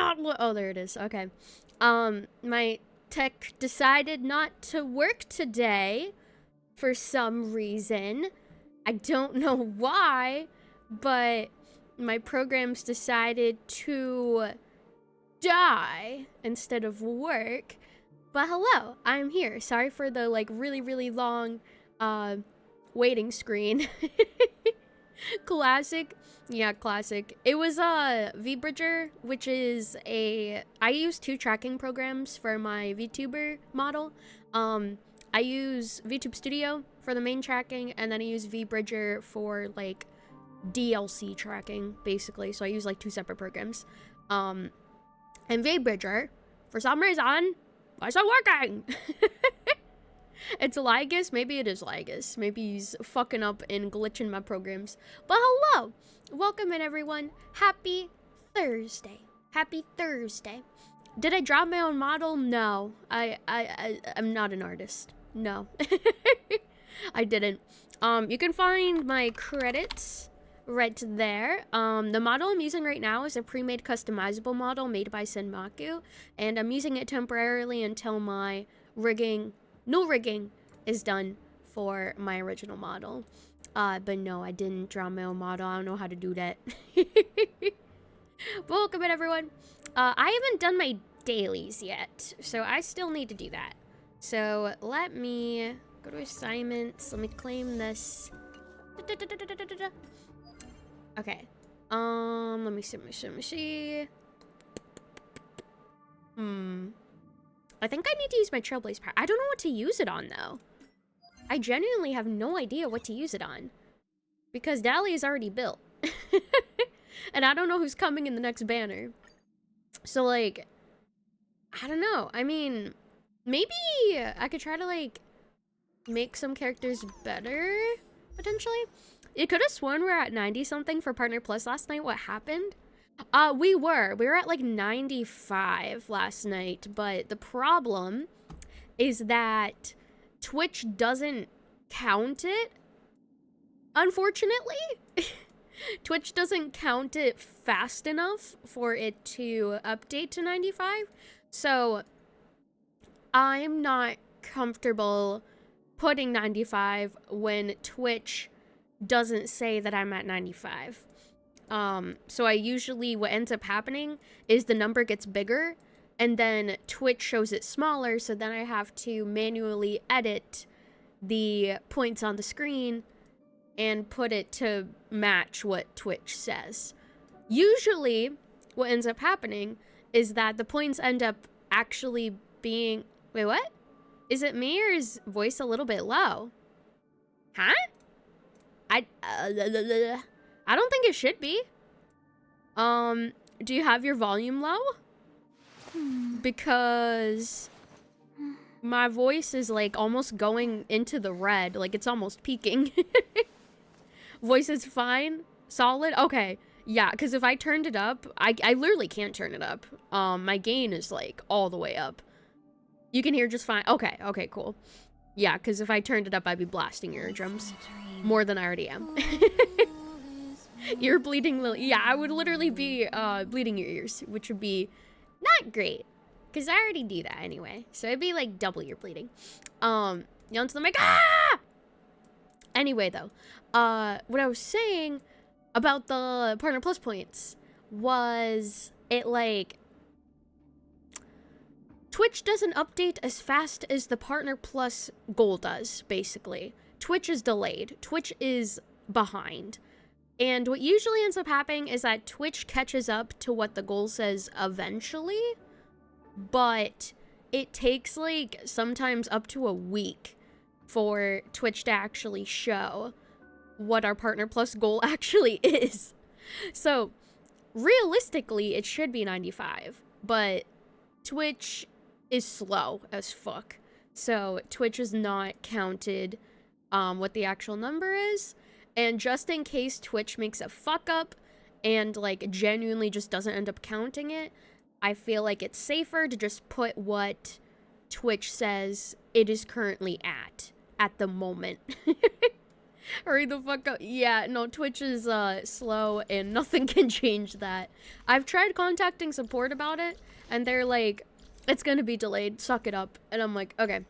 not oh, there it is. Okay. My tech decided not to work today for some reason. I don't know why, but my programs decided to die instead of work. But hello, I'm here. Sorry for the like really long waiting screen. Classic. Yeah, classic. It was VBridger, which is I use 2 tracking programs for my VTuber model. I use VTube Studio for the main tracking, and then I use VBridger for like DLC tracking, basically. So I use like 2 separate programs. And VBridger, for some reason, wasn't working. It's Ligus. Maybe it is Ligus. Maybe he's fucking up and glitching my programs. But hello, welcome in everyone. Happy Thursday. Happy Thursday. Did I draw my own model? No, I'm not an artist. No, I didn't. You can find my credits right there. The model I'm using right now is a pre-made customizable model made by Senmaku, and I'm using it temporarily until my new rigging is done for my original model. But no, I didn't draw my own model. I don't know how to do that. Welcome in everyone. I haven't done my dailies yet, so I still need to do that. So let me go to assignments. Let me claim this. Okay. Let me see. I think I need to use my Trailblaze power. I don't know what to use it on, though. I genuinely have no idea what to use it on. Because Dali is already built. And I don't know who's coming in the next banner. So, like, I don't know. I mean, maybe I could try to, like, make some characters better, potentially. You could have sworn we were at 90-something for Partner Plus last night. What happened? We were at like 95 last night, but the problem is that Twitch doesn't count it, unfortunately. Twitch doesn't count it fast enough for it to update to 95, so I'm not comfortable putting 95 when Twitch doesn't say that I'm at 95. So I usually, what ends up happening is the number gets bigger and then Twitch shows it smaller. So then I have to manually edit the points on the screen and put it to match what Twitch says. Usually what ends up happening is that the points end up actually being, wait, what? Is it me or is voice a little bit low? Huh? I don't think it should be. Do you have your volume low? Because my voice is like almost going into the red, like it's almost peaking. Voice is fine, solid. Okay, yeah, because if I turned it up, I literally can't turn it up. My gain is like all the way up. You can hear just fine. Okay, cool. Yeah, because if I turned it up, I'd be blasting your eardrums more than I already am. You're bleeding, Lily. Yeah, I would literally be bleeding your ears, which would be not great, because I already do that anyway. So it'd be like double your bleeding. Yell into the mic. Ah! Anyway, though, what I was saying about the Partner Plus points was it like Twitch doesn't update as fast as the Partner Plus goal does, basically. Twitch is delayed. Twitch is behind. And what usually ends up happening is that Twitch catches up to what the goal says eventually, but it takes like sometimes up to a week for Twitch to actually show what our Partner Plus goal actually is. So realistically, it should be 95, but Twitch is slow as fuck. So Twitch is not counted what the actual number is. And just in case Twitch makes a fuck up and like genuinely just doesn't end up counting it, I feel like it's safer to just put what Twitch says it is currently at the moment. Hurry the fuck up. Yeah, no, Twitch is slow and nothing can change that. I've tried contacting support about it and they're like, it's gonna be delayed, suck it up. And I'm like, okay,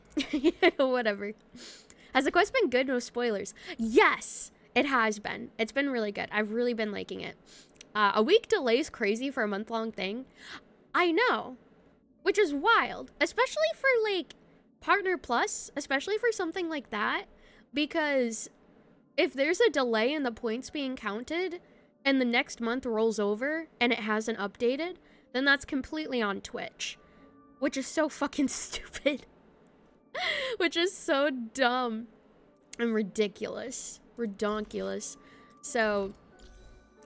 whatever. Has the quest been good? No spoilers. Yes, it has been. It's been really good. I've really been liking it. A week delay is crazy for a month-long thing. I know, which is wild, especially for like Partner Plus, especially for something like that, because if there's a delay in the points being counted and the next month rolls over and it hasn't updated, then that's completely on Twitch, which is so fucking stupid. Which is so dumb and ridiculous. Redonkulous. So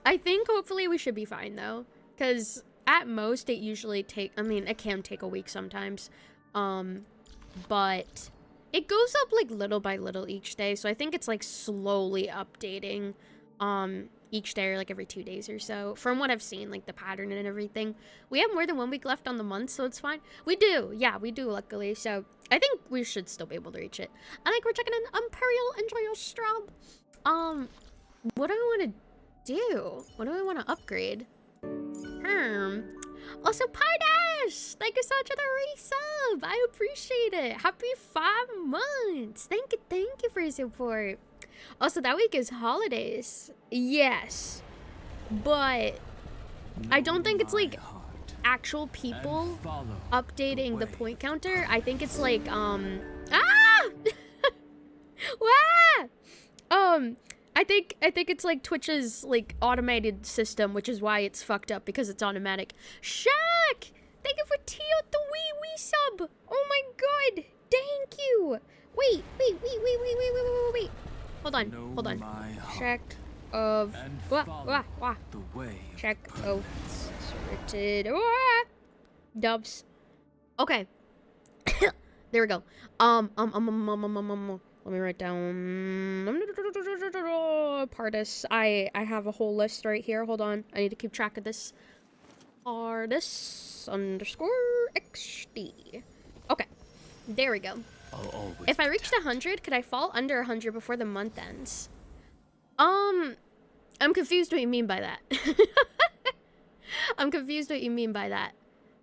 I think hopefully we should be fine though, because at most it usually it can take a week sometimes, but it goes up like little by little each day, so I think it's like slowly updating each day or like every 2 days or so, from what I've seen, like the pattern and everything. We have more than 1 week left on the month, so it's fine. We do, yeah, we do, luckily, so I think we should still be able to reach it. I think we're checking in Imperial, enjoy your straub. What do I want to do? What do I want to upgrade? Also, Pardash! Thank you so much for the resub! I appreciate it! Happy 5 months! Thank you for your support. Also, that week is holidays. Yes. But I don't think it's like actual people updating the point counter. I think it's like, Wah! I think it's like Twitch's like automated system, which is why it's fucked up, because it's automatic. Shaq! Thank you for Tio the wee sub! Oh my god! Thank you! Wait. Hold on. Check of check of sorted dubs. Okay. There we go. Let me write down Pardis. I have a whole list right here. Hold on. I need to keep track of this. Pardis _XD. Okay. There we go. If I reached 100, could I fall under 100 before the month ends? I'm confused what you mean by that. I'm confused what you mean by that.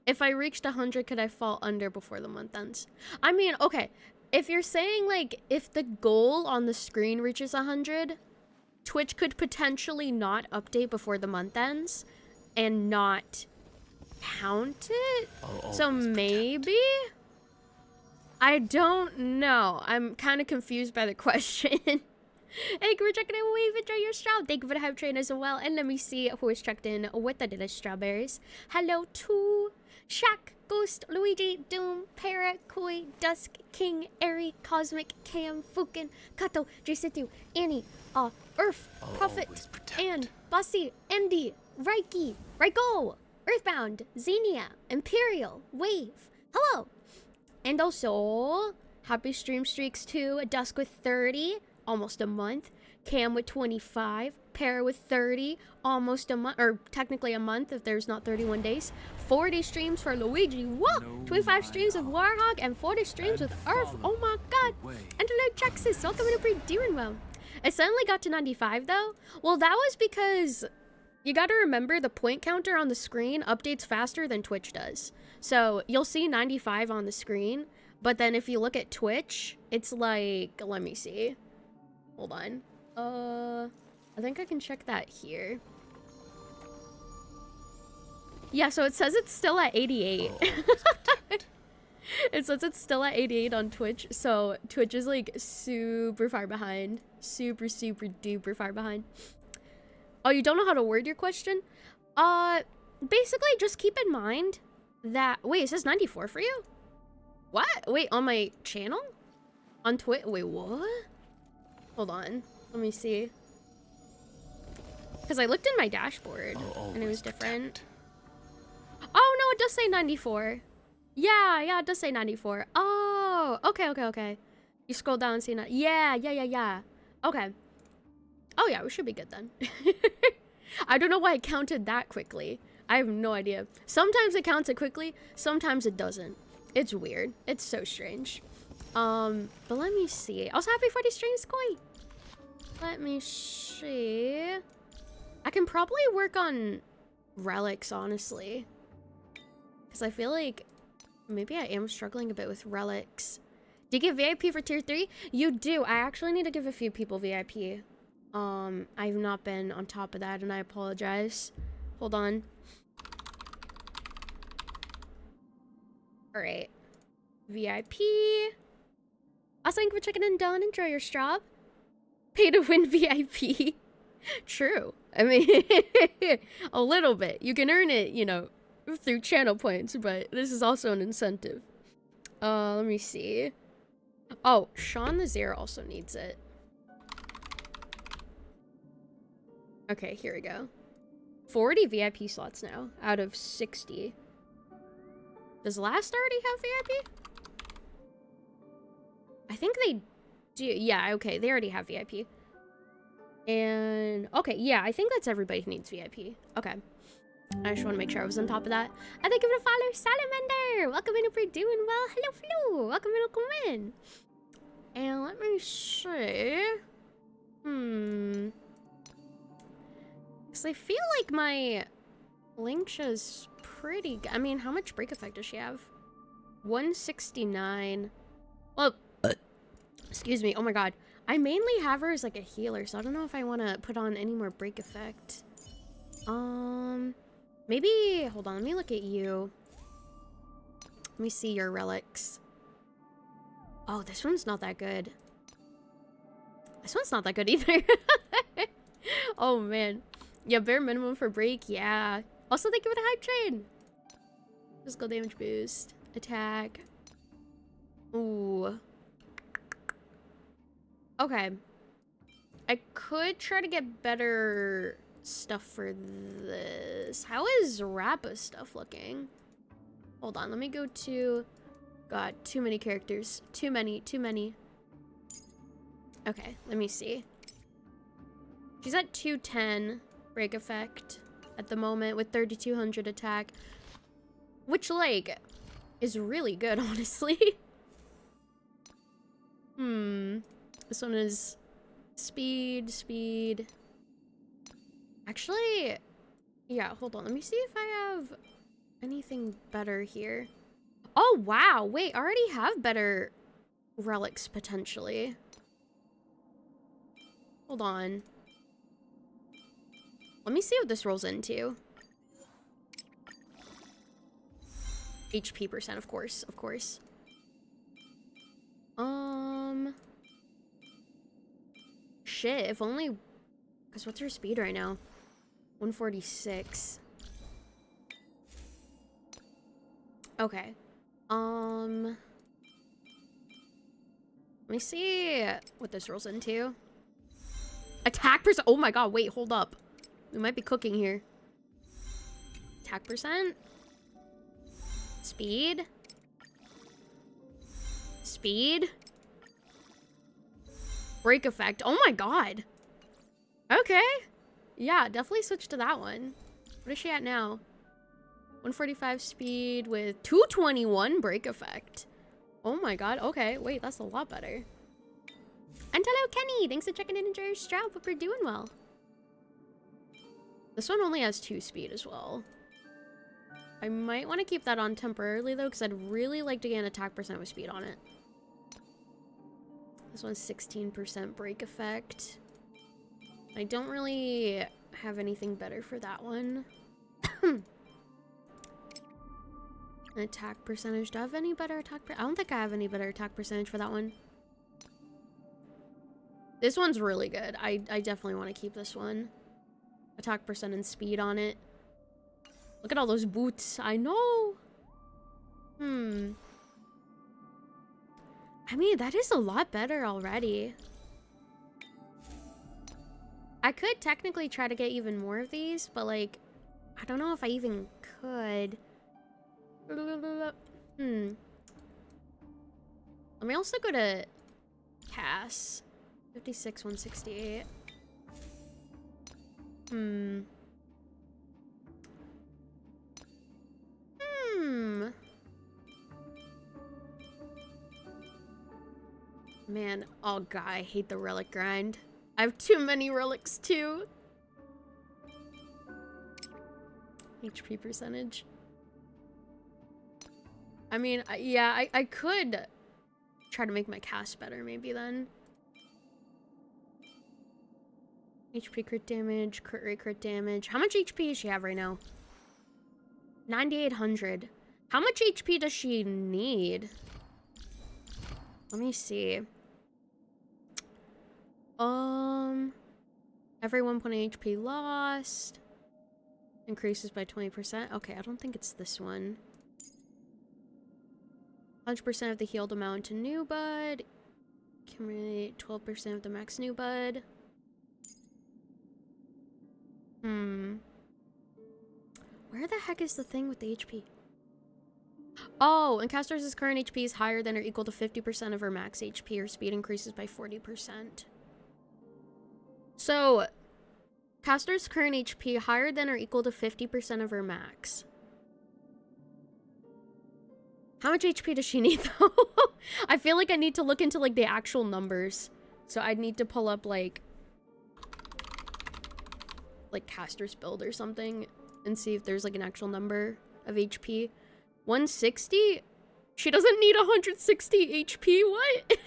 If I reached 100, could I fall under before the month ends? I mean, okay. If you're saying, like, if the goal on the screen reaches 100, Twitch could potentially not update before the month ends and not count it? So maybe? I don't know. I'm kind of confused by the question. Thank you for checking in. Wave, enjoy your straw. Thank you for the hype train as well. And let me see who is checked in with the delicious strawberries. Hello to Shaq, Ghost, Luigi, Doom, Para, Koi, Dusk, King, Airy, Cosmic, Cam, Fukin, Kato, Jasitu, Annie, Earth, Prophet, and Bossy, Andy, Reiki, Raiko, Earthbound, Xenia, Imperial, Wave. Hello. And also, happy stream streaks to Dusk with 30, almost a month. Cam with 25. Para with 30, almost a month, or technically a month if there's not 31 days. 40 streams for Luigi. Whoa! 25 streams with Warhawk and 40 streams with Earth. Oh my god! And hello, Texas. Welcome to Pre doing well. It suddenly got to 95 though. Well, that was because you gotta remember the point counter on the screen updates faster than Twitch does. So you'll see 95 on the screen, but then if you look at Twitch, it's like, let me see. Hold on. I think I can check that here. Yeah, so it says it's still at 88. It says it's still at 88 on Twitch, so Twitch is like super far behind. Super duper far behind. Oh, you don't know how to word your question? Basically just keep in mind that, wait, it says 94 for you? What? Wait, on my channel? On Twitch? Wait, what? Hold on, let me see. Because I looked in my dashboard and it was different. Oh no, it does say 94. Yeah, it does say 94. Oh, okay. You scroll down and see that. Yeah. Okay. Oh yeah, we should be good then. I don't know why it counted that quickly. I have no idea. Sometimes it counts it quickly, sometimes it doesn't. It's weird. It's so strange. But let me see. Also, happy 40 streams, Koi. Let me see. I can probably work on relics, honestly. Because I feel like maybe I am struggling a bit with relics. Do you give VIP for tier 3? You do. I actually need to give a few people VIP. I've not been on top of that, and I apologize. Hold on. Alright. VIP. Also, thank you for checking in, Dylan. Enjoy your straw. Pay to win VIP. True. I mean, a little bit. You can earn it, you know, through channel points, but this is also an incentive. Let me see. Oh, Sean the Zero also needs it. Okay, here we go. 40 VIP slots now out of 60. Does Last already have VIP? I think they do. Yeah, okay, they already have VIP. And, okay, yeah, I think that's everybody who needs VIP. Okay. I just want to make sure I was on top of that. I think I'm gonna follow Salamander. Welcome in if you're doing well. Hello, hello. Welcome in, welcome in. And let me see. Because I feel like my Linksha's pretty good. I mean, how much break effect does she have? 169. Well, excuse me. Oh my god. I mainly have her as like a healer, so I don't know if I want to put on any more break effect. Maybe, hold on, let me look at you. Let me see your relics. Oh, this one's not that good. This one's not that good either. Oh, man. Yeah, bare minimum for break, yeah. Also, thank you for the hype train. Physical damage boost. Attack. Ooh. Okay. I could try to get better stuff for this. How is Rappa stuff looking? Hold on, let me go to... God, too many characters. Too many. Okay, let me see. She's at 210 break effect at the moment with 3200 attack. Which, like, is really good, honestly. This one is speed. Actually, yeah, hold on. Let me see if I have anything better here. Oh, wow. Wait, I already have better relics, potentially. Hold on. Let me see what this rolls into. HP percent, of course. Shit, if only... Because what's her speed right now? 146. Okay. Let me see what this rolls into. Attack percent. Oh my god, wait, hold up. We might be cooking here. Attack percent. Speed. Break effect. Oh my god. Okay. Yeah, definitely switch to that one. What is she at now? 145 speed with 221 break effect. Oh my god. Okay, wait, that's a lot better. And hello, Kenny. Thanks for checking in. Enjoy your Stroud. Hope you're doing well. This one only has 2 speed as well. I might want to keep that on temporarily, though, because I'd really like to gain attack percent with speed on it. This one's 16% break effect. I don't really have anything better for that one. Attack percentage. Do I have any better attack? I don't think I have any better attack percentage for that one. This one's really good. I definitely want to keep this one. Attack percent and speed on it. Look at all those boots. I know. I mean, that is a lot better already. I could technically try to get even more of these, but like, I don't know if I even could. Let me also go to Cass. 56, 168. Man, oh god, I hate the relic grind. I have too many relics too. HP percentage. I mean, yeah, I could try to make my cast better maybe then. HP crit damage, crit rate crit damage. How much HP does she have right now? 9,800. How much HP does she need? Let me see. Every 1.8 HP lost. Increases by 20%. Okay, I don't think it's this one. 100% of the healed amount to new bud. Accumulate 12% of the max new bud. Where the heck is the thing with the HP? Oh, and Caster's current HP is higher than or equal to 50% of her max HP. Her speed increases by 40%. So, Caster's current HP higher than or equal to 50% of her max. How much HP does she need though? I feel like I need to look into like the actual numbers. So I'd need to pull up like Caster's build or something and see if there's like an actual number of HP. 160? She doesn't need 160 HP? What?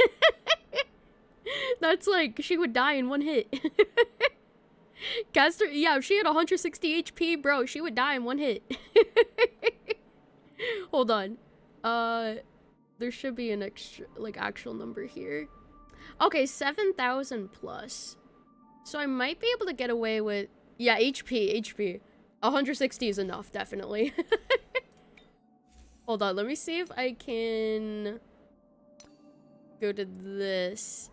That's like, she would die in one hit. Caster, yeah, if she had 160 HP, bro, she would die in one hit. Hold on. There should be an extra, like, actual number here. Okay, 7,000 plus. So I might be able to get away with, yeah, HP. 160 is enough, definitely. Hold on, let me see if I can go to this.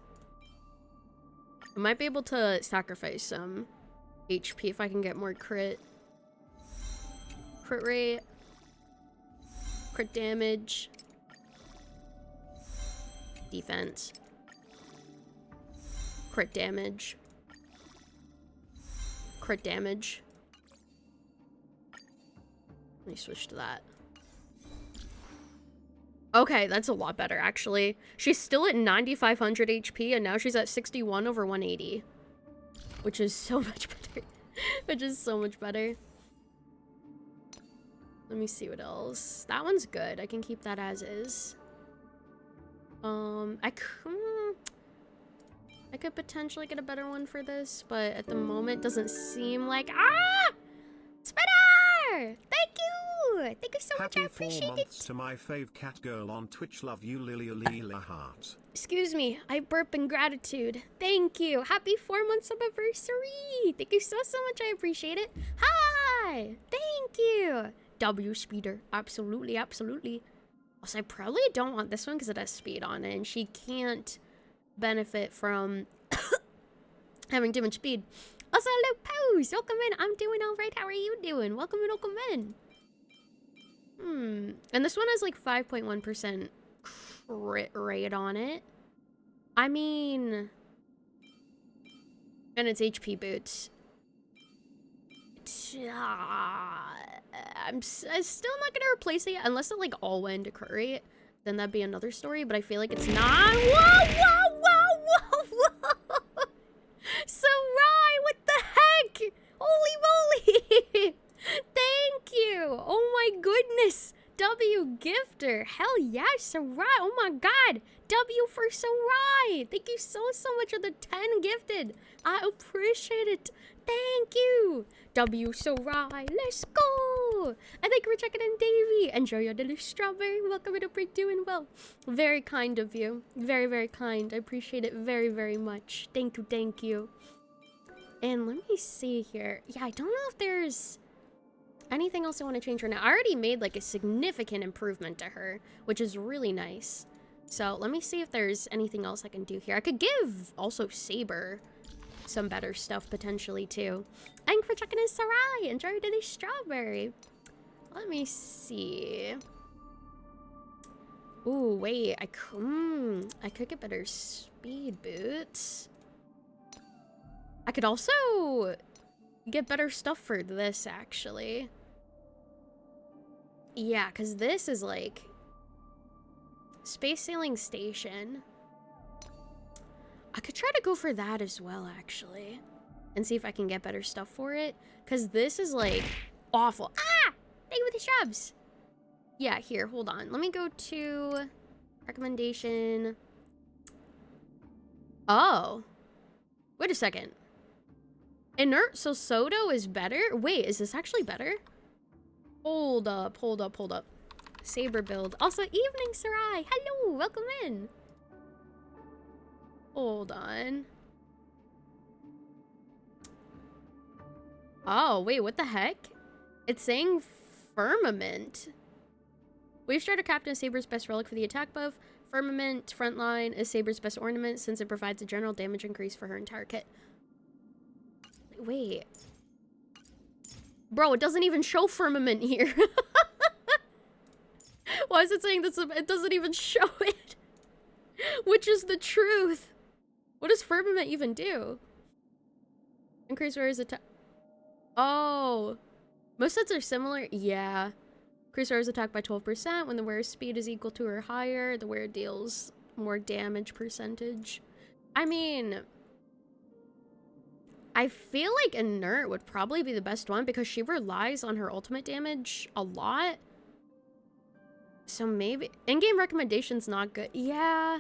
I might be able to sacrifice some HP if I can get more crit rate, crit damage, defense, crit damage, crit damage. Let me switch to that. Okay, that's a lot better, actually. She's still at 9,500 HP, and now she's at 61 over 180. Which is so much better. Which is so much better. Let me see what else. That one's good. I can keep that as is. I could potentially get a better one for this, but at the moment doesn't seem like... Ah! Spider! Thank you! Thank you so much, I appreciate it. 4 months to my fave cat girl on Twitch. Love you, Lilia heart. Excuse me, I burp in gratitude. Thank you. Happy 4 months anniversary. Thank you so much, I appreciate it. Hi! Thank you. W speeder. Absolutely. Also, I probably don't want this one because it has speed on it, and she can't benefit from having too much speed. Also, hello, Pose. Welcome in. I'm doing all right. How are you doing? Welcome in. And this one has like 5.1% crit rate on it. I mean, and it's HP boots. I'm still not gonna replace it yet, unless it like all went into crit rate. Then that'd be another story. But I feel like it's not. Whoa! Sarai, what the heck? Holy moly! Thank you. Oh my goodness. W gifter. Hell yeah, Sarai. Oh my god. W for Sarai. Thank you so much for the 10 gifted. I appreciate it. Thank you. W Sarai. Let's go. And thank you for checking in, Davey. Enjoy your delicious strawberry. Welcome to Break Doing Well. Very kind of you. Very kind. I appreciate it very much. Thank you. And let me see here. Yeah, I don't know if there's anything else I want to change her now. I already made like a significant improvement to her, which is really nice. So let me see if there's anything else I can do here. I could give also Saber some better stuff potentially too. Thanks for checking in, Sarai. Enjoy your delicious strawberry. Let me see. Ooh, wait. I could get better speed boots. I could also get better stuff for this, actually. Yeah, because this is like Space Sailing Station. I could try to go for that as well, actually. And see if I can get better stuff for it. Because this is, like, awful. Ah! Thank you for the shrubs. Yeah, here, hold on. Let me go to recommendation. Oh. Wait a second. Inert Sosoto is better? Wait, is this actually better? Hold up, hold up, hold up. Saber build. Also, evening, Sarai. Hello, welcome in. Hold on. Oh, wait, what the heck? It's saying Firmament. Wave Strider Captain is Saber's best relic for the attack buff. Firmament Frontline is Saber's best ornament since it provides a general damage increase for her entire kit. Wait. Bro, it doesn't even show Firmament here. Why is it saying this? It doesn't even show it. Which is the truth. What does Firmament even do? Increase wearer's attack. Oh. Most sets are similar. Yeah. Increase wearer's attack by 12% when the wearer's speed is equal to or higher. The wearer deals more damage percentage. I mean, I feel like Inert would probably be the best one because she relies on her ultimate damage a lot. So maybe in-game recommendation's not good. Yeah.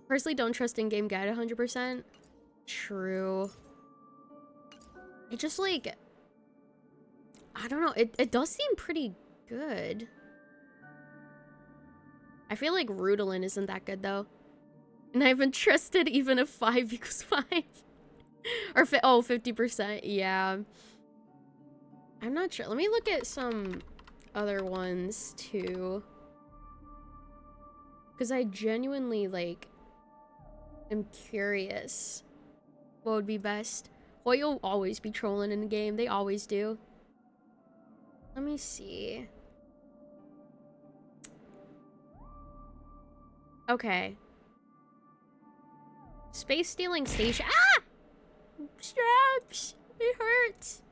Personally, don't trust in-game guide 100%. True. It just like, I don't know. It does seem pretty good. I feel like Rudolin isn't that good though. And I haven't trusted even if 5 equals 5. Or 50%. Yeah. I'm not sure. Let me look at some other ones too. Because I genuinely like am curious what would be best. Hoy will always be trolling in the game. They always do. Let me see. Okay. Space stealing station. Ah! Straps! It hurts.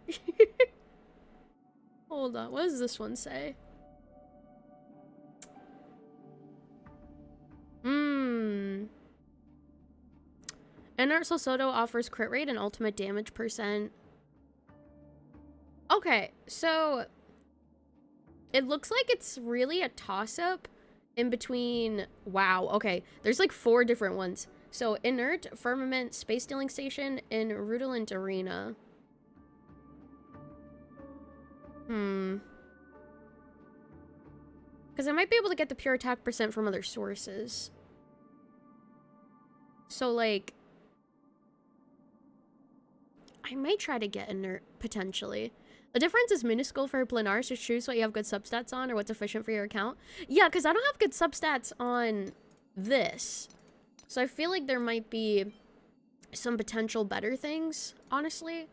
Hold on. What does this one say? Inert Sosoto offers crit rate and ultimate damage percent. Okay, so it looks like it's really a toss-up in between. Wow, okay. There's like 4 different ones. So Inert, Firmament, Space Stealing Station, and Rudolent Arena. Because I might be able to get the pure attack percent from other sources. So like, I might try to get Inert, potentially. The difference is minuscule for Planar, so choose what you have good substats on or what's efficient for your account. Yeah, because I don't have good substats on this. So I feel like there might be some potential better things, honestly,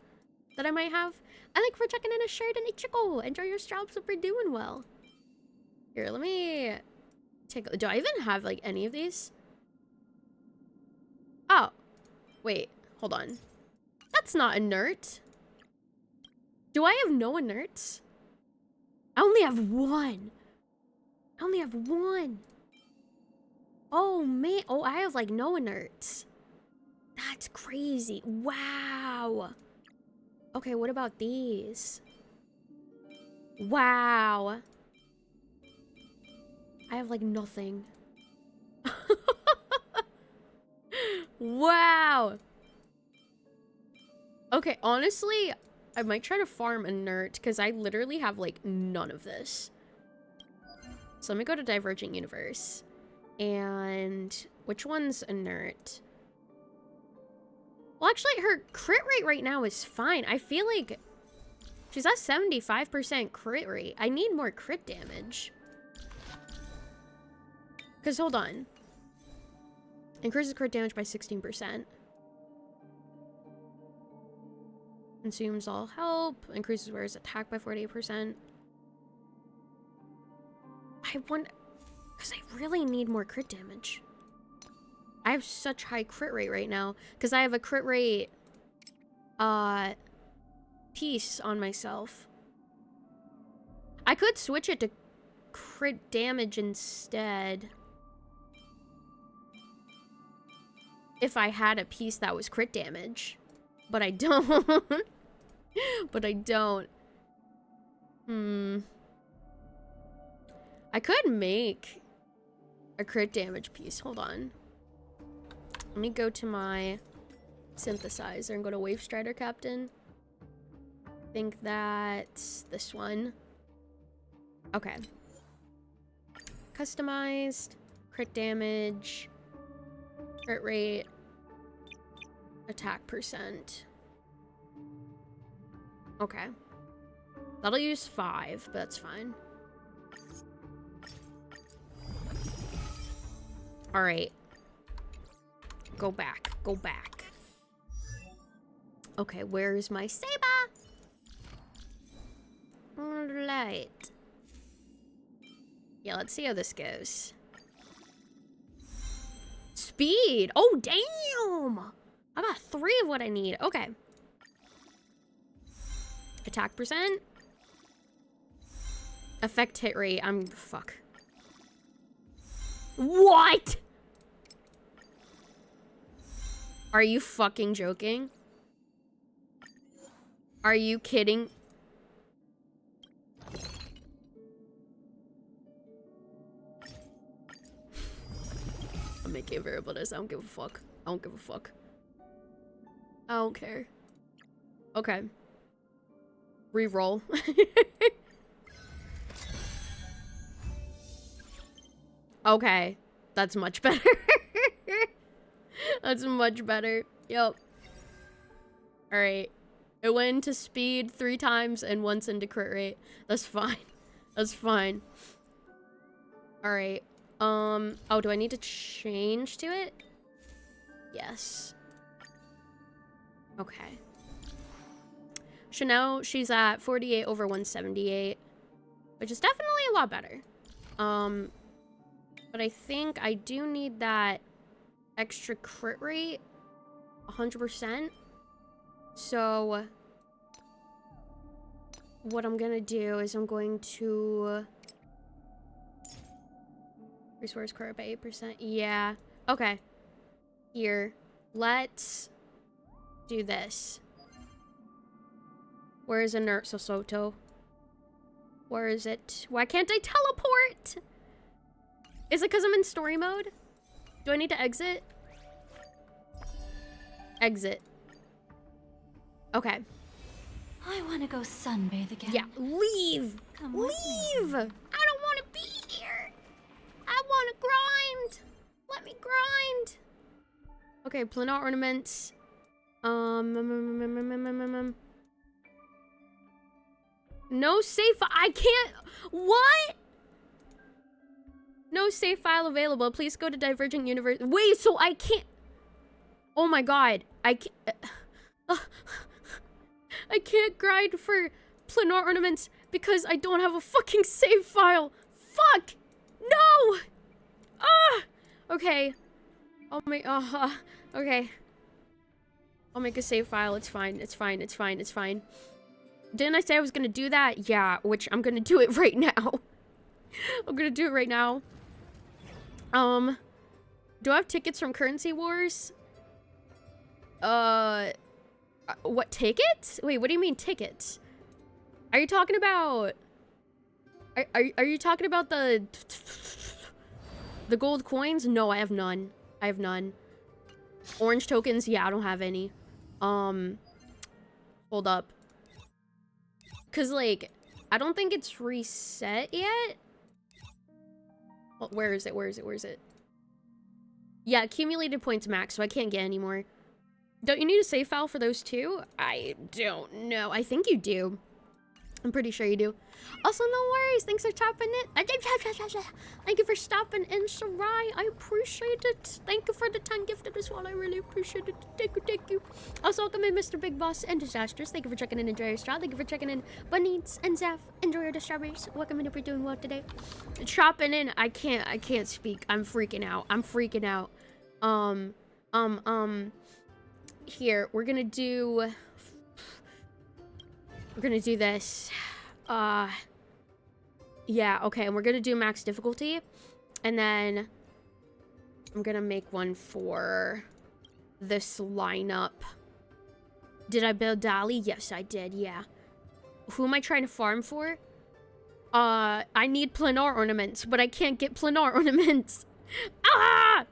that I might have. I think for checking in a shirt and a chico. Enjoy your straps, hope you're doing well. Here, let me take a... Do I even have, like, any of these? Oh. Wait, hold on. That's not Inert. Do I have no Inerts? I only have 1. I only have 1. Oh, man. Oh, I have, like, no Inerts. That's crazy. Wow. Okay, what about these? Wow. I have, like, nothing. Wow. Okay, honestly, I might try to farm Inert because I literally have, like, none of this. So let me go to Divergent Universe. And which one's Inert? Well, actually, her crit rate right now is fine. I feel like she's at 75% crit rate. I need more crit damage. Because, hold on. Increases crit damage by 16%. Consumes all help. Increases wearer's attack by 48%. I want... Because I really need more crit damage. I have such high crit rate right now. Because I have a crit rate... piece on myself. I could switch it to crit damage instead. if I had a piece that was crit damage. But I don't. But I don't. I could make a crit damage piece. Hold on. Let me go to my synthesizer and go to Wave Strider Captain. I think that's this one. Okay. Customized. Crit damage. Crit rate. Attack percent. Okay. That'll use 5, but that's fine. Alright. Go back. Go back. Okay, where's my saber? Alright. Yeah, let's see how this goes. Speed! Oh, damn! I got 3 of what I need. Okay. Attack percent. Effect hit rate. Fuck. What? Are you fucking joking? Are you kidding? I'm making a variable this. I don't give a fuck. I don't give a fuck. I don't care. Okay. Reroll. Okay. That's much better. That's much better. Yep. Alright. It went into speed 3 times and once into crit rate. That's fine. That's fine. Alright. Oh, do I need to change to it? Yes. Okay. So now she's at 48 over 178, which is definitely a lot better. But I think I do need that extra crit rate, 100%. So what I'm gonna do is I'm going to resource crit by 8%. Yeah. Okay. Here. Let's do this. Where is Inert Sosoto? Where is it? Why can't I teleport? Is it because I'm in story mode? Do I need to exit? Exit. Okay. I want to go sunbathe again. Yeah, leave! Come with Leave! me. I don't want to be here! I want to grind! Let me grind! Okay, planar ornaments. No save file. I can't. What? No save file available. Please go to Divergent Universe. Wait, so I can't. Oh my god. I can't. I can't grind for planar ornaments because I don't have a fucking save file. Fuck. No. Ah. Okay. I'll make. Okay. I'll make a save file. It's fine. It's fine. It's fine. It's fine. Didn't I say I was gonna do that? Yeah, which I'm gonna do it right now. I'm gonna do it right now. Do I have tickets from Currency Wars? What tickets? Wait, what do you mean tickets? Are you talking about... Are you talking about the gold coins? No, I have none. I have none. Orange tokens? Yeah, I don't have any. Hold up. Cause like, I don't think it's reset yet. Well, where is it? Where is it? Where is it? Yeah, accumulated points max, so I can't get any more. Don't you need a save file for those too? I don't know. I think you do. I'm pretty sure you do. Also, no worries. Thanks for stopping in. Thank you for stopping in, Sarai. I appreciate it. Thank you for the 10 gifted as well. I really appreciate it. Thank you, thank you. Also, welcome in Mr. Big Boss and Disasters. Thank you for checking in, Enjoy Your Straw. Thank you for checking in, Bunnies and Zeph. Enjoy your strawberries. Welcome in if you're doing well today. Chopping in. I can't speak. I'm freaking out. I'm freaking out. Here, we're gonna do this. Yeah, okay, and we're gonna do max difficulty. And then I'm gonna make one for this lineup. Did I build Dolly? Yes, I did, yeah. Who am I trying to farm for? I need planar ornaments, but I can't get planar ornaments. Ah!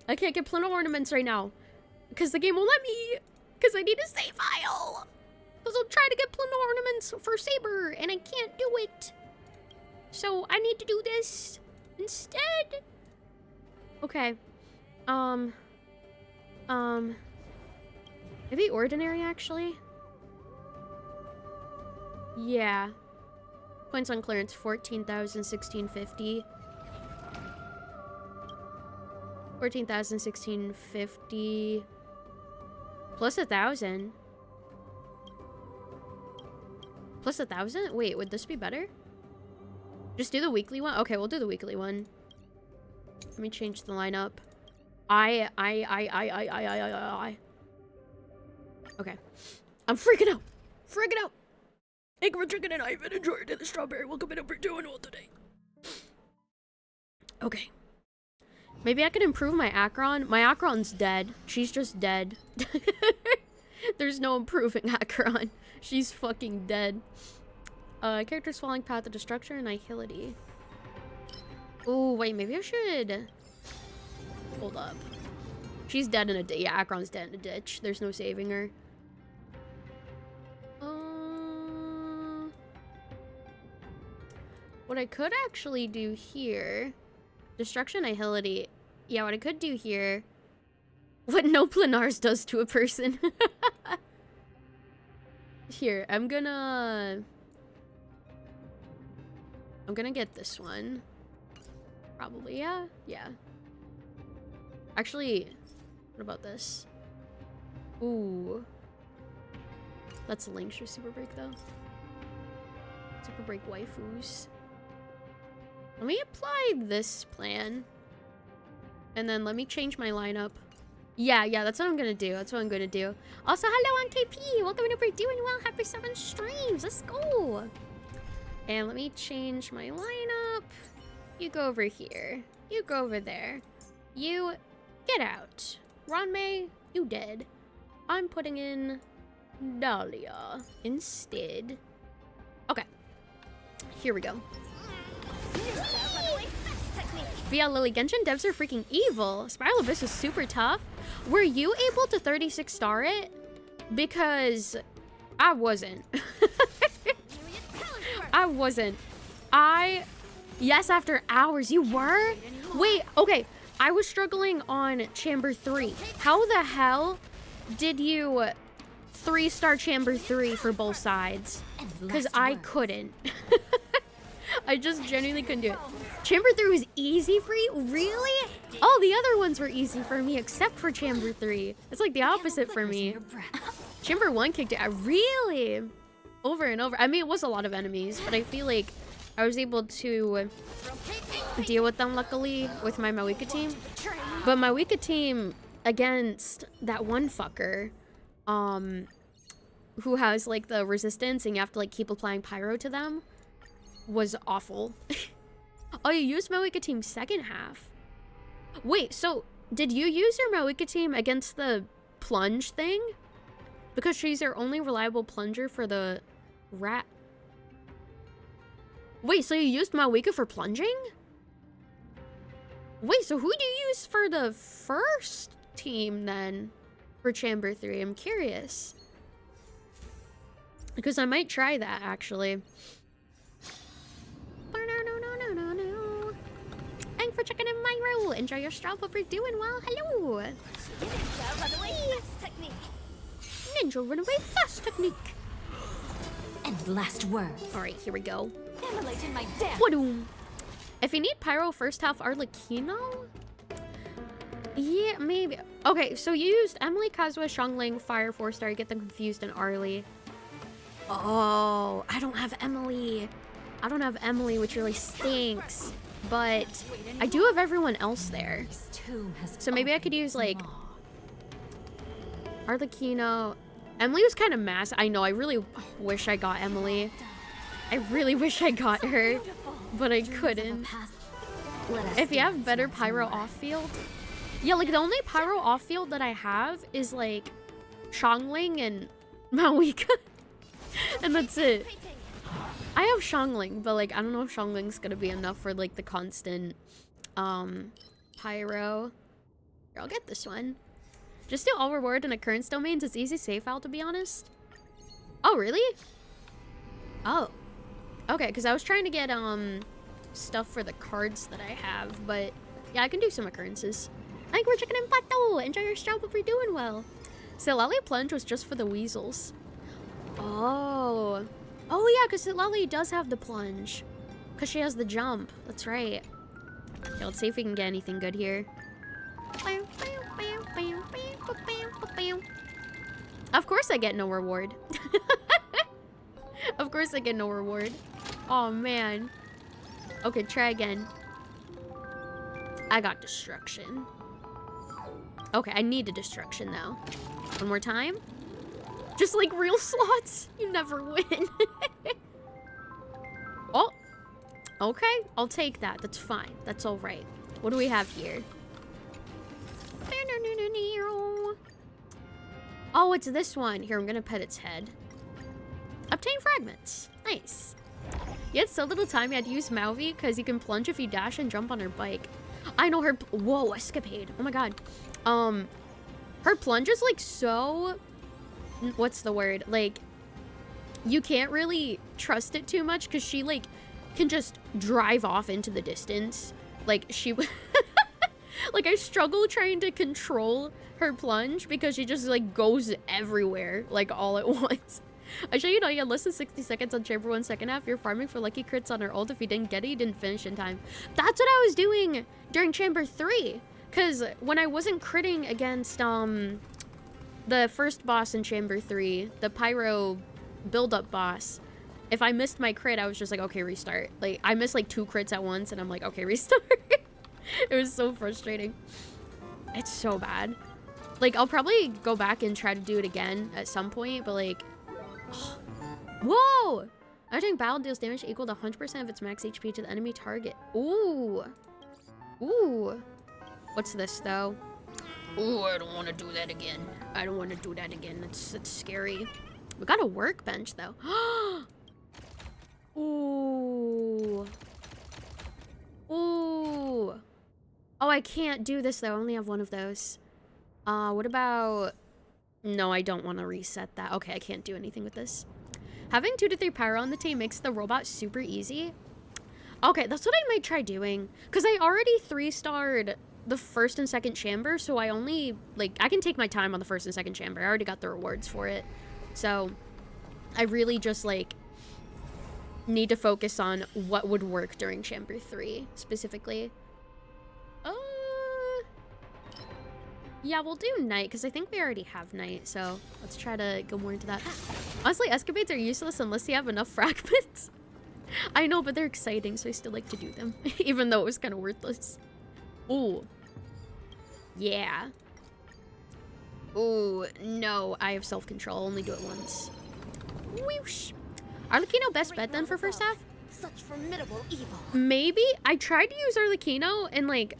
I can't get planar ornaments right now. Because the game won't let me. Because I need a save file. Because I'm trying to get planar ornaments for Saber, and I can't do it. So I need to do this instead. Okay. Maybe ordinary, actually? Yeah. Points on clearance, 14,000, 1650. 14,000, 1650. Plus 1,000. Plus 1,000? Wait, would this be better? Just do the weekly one? Okay, we'll do the weekly one. Let me change the lineup. Okay. I'm freaking out. Freaking out. Thank you for drinking and I've been enjoying the strawberry. Welcome in, we're doing well today. Okay. Maybe I could improve my Akron. My Akron's dead. She's just dead. There's no improving Akron. She's fucking dead. Character's falling path of destruction and annihility. Oh, wait, maybe I should... Hold up. She's dead in a ditch. Yeah, Akron's dead in a ditch. There's no saving her. What I could actually do here... Destruction, annihility. Yeah, what I could do here... What no planars does to a person. Here, I'm gonna get this one. Probably, yeah? Yeah. Actually, what about this? Ooh. That's a link for Super Break, though. Super Break waifus. Let me apply this plan. And then let me change my lineup. Yeah, that's what I'm gonna do. That's what I'm gonna do. Also, hello on KP. Welcome to We're Doing Well. Happy 7 streams. Let's go. And let me change my lineup. You go over here. You go over there. You get out. Ranmei, you dead. I'm putting in Dahlia instead. Okay. Here we go. But yeah, Lily, Genshin devs are freaking evil. Spiral Abyss is super tough. Were you able to 36 star it? Because I wasn't. I wasn't. Yes, after hours. You were? Wait, okay. I was struggling on Chamber 3. How the hell did you 3-star Chamber 3 for both sides? Because I couldn't. I just genuinely couldn't do it. Chamber 3 was easy for you? Really? All the other ones were easy for me except for Chamber 3. It's like the opposite for me. Chamber 1 kicked it. Really? Over and over. I mean, it was a lot of enemies, but I feel like I was able to deal with them, luckily, with my Mawika team. But my Mawika team against that one fucker, who has, like, the resistance and you have to, like, keep applying pyro to them, was awful. Oh, you used Mawika team second half. Wait, so did you use your Mawika team against the plunge thing? Because she's your only reliable plunger for the rat. Wait, so you used Mawika for plunging? Wait, so who do you use for the first team then? For Chamber 3, I'm curious. Because I might try that, actually. Thanks for checking in my row. Enjoy your straw, but we're doing well. Hello. Ninja runaway fast technique. And last words. All right, here we go. Immolating my death. If you need pyro first half Arlecchino? Yeah, maybe. Okay, so you used Emily, Kazuha, Xiangling, Fire 4-star. You get them confused in Arlie. Oh, I don't have Emily. I don't have Emily, which really stinks. But I do have everyone else there. So maybe I could use, like, Arlecchino. Emily was kind of mass. I know, I really wish I got Emily. I really wish I got her, but I couldn't. If you have better pyro off-field, Yeah, like the only pyro off field that I have is like Xiangling and Maoika. And that's it. I have Xiangling, but like I don't know if Xiangling's gonna be enough for like the constant pyro. Here, I'll get this one. Just do all reward and occurrence domains. It's easy safe out, to be honest. Oh, really? Oh. Okay, because I was trying to get stuff for the cards that I have, but yeah, I can do some occurrences. I think we're chicken and plateau. Enjoy your job if you're doing well. Silalia Plunge was just for the weasels. Oh. Oh yeah, because Silalia does have the plunge. Because she has the jump. That's right. Okay, let's see if we can get anything good here. Of course I get no reward. Of course I get no reward. Oh man. Okay, try again. I got destruction. Okay, I need a destruction though. One more time. Just like real slots, you never win. Oh, okay, I'll take that. That's fine. That's all right. What do we have here? Oh, it's this one. Here, I'm gonna pet its head. Obtain fragments. Nice. You had so little time you had to use Malvi because you can plunge if you dash and jump on her bike. I know her. Whoa, escapade. Oh my god. Her plunge is like so. What's the word? Like, you can't really trust it too much because she like can just drive off into the distance. Like she. Like I struggle trying to control her plunge because she just like goes everywhere like all at once. I show you know you had less than 60 seconds on Chamber 1 second half. You're farming for lucky crits on her ult. If you didn't get it, you didn't finish in time. That's what I was doing during Chamber 3. Because when I wasn't critting against the first boss in Chamber 3, the Pyro build-up boss, if I missed my crit, I was just like, okay, restart. Like, I missed like 2 crits at once, and I'm like, okay, restart. It was so frustrating. It's so bad. Like, I'll probably go back and try to do it again at some point, but like... Whoa! Entering battle deals damage equal to 100% of its max HP to the enemy target. Ooh. Ooh. What's this, though? Ooh, I don't want to do that again. I don't want to do that again. It's scary. We got a workbench, though. Ooh. Ooh. Oh, I can't do this, though. I only have one of those. What about... No, I don't want to reset that. Okay, I can't do anything with this. Having 2 to 3 pyro on the team makes the robot super easy. Okay, that's what I might try doing. Because I already 3-starred the first and second chamber, so I only, like, I can take my time on the first and second chamber. I already got the rewards for it. So, I really just, like, need to focus on what would work during Chamber 3, specifically. Yeah, we'll do night, because I think we already have night, so let's try to go more into that. Honestly, escapades are useless unless you have enough fragments. I know, but they're exciting, so I still like to do them, even though it was kind of worthless. Ooh. Yeah. Ooh, no, I have self-control. Only do it once. Whoosh. Arlecchino best bet then for first half? Such formidable evil. Maybe. I tried to use Arlecchino and like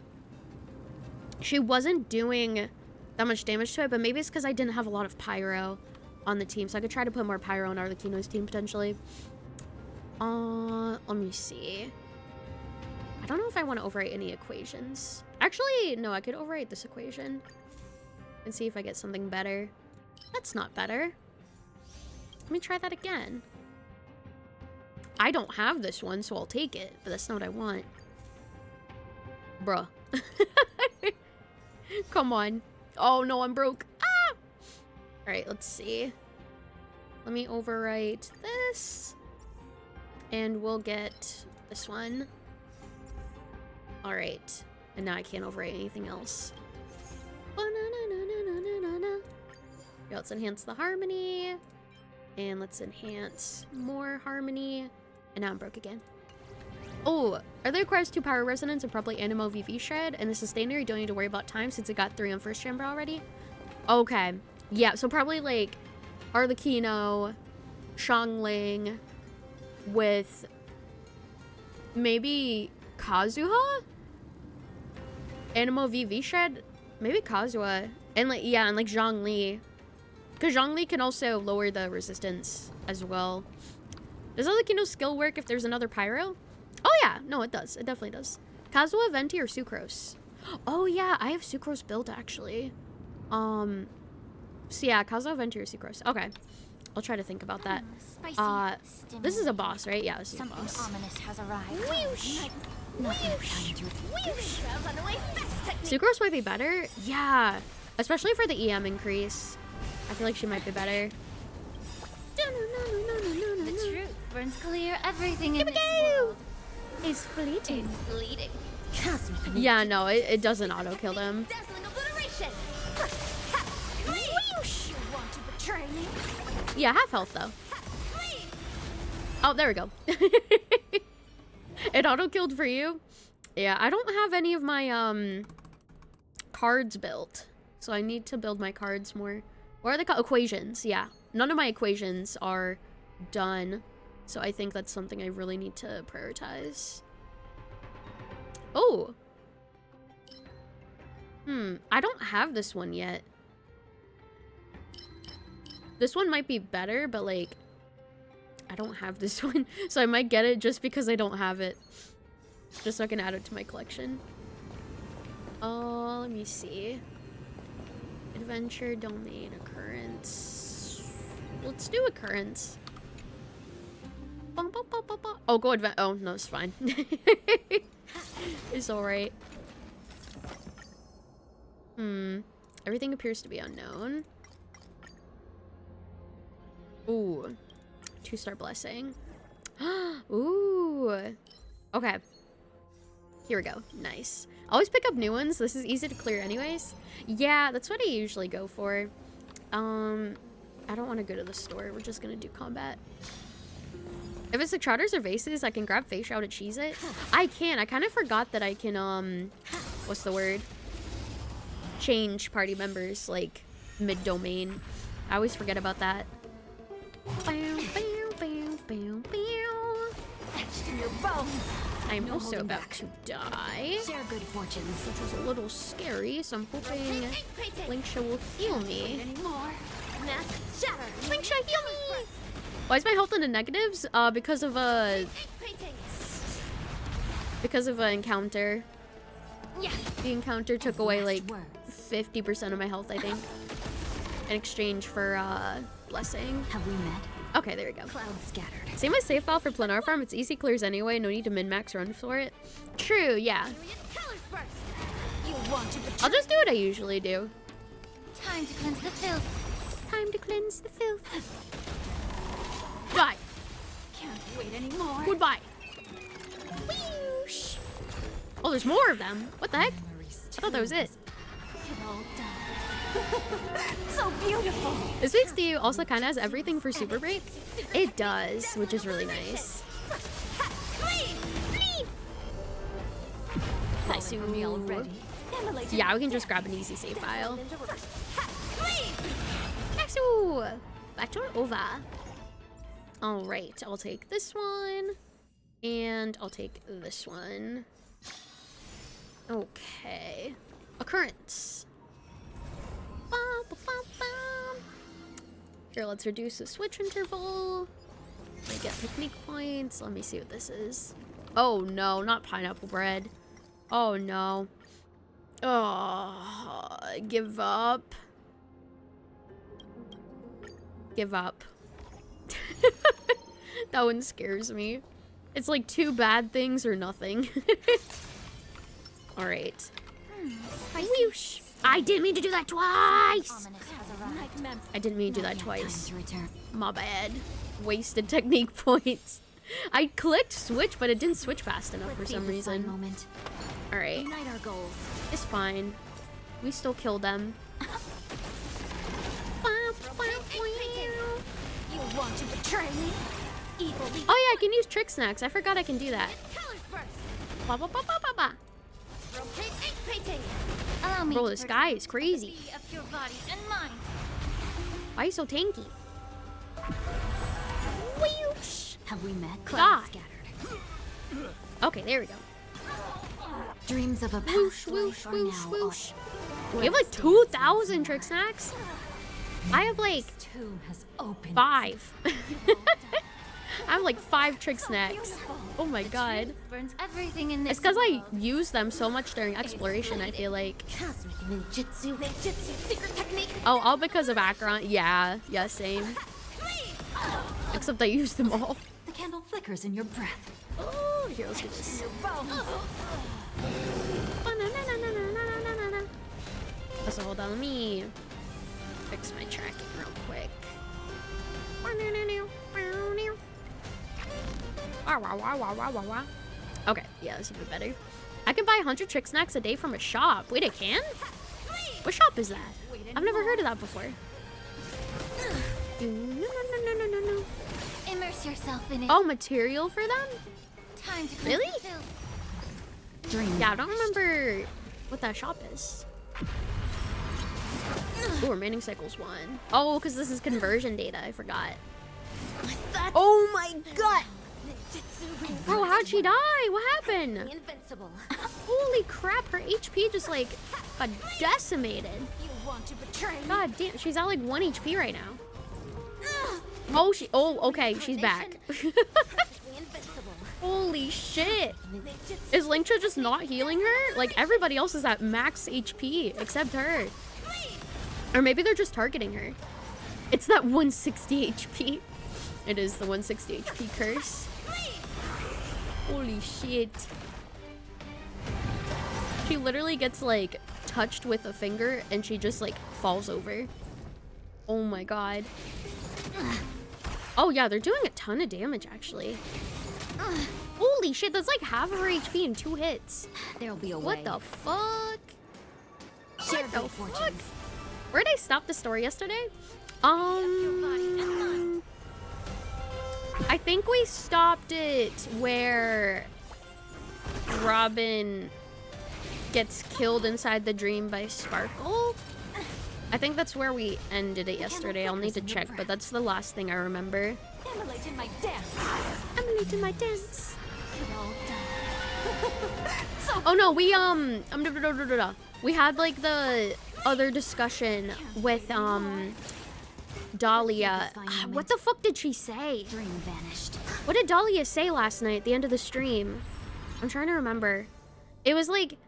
she wasn't doing that much damage to it, but maybe it's because I didn't have a lot of pyro on the team, so I could try to put more pyro on Arlecchino's team potentially. Let me see. I don't know if I want to overwrite any equations. Actually, no, I could overwrite this equation and see if I get something better. That's not better. Let me try that again. I don't have this one, so I'll take it, but that's not what I want. Bruh. Come on. Oh no, I'm broke. Ah! Alright, let's see. Let me overwrite this. And we'll get this one. Alright. And now I can't overwrite anything else. Here, let's enhance the harmony. And let's enhance more harmony. And now I'm broke again. Oh, Earthly requires 2 power resonance and probably Animo VV Shred. And the Sustainer, you don't need to worry about time since it got 3 on first chamber already. Okay. Yeah, so probably like Arlecchino, Xiangling with maybe Kazuha? Animo VV Shred? Maybe Kazuha. And like, yeah, and like Zhongli. Because Zhongli can also lower the resistance as well. Does it like, you know, skill work if there's another pyro? Oh yeah, no, it does. It definitely does. Kazuha, Venti, or Sucrose? Oh yeah, I have Sucrose built actually. So yeah, Kazuha, Venti, or Sucrose. Okay. I'll try to think about that. This is a boss, right? Yeah, this is a boss. Something ominous has arrived. Whoosh! Whoosh! Whoosh! Runaway fast technique. Sucrose might be better. Yeah. Especially for the EM increase. I feel like she might be better. The truth burns clear. Everything in this world It's fleeting. is fleeting. Cosmic. Yeah, no, it doesn't auto-kill them. Dazzling obliteration. Whoosh! You want to betray me? Yeah, half health though. Oh, there we go. It auto-killed for you. Yeah, I don't have any of my cards built. So I need to build my cards more. What are they called? Equations, yeah. None of my equations are done. So I think that's something I really need to prioritize. Oh. I don't have this one yet. This one might be better, but like, I don't have this one. So I might get it just because I don't have it. Just so I can add it to my collection. Let me see. Adventure, domain, occurrence. Let's do occurrence. Oh, go advent. Oh, no, it's fine. It's alright. Everything appears to be unknown. Ooh. 2-star blessing. Ooh. Okay. Here we go. Nice. Always pick up new ones. This is easy to clear anyways. Yeah, that's what I usually go for. I don't want to go to the store. We're just gonna do combat. If it's like trotters or vases, I can grab face shroud and cheese it. I can. I kind of forgot that I can, what's the word? Change party members, like, mid-domain. I always forget about that. Etched in your bones. I'm No also holding about back. to die, Share good fortunes. which is a little scary, so I'm hoping Ink painting. Linksha will heal me. Anymore. Mask shatter. Linksha, heal me! Why is my health in the negatives? Because of a encounter. Yeah. The encounter took away like Words. 50% of my health, I think, in exchange for blessing. Have we met? Okay, there we go. Clouds scattered. Same as save file for Planar Farm. It's easy clears anyway. No need to min-max run for it. True, yeah. Colors burst. You want to betray? I'll just do what I usually do. Time to cleanse the filth. Time to cleanse the filth. Bye. Can't wait anymore. Goodbye. Whoosh. Oh, there's more of them. What the heck? I thought that was it. It all dies. So beautiful. This week's DU also kind of has everything for Super Break. It does, which is really nice. Nice. For me already. Yeah, we can just grab an easy save file. Nice. Back to our OVA. Alright, I'll take this one. And I'll take this one. Okay. Occurrence. Here, let's reduce the switch interval. I get technique points. Let me see what this is. Oh no, not pineapple bread. Oh no. Oh, give up. Give up. That one scares me. It's like 2 bad things or nothing. Alright. Whoosh. I didn't mean to do that twice! I didn't mean to do that twice. My bad. Wasted technique points. I clicked switch, but it didn't switch fast enough for some reason. Alright. Unite our goals. It's fine. We still kill them. You want to betray me? Evil. Oh yeah, I can use trick snacks. I forgot I can do that. Colors burst. Ba, ba, ba, ba, ba, ba. Rotate ink painting. Allow me Bro, to this guy is crazy. perceive of your body and mind. Why are you so tanky? Whoosh. Have we met? God. Scattered. Okay, there we go. Dreams of a Whoosh, past whoosh, life are whoosh, now whoosh. We have like 2,000 trick snacks. I have like Tomb has opened. 5. I have like 5 trick snacks. Oh my god. Burns everything in this. It's because I world. use them so much during exploration, I feel like. Cosmic ninjutsu, secret technique. Oh, all because of Acheron. Yeah, same. Except I use them all. The candle flickers in your breath. Oh, here, let's do this. So hold on, let me fix my tracking real quick. Okay, yeah, that's even better. I can buy 100 trick snacks a day from a shop. Wait, I can? What shop is that? I've never heard of that before. No. Immerse yourself in it. Oh, material for them? Time to Really? Dream. Yeah, I don't remember what that shop is. Ooh, remaining cycles 1. Oh, because this is conversion data. I forgot. Oh my god! Bro, how'd she die? What happened? Invincible. Holy crap, her HP just like got decimated. You want to betray me? God damn, she's at like 1 HP right now. Oh, okay, she's back. Invincible. Holy shit. Is Linktra just not healing her? Like everybody else is at max HP except her. Or maybe they're just targeting her. It's that 160 HP. It is the 160 HP curse. Holy shit. She literally gets like touched with a finger and she just like falls over. Oh my god. Oh yeah, they're doing a ton of damage actually. Holy shit, that's like half of her HP in 2 hits. There'll be a way. What the fuck? Share What the good fuck? fortunes. Where did I stop the story yesterday? I think we stopped it where Robin gets killed inside the dream by Sparkle. I think that's where we ended it yesterday. I'll need to check, but that's the last thing I remember. Emulate in my dance. Emulate my dance. It all dies. So Oh no, we had like the other discussion with Dahlia. What the fuck did she say? dream vanished. What did Dahlia say last night at the end of the stream? I'm trying to remember. It was like,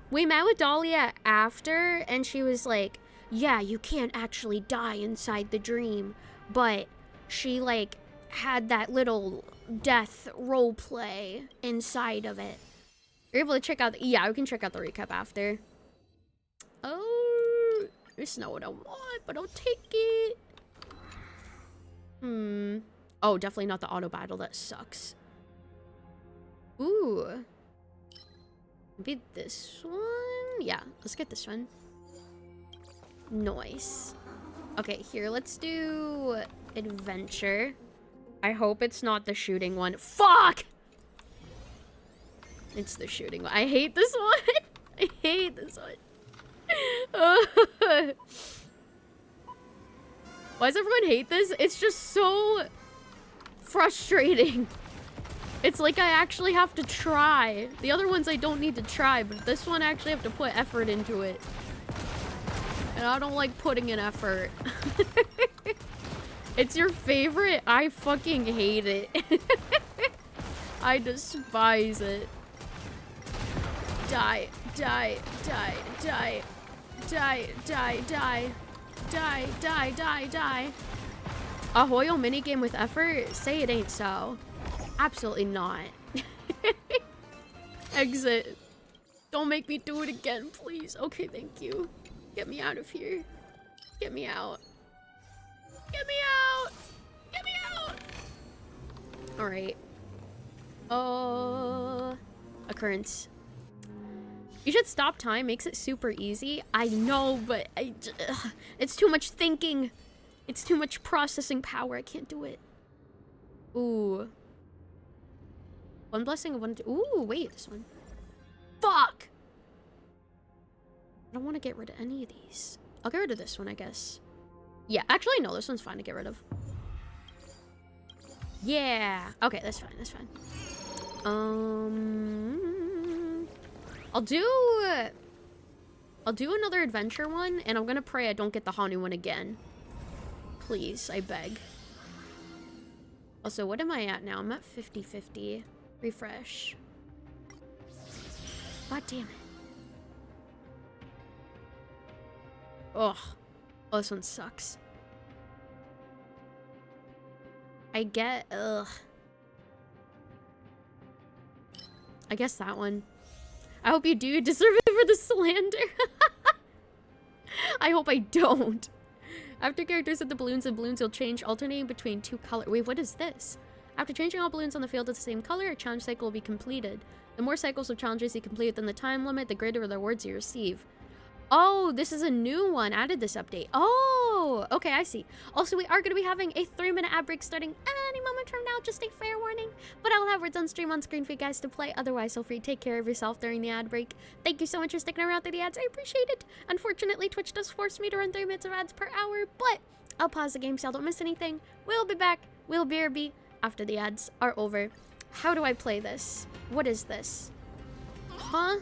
we met with Dahlia after, and she was like, yeah, you can't actually die inside the dream, but she like had that little death role play inside of it. You're able to check out, yeah, we can check out the recap after. Oh, it's not what I want, but I'll take it. Oh, definitely not the auto battle. That sucks. Ooh. Maybe this one? Yeah, let's get this one. Nice. Okay, here, let's do adventure. I hope it's not the shooting one. Fuck! It's the shooting one. I hate this one. I hate this one. Why does everyone hate this? It's just so frustrating. It's like I actually have to try. The other ones I don't need to try, but this one I actually have to put effort into it. And I don't like putting in effort. It's your favorite? I fucking hate it. I despise it. Die, die, die, die, die, die, die, die, die, die, die. A Hoyo minigame with effort? Say it ain't so. Absolutely not. Exit. Don't make me do it again, please. Okay, thank you. Get me out of here. Get me out. Get me out! Get me out! Alright. Occurrence. You should stop time. Makes it super easy. I know, but it's too much thinking. It's too much processing power. I can't do it. Ooh. One blessing of one. Ooh, wait, this one. Fuck! I don't want to get rid of any of these. I'll get rid of this one, I guess. Yeah, actually, no, this one's fine to get rid of. Yeah. Okay, that's fine, that's fine. I'll do I'll do another adventure one, and I'm gonna pray I don't get the Hanu one again. Please, I beg. Also, what am I at now? I'm at 50-50. Refresh. God damn it. Ugh. Oh, this one sucks. I get... Ugh. I guess that one. I hope you do deserve it for the slander. I hope I don't. After characters hit the balloons will change, alternating between two colors. Wait, what is this? After changing all balloons on the field to the same color, a challenge cycle will be completed. The more cycles of challenges you complete within the time limit, the greater the rewards you receive. Oh, this is a new one. Added this update. Oh, okay, I see. Also, we are going to be having a 3-minute ad break starting any moment from now. Just a fair warning. But I'll have words on stream on screen for you guys to play. Otherwise, feel free to take care of yourself during the ad break. Thank you so much for sticking around through the ads. I appreciate it. Unfortunately, Twitch does force me to run 3 minutes of ads per hour, but I'll pause the game so y'all don't miss anything. We'll be back. We'll BRB after the ads are over. How do I play this? What is this? Huh?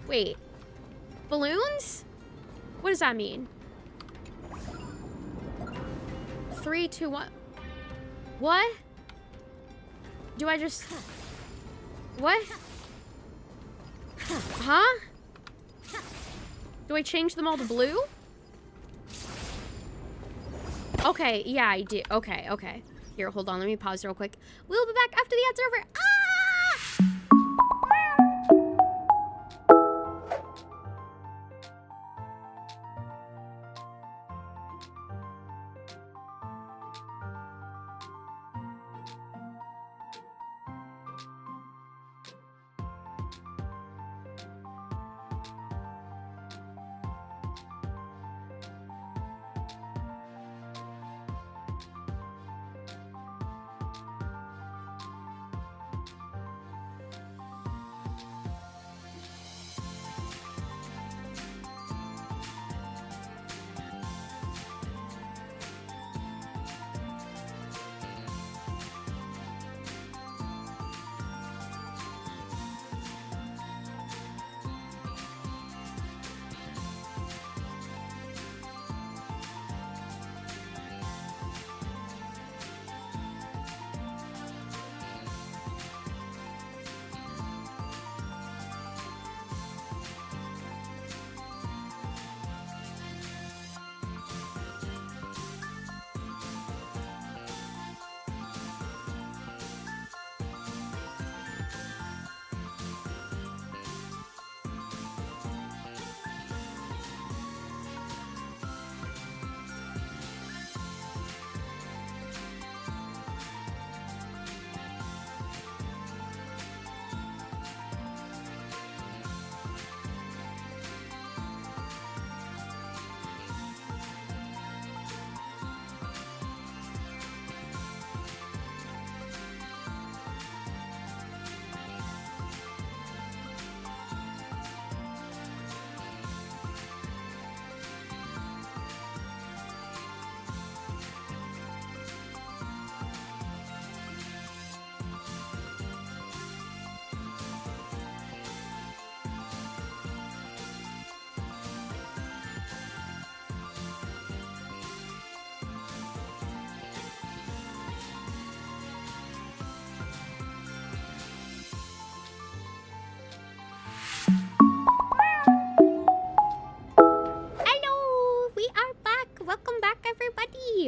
Wait. Balloons? What does that mean? 3, 2, 1. What? Do I just... What? Huh? Do I change them all to blue? Okay, yeah, I do. Okay, okay. Here, hold on. Let me pause real quick. We'll be back after the ads are over. Ah!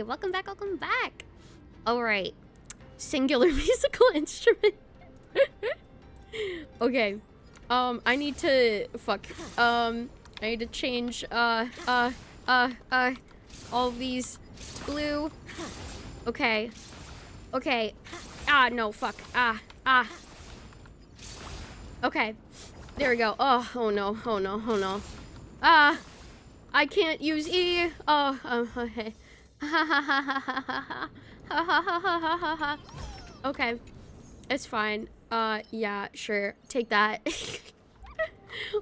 Welcome back, welcome back. All right. Singular musical instrument. Okay. I need to, I need to change, all of these blue. Okay. Okay. Ah, no, fuck. Okay. There we go. Oh no, oh no, oh no. I can't use E. Oh, okay. Okay, it's fine. Yeah, sure. Take that.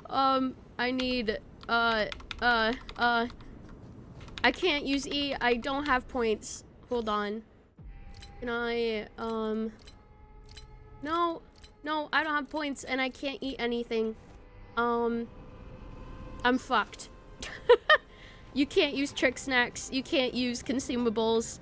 I need, I can't use E. I don't have points. Hold on. Can I, no, I don't have points and I can't eat anything. I'm fucked. You can't use trick snacks. You can't use consumables.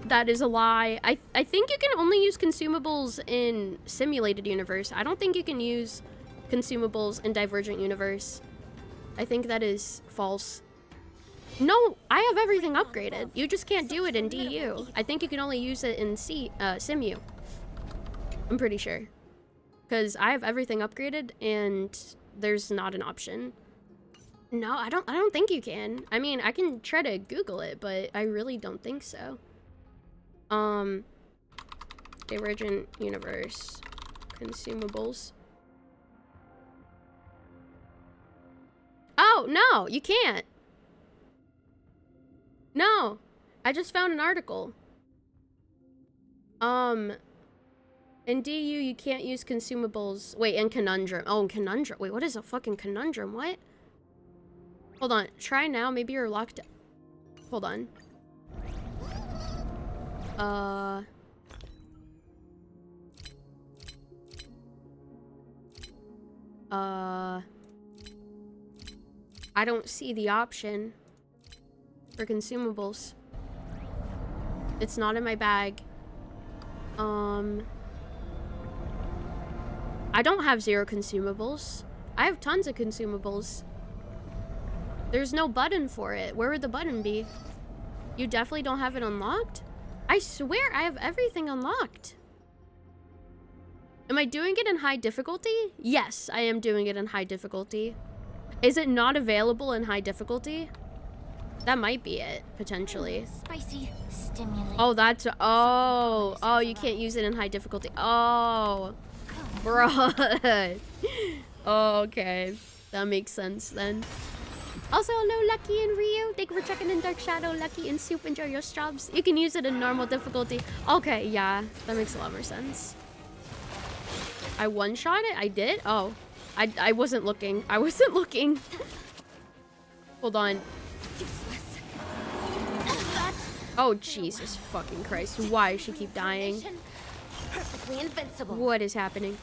That is a lie. I think you can only use consumables in Simulated Universe. I don't think you can use consumables in Divergent Universe. I think that is false. No, I have everything upgraded. You just can't do it in DU. I think you can only use it in Simu. I'm pretty sure. Because I have everything upgraded and there's not an option. No, I don't think you can. I mean, I can try to Google it, but I really don't think so. Divergent Universe consumables. Oh, no, you can't. No, I just found an article. In DU, you can't use consumables. Wait, in Conundrum. Oh, in Conundrum. Wait, what is a fucking Conundrum? What? Hold on. Try now. Maybe you're locked. Hold on. I don't see the option for consumables. It's not in my bag. I don't have 0 consumables. I have tons of consumables. There's no button for it. Where would the button be? You definitely don't have it unlocked? I swear I have everything unlocked. Am I doing it in high difficulty? Yes, I am doing it in high difficulty. Is it not available in high difficulty? That might be it, potentially. Spicy, stimulating. Oh, that's... Oh. Oh, you can't use it in high difficulty. Oh. Bruh. Oh, okay. That makes sense, then. Also, hello, Lucky and Ryu. Thank you for checking in, Dark Shadow. Lucky and Soup, enjoy your jobs. You can use it in normal difficulty. Okay, yeah. That makes a lot more sense. I one-shot it? I did? Oh. I wasn't looking. I wasn't looking. Hold on. Oh, Jesus fucking Christ. Why does she keep dying? Perfectly invincible. What is happening?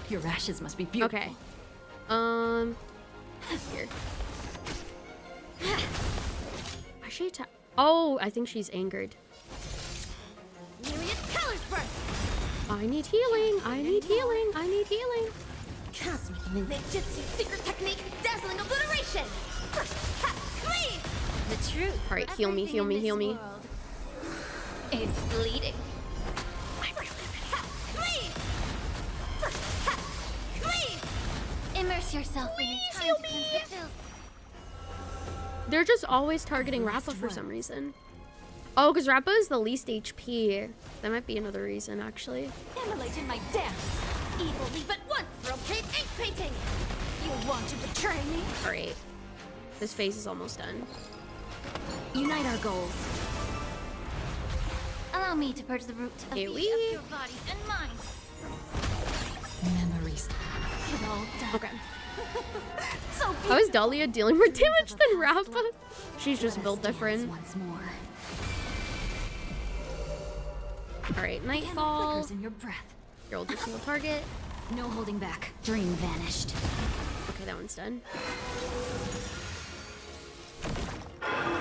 Your ashes must be beautiful. Okay. Here. Why is she Oh, I think she's angered. Myriad colors burst. I need healing. I need healing. I need healing. Cosmic ninjutsu secret technique, dazzling obliteration. The truth. All right, heal me, heal me, heal me. It's bleeding. Immerse yourself in it. Time to cleanse the filth. They're just always targeting Rappa for some reason. Oh, because Rappa is the least HP. That might be another reason, actually. Immolate in my dance. Evil leave at once. Brocade ink painting. You want to betray me? All right. This phase is almost done. Unite our goals. Allow me to purge the root of Here the we- of your body and mind. Memories. It all done. Okay. So How is Dahlia dealing more damage than Rappa? She's just built different. Once more. All right, Candle Nightfall. flickers in your breath. Your old single target. No holding back. Dream vanished. Okay, that one's done.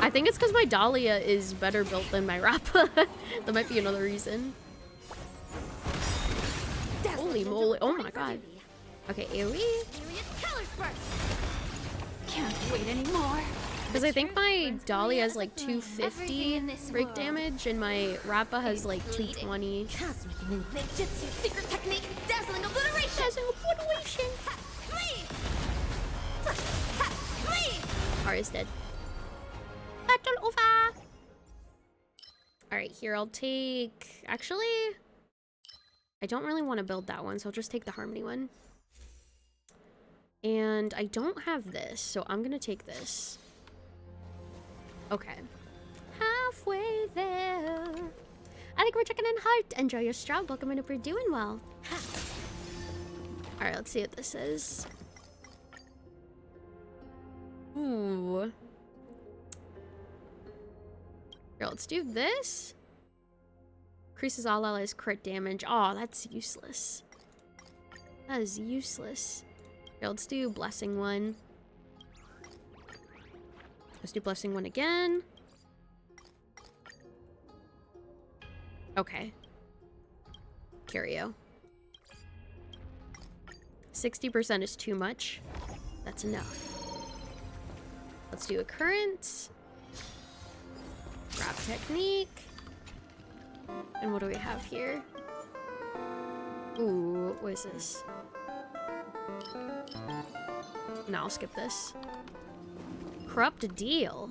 I think it's because my Dahlia is better built than my Rappa. That might be another reason. Holy moly. Oh my god. Okay, AoE. Myriad colors burst. Can't wait anymore. Because I think my Dahlia has like Everything 250 in this break world damage and my Rappa has like bleeding. 220. Cosmic ninjutsu secret technique, dazzling obliteration. Dazzling obliteration. Ara's dead. Battle over. Alright, here I'll take... Actually, I don't really want to build that one, so I'll just take the Harmony one. And I don't have this, so I'm gonna take this. Okay. Halfway there. I think we're checking in Heart. Enjoy your straw. Welcome in if we're doing well. Alright, let's see what this is. Ooh. Here, let's do this. Increases all allies crit damage. Oh, that's useless. That is useless. Okay, let's do Blessing 1. Let's do Blessing 1 again. Okay. Curio. 60% is too much. That's enough. Let's do a current. Grab technique. And what do we have here? Ooh, what is this? No, I'll skip this. Corrupt deal.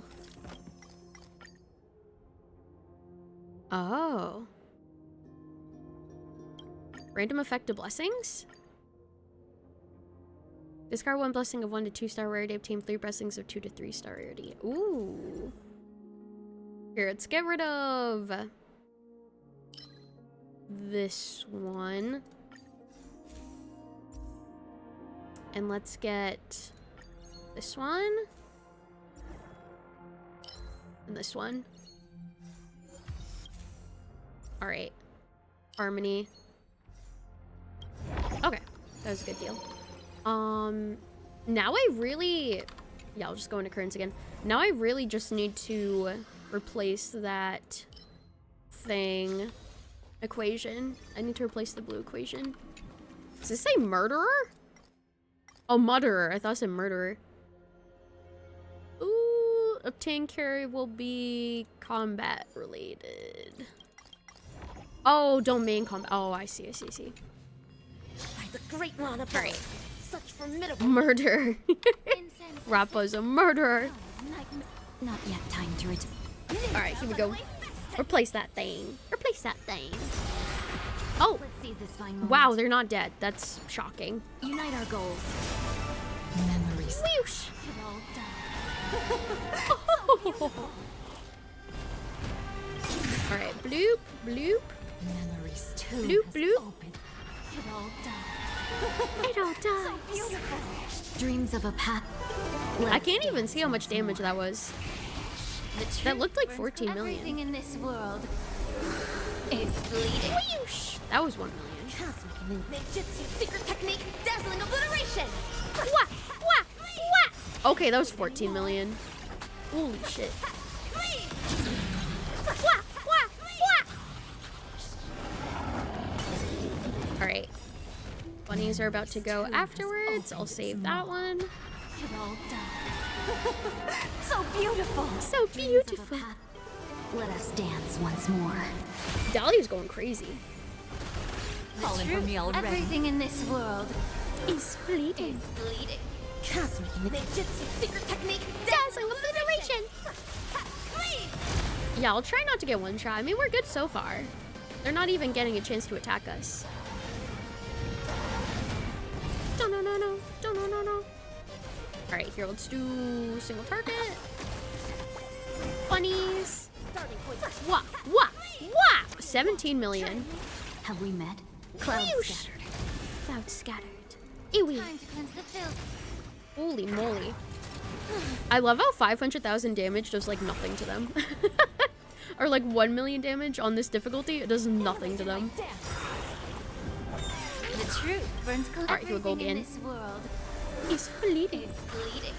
Oh. Random effect to blessings? Discard 1 blessing of 1 to 2 star rarity. Obtain 3 blessings of 2 to 3 star rarity. Ooh. Here, let's get rid of this one. And let's get this one. And this one. Alright. Harmony. Okay. That was a good deal. Now I really... Yeah, I'll just go into currents again. Now I really just need to replace that thing equation. I need to replace the blue equation. Does this say murderer? Oh, murderer. I thought it said murderer. Ooh, obtain carry will be combat related. Oh, domain combat. Oh, I see. By the great one above. Right. Such formidable Murder. incense. Rappa's a murderer. Not yet time to return. Alright, here we go. Replace that thing. Replace that thing. Oh, Let's seize this fine moment. wow, they're not dead. That's shocking. Unite our goals. Memories. Whoosh. It all done. Alright, bloop, bloop, Memories too. bloop, bloop. Open. It all done. It all does. Beautiful. Dreams of a path. I can't even see how much damage that was. The That truth looked like burns 14 million. Everything in this world is bleeding. Whoosh. That was 1 million. Cosmic ninjutsu secret technique, dazzling obliteration. Wah, wah, wah. Okay, that was 14 million. Holy shit. Wah, wah, wah. Alright. Bunnies are about to go afterwards. I'll save that one. It all done. So beautiful. So beautiful. Let us dance once more. Dahlia's going crazy. Falling for me already. Everything in this world Is fleeting. is bleeding. Cosmic ninjutsu secret technique, Dazzling obliteration. Yeah, I'll try not to get one shot. I mean, we're good so far. They're not even getting a chance to attack us. No. Alright, here, let's do single target. Bunnies. Wah. 17 million. Have we met? Clouds Whoosh. scattered. Cloud scattered. Eewee. Time to cleanse the filth. Holy moly. I love how 500,000 damage does like nothing to them. Or like 1 million damage on this difficulty, it does nothing to them. The truth burns cold. Alright, here we go Everything in again. this world It's fleeting. is bleeding.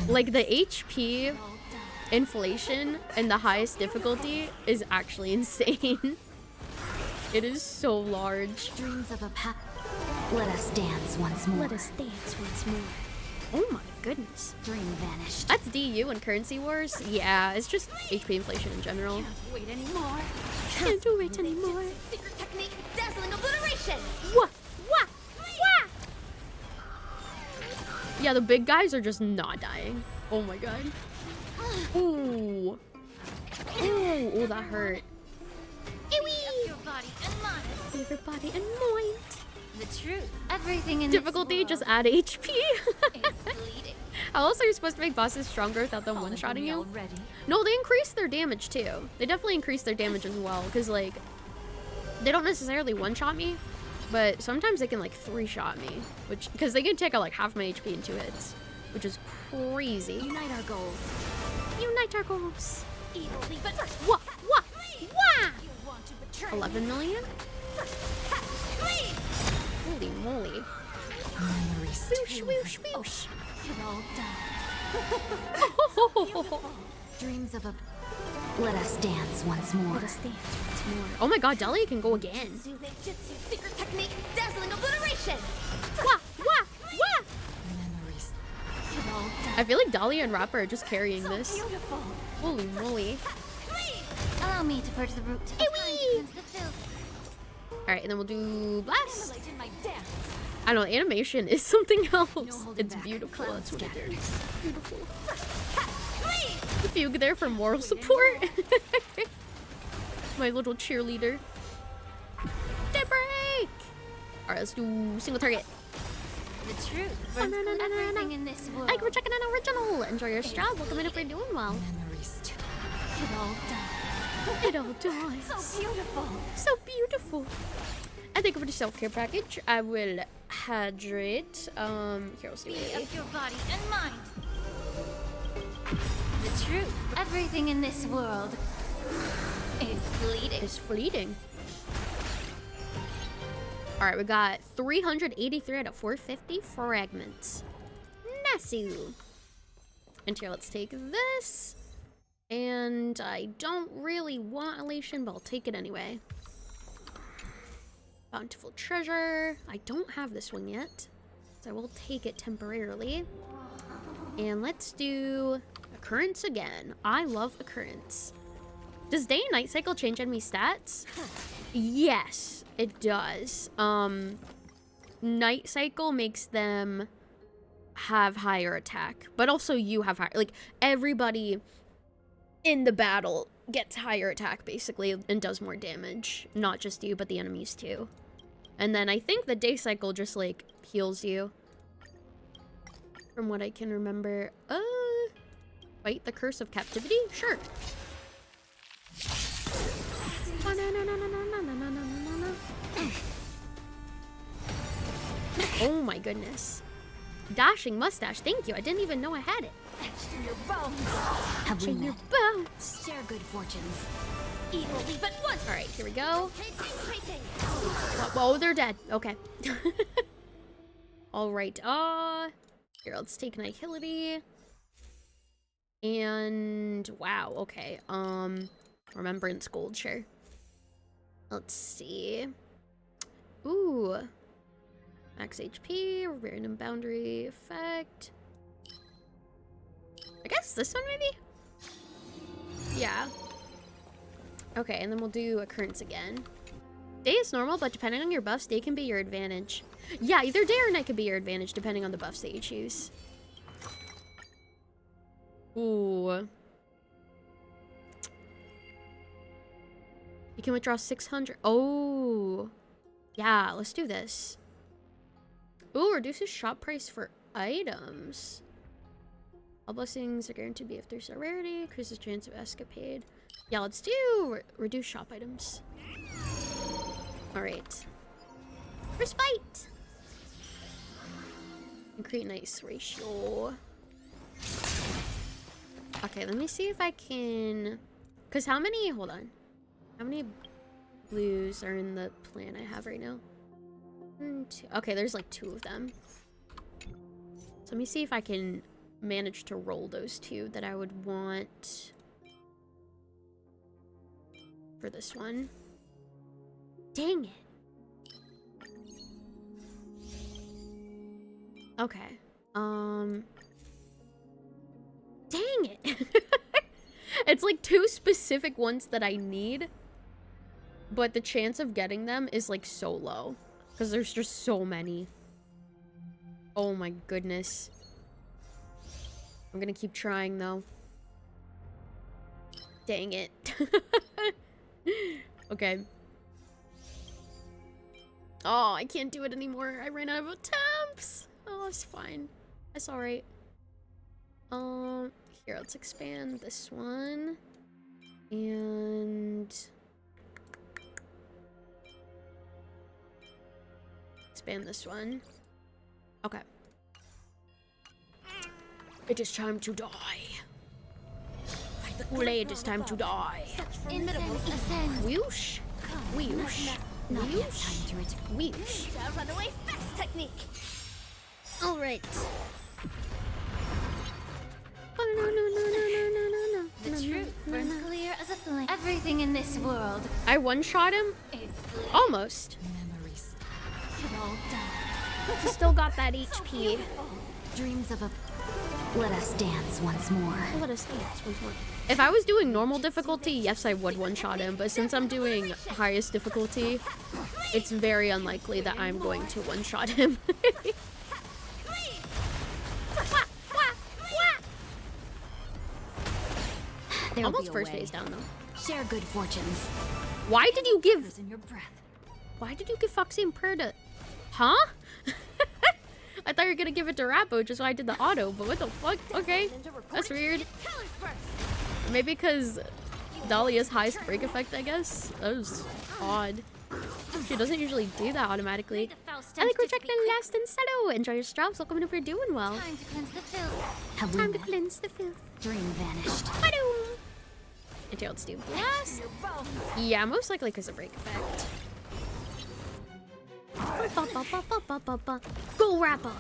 Like the HP All done. inflation and the highest difficulty is actually insane. It is so large. Dreams of a path. Let us dance once more. Let us dance once more. Oh my goodness. Dream vanished. That's DU and currency wars? Yeah, it's just HP inflation in general. Wait anymore. Can't do it anymore. Secret technique, dazzling obliteration. Wah! Yeah, the big guys are just not dying. Oh my god. Ooh. Ooh, that hurt. Your body and mine. Favorite body and mine. The truth. Everything in Difficulty, this just add HP. world is bleeding. How else are you supposed to make bosses stronger without them one-shotting you? Already. No, they increase their damage too. They definitely increase their damage as well, because like, they don't necessarily one-shot me, but sometimes they can like 3-shot me, which, because they can take out like half my HP in 2 hits, which is crazy. Unite our goals. Unite our goals. Evil, leave it. Wah! You want to betray 11 million? me. Holy moly. Memories Whoosh, too. whoosh, whoosh. It all dies. Dreams of a... Let us dance once more. Let us dance once more. Oh my god, Dahlia can go again. Jutsu secret technique, dazzling obliteration. Wah, wah, wah. Memories. It all dies. I feel like Dahlia and Rapper are just carrying So this. beautiful. Holy moly. Allow me to purge the root. Eewee. The filth. Alright, and then we'll do Blast. Light in my dance. I don't know, animation is something else. holding It's back. beautiful. Cloud That's what it scatters. is. Beautiful. The Fugue there for moral support. My little cheerleader. Daybreak! Alright, let's do single target. The truth. Oh, no, no, no, no, no. Everything in this world. Like, we're checking out original. Enjoy your job. Welcome in if you're doing well. Memories too. It all dies. It all dies. So beautiful. So beautiful. I think for the self-care package, I will hydrate. Here, we'll see. Be of your body and mind. The truth. Everything in this world is fleeting. It's fleeting. Alright, we got 383 out of 450 fragments. Nasu. And here, let's take this. And I don't really want elation, but I'll take it anyway. Bountiful treasure. I don't have this one yet, so I will take it temporarily. And let's do occurrence again. I love occurrence. Does day and night cycle change enemy stats? Yes, it does. Night cycle makes them have higher attack, but also you have higher, like everybody in the battle gets higher attack basically and does more damage. Not just you, but the enemies too. And then I think the day cycle just like heals you. From what I can remember. Fight the curse of captivity? Sure. Oh my goodness. Dashing mustache, thank you. I didn't even know I had it. Etched in your bones. Have we In your met? bones. Share good fortunes. Evil leave at once. Alright, here we go. Painting. Oh, they're dead. Okay. Alright, here, let's take Nihility. And wow, okay. Remembrance Gold, sure. Let's see. Ooh. Max HP, random boundary effect. I guess this one maybe? Yeah. Okay, and then we'll do occurrence again. Day is normal, but depending on your buffs, day can be your advantage. Yeah, either day or night can be your advantage depending on the buffs that you choose. Ooh. You can withdraw 600. Oh. Yeah, let's do this. Ooh, reduces shop price for items. All blessings are guaranteed to be if there's a rarity. Increases chance of escapade. Yeah, let's do reduce shop items. Alright. Respite! Increase nice ratio. Okay, let me see if I can... Because how many... Hold on. How many blues are in the plan I have right now? Two. Okay, there's like 2 of them. So let me see if I can manage to roll those 2 that I would want for this one. Dang it. Okay. Dang it. It's like 2 specific ones that I need, but the chance of getting them is like so low because there's just so many. Oh my goodness. I'm gonna keep trying though. Dang it. Okay. Oh, I can't do it anymore. I ran out of attempts. Oh, it's fine. That's alright. Here, let's expand this one. And... expand this one. Okay. It is time to die. It is time to die. Inimitable ascend. Whoosh. Whoosh. Not yet Whoosh. time to return. Whoosh. Ninja runaway fast technique. All right. The truth burns clear as a flame. Everything in this world I one-shot him? is bleeding. Almost. Memories. It all dies. He still got that HP. Dreams of a... Let us dance once more. Let us dance once more. If I was doing normal difficulty, yes, I would one-shot him. But since I'm doing highest difficulty, it's very unlikely that I'm going to one-shot him. There'll Almost be a first way. phase down though. Share good fortunes. Why did you give? In your breath. Why did you give Foxy and Purr to? Huh? I thought you were gonna give it to Rappo just so I did the auto, but what the fuck? Okay, that's weird. Maybe because Dahlia's highest break effect, I guess. That was odd. She doesn't usually do that automatically. I like we're checking the last and settle. Enjoy your straps. Welcome if you're doing well. Time to cleanse the filth. Have we Time to met? cleanse the filth. Dream vanished. Ba-doom. And let's do blast. Your bones. Yeah, most likely because of break effect. Go Rappa!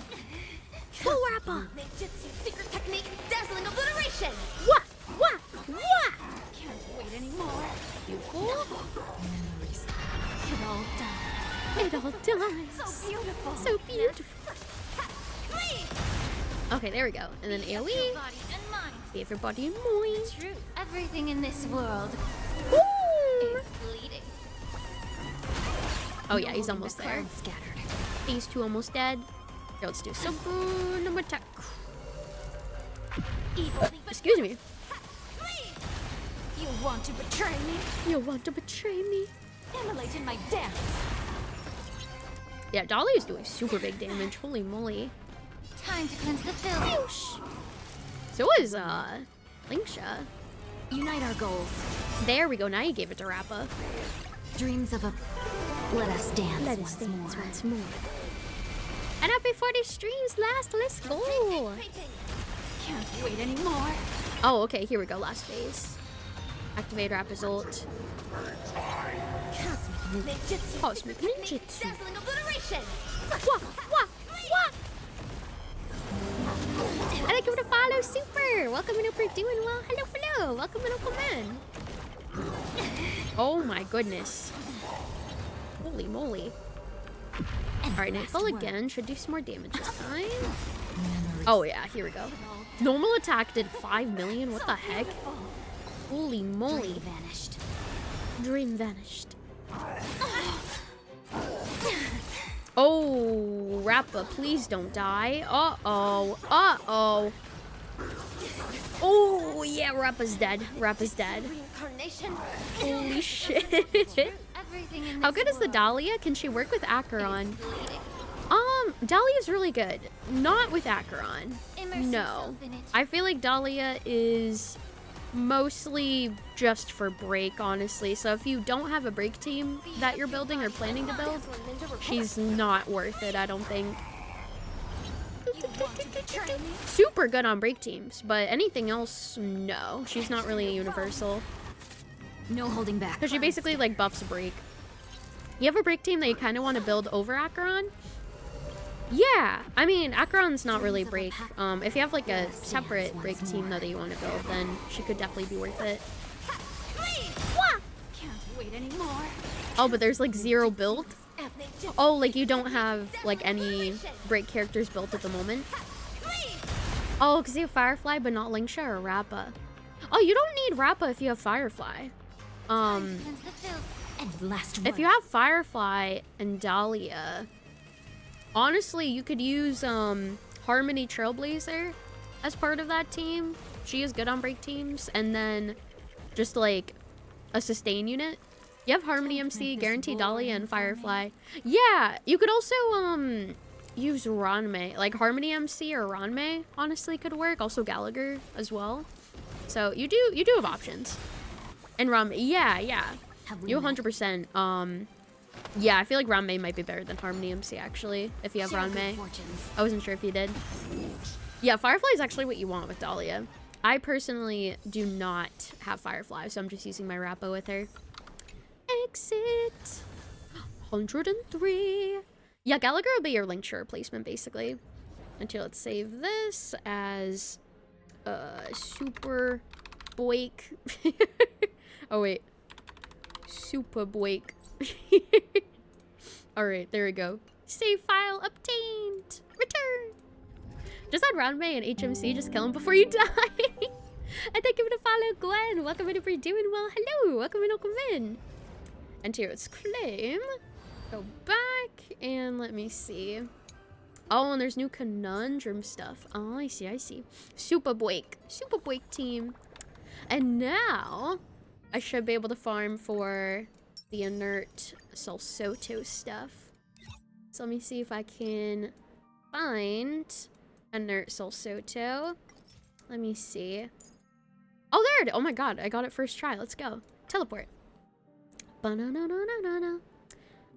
Go Rappa! Ninjutsu secret technique, dazzling obliteration. Wah! Wah! Wah! Can't wait anymore. You fool! Memories. It all dies. It all dies. So beautiful. So beautiful. Okay, there we go. And then Your AoE. body and mind. Everybody in mine. Truth. Everything in this world Woo! is bleeding. Oh yeah, he's almost The there. clouds scattered. Phase 2 almost dead. Okay, let's do Sobu number attack. Evil, leave it. Excuse me. You want to betray me? You want to betray me? Immolate in my dance. Yeah, Dolly is doing super big damage. Holy moly. Time to cleanse the filth. So is Linksha. Unite our goals. There we go. Now you gave it to Rappa. Dreams of a... Let us dance Let once us dance more. once more. And happy 40 streams last. Let's go. Can't wait anymore. Oh, okay. Here we go. Last phase. Activate Rappa's ult. Ninjutsu. Cosmic secret technique, ninjutsu. dazzling obliteration. Wah, wah, wah. I like you to follow Super. Welcome and hope you're doing well. Hello, hello. Welcome and welcome in. Oh my goodness. Holy moly. Alright, Nightfall again. Should do some more damage this time. Oh yeah, here we go. Normal attack did 5 million. What the heck? Holy moly. Dream vanished. Dream vanished. Oh, Rappa, please don't die. Uh-oh. Uh-oh. Oh, yeah, Rappa's dead. Rappa's dead. Reincarnation. Holy shit. Everything in How this good is the world Dahlia? Can she work with Acheron? is bleeding. Dahlia's really good. Not with Acheron. Immerse No. yourself in it. I feel like Dahlia is mostly just for break, honestly. So if you don't have a break team that you're building or planning to build, she's not worth it, I don't think. You want to betray me? Super good on break teams, but anything else, no. She's not really a universal. No holding back. Because she basically like buffs break. You have a break team that you kind of want to build over Acheron? Yeah, I mean, Acheron's not really break. If you have like a separate break team though that you want to build, then she could definitely be worth it. Can't wait anymore. Oh, but there's like 0 build? Oh, like you don't have like any break characters built at the moment? Oh, because you have Firefly but not Linksha or Rappa. Oh, you don't need Rappa if you have Firefly. Cleanse the filth. And last If you have Firefly and Dahlia, honestly, you could use Harmony Trailblazer as part of that team. She is good on break teams. And then just like a sustain unit. You have Harmony MC, Guaranteed Dahlia, and Firefly. Yeah, you could also use Ranmei. Like Harmony MC or Ranmei honestly could work. Also Gallagher as well. So you do have options. And Ranmei, yeah. You 100%. Yeah, I feel like Ranmei might be better than Harmony MC actually, if you have Ranmei. I wasn't sure if you did. Yeah, Firefly is actually what you want with Dahlia. I personally do not have Firefly, so I'm just using my Rappa with her. Exit 103. Yeah, Gallagher will be your Linksha replacement, basically. Until let's save this as Super Boik. Oh wait. Super Boik. Alright, there we go. Save file obtained. Return. Just on round May and HMC, just kill him before you die. And thank you for the follow, Glenn. Welcome in if you're doing well. Hello, welcome in, welcome in. And here it's claim. Go back and let me see. Oh, and there's new conundrum stuff. Oh, I see, I see. Super Boik team. And now I should be able to farm for the inert Salsoto stuff. So let me see if I can find inert Salsoto. Let me see. Oh, there it is. Oh my god, I got it first try. Let's go. Teleport. Ba-na-na-na-na-na-na.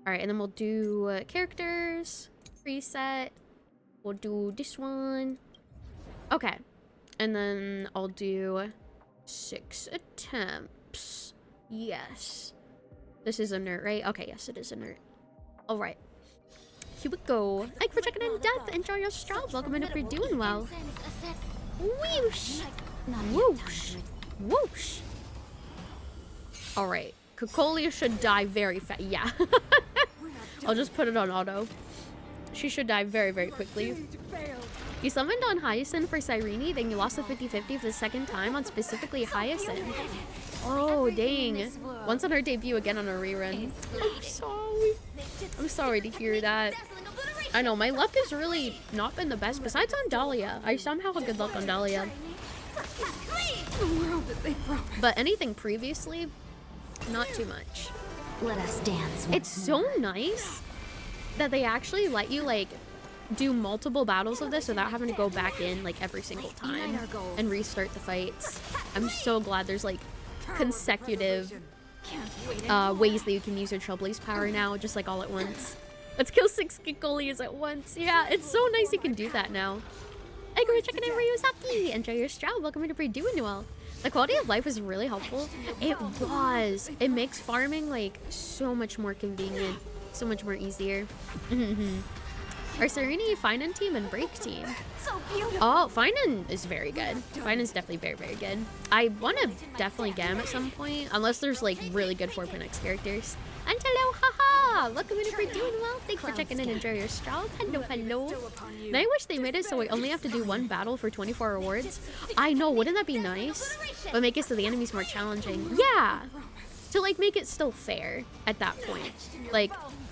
Alright, and then we'll do characters. Preset. We'll do this one. Okay. And then I'll do 6 attempts. Yes. This is inert, right? Okay, yes, it is inert. Alright. Here we go. Thank you for checking in, Death. Enjoy your stroll. Welcome in if you're doing well. Whoosh. Whoosh. Whoosh. Alright. Cocolia should die very fast. Yeah. I'll just put it on auto. She should die very, very quickly. You summoned on Hyacinth for Cyrene, then you lost the 50-50 for the second time on specifically Hyacinth. Oh, dang. Once on her debut, again on a rerun. I'm sorry. I'm sorry to hear that. I know, my luck has really not been the best, besides on Dahlia. I somehow have good luck on Dahlia. But anything previously, not too much. Let us dance. It's so nice that they actually let you, like, do multiple battles of this without having to go back in, like, every single time and restart the fights. I'm so glad there's, like, consecutive ways that you can use your Trailblaze power now, just, like, all at once. Let's kill 6 Gigolias at once. Yeah, it's so nice you can do that now. Thank you for checking in, Ryuzaki. Enjoy your stroll. Welcome to Pre Doing Well. The quality of life is really helpful. It was. It makes farming, like, so much more convenient. So much more easier. Our Serene, Finan team, and Break team. Oh, Finan is very good. Finan's definitely very, very good. I want to definitely get him at some point, unless there's, like, really good 4.x characters. And hello, haha! Welcome in if you're doing well. Thanks for checking in. Enjoy your stroll. Hello, hello. And I wish they made it so we only have to do 1 battle for 24 rewards. I know, wouldn't that be nice? But make it so the enemy's more challenging. Yeah! To, like, make it still fair at that point. Like,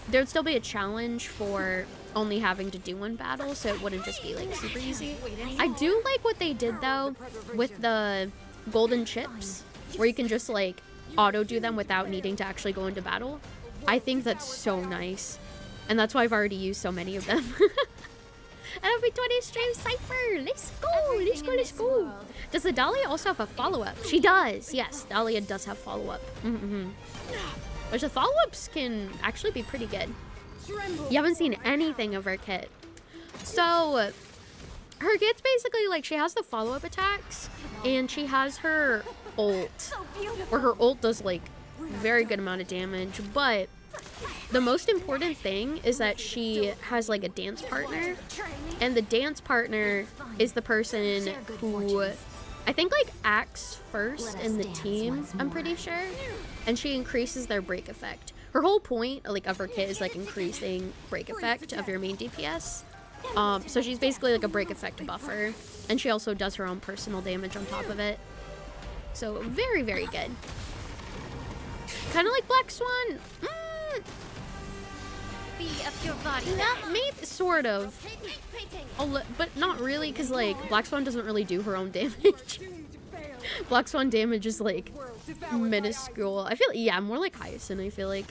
there would still be a challenge for only having to do 1 battle, so it wouldn't just be, like, super easy. I do like what they did, though, with the golden chips, where you can just, like, auto-do them without needing to actually go into battle. I think that's so nice. And that's why I've already used so many of them. And every 20 stream Cypher! Let's go! Let's go, let's go! Does the Dahlia also have a follow-up? She does! Yes, Dahlia does have follow-up. Which the follow-ups can actually be pretty good. You haven't seen anything of her kit. So, her kit's basically, like, she has the follow-up attacks, and she has her ult. Or her ult does, like, very good amount of damage, but the most important thing is that she has, like, a dance partner, and the dance partner is the person who I think, like, acts first in the team, I'm pretty sure, and she increases their break effect. Her whole point, like, of her kit is, like, increasing break effect of your main DPS. So she's basically like a break effect buffer, and she also does her own personal damage on top of it. So very, very good. Kind of like Black Swan. Be up your body. Not me, sort of. But not really, because, like, Black Swan doesn't really do her own damage. Black Swan damage is, like, minuscule. I feel, yeah, more like Hyacinth, I feel like.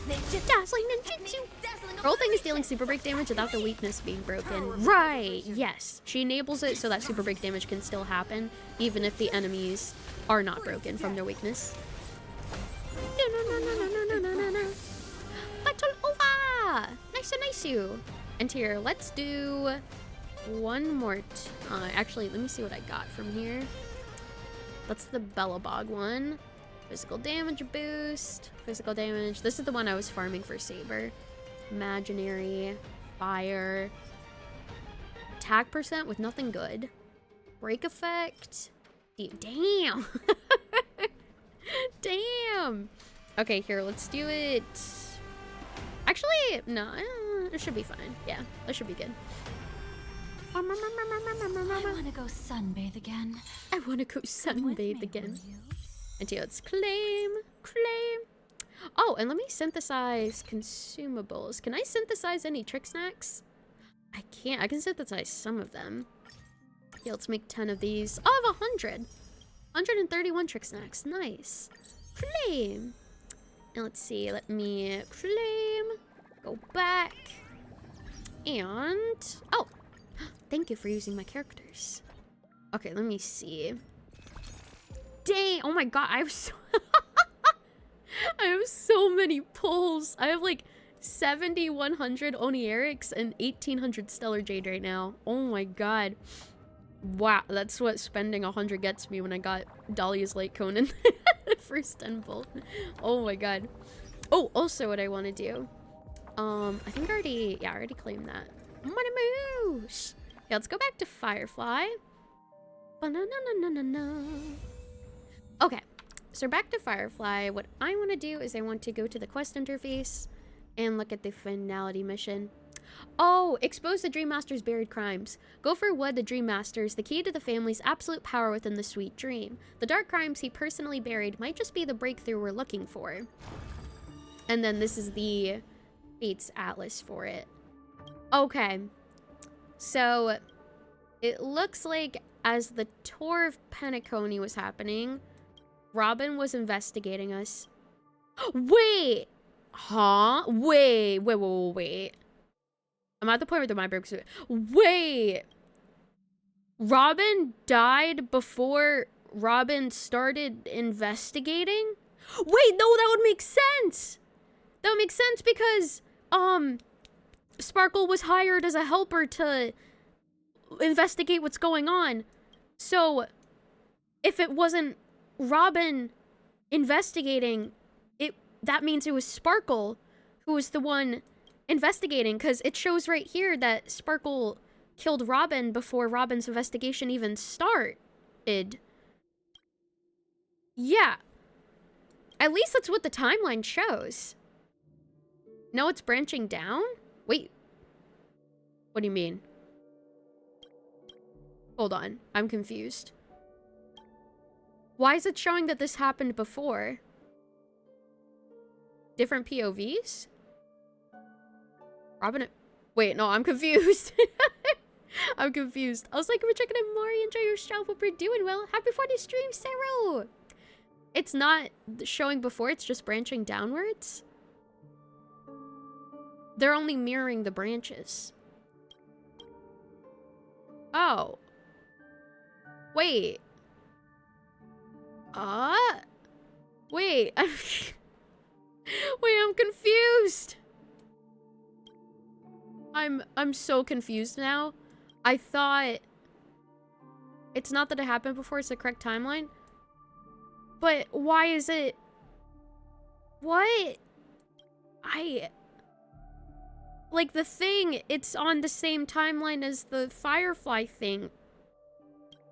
Dazzling ninjutsu. Her whole thing is dealing super break damage without the weakness being broken. Right, yes. She enables it so that super break damage can still happen, even if the enemies are not broken from their weakness. No. Battle over! Nice and nice you. And here, let's do one more. Actually, let me see what I got from here. That's the Bellabog one. Physical damage boost. Physical damage. This is the one I was farming for Saber. Imaginary. Fire. attack percent with nothing good. Break effect. Damn. Damn. Okay, here, let's do it. Actually, no, it should be fine. Yeah, that should be good. I want to go sunbathe again. I want to go sunbathe again. And yeah, let's claim. Oh, and let me synthesize consumables. Can I synthesize any trick snacks? I can't. I can synthesize some of them. Yeah, let's make 10 of these. Oh, I have 100. 131 trick snacks. Nice. Claim. And let's see. Let me claim. Go back. And... oh. Thank you for using my characters. Okay, let me see. Dang. Oh my god. I have so... I have so many pulls. I have like 7,100 Onierics and 1,800 Stellar Jade right now. Oh my god. Wow, that's what spending 100 gets me when I got Dahlia's Light Cone in the first 10 pull. Oh my god. Oh, also what I want to do. I think I already claimed that. Money moose. Yeah, let's go back to Firefly. Okay. So back to Firefly, what I want to do is I want to go to the quest interface and look at the finality mission. Oh, expose the Dream Master's buried crimes. Gopher wed the Dream Master's the key to the family's absolute power within the sweet dream. The dark crimes he personally buried might just be the breakthrough we're looking for. And then this is the Fates Atlas for it. Okay. So, it looks like as the tour of Penacony was happening, Robin was investigating us. Wait! Huh? Wait. I'm at the point where the mind breaks. Wait! Robin died before Robin started investigating? Wait, no, that would make sense! That would make sense because, Sparkle was hired as a helper to investigate what's going on. So, if it wasn't Robin investigating, that means it was Sparkle who was the one investigating, because it shows right here that Sparkle killed Robin before Robin's investigation even started. Yeah. At least that's what the timeline shows. No, it's branching down? Wait. What do you mean? Hold on. I'm confused. Why is it showing that this happened before? Different POVs? Robin... wait, no, I'm confused. I'm confused. I was like, we're checking in Mari. Enjoy yourself. Hope you're doing well. Happy 40 stream, Sarah. It's not showing before. It's just branching downwards. They're only mirroring the branches. Oh. Wait. Wait. Wait, I'm confused. I'm so confused now. I thought it's not that it happened before, it's the correct timeline. But why is it... what? Like, the thing, it's on the same timeline as the Firefly thing.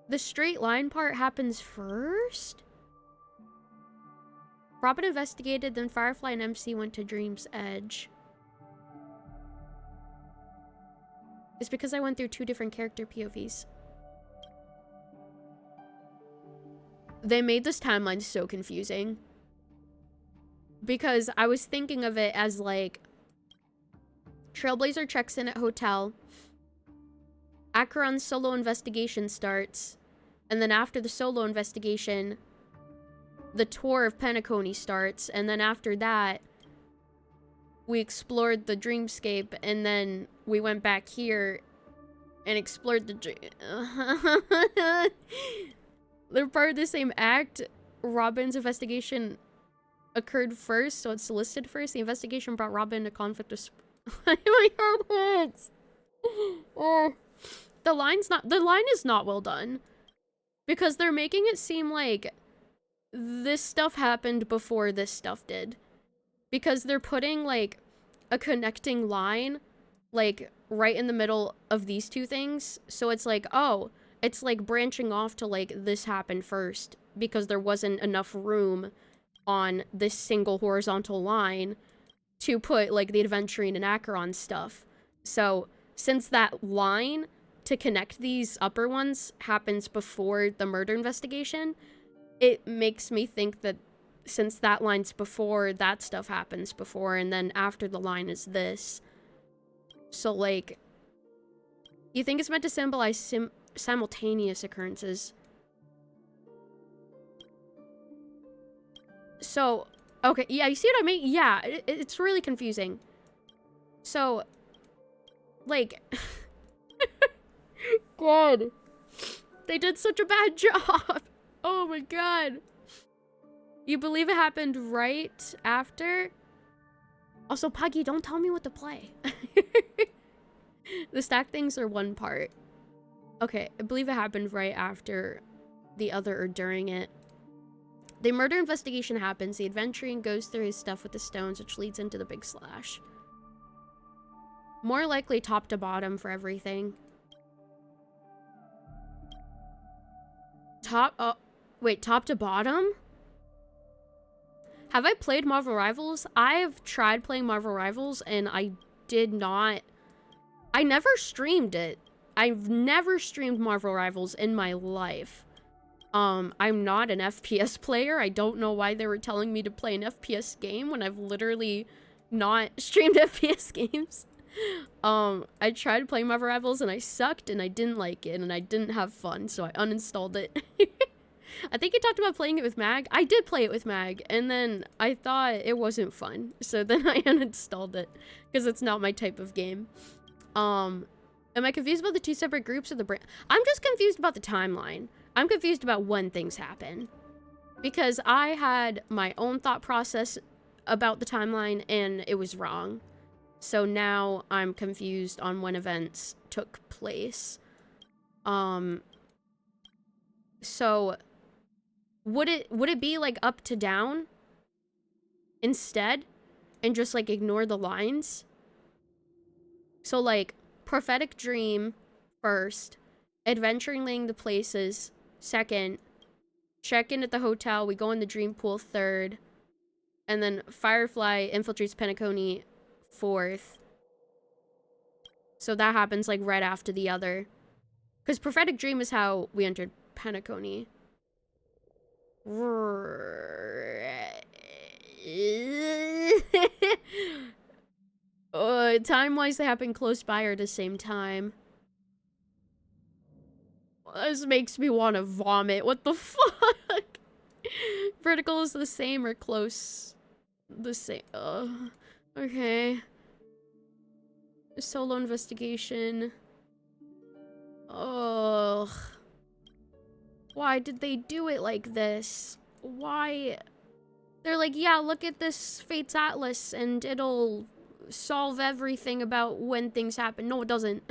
The straight line part happens first? Robin investigated, then Firefly and MC went to Dream's Edge. It's because I went through 2 different character POVs. They made this timeline so confusing. Because I was thinking of it as, like, Trailblazer checks in at hotel. Acheron's solo investigation starts. And then after the solo investigation, the tour of Penacony starts. And then after that, we explored the dreamscape. And then we went back here and explored the dream. They're part of the same act. Robin's investigation occurred first, so it's listed first. The investigation brought Robin into conflict with... my heart hurts. The line is not well done. Because they're making it seem like this stuff happened before this stuff did. Because they're putting, like, a connecting line like right in the middle of these two things. So it's like, oh, it's like branching off to like this happened first because there wasn't enough room on this single horizontal line to put like the adventuring and Acheron stuff. So since that line to connect these upper ones happens before the murder investigation, it makes me think that since that line's before, that stuff happens before, and then after the line is this. So, like, you think it's meant to symbolize simultaneous occurrences. So, okay, yeah, you see what I mean? Yeah, it's really confusing. So, like, God, they did such a bad job. Oh my God. You believe it happened right after? Also, Puggy, don't tell me what to play. The stack things are one part. Okay, I believe it happened right after the other or during it. The murder investigation happens. The adventuring goes through his stuff with the stones, which leads into the big slash. More likely top to bottom for everything. Wait, top to bottom? Have I played Marvel Rivals? I've tried playing Marvel Rivals and I never streamed it. I've never streamed Marvel Rivals in my life. I'm not an FPS player. I don't know why they were telling me to play an FPS game when I've literally not streamed FPS games. I tried playing Marvel Rivals and I sucked and I didn't like it and I didn't have fun, so I uninstalled it. I think you talked about playing it with Mag. I did play it with Mag, and then I thought it wasn't fun, so then I uninstalled it, because it's not my type of game. Am I confused about the two separate groups or the brand? I'm just confused about the timeline. I'm confused about when things happen. Because I had my own thought process about the timeline, and it was wrong. So now I'm confused on when events took place. So would it be like up to down instead and just like ignore the lines? So like prophetic dream first, adventuring laying the places second, check in at the hotel, we go in the dream pool third, and then Firefly infiltrates Penacony fourth. So that happens like right after the other. Because prophetic dream is how we entered Penacony. Time-wise, they happen close by or at the same time. This makes me want to vomit. What the fuck? Vertical is the same or close. The same. Okay. Solo investigation. Ugh. Why did they do it like this? Why? They're like, yeah, look at this Fates Atlas and it'll solve everything about when things happen. No, it doesn't.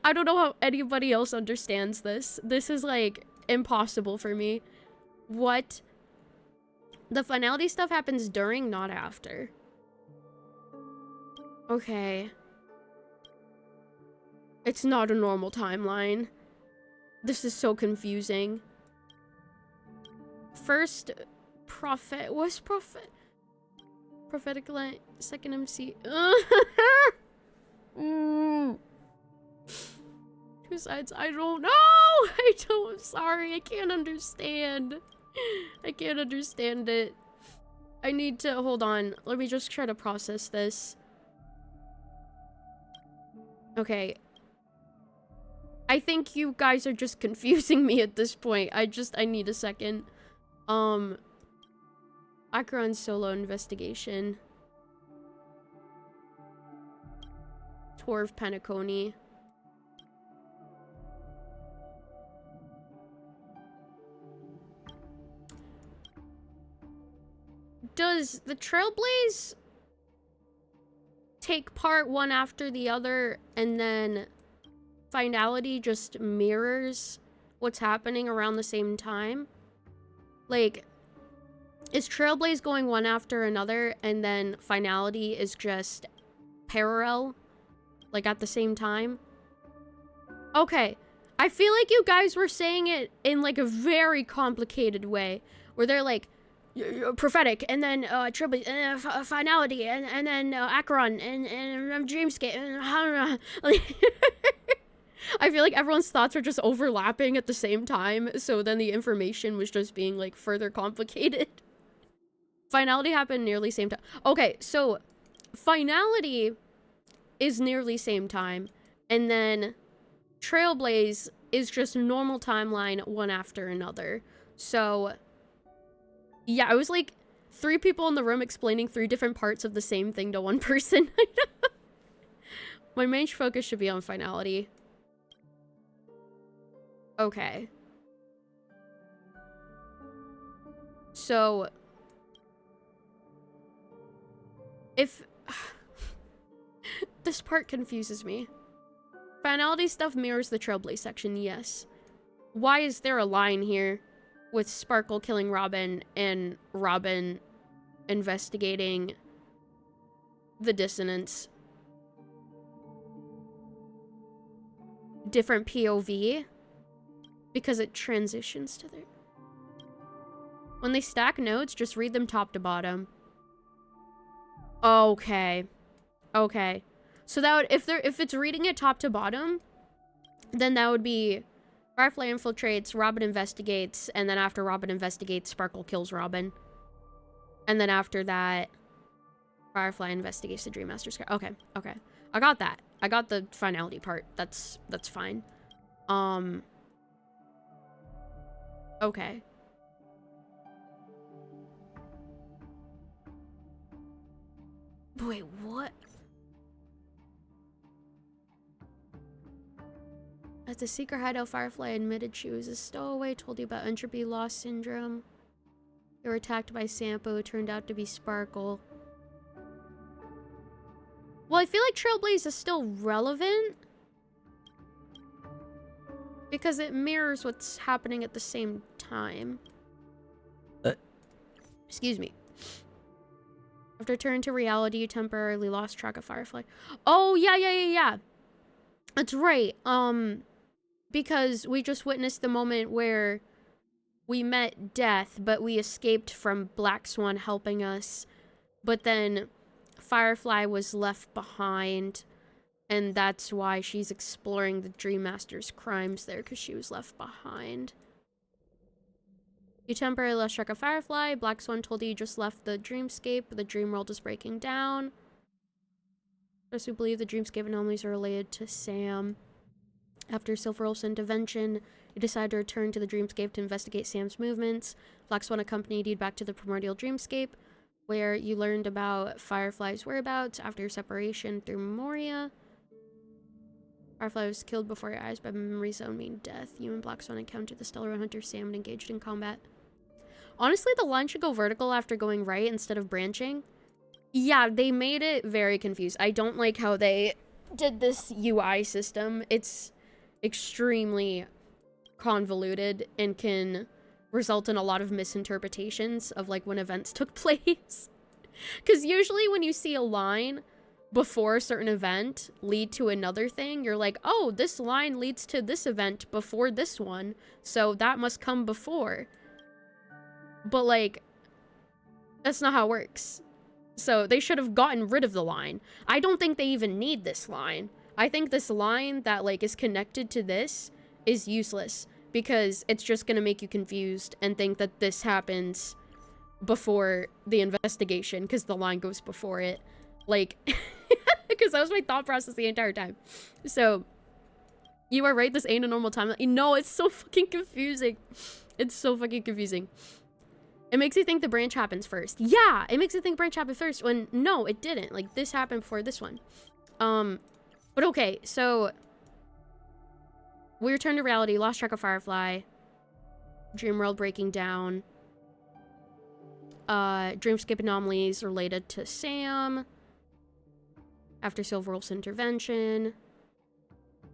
I don't know how anybody else understands this. This is like impossible for me. What? The finality stuff happens during, not after. Okay. It's not a normal timeline. This is so confusing. First, what's prophetic light, second MC. Two sides, I don't know. I'm sorry, I can't understand. I can't understand it. I need to, hold on. Let me just try to process this. Okay. I think you guys are just confusing me at this point. I need a second. Acheron solo investigation. Tour of Penacony. Does the Trailblaze take part one after the other and then finality just mirrors what's happening around the same time? Like, is Trailblaze going one after another and then finality is just parallel, like at the same time. Okay, I feel like you guys were saying it in like a very complicated way, where they're like, prophetic, and then triple, and finality, and then Acheron, and Dreamscape, and I feel like everyone's thoughts were just overlapping at the same time, so then the information was just being like further complicated. Finality happened nearly same time. Okay, so finality is nearly same time, and then Trailblaze is just normal timeline, one after another. So yeah, it was like 3 people in the room explaining 3 different parts of the same thing to one person. My main focus should be on finality. Okay. So if this part confuses me. Finality stuff mirrors the Trailblaze section, yes. Why is there a line here with Sparkle killing Robin and Robin investigating the dissonance? Different POV? Because it transitions to their... When they stack notes, just read them top to bottom. Okay. Okay. So that would, if it's reading it top to bottom, then that would be Firefly infiltrates, Robin investigates, and then after Robin investigates, Sparkle kills Robin. And then after that, Firefly investigates the Dream Master's car. Okay, okay. I got that. I got the finality part. That's fine. Okay. Wait, what? At the secret hideout, Firefly admitted she was a stowaway, told you about entropy loss syndrome. They were attacked by Sampo, who turned out to be Sparkle. Well, I feel like Trailblaze is still relevant, because it mirrors what's happening at the same time. Excuse me. After returning to reality, you temporarily lost track of Firefly. Oh, yeah. That's right. Because we just witnessed the moment where we met Death, but we escaped from Black Swan helping us. But then Firefly was left behind, and that's why she's exploring the Dream Master's crimes there, because she was left behind. You temporarily lost track of Firefly. Black Swan told you just left the dreamscape. The dream world is breaking down. Those who believe the dreamscape anomalies are related to Sam. After Silver Wolf's intervention, you decide to return to the dreamscape to investigate Sam's movements. Black Swan accompanied you back to the primordial dreamscape, where you learned about Firefly's whereabouts after your separation through Memoria. Firefly was killed before your eyes by Memory Zone mean death. You and Black Swan encountered the Stellar Hunter Sam and engaged in combat. Honestly, the line should go vertical after going right instead of branching. Yeah, they made it very confused. I don't like how they did this UI system. It's extremely convoluted and can result in a lot of misinterpretations of like when events took place. Because usually when you see a line before a certain event lead to another thing, you're like, oh, this line leads to this event before this one, so that must come before. But like, that's not how it works. So they should have gotten rid of the line. I don't think they even need this line. I think this line that like is connected to this is useless, because it's just gonna make you confused and think that this happens before the investigation because the line goes before it. Like, because that was my thought process the entire time. So, you are right, this ain't a normal timeline. No, it's so fucking confusing. It's so fucking confusing. It makes you think the branch happens first. Yeah, it makes you think branch happened first when no, it didn't. Like, this happened before this one. But okay, so we returned to reality, lost track of Firefly, dream world breaking down, dreamscape anomalies related to Sam after Silver Wolf's intervention.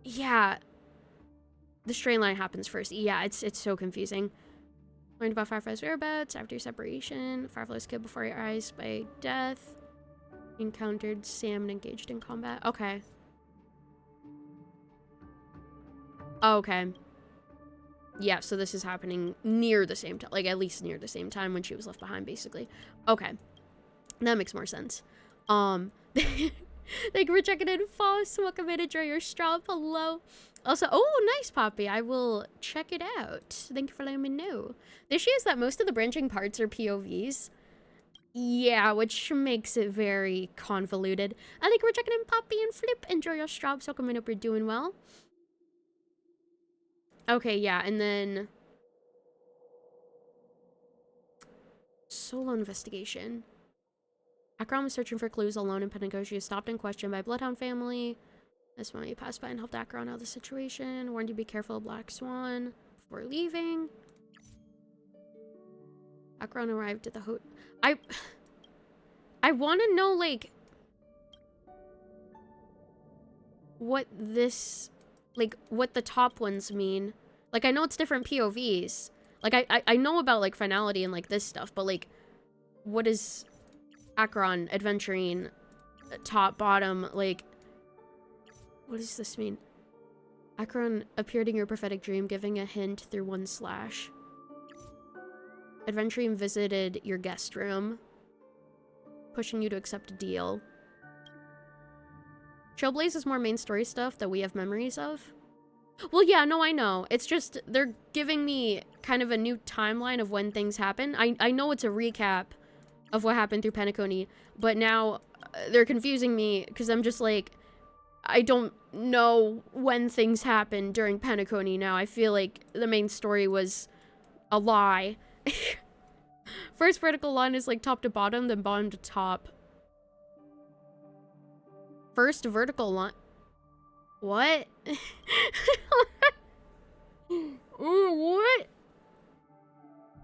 Yeah, the strain line happens first. Yeah, it's so confusing. Learned about Firefly's whereabouts after your separation. Firefly was killed before your eyes by death. Encountered Sam and engaged in combat. Okay. Okay. Yeah, so this is happening near the same time. Like, at least near the same time when she was left behind, basically. Okay. That makes more sense. Thank you for checking in, Foss. Welcome in, enjoy your strap. Hello. Also, oh, nice, Poppy. I will check it out. Thank you for letting me know. The issue is that most of the branching parts are POVs. Yeah, which makes it very convoluted. I think we're checking in, Poppy and Flip. Enjoy your straps. Welcome in, hope you're doing well. Okay, yeah, and then... Solo investigation. Akron was searching for clues alone in Pentagon. She was stopped and questioned by Bloodhound family. This moment, you passed by and helped Akron out of the situation. Warned you to be careful of Black Swan before leaving. Akron arrived at the hotel. I want to know, like, what this, like, what the top ones mean. Like, I know it's different POVs. Like, I know about, like, finality and, like, this stuff, but, like, what is Akron, adventuring, top, bottom, like, what does this mean? Akron appeared in your prophetic dream, giving a hint through 1/. Adventuring visited your guest room, pushing you to accept a deal. Trailblaze is more main story stuff that we have memories of. Well, yeah, no, I know. It's just, they're giving me kind of a new timeline of when things happen. I know it's a recap of what happened through Penacony, but now they're confusing me because I'm just like, I don't know when things happened during Penacony now. I feel like the main story was a lie. First vertical line is like top to bottom, then bottom to top. First vertical line. What? What?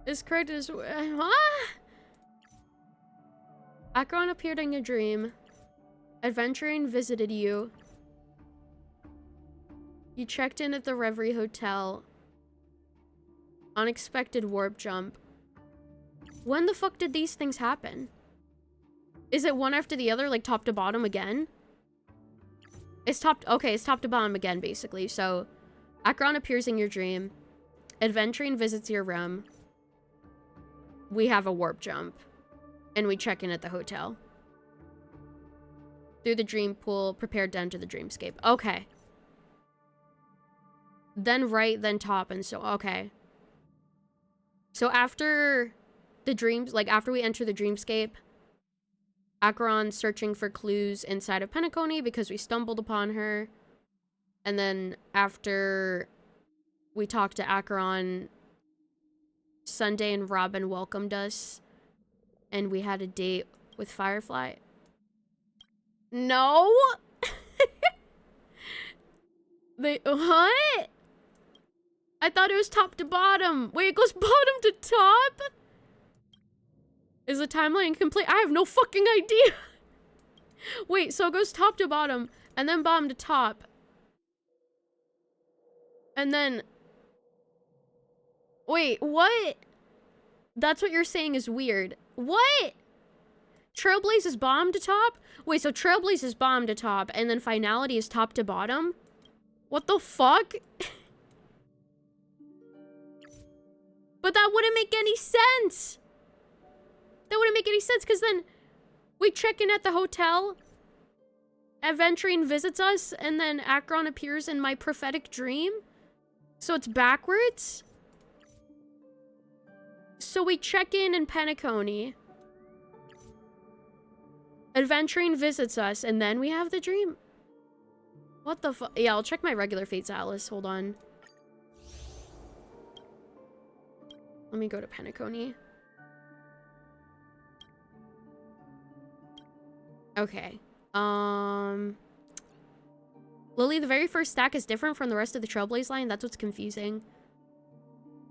Is correct as huh? Akron appeared in a dream. Adventuring visited you. You checked in at the Reverie Hotel. Unexpected warp jump. When the fuck did these things happen? Is it one after the other, like top to bottom again? It's top to bottom again, basically. So, Akron appears in your dream. Adventuring visits your room. We have a warp jump. And we check in at the hotel. Through the dream pool, prepared to enter the dreamscape. Okay. Then right, then top, and so, okay. So after the dreams, like after we enter the dreamscape, Akron searching for clues inside of Penacony because we stumbled upon her. And then after we talked to Akron, Sunday and Robin welcomed us. And we had a date with Firefly. No? What? I thought it was top to bottom. Wait, it goes bottom to top? Is the timeline complete? I have no fucking idea. Wait, so it goes top to bottom, and then bottom to top. And then... Wait, what? That's what you're saying is weird. What? Trailblaze is bottom to top? Wait, so Trailblaze is bottom to top, and then Finality is top to bottom? What the fuck? But that wouldn't make any sense. That wouldn't make any sense, because then we check in at the hotel, Adventuring visits us, and then Akron appears in my prophetic dream? So it's backwards? So we check in Penacony. Adventuring visits us, and then we have the dream. What the fuck? Yeah, I'll check my regular Fates Atlas. Hold on. Let me go to Penacony. Okay. Lily, the very first stack is different from the rest of the Trailblaze line. That's what's confusing.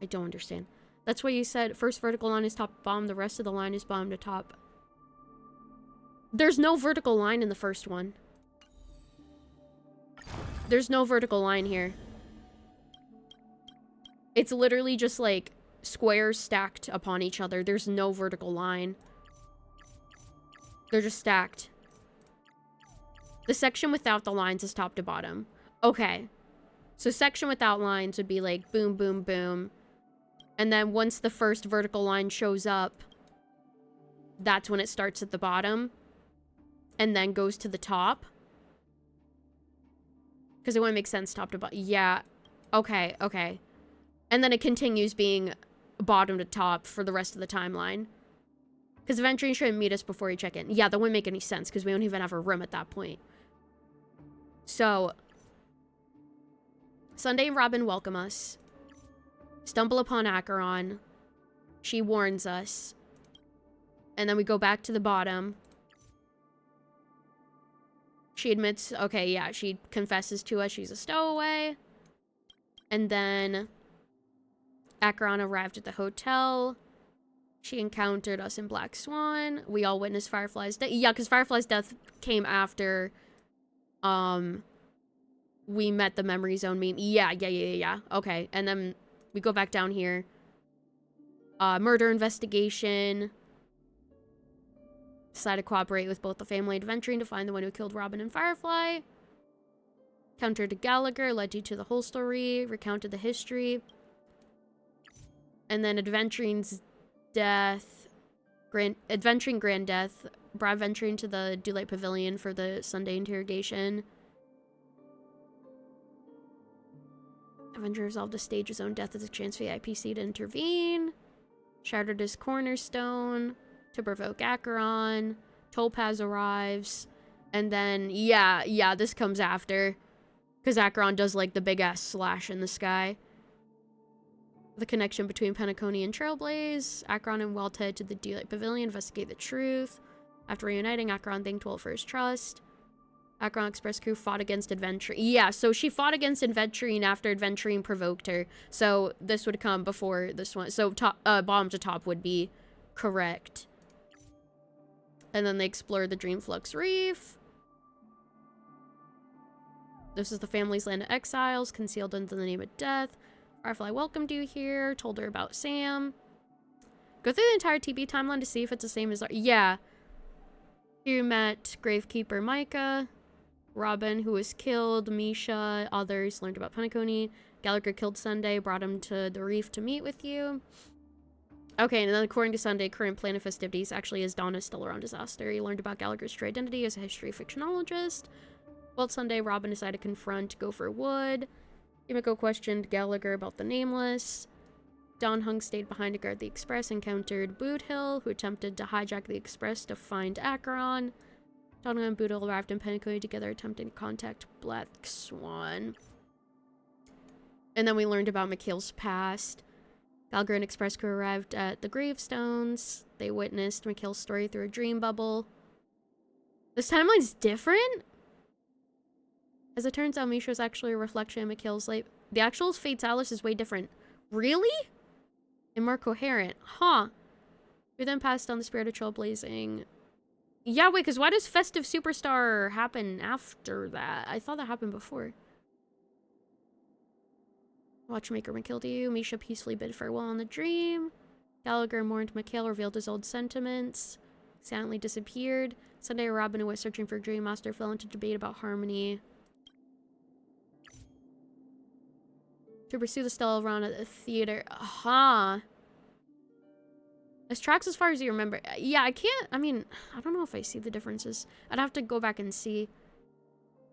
I don't understand. That's why you said first vertical line is top to bottom. The rest of the line is bottom to top. There's no vertical line in the first one. There's no vertical line here. It's literally just like squares stacked upon each other. There's no vertical line. They're just stacked. The section without the lines is top to bottom. Okay. So section without lines would be like boom, boom, boom. And then once the first vertical line shows up, that's when it starts at the bottom. And then goes to the top. Because it wouldn't make sense top to bottom. Yeah. Okay, okay. And then it continues being bottom to top for the rest of the timeline. Because eventually you shouldn't meet us before you check in. Yeah, that wouldn't make any sense because we don't even have a room at that point. So, Sunday and Robin welcome us. Stumble upon Acheron. She warns us. And then we go back to the bottom. She admits, okay, yeah, she confesses to us she's a stowaway. And then Acheron arrived at the hotel. She encountered us in Black Swan. We all witnessed Firefly's death. Yeah, because Firefly's death came after we met the Memory Zone meme. Yeah. Okay, and then we go back down here. Murder investigation. Decide to cooperate with both the family adventuring to find the one who killed Robin and Firefly. Countered Gallagher, led you to the whole story, recounted the history. And then Adventuring's death, Adventuring Grand Death, brought Adventuring to the Dewlight Pavilion for the Sunday interrogation. Avenger resolved to stage his own death as a chance for the IPC to intervene. Shattered his cornerstone to provoke Acheron. Topaz arrives. And then, yeah, this comes after. Because Acheron does, like, the big-ass slash in the sky. The connection between Penacony and Trailblaze. Acheron and Welt head to the Dewlight Pavilion, investigate the truth. After reuniting, Acheron thanked Welt for his trust. Acheron Express crew fought against Adventuring. Yeah, so she fought against Adventuring after Adventuring provoked her. So this would come before this one. So top, bottom to top would be correct. And then they explored the Dreamflux Reef. This is the family's land of exiles, concealed under the name of death. Firefly welcomed you here, told her about Sam. Go through the entire TB timeline to see if it's the same as our— yeah. You met Gravekeeper Micah, Robin, who was killed, Misha, others learned about Penacony. Gallagher killed Sunday, brought him to the reef to meet with you. Okay, and then according to Sunday, current plan of festivities actually is Donna still around disaster. You learned about Gallagher's true identity as a history fictionologist. Well, Sunday, Robin decided to confront Gopher Wood. Yumiko questioned Gallagher about the Nameless. Don Hung stayed behind to guard the Express, encountered Boothill, who attempted to hijack the Express to find Acheron. Don Hung and Boothill arrived in Penacony together, attempting to contact Black Swan. And then we learned about McHale's past. Gallagher and Express crew arrived at the gravestones. They witnessed McHale's story through a dream bubble. This timeline's different? As it turns out, Misha is actually a reflection of McHale's life. The actual Fatalis is way different. Really? And more coherent. Huh. We then passed on the spirit of trailblazing. Yeah, wait, because why does Festive Superstar happen after that? I thought that happened before. Watchmaker McHale to you. Misha peacefully bid farewell in the dream. Gallagher mourned McHale, revealed his old sentiments. Silently disappeared. Sunday, Robin, who was searching for Dream Master, fell into debate about harmony. To pursue the style run at the theater. Huh. This tracks as far as you remember. Yeah, I don't know if I see the differences. I'd have to go back and see.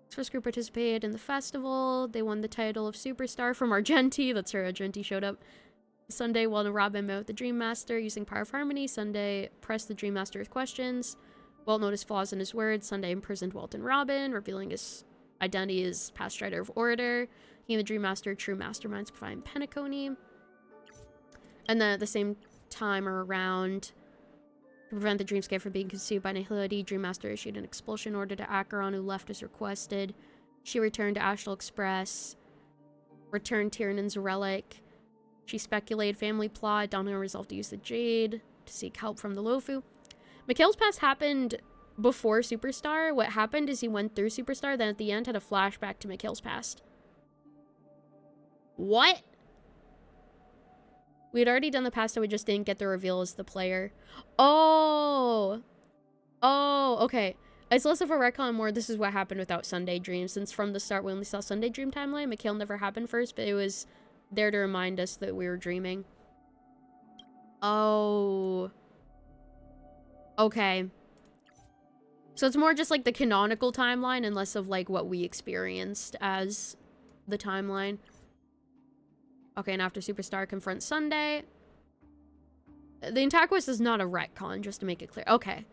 This first group participated in the festival. They won the title of Superstar from Argenti. That's where Argenti showed up. Sunday, while Robin met with the Dream Master using Power of Harmony, Sunday pressed the Dream Master with questions. Walt noticed flaws in his words. Sunday imprisoned Walt and Robin, revealing his identity as past Strider of Order. He and the Dream Master, true masterminds, behind Penacony. And then at the same time around, to prevent the dreamscape from being consumed by nihility, Dream Master issued an expulsion order to Acheron, who left as requested. She returned to Astral Express, returned Tyrannon's relic. She speculated family plot. Donna resolved to use the Jade to seek help from the Lofu. McHale's past happened before Superstar. What happened is he went through Superstar, then at the end had a flashback to McHale's past. What? We had already done the past, so we just didn't get the reveal as the player. Oh, okay. It's less of a retcon and more this is what happened without Sunday Dream, since from the start we only saw Sunday Dream timeline. Mikhail never happened first, but it was there to remind us that we were dreaming. Oh. Okay. So it's more just like the canonical timeline and less of like what we experienced as the timeline. Okay, and after Superstar confronts Sunday. The antagonist is not a retcon, just to make it clear. Okay.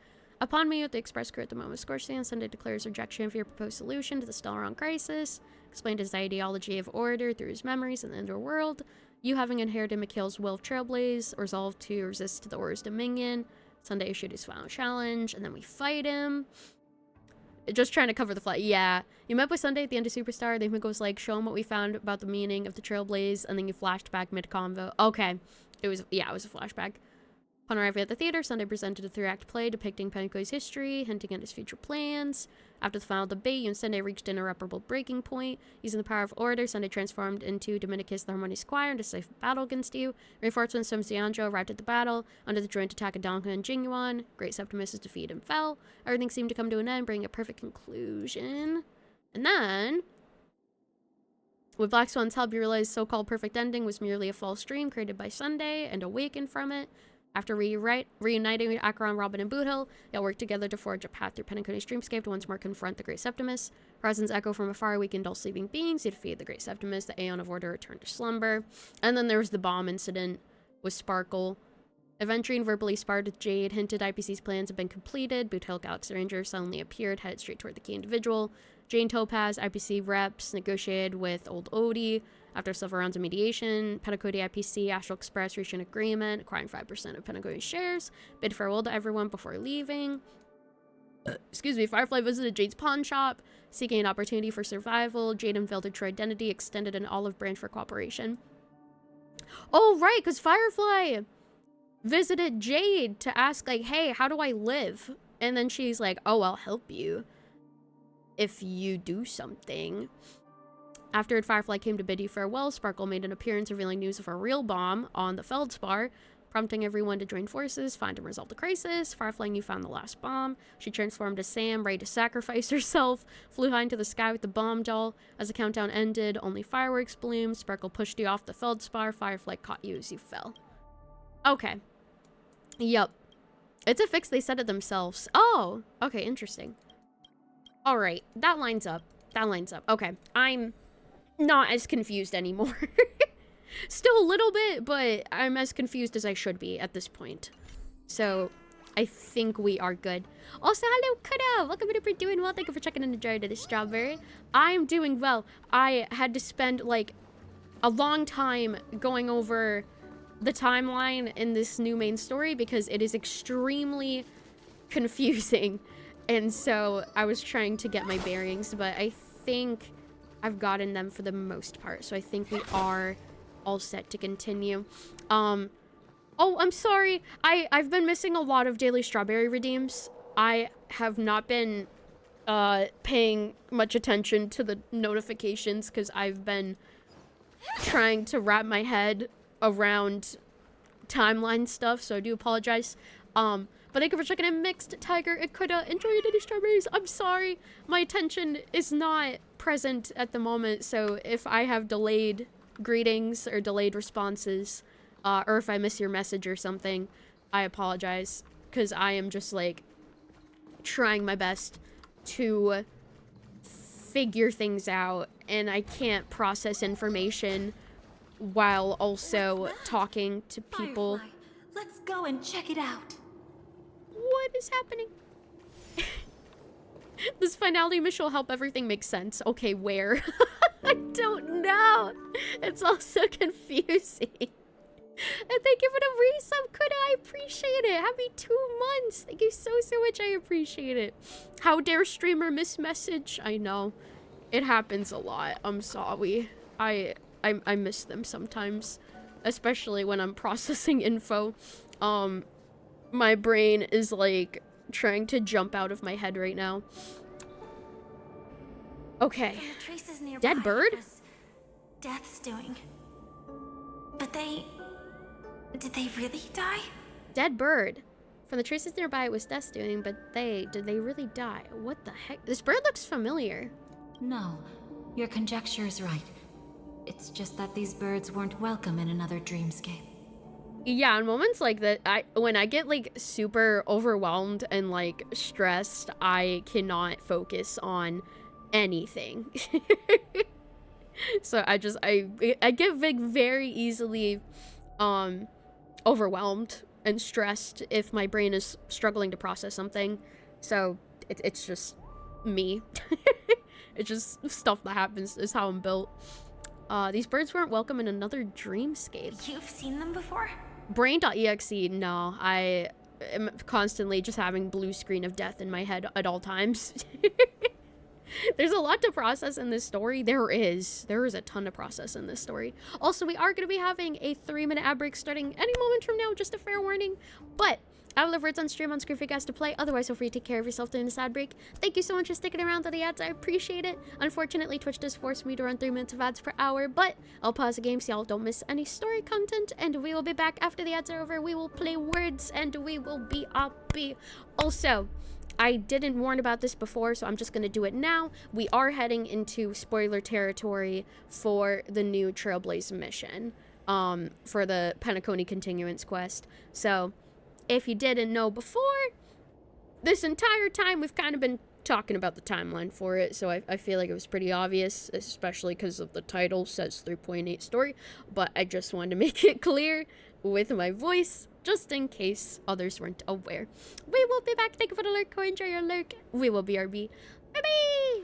Upon meeting with the Express crew at the moment of Scorchstand, Sunday declares rejection of your proposed solution to the Stellaron crisis, explained his ideology of order through his memories in the underworld. You, having inherited Mikhail's will of Trailblaze, resolved to resist the Order's dominion. Sunday issued his final challenge, and then we fight him. Just trying to cover the flight. Yeah. You met with Sunday at the end of Superstar. Then Miko was like, show him what we found about the meaning of the Trailblaze, and then you flashed back mid-convo. Okay. It was a flashback. Upon arriving at the theater, Sunday presented a 3-act play depicting Penko's history, hinting at his future plans. After the final debate, you and Sunday reached an irreparable breaking point. Using the power of order, Sunday transformed into Dominicus the Harmonious Squire into safe battle against you. Reinforcements from Xianzhou arrived at the battle. Under the joint attack of Donka and Jingyuan, Great Septimus is defeated and fell. Everything seemed to come to an end, bringing a perfect conclusion. And then, with Black Swan's help, you realized so-called perfect ending was merely a false dream created by Sunday and awakened from it. After reuniting with Acheron, Robin, and Boothill, they'll work together to forge a path through Penacony's dreamscape to once more confront the Great Septimus. Horizons echo from afar, weakened all sleeping beings. You defeat the Great Septimus. The Aeon of Order returned to slumber. And then there was the bomb incident with Sparkle. Aventurine verbally sparred with Jade, hinted IPC's plans have been completed. Boothill Galaxy Ranger suddenly appeared, headed straight toward the key individual. Jane Topaz, IPC reps, negotiated with Old Odie. After several rounds of mediation, Penacony IPC, Astral Express reached an agreement, acquiring 5% of Penacony's shares. Bid farewell to everyone before leaving. Excuse me, Firefly visited Jade's pawn shop, seeking an opportunity for survival. Jade unveiled her true identity, extended an olive branch for cooperation. Oh, right, because Firefly visited Jade to ask, like, hey, how do I live? And then she's like, oh, I'll help you if you do something. After Firefly came to bid you farewell, Sparkle made an appearance revealing news of a real bomb on the Feldspar, prompting everyone to join forces, find and resolve the crisis. Firefly knew found the last bomb. She transformed as Sam, ready to sacrifice herself, flew high into the sky with the bomb doll. As the countdown ended, only fireworks bloomed. Sparkle pushed you off the Feldspar. Firefly caught you as you fell. Okay. Yup. It's a fix, they said it themselves. Oh! Okay, interesting. Alright, that lines up. That lines up. Okay, I'm not as confused anymore. Still a little bit, but I'm as confused as I should be at this point. So, I think we are good. Also, hello, Kuda! Welcome to for doing well. Thank you for checking in the jar to the strawberry. I'm doing well. I had to spend, like, a long time going over the timeline in this new main story because it is extremely confusing. And so, I was trying to get my bearings, but I think I've gotten them for the most part, so I think we are all set to continue. Oh, I'm sorry. I've been missing a lot of daily strawberry redeems. I have not been paying much attention to the notifications because I've been trying to wrap my head around timeline stuff, so I do apologize. But thank you for checking in, Mixed Tiger. It could enjoy your daily strawberries. I'm sorry. My attention is not present at the moment, so if I have delayed greetings or delayed responses, or if I miss your message or something, I apologize, because I am just, like, trying my best to figure things out, and I can't process information while also talking to people. Firefly, let's go and check it out. What is happening? This finality mission will help everything make sense. Okay, where? I don't know. It's all so confusing. And thank you for the resub, Kuda. I appreciate it. Happy 2 months. Thank you so much. I appreciate it. How dare streamer miss message? I know. It happens a lot. I'm sorry. I miss them sometimes. Especially when I'm processing info. My brain is like trying to jump out of my head right now. Okay. Dead bird? Death's doing. But did they really die? Dead bird. From the traces nearby, it was death's doing, but did they really die? What the heck? This bird looks familiar. No, your conjecture is right. It's just that these birds weren't welcome in another dreamscape. Yeah, in moments like that, when I get like super overwhelmed and like stressed, I cannot focus on anything. So I get very easily overwhelmed and stressed if my brain is struggling to process something. So it's just me. It's just stuff that happens. Is how I'm built. These birds weren't welcome in another dreamscape. You've seen them before? Brain.exe, no. I am constantly just having blue screen of death in my head at all times. There's a lot to process in this story. There is a ton to process in this story. Also, we are going to be having a 3-minute ad break starting any moment from now, just a fair warning. But I will have words on stream on screen for you guys to play. Otherwise, feel free to take care of yourself during this ad break. Thank you so much for sticking around to the ads. I appreciate it. Unfortunately, Twitch does force me to run 3 minutes of ads per hour, but I'll pause the game so y'all don't miss any story content, and we will be back after the ads are over. We will play words, and we will be happy. Also, I didn't warn about this before, so I'm just going to do it now. We are heading into spoiler territory for the new Trailblaze mission, for the Penacony Continuance quest. So, if you didn't know before, this entire time we've kind of been talking about the timeline for it, so I feel like it was pretty obvious, especially because of the title says 3.8 story, but I just wanted to make it clear with my voice, just in case others weren't aware. We will be back. Thank you for the lurk. Enjoy your lurk. We will be RB. Bye-bye!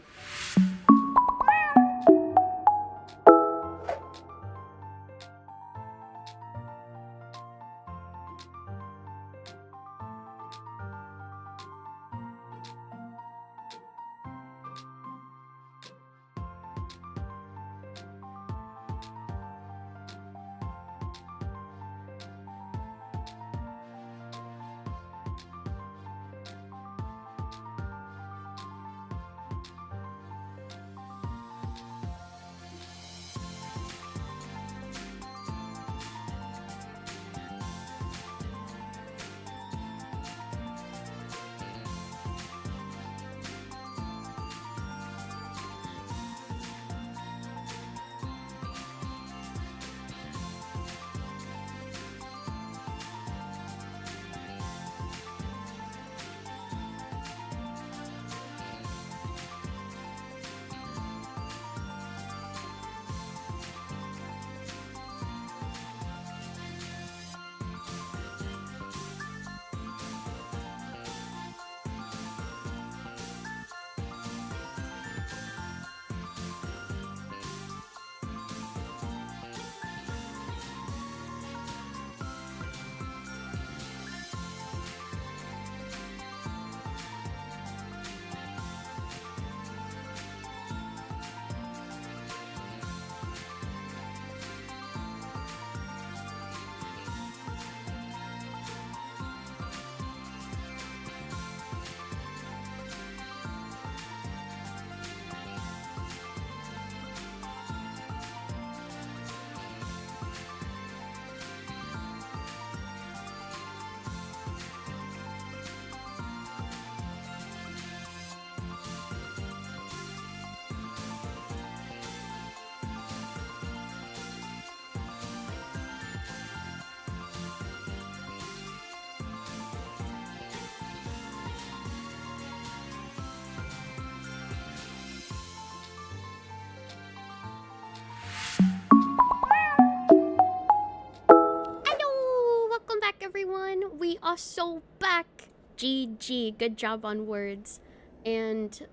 Everyone, we are so back. GG, good job on words. And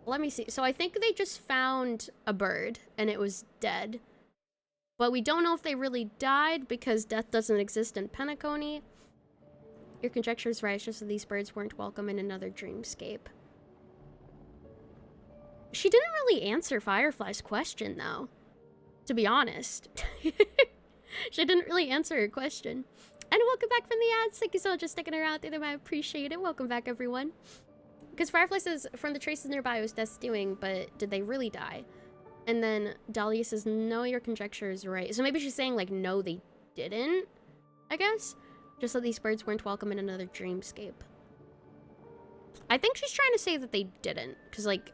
let me see. So I think they just found a bird and it was dead. But we don't know if they really died because death doesn't exist in Penacony. Your conjecture is right. It's just that these birds weren't welcome in another dreamscape. She didn't really answer Firefly's question, though. To be honest. She didn't really answer her question. And welcome back from the ads. Thank you so much for sticking around through them. I appreciate it. Welcome back, everyone. Because Firefly says, from the traces nearby, it was death's doing, but did they really die? And then Dahlia says, no, your conjecture is right. So maybe she's saying, like, no, they didn't, I guess. Just that these birds weren't welcome in another dreamscape. I think she's trying to say that they didn't, because, like,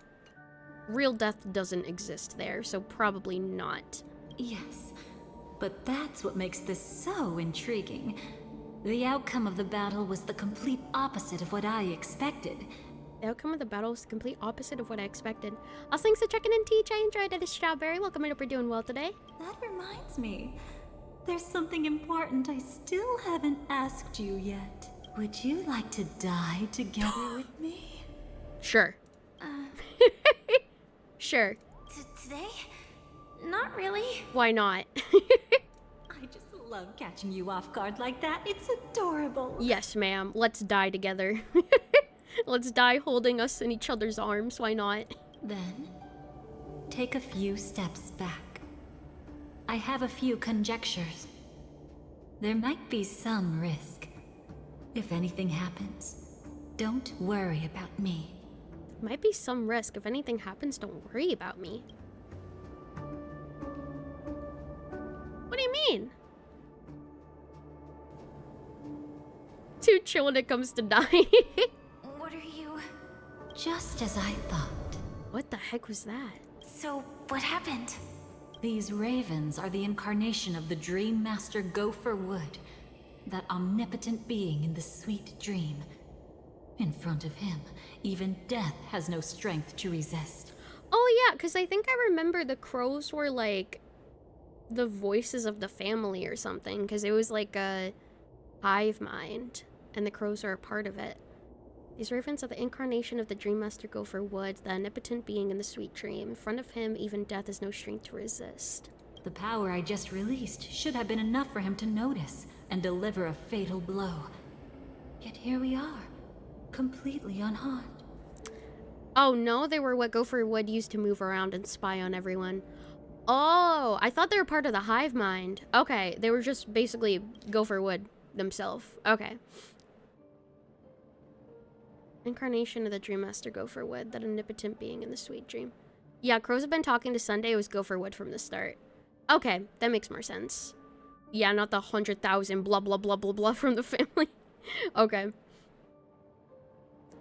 real death doesn't exist there, so probably not. Yes, but that's what makes this so intriguing. The outcome of the battle was the complete opposite of what I expected. The outcome of the battle was the complete opposite of what I expected. Thanks for checking in, Teach. I enjoyed it. It's Strawberry. Welcome. I hope you're doing well today. That reminds me. There's something important I still haven't asked you yet. Would you like to die together with me? Sure. Sure. Today? Not really. Why not? I just love catching you off guard like that. It's adorable. Yes, ma'am. Let's die together. Let's die holding us in each other's arms. Why not? Then, take a few steps back. I have a few conjectures. There might be some risk. If anything happens, don't worry about me. Might be some risk. If anything happens, don't worry about me. What do you mean? Too chill when it comes to dying. What are you... Just as I thought. What the heck was that? So, what happened? These ravens are the incarnation of the Dream Master Gopher Wood, that omnipotent being in the sweet dream. In front of him, even death has no strength to resist. Oh yeah, because I think I remember the crows were like the voices of the family or something, because it was like a hive mind, and the crows are a part of it. These ravens are the incarnation of the Dream Master Gopher Wood, the omnipotent being in the sweet dream. In front of him, even death has no strength to resist. The power I just released should have been enough for him to notice and deliver a fatal blow. Yet here we are, completely unharmed. Oh no, they were what Gopher Wood used to move around and spy on everyone. Oh, I thought they were part of the hive mind. Okay, they were just basically Gopher Wood themselves. Okay. Incarnation of the Dream Master Gopher Wood, that omnipotent being in the sweet dream. Yeah, crows have been talking to Sunday. It was Gopher Wood from the start. Okay, that makes more sense. Yeah, not the 100,000 blah blah blah blah blah from the family. Okay.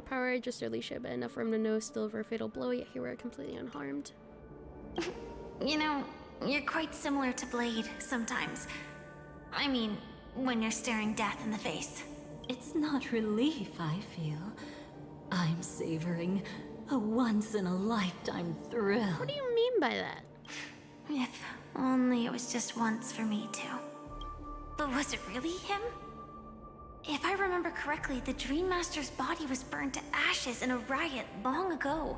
Power I just released should have been enough for him to know still over a fatal blow, yet he were completely unharmed. You know, you're quite similar to Blade sometimes. I mean, when you're staring death in the face. It's not relief I feel. I'm savoring a once-in-a-lifetime thrill. What do you mean by that? If only it was just once for me too. But was it really him? If I remember correctly, the Dream Master's body was burned to ashes in a riot long ago.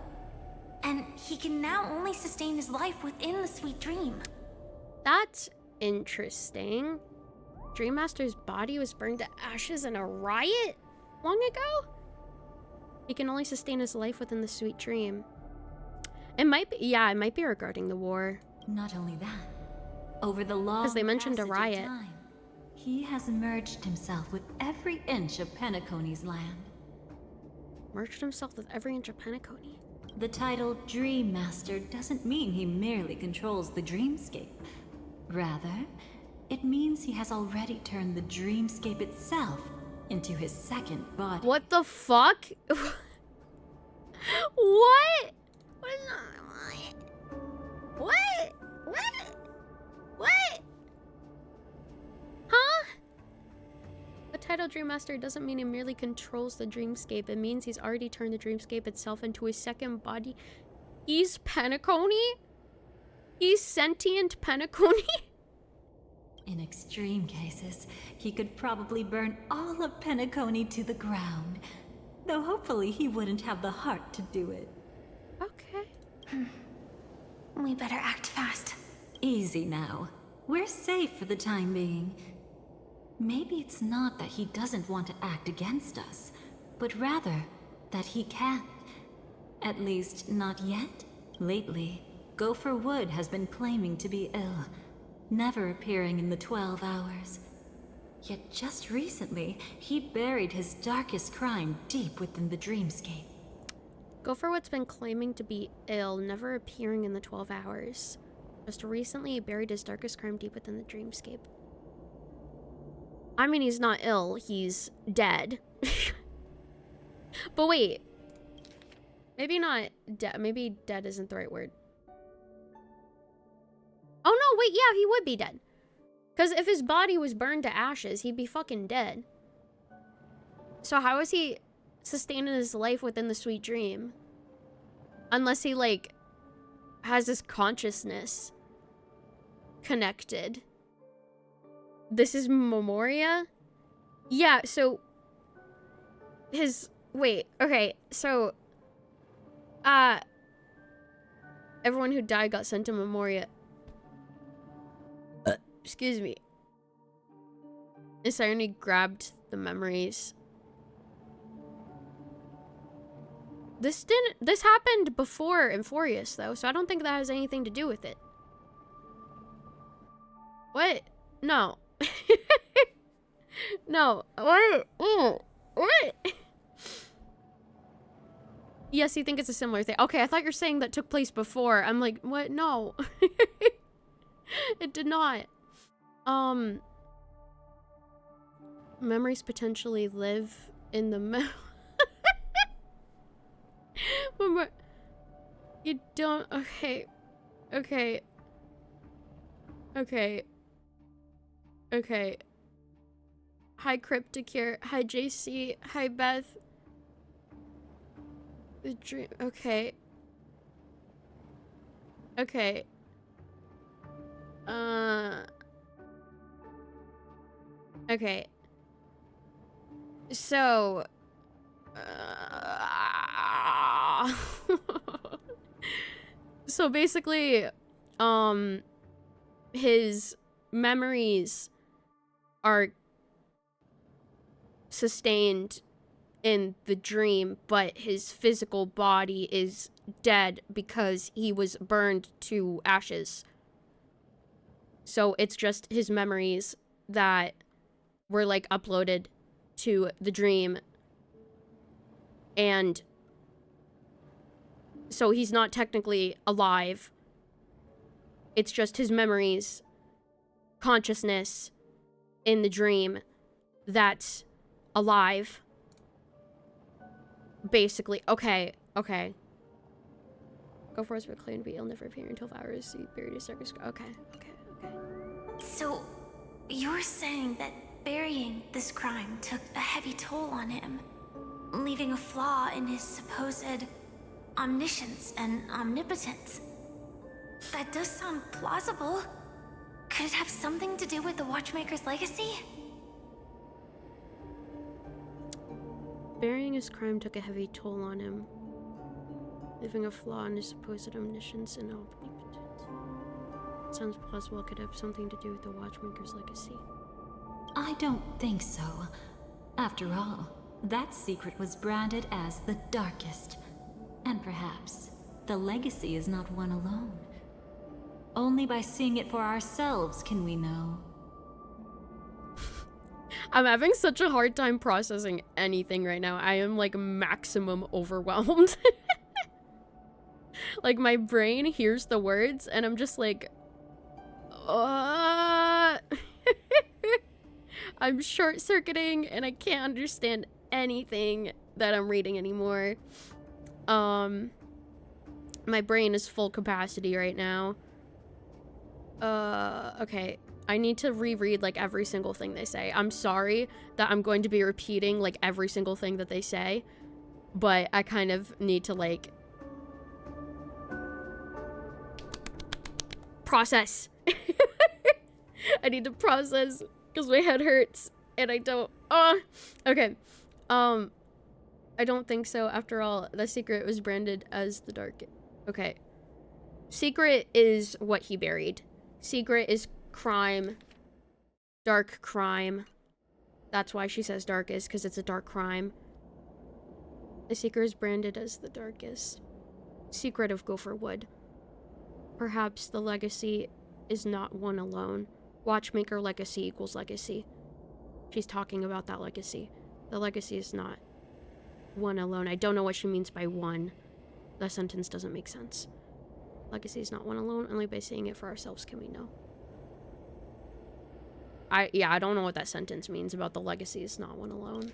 And he can now only sustain his life within the sweet dream. That's interesting. Dream Master's body was burned to ashes in a riot long ago? He can only sustain his life within the sweet dream. It might be, yeah, it might be regarding the war. Not only that, over the long Because they mentioned a passage of riot. time, he has merged himself with every inch of Penacony's land. Merged himself with every inch of Penacony. The title Dream Master doesn't mean he merely controls the dreamscape. Rather, it means he has already turned the dreamscape itself into his second body. What the fuck? What? What? What? Huh? The title Dream Master doesn't mean he merely controls the dreamscape. It means he's already turned the dreamscape itself into his second body. He's Penacony? He's sentient Penacony? In extreme cases, he could probably burn all of Penacony to the ground. Though hopefully he wouldn't have the heart to do it. Okay. We better act fast. Easy now. We're safe for the time being. Maybe it's not that he doesn't want to act against us, but rather that he can't. At least, not yet. Lately, Gopher Wood has been claiming to be ill, never appearing in the 12 hours. Yet just recently, he buried his darkest crime deep within the dreamscape. Gopherwood's been claiming to be ill, never appearing in the 12 hours. Just recently, he buried his darkest crime deep within the dreamscape. I mean, he's not ill, he's dead. But wait. Maybe not dead. Maybe dead isn't the right word. Oh no, wait, yeah, he would be dead. Because if his body was burned to ashes, he'd be fucking dead. So how is he sustaining his life within the sweet dream? Unless he, like, has his consciousness connected. This is Memoria? Yeah, so... his... Wait, okay, so... everyone who died got sent to Memoria. Excuse me. This irony grabbed the memories. This happened before Euphorius, though, so I don't think that has anything to do with it. What? No. No. What? What? Yes, you think it's a similar thing. Okay, I thought you were saying that took place before. I'm like, what? No. It did not. Memories potentially live in the you don't. Okay. Okay. Okay. Okay. Hi, Crypticure. Hi, JC. Hi, Beth. The dream. Okay. Okay. Okay. So. So basically, his memories are sustained in the dream, but his physical body is dead because he was burned to ashes. So it's just his memories that were, like, uploaded to the dream. And so he's not technically alive. It's just his memories, consciousness in the dream that's alive. Basically. Okay. Okay. Go for us, but claim to be ill, never appear in 12 hours. He buried his circus. Okay. Okay. Okay. So, you're saying that burying this crime took a heavy toll on him, leaving a flaw in his supposed omniscience and omnipotence. That does sound plausible. Could it have something to do with the Watchmaker's legacy? Burying his crime took a heavy toll on him, leaving a flaw in his supposed omniscience and omnipotence. It sounds plausible it could have something to do with the Watchmaker's legacy. I don't think so. After all, that secret was branded as the darkest. And perhaps the legacy is not one alone. Only by seeing it for ourselves can we know. I'm having such a hard time processing anything right now. I am, like, maximum overwhelmed. Like, my brain hears the words and I'm just like, I'm short-circuiting and I can't understand anything that I'm reading anymore. My brain is full capacity right now. Okay. I need to reread, like, every single thing they say. I'm sorry that I'm going to be repeating, like, every single thing that they say, but I kind of need to, like, process. I need to process because my head hurts and I don't. Okay. I don't think so. After all, the secret was branded as the dark. Okay. Secret is what he buried. Secret is crime. Dark crime. That's why she says darkest, because it's a dark crime. The secret is branded as the darkest. Secret of Gopher Wood. Perhaps the legacy is not one alone. Watchmaker legacy equals legacy. She's talking about that legacy. The legacy is not one alone. I don't know what she means by one. That sentence doesn't make sense. Legacy is not one alone. Only by seeing it for ourselves can we know. I don't know what that sentence means about the legacy is not one alone.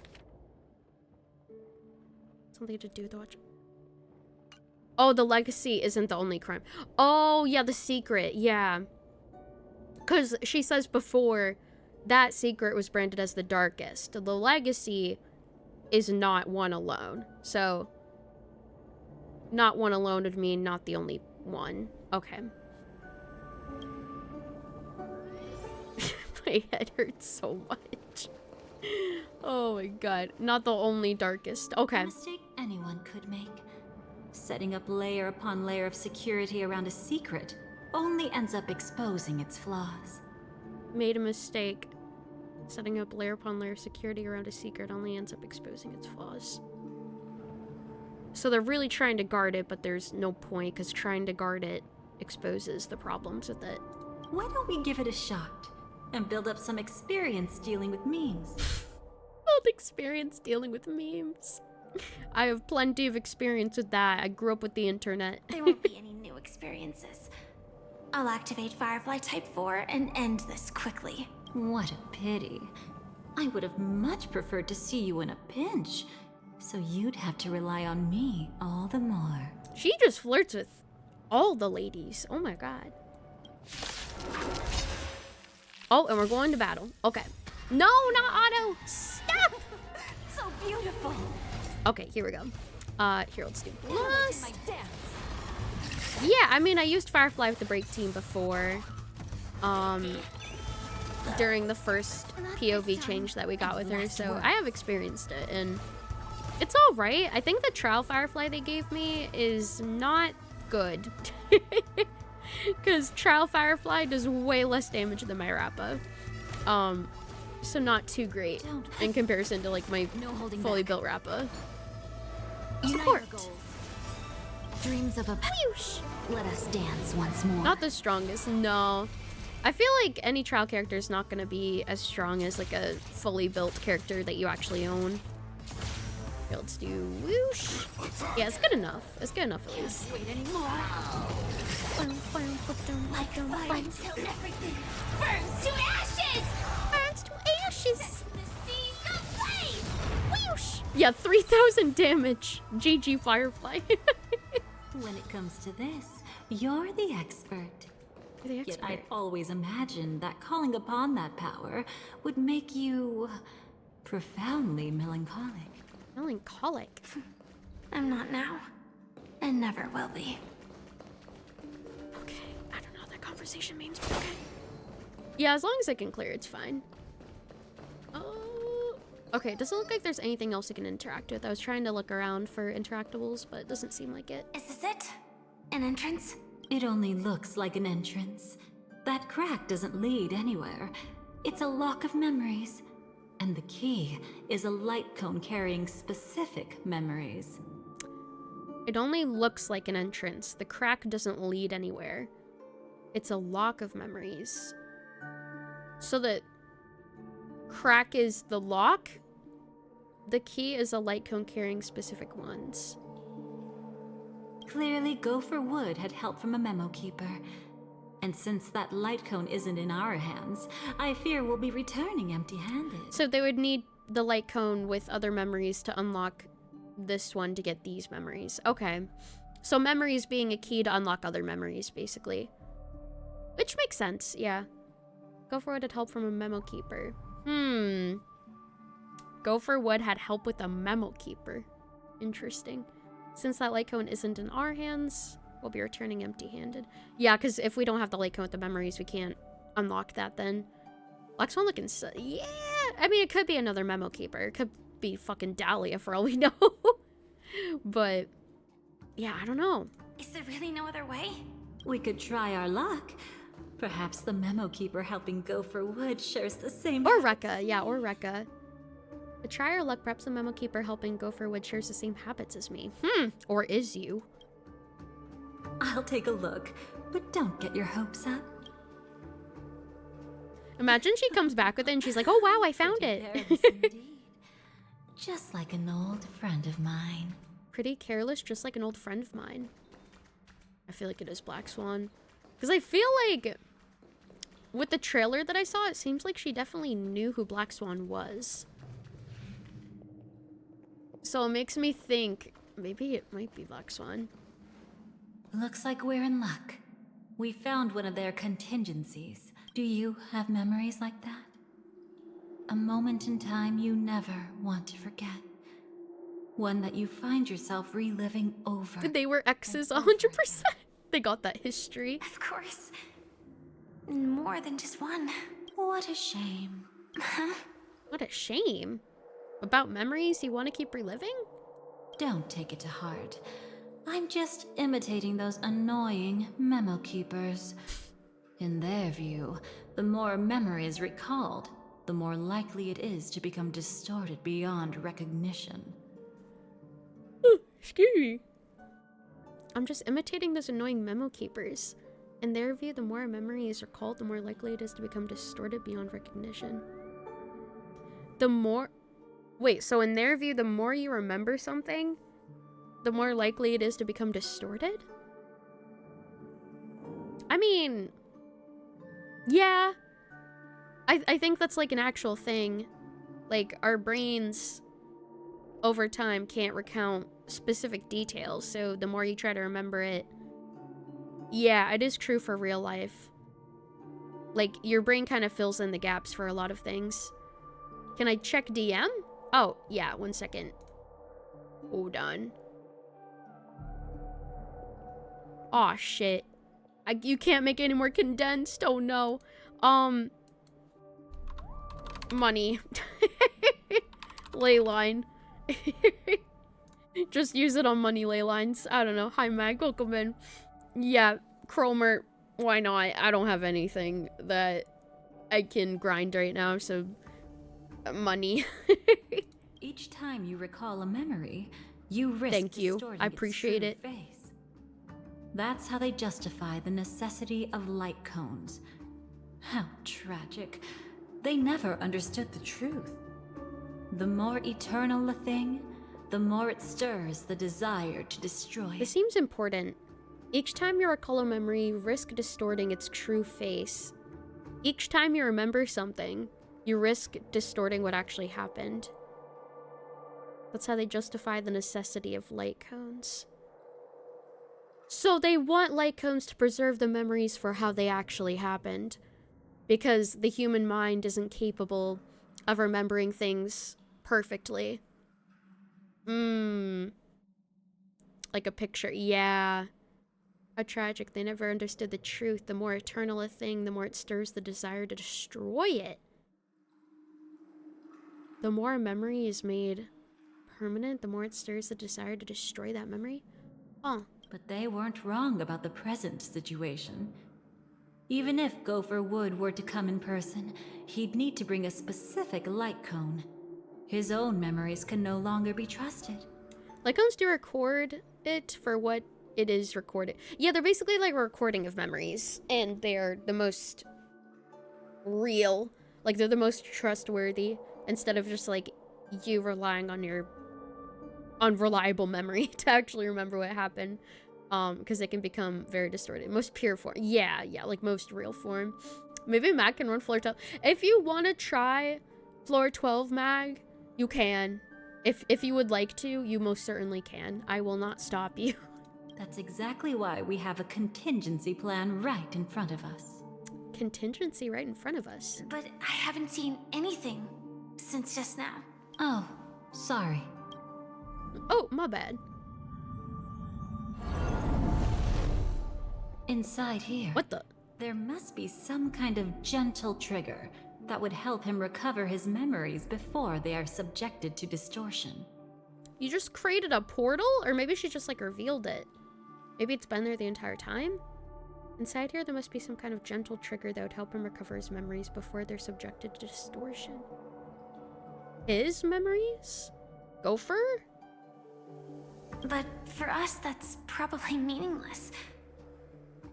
Something to do with the watch. Oh, the legacy isn't the only crime. Oh, yeah, the secret. Yeah. Because she says before that secret was branded as the darkest. The legacy is not one alone. So, not one alone would mean not the only one. Okay. My head hurts so much. Oh my god. Not the only darkest. Okay. A mistake anyone could make. Setting up layer upon layer of security around a secret only ends up exposing its flaws. Made a mistake. Setting up layer upon layer of security around a secret only ends up exposing its flaws. So they're really trying to guard it, but there's no point because trying to guard it exposes the problems with it. Why don't we give it a shot and build up some experience dealing with memes? Build experience dealing with memes. I have plenty of experience with that. I grew up with the internet. There won't be any new experiences. I'll activate Firefly Type 4 and end this quickly. What a pity. I would have much preferred to see you in a pinch, so you'd have to rely on me all the more. She just flirts with all the ladies. Oh my god. Oh, and we're going to battle. Okay. No, not auto. Stop. So beautiful. Okay, here we go. Here, let's do plus. Yeah, I mean, I used Firefly with the break team before. During the first POV change that we got with her, so I have experienced it, and it's all right. I think the trial Firefly they gave me is not good. Because trial Firefly does way less damage than my Rappa. So not too great in comparison to like my fully built Rappa. Support. Dreams of a Whoosh. Let us dance once more. Not the strongest, no. I feel like any trial character is not going to be as strong as like a fully built character that you actually own. Okay, let's do whoosh. Yeah, it's good enough. It's good enough at least. Wait anymore. Like fire until everything burns to ashes. Burns to ashes. Set the seas ablaze. Whoosh. Yeah, 3,000 damage. GG Firefly. When it comes to this, you're the expert. Yet I'd always imagined that calling upon that power would make you profoundly melancholic. Melancholic? I'm not now, and never will be. Okay, I don't know what that conversation means, but okay. Yeah, as long as I can clear, it's fine. Oh, okay, it doesn't look like there's anything else I can interact with. I was trying to look around for interactables, but it doesn't seem like it. Is this it? An entrance? It only looks like an entrance. That crack doesn't lead anywhere. It's a lock of memories. And the key is a light cone carrying specific memories. It only looks like an entrance. The crack doesn't lead anywhere. It's a lock of memories. So the crack is the lock? The key is a light cone carrying specific ones. Clearly, Gopher Wood had help from a memo keeper. And since that light cone isn't in our hands, I fear we'll be returning empty-handed. So they would need the light cone with other memories to unlock this one to get these memories. Okay. So memories being a key to unlock other memories, basically. Which makes sense, yeah. Gopher Wood had help from a memo keeper. Gopher Wood had help with a memo keeper. Interesting. Since that light cone isn't in our hands, we'll be returning empty-handed. Yeah, because if we don't have the light cone with the memories, we can't unlock that then. Lex one looking so... Yeah! I mean, it could be another memo keeper. It could be fucking Dahlia for all we know. But, yeah, I don't know. Is there really no other way? We could try our luck. Perhaps the memo keeper helping Gopher Wood shares the same... Or Rekka, yeah, or Rekka. To try our luck, perhaps the memo keeper helping Gopher Wood shares the same habits as me. Or is you. I'll take a look, but don't get your hopes up. Imagine she comes back with it and she's like, oh wow, I found it. Indeed. Just like an old friend of mine. Pretty careless, just like an old friend of mine. I feel like it is Black Swan. Because I feel like with the trailer that I saw, it seems like she definitely knew who Black Swan was. So it makes me think maybe it might be Black Swan. Looks like we're in luck. We found one of their contingencies. Do you have memories like that? A moment in time you never want to forget. One that you find yourself reliving over. They were exes 100%. They got that history. Of course. More than just one. What a shame. What a shame. About memories you want to keep reliving? Don't take it to heart. I'm just imitating those annoying memo keepers. In their view, the more memory is recalled, the more likely it is to become distorted beyond recognition. Excuse me. I'm just imitating those annoying memo keepers. In their view, the more a memory is recalled, the more likely it is to become distorted beyond recognition. The more... Wait, so in their view, the more you remember something, the more likely it is to become distorted? I mean... Yeah. I think that's like an actual thing. Like, our brains, over time, can't recount specific details, so the more you try to remember it... Yeah, it is true for real life. Like, your brain kind of fills in the gaps for a lot of things. Can I check DM? Oh, yeah, 1 second. Hold on. Aw, shit. You can't make any more condensed? Oh, no. Money. Leyline. Just use it on money ley lines. I don't know. Hi, Mag. Welcome in. Yeah, Cromer. Why not? I don't have anything that I can grind right now, so... money. Each time you recall a memory, you risk Thank you. distorting I appreciate its it. true face. That's how they justify the necessity of light cones. How tragic. They never understood the truth. The more eternal a thing, the more it stirs the desire to destroy This it. seems important. Each time you recall a memory, you risk distorting its true face. Each time you remember something, you risk distorting what actually happened. That's how they justify the necessity of light cones. So they want light cones to preserve the memories for how they actually happened. Because the human mind isn't capable of remembering things perfectly. Like a picture. Yeah. How tragic. They never understood the truth. The more eternal a thing, the more it stirs the desire to destroy it. The more a memory is made permanent, the more it stirs the desire to destroy that memory. Oh. But they weren't wrong about the present situation. Even if Gopher Wood were to come in person, he'd need to bring a specific light cone. His own memories can no longer be trusted. Light cones do record it for what it is recorded. Yeah, they're basically like a recording of memories. And they're the most real. Like, they're the most trustworthy. Instead of just, like, you relying on your unreliable memory to actually remember what happened. Because it can become very distorted. Most pure form. Yeah, like most real form. Maybe Mag can run floor 12. If you want to try floor 12, Mag, you can. If you would like to, you most certainly can. I will not stop you. That's exactly why we have a contingency plan right in front of us. Contingency right in front of us. But I haven't seen anything since just now. Oh, sorry. Oh, my bad. Inside here, What the? there must be some kind of gentle trigger that would help him recover his memories before they are subjected to distortion. You just created a portal? Or maybe she just, like, revealed it. Maybe it's been there the entire time? Inside here, there must be some kind of gentle trigger that would help him recover his memories before they're subjected to distortion. His memories? Gopher? But for us, that's probably meaningless.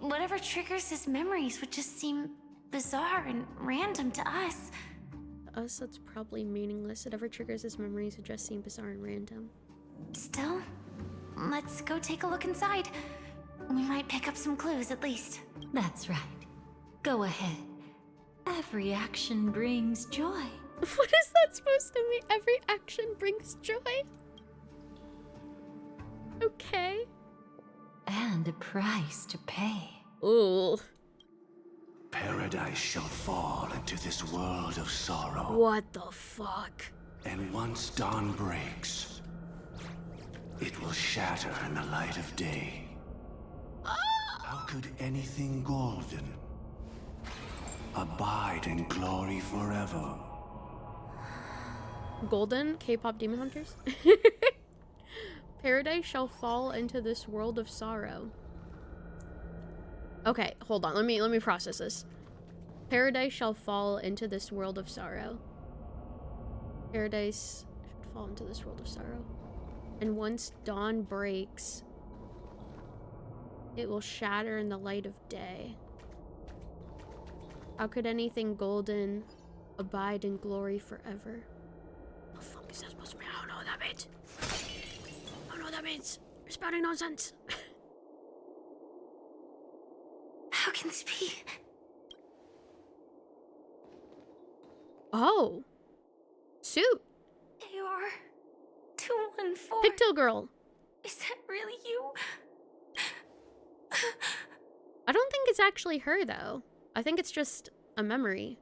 Whatever triggers his memories would just seem bizarre and random to us. To us, that's probably meaningless. Whatever triggers his memories would just seem bizarre and random. Still, let's go take a look inside. We might pick up some clues at least. That's right. Go ahead. Every action brings joy. What is that supposed to mean? Every action brings joy? Okay. And a price to pay. Ooh. Paradise shall fall into this world of sorrow. What the fuck? And once dawn breaks, it will shatter in the light of day. How could anything golden abide in glory forever? Golden K-pop demon hunters? Paradise shall fall into this world of sorrow. Okay, hold on. Let me process this. Paradise shall fall into this world of sorrow. Paradise should fall into this world of sorrow. And once dawn breaks, it will shatter in the light of day. How could anything golden abide in glory forever? What the fuck is that supposed to mean? I don't know what that means. I don't know what that means. You're spouting nonsense. How can this be? Oh. Suit. AR 214. Pigtail girl. Is that really you? I don't think it's actually her, though. I think it's just a memory.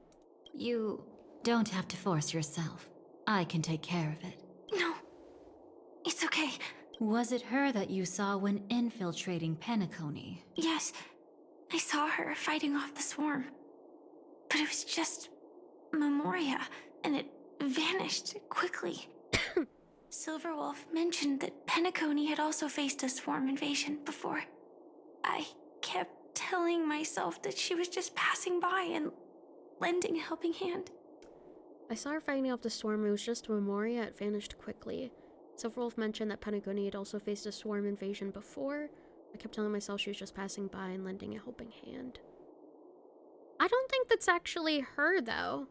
You don't have to force yourself. I can take care of it. No. It's okay. Was it her that you saw when infiltrating Penacony? Yes. I saw her fighting off the swarm. But it was just Memoria, and it vanished quickly. Silverwolf mentioned that Penacony had also faced a swarm invasion before. I kept telling myself that she was just passing by and lending a helping hand. I saw her fighting off the storm. It was just Memoria. It vanished quickly. Silverwolf mentioned that Penacony had also faced a swarm invasion before. I kept telling myself she was just passing by and lending a helping hand. I don't think that's actually her, though.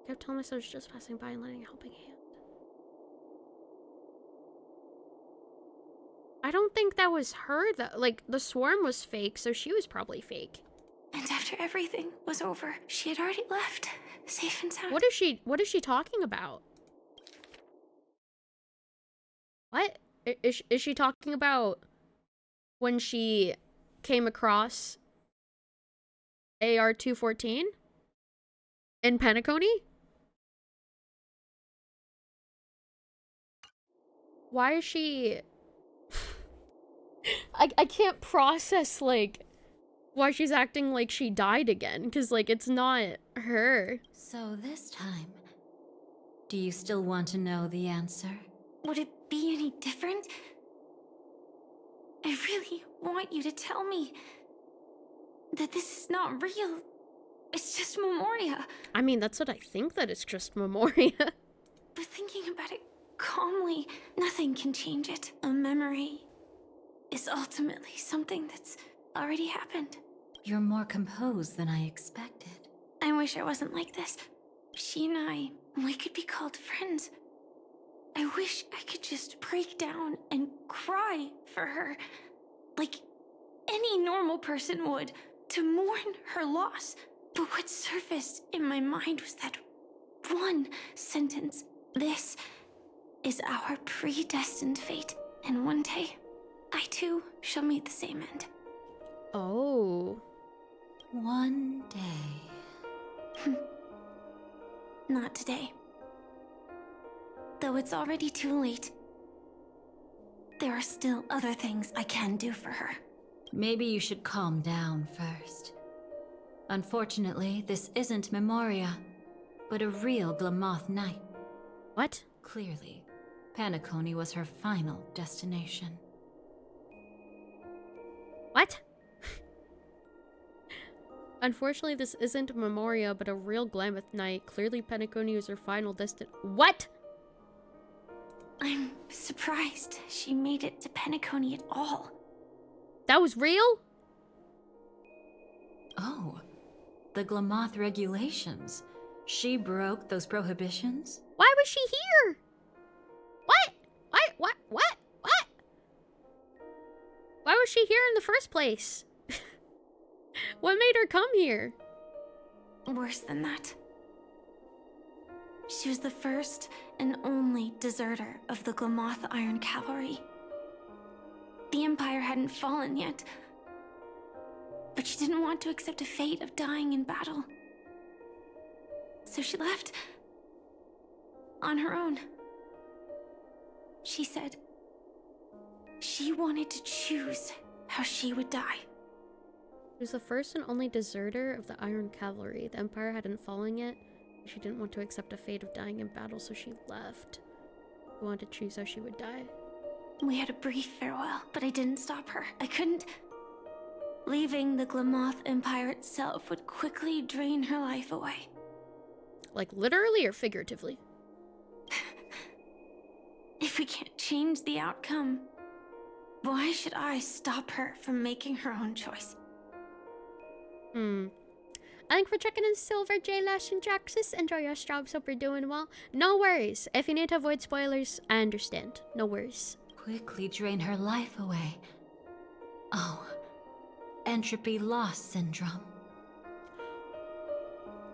I kept telling myself she was just passing by and lending a helping hand. I don't think that was her, though. Like, the swarm was fake, so she was probably fake. And after everything was over, she had already left, safe and sound. What is she talking about? What? Is she talking about when she came across AR-214 in Penacony? Why is she... I can't process, like, why she's acting like she died again, because, like, it's not her. So this time, do you still want to know the answer? Would it be any different? I really want you to tell me that this is not real. It's just Memoria. I mean, that's what I think, that it's just Memoria. But thinking about it calmly, nothing can change it. A memory is ultimately something that's already happened. You're more composed than I expected. I wish I wasn't like this. She and we could be called friends. I wish I could just break down and cry for her, like any normal person would, to mourn her loss. But what surfaced in my mind was that one sentence. This is our predestined fate, and one day, I too shall meet the same end. Oh. One day. Not today. Though it's already too late, there are still other things I can do for her. Maybe you should calm down first. Unfortunately, this isn't Memoria, but a real Glamoth Knight. What? Clearly, Penacony was her final destination. What? Unfortunately, this isn't Memoria, but a real Glamoth Knight. Clearly, Penacony was her final What? I'm surprised she made it to Penacony at all. That was real? Oh, the Glamoth regulations. She broke those prohibitions? Why was she here? What? What? Why was she here in the first place? What made her come here? Worse than that. She was the first and only deserter of the Glamoth Iron Cavalry. The Empire hadn't fallen yet, but she didn't want to accept a fate of dying in battle. So she left on her own. She said she wanted to choose how she would die. She was the first and only deserter of the Iron Cavalry. The Empire hadn't fallen yet. She didn't want to accept a fate of dying in battle, so she left. She wanted to choose how she would die. We had a brief farewell, but I didn't stop her. I couldn't. Leaving the Glamoth Empire itself would quickly drain her life away. Like literally or figuratively? If we can't change the outcome, why should I stop her from making her own choice? I think for checking in Silver, J Lash, and Jaxus. Enjoy your jobs. Hope you're doing well. No worries. If you need to avoid spoilers, I understand. No worries. Quickly drain her life away. Oh, entropy loss syndrome.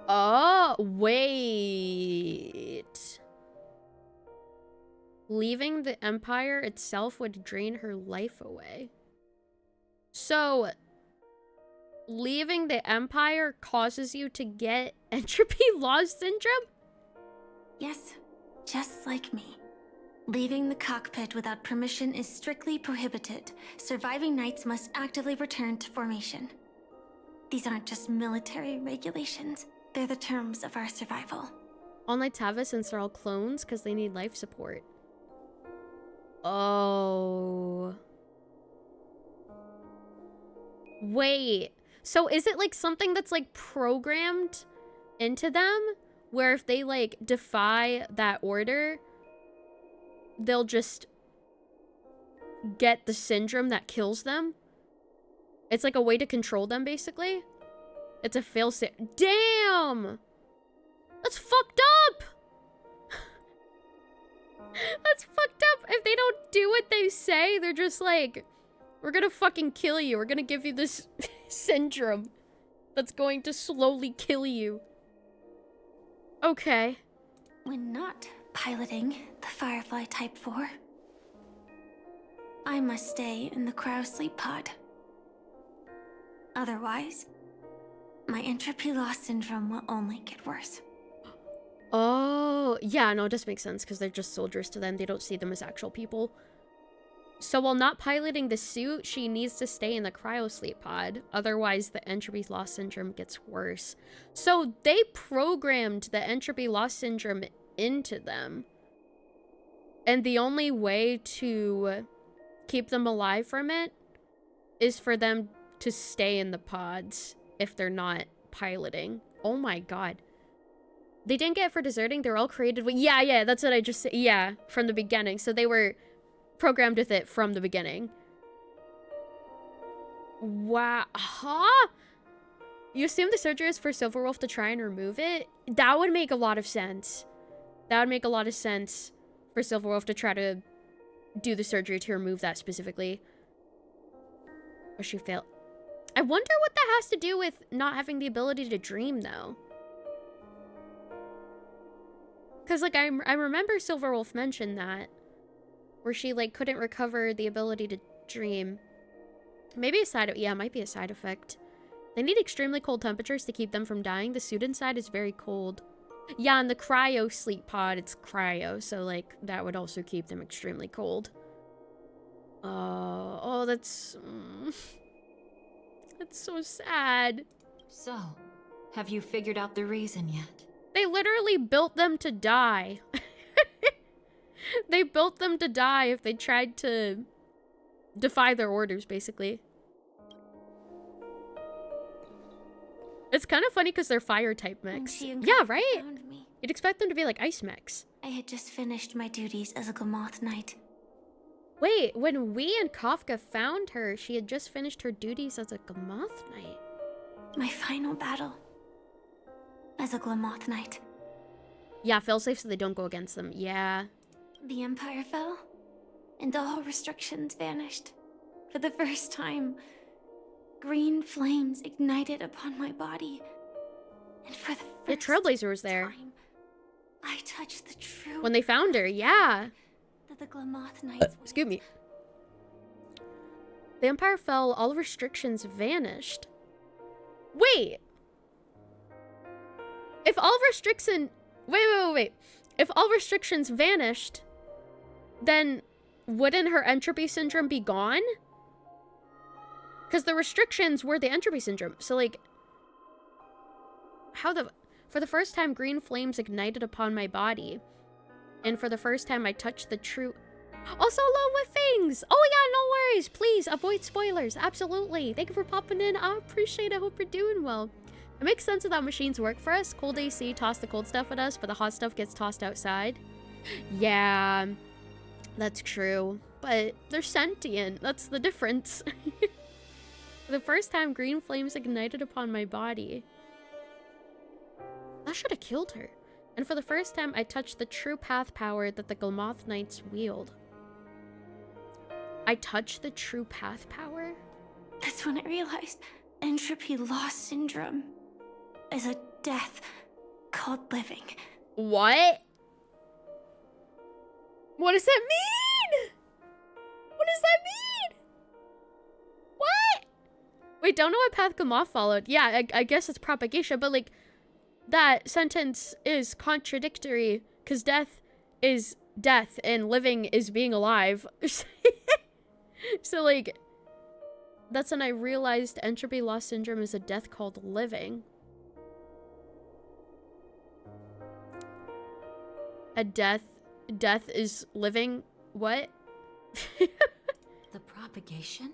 Oh, wait. Leaving the Empire itself would drain her life away. So, leaving the Empire causes you to get entropy loss syndrome? Yes, just like me. Leaving the cockpit without permission is strictly prohibited. Surviving knights must actively return to formation. These aren't just military regulations. They're the terms of our survival. All knights have it since they're all clones because they need life support. Oh. Wait. So is it like something that's like programmed into them? Where if they like defy that order, they'll just get the syndrome that kills them? It's like a way to control them, basically? It's a failsafe. Damn! That's fucked up! That's fucked up. If they don't do what they say, they're just like, we're gonna fucking kill you. We're gonna give you this syndrome that's going to slowly kill you. Okay. When not piloting the Firefly Type 4, I must stay in the cryosleep pod. Otherwise, my entropy loss syndrome will only get worse. Oh, yeah, no, it does make sense because they're just soldiers to them. They don't see them as actual people. So while not piloting the suit, she needs to stay in the cryosleep pod. Otherwise, the entropy loss syndrome gets worse. So they programmed the entropy loss syndrome into them. And the only way to keep them alive from it is for them to stay in the pods if they're not piloting. Oh my god. They didn't get it for deserting. They're all created with... Yeah, that's what I just said. Yeah, from the beginning. So they were programmed with it from the beginning. Wow. Huh? You assume the surgery is for Silverwolf to try and remove it? That would make a lot of sense. That would make a lot of sense for Silverwolf to try to do the surgery to remove that specifically. Or she failed. I wonder what that has to do with not having the ability to dream, though. Because, like, I remember Silverwolf mentioned that. Where she, like, couldn't recover the ability to dream. Maybe a side... Yeah, it might be a side effect. They need extremely cold temperatures to keep them from dying. The suit inside is very cold. Yeah, in the cryo sleep pod, it's cryo. So, like, that would also keep them extremely cold. Oh, that's... That's so sad. So, have you figured out the reason yet? They literally built them to die. They built them to die if they tried to defy their orders, basically. It's kind of funny because they're fire type mechs. Yeah, right? You'd expect them to be like ice mechs. I had just finished my duties as a Glamoth Knight. Wait, when we and Kafka found her, she had just finished her duties as a Glamoth Knight. My final battle as a Glamoth Knight. Yeah, failsafe so they don't go against them. Yeah. The Empire fell, and all restrictions vanished. For the first time, green flames ignited upon my body, And for the Yeah, first Trailblazer was there. time, I touched the true When they found her, yeah. that the Glamoth Knights Excuse me. The Empire fell, all restrictions vanished. Wait! If all restriction... Wait. If all restrictions vanished, then wouldn't her entropy syndrome be gone? Because the restrictions were the entropy syndrome. So, like... How the... For the first time, green flames ignited upon my body. And for the first time, I touched the true... Also, low with things! Oh yeah, no worries! Please, avoid spoilers. Absolutely. Thank you for popping in. I appreciate it. Hope you're doing well. It makes sense of how machines work for us. Cold AC toss the cold stuff at us, but the hot stuff gets tossed outside. Yeah, that's true. But they're sentient. That's the difference. For the first time, green flames ignited upon my body. That should have killed her. And for the first time, I touched the true path power that the Glamoth Knights wield. I touched the true path power? That's when I realized entropy loss syndrome is a death called living. What? What does that mean? What does that mean? What? Wait, don't know what path Glamoth followed. Yeah, I guess it's propagation, but like, that sentence is contradictory because death is death and living is being alive. So like, that's when I realized entropy loss syndrome is a death called living. A death is living? What? The propagation?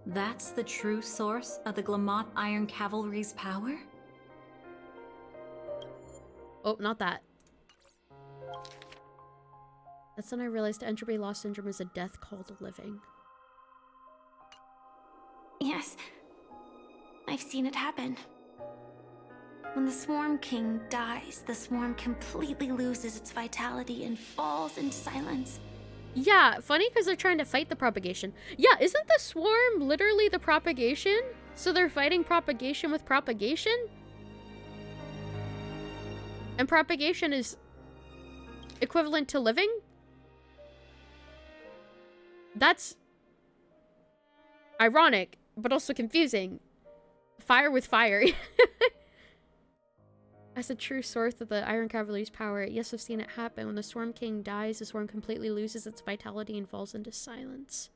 That's the true source of the Glamoth Iron Cavalry's power? Oh, not that. That's when I realized entropy loss syndrome is a death called living. Yes, I've seen it happen. When the Swarm King dies, the swarm completely loses its vitality and falls into silence. Yeah, funny because they're trying to fight the propagation. Yeah, isn't the swarm literally the propagation? So they're fighting propagation with propagation? And propagation is equivalent to living? That's ironic, but also confusing. Fire with fire. As a true source of the Iron Cavalry's power, yes, I've seen it happen. When the Swarm King dies, the swarm completely loses its vitality and falls into silence.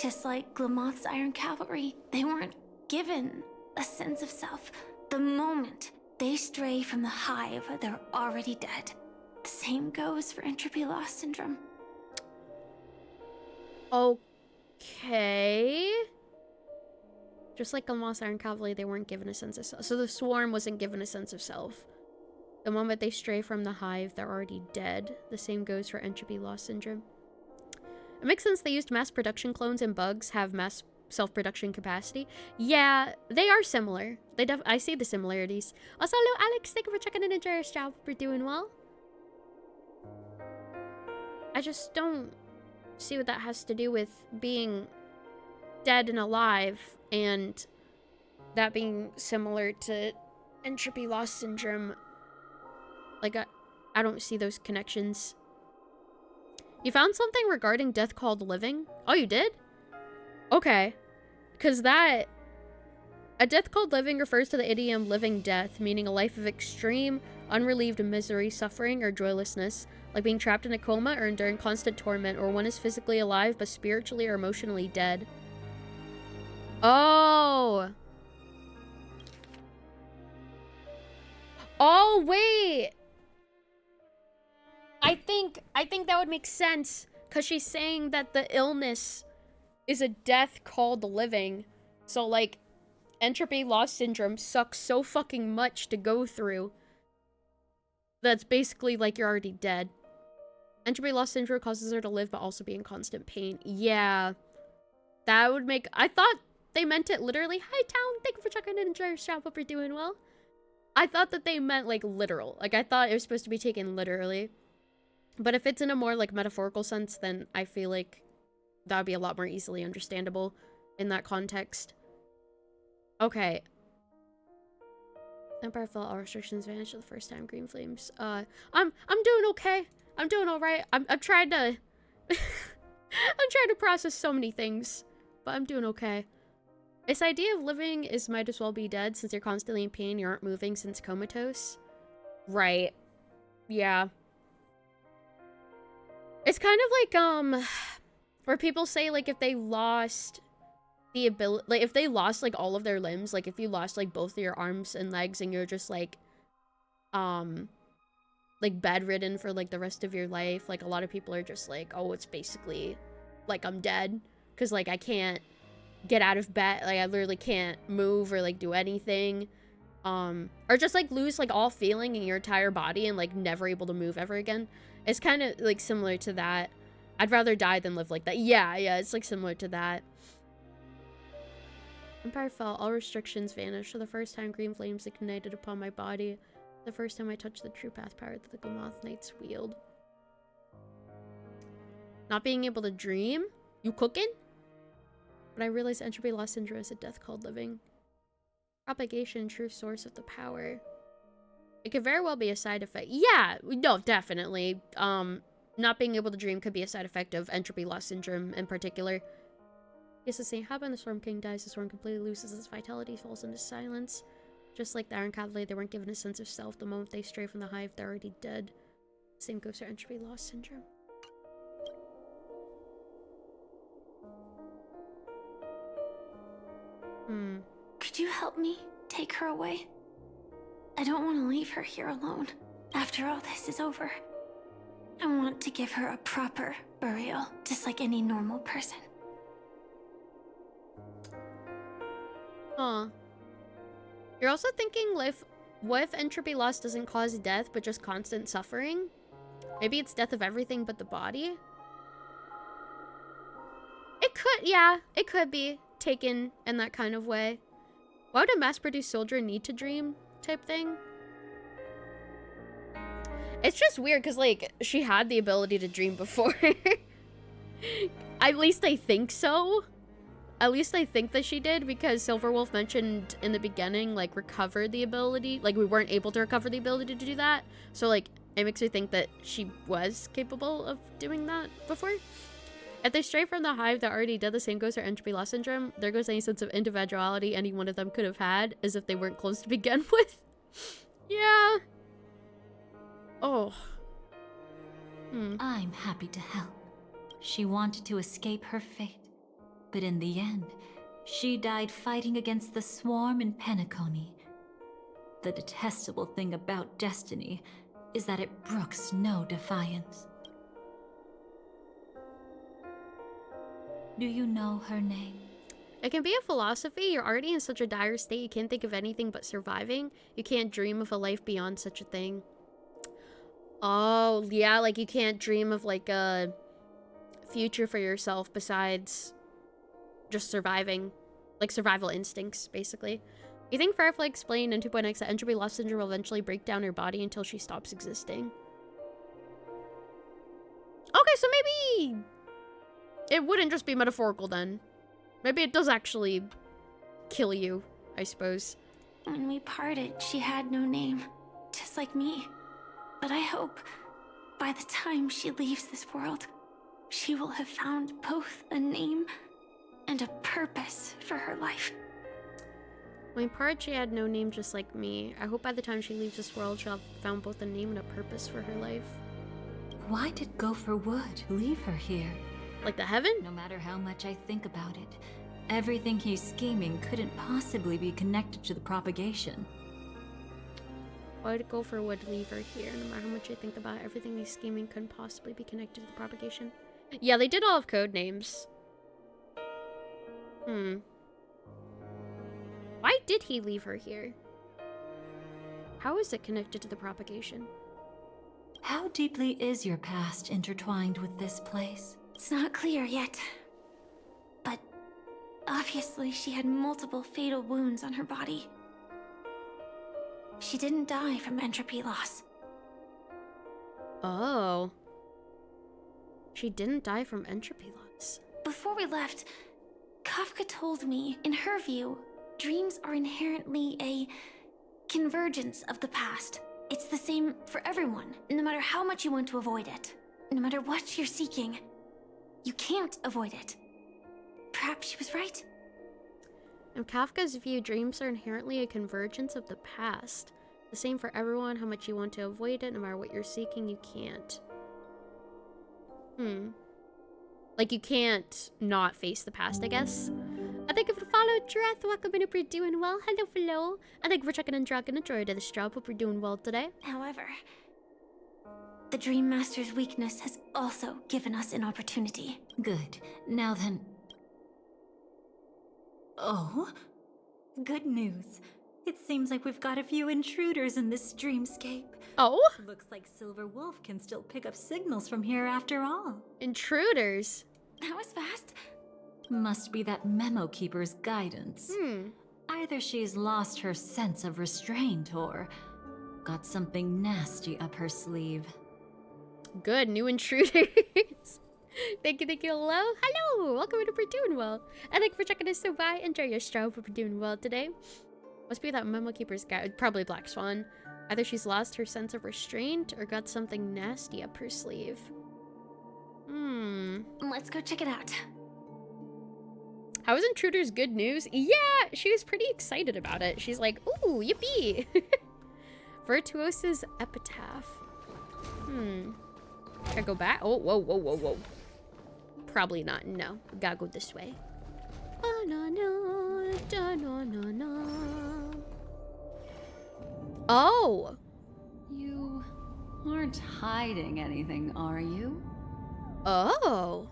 Just like Glamoth's Iron Cavalry, they weren't given a sense of self. The moment they stray from the hive, they're already dead. The same goes for entropy loss syndrome. Okay. Just like Glamoth's Iron Cavalry, they weren't given a sense of self. So the swarm wasn't given a sense of self. The moment they stray from the hive, they're already dead. The same goes for entropy loss syndrome. It makes sense they used mass production clones and bugs have mass self-production capacity. Yeah, they are similar. I see the similarities. Also, hello Alex, thank you for checking in. Enjoy your job. We're doing well. I just don't see what that has to do with being dead and alive and that being similar to entropy loss syndrome. Like, I don't see those connections. You found something regarding death called living? Oh, you did? Okay. Because a death called living refers to the idiom living death, meaning a life of extreme, unrelieved misery, suffering, or joylessness, like being trapped in a coma or enduring constant torment, or one is physically alive but spiritually or emotionally dead. Oh! Oh, wait! I think that would make sense, because she's saying that the illness is a death called living. So, like, entropy loss syndrome sucks so fucking much to go through. That's basically like you're already dead. Entropy loss syndrome causes her to live but also be in constant pain. Yeah. That would make... I thought they meant it literally. Hi, Town. Thank you for checking in. Enjoy your shop. Hope you're doing well. I thought that they meant, like, literal. Like, I thought it was supposed to be taken literally. But if it's in a more, like, metaphorical sense, then I feel like that would be a lot more easily understandable in that context. Okay. Empire felt all restrictions vanished the first time. Green flames. I'm doing okay. I'm doing all right. I'm trying to I'm trying to process so many things, but I'm doing okay. This idea of living is might as well be dead since you're constantly in pain. You aren't moving since comatose. Right. Yeah. It's kind of like where people say like if they lost the ability, like if they lost like all of their limbs, like if you lost like both of your arms and legs and you're just like bedridden for like the rest of your life, like a lot of people are just like, oh, it's basically like I'm dead because like I can't get out of bed, like I literally can't move or like do anything, or just like lose like all feeling in your entire body and like never able to move ever again. It's kind of like similar to that. I'd rather die than live like that. Yeah, it's like similar to that. Empire fell, all restrictions vanished. For the first time, green flames ignited upon my body. The first time I touched the true path power that the Gamoth Knights wield. Not being able to dream? You cooking? But I realized entropy loss syndrome is a death called living. Propagation, true source of the power. It could very well be a side effect. Yeah, no, definitely. Not being able to dream could be a side effect of entropy loss syndrome in particular. Yes, the same happened. The Storm King dies. The Storm completely loses its vitality, falls into silence. Just like the Iron Cavalry, they weren't given a sense of self. The moment they stray from the hive, they're already dead. Same goes for entropy loss syndrome. Could you help me take her away? I don't want to leave her here alone. After all this is over, I want to give her a proper burial, just like any normal person. Huh. You're also thinking, what if entropy loss doesn't cause death, but just constant suffering? Maybe it's death of everything but the body? It could, yeah, it could be taken in that kind of way. Why would a mass-produced soldier need to dream type thing? It's just weird because, like, she had the ability to dream before. At least I think so. At least I think that she did, because Silverwolf mentioned in the beginning, like, recover the ability. Like, we weren't able to recover the ability to do that. So, like, it makes me think that she was capable of doing that before. If they stray from the hive that already did, the same goes for entropy loss syndrome. There goes any sense of individuality any one of them could have had, as if they weren't close to begin with. Yeah. Oh. I'm happy to help. She wanted to escape her fate, but in the end, she died fighting against the swarm in Penacony. The detestable thing about destiny is that it brooks no defiance. Do you know her name? It can be a philosophy. You're already in such a dire state, you can't think of anything but surviving. You can't dream of a life beyond such a thing. Oh, yeah, like you can't dream of like a future for yourself besides just surviving. Like survival instincts, basically. You think Firefly explained in 2.x that entropy loss syndrome will eventually break down her body until she stops existing? Okay, so maybe it wouldn't just be metaphorical then. Maybe it does actually kill you, I suppose. When we parted, she had no name, just like me. But I hope, by the time she leaves this world, she will have found both a name and a purpose for her life. When part she had no name just like me. I hope by the time she leaves this world, she'll have found both a name and a purpose for her life. Why did Gopher Wood leave her here? Like the heaven? No matter how much I think about it, everything he's scheming couldn't possibly be connected to the propagation. Why would Gopher Wood leave her here? No matter how much I think about it, everything he's scheming couldn't possibly be connected to the propagation. Yeah, they did all have code names. Why did he leave her here? How is it connected to the propagation? How deeply is your past intertwined with this place? It's not clear yet. But obviously she had multiple fatal wounds on her body. She didn't die from entropy loss. Oh. She didn't die from entropy loss. Before we left, Kafka told me, in her view, dreams are inherently a convergence of the past. It's the same for everyone, no matter how much you want to avoid it. No matter what you're seeking, you can't avoid it. Perhaps she was right. In Kafka's view, dreams are inherently a convergence of the past. The same for everyone, how much you want to avoid it, no matter what you're seeking, you can't. Like, you can't not face the past, I guess. I think if you follow Dreth, welcome in, hope you're doing well. Hello, hello. I think we're checking in Dragon and Droid to this job. Hope you're doing well today. However, the Dream Master's weakness has also given us an opportunity. Good. Now then... Oh? Good news. It seems like we've got a few intruders in this dreamscape. Oh? Looks like Silver Wolf can still pick up signals from here after all. Intruders? That was fast. Must be that Memo Keeper's guidance. Either she's lost her sense of restraint or got something nasty up her sleeve. Good, new intruders. Thank you, hello. Hello, welcome in, hope you're doing well. And thank you for checking us so by. Enjoy your strobe, hope you're doing well today. Must be that Memo Keeper's guide, probably Black Swan. Either she's lost her sense of restraint or got something nasty up her sleeve. Let's go check it out. How is Intruders good news? Yeah, she was pretty excited about it. She's like, ooh, yippee. Virtuosa's epitaph. Can I go back? Oh, whoa. Probably not, no. Gotta go this way. Oh! You aren't hiding anything, are you? Oh!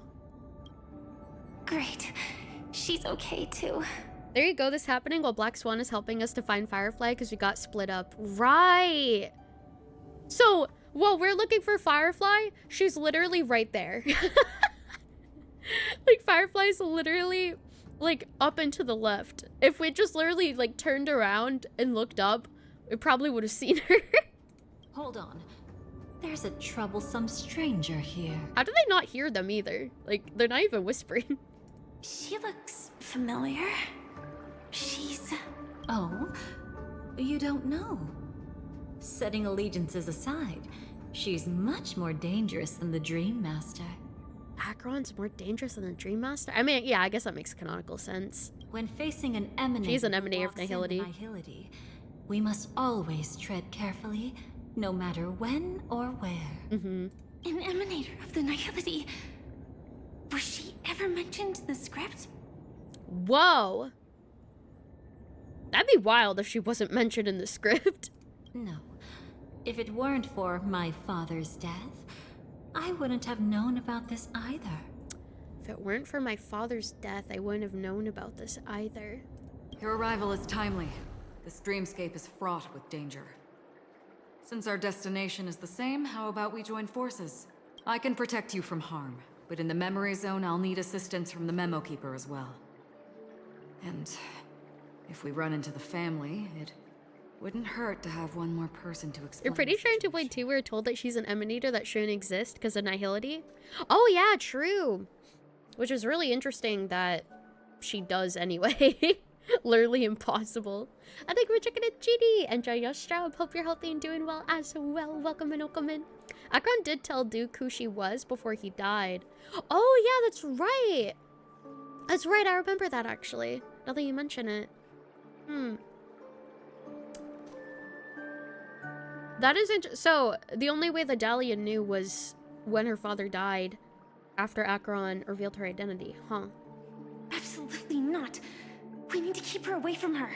Great. She's okay too. There you go, this happening while Black Swan is helping us to find Firefly because we got split up. Right! So, while we're looking for Firefly, she's literally right there. Like, Firefly's literally, like, up and to the left. If we just literally, like, turned around and looked up, we probably would have seen her. Hold on. There's a troublesome stranger here. How do they not hear them either? Like, they're not even whispering. She looks familiar. She's... Oh? You don't know? Setting allegiances aside, she's much more dangerous than the Dream Master. Acheron's more dangerous than the Dream Master? I mean, yeah, I guess that makes canonical sense. When facing an emanator, She's an emanator of who walks in nihility. We must always tread carefully, no matter when or where. an emanator of the nihility. Was she ever mentioned in the script? Whoa! That'd be wild if she wasn't mentioned in the script. No. If it weren't for my father's death, I wouldn't have known about this either. If it weren't for my father's death, I wouldn't have known about this either. Your arrival is timely. This dreamscape is fraught with danger. Since our destination is the same, how about we join forces? I can protect you from harm, but in the memory zone, I'll need assistance from the Memo Keeper as well. And if we run into the family, it wouldn't hurt to have one more person to explain. You're pretty sure in 2.2 we were told that she's an emanator that shouldn't exist because of nihility? Oh yeah, true. Which is really interesting that she does anyway. Literally impossible. I think we're checking it, GD. Enjoy your strobe. Hope you're healthy and doing well as well. Welcome in, welcome in. Akron did tell Duke who she was before he died. Oh yeah, that's right. That's right, I remember that actually. Now that you mention it. That is so the only way that Dahlia knew was when her father died after Acheron revealed her identity, huh? Absolutely not. We need to keep her away from her.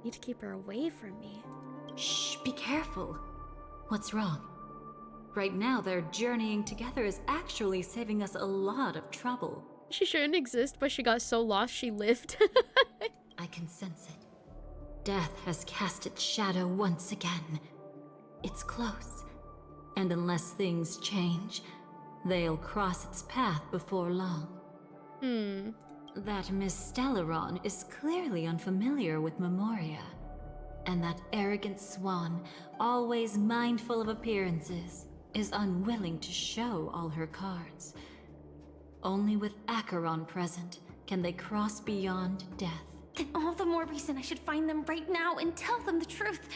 Need to keep her away from me. Shh, be careful. What's wrong? Right now, their journeying together is actually saving us a lot of trouble. She shouldn't exist, but she got so lost she lived. I can sense it. Death has cast its shadow once again. It's close. And unless things change, they'll cross its path before long. That Miss Stellaron is clearly unfamiliar with Memoria. And that arrogant swan, always mindful of appearances, is unwilling to show all her cards. Only with Acheron present can they cross beyond death. then all the more reason I should find them right now and tell them the truth.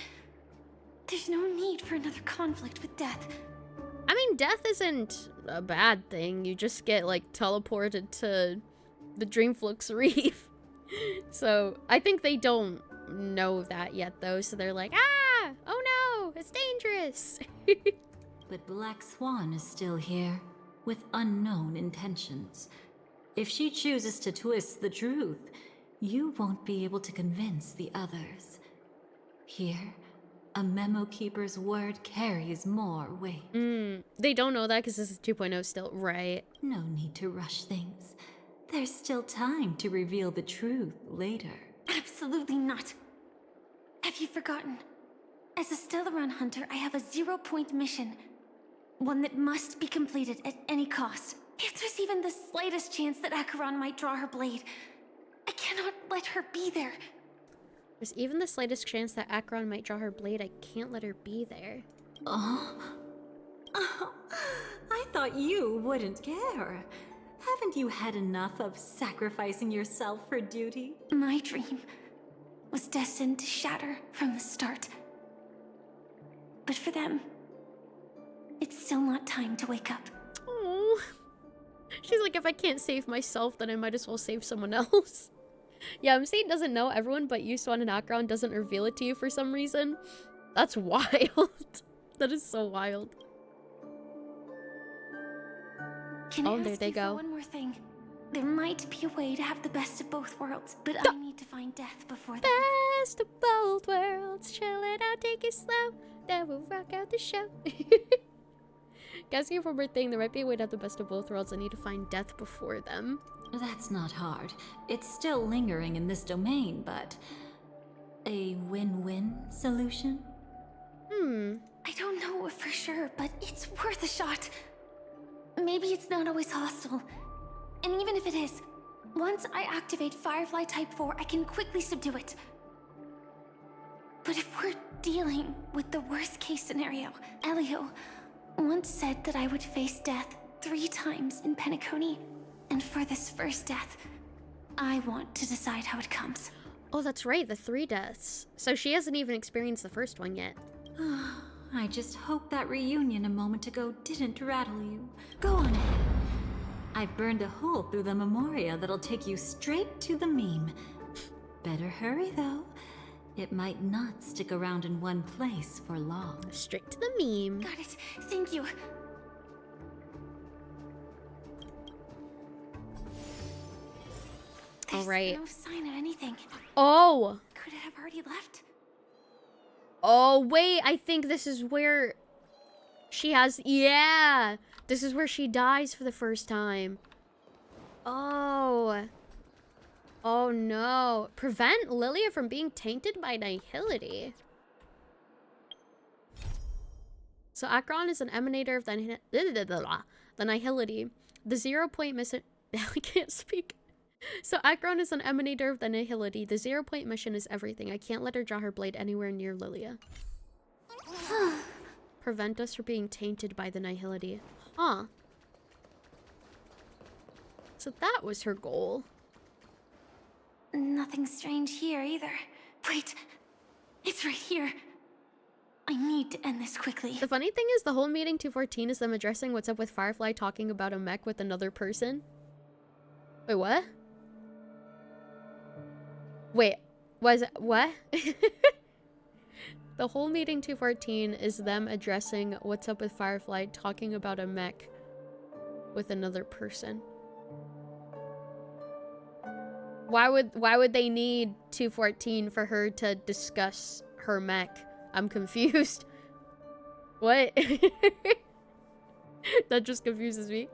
There's no need for another conflict with death. I mean, death isn't a bad thing. You just get, like, teleported to the Dreamflux Reef. So, I think they don't know that yet, though. So they're like, ah! Oh no! It's dangerous! But Black Swan is still here, with unknown intentions. If she chooses to twist the truth, you won't be able to convince the others. Here, a Memo Keeper's word carries more weight. They don't know that because this is 2.0 still, right? No need to rush things. There's still time to reveal the truth later. Absolutely not. Have you forgotten? As a Stellaron hunter, I have a 0-point mission. One that must be completed at any cost. If there's even the slightest chance that Acheron might draw her blade, I cannot let her be there. There's even the slightest chance that Acheron might draw her blade. I can't let her be there. Oh, I thought you wouldn't care. Haven't you had enough of sacrificing yourself for duty? My dream was destined to shatter from the start. But for them, it's still not time to wake up. Oh, she's like, if I can't save myself, then I might as well save someone else. Yeah, MC doesn't know everyone, but you, Swan, and Acheron doesn't reveal it to you for some reason. That's wild. That is so wild. Can I there ask they you go. for one more thing? There might be a way to have the best of both worlds, but I need to find death before that. Best of both worlds, chill it out, take it slow, then we'll rock out the show. Asking for more thing, there might be a way to have the best of both worlds. I need to find death before them. That's not hard. It's still lingering in this domain, but... a win-win solution? I don't know for sure, but it's worth a shot. Maybe it's not always hostile. And even if it is, once I activate Firefly Type 4, I can quickly subdue it. But if we're dealing with the worst case scenario, Elio once said that I would face death 3 times in Penacony. And for this first death, I want to decide how it comes. Oh, that's right, the 3 deaths. So she hasn't even experienced the first one yet. I just hope that reunion a moment ago didn't rattle you. Go on ahead. I've burned a hole through the Memoria that'll take you straight to the meme. Better hurry, though. It might not stick around in one place for long. Straight to the meme. Got it. Thank you. All right. There's no sign of anything. Oh! Could it have already left? Oh, wait, I think this is where she has... Yeah! This is where she dies for the first time. Oh. Oh, no. Prevent Lilia from being tainted by nihility. So Acheron is an emanator of the nihility. The 0-point mission... I can't speak. So Acheron is an emanator of the nihility. The 0-point mission is everything. I can't let her draw her blade anywhere near Lilia. Prevent us from being tainted by the nihility. Huh. So that was her goal. Nothing strange here either. Wait, it's right here. I need to end this quickly. The funny thing is the whole meeting 214 is them addressing what's up with Firefly talking about a mech with another person. Wait, what? Wait, was it, what? The whole meeting 214 is them addressing what's up with Firefly talking about a mech with another person. Why would they need 214 for her to discuss her mech? I'm confused. What? That just confuses me.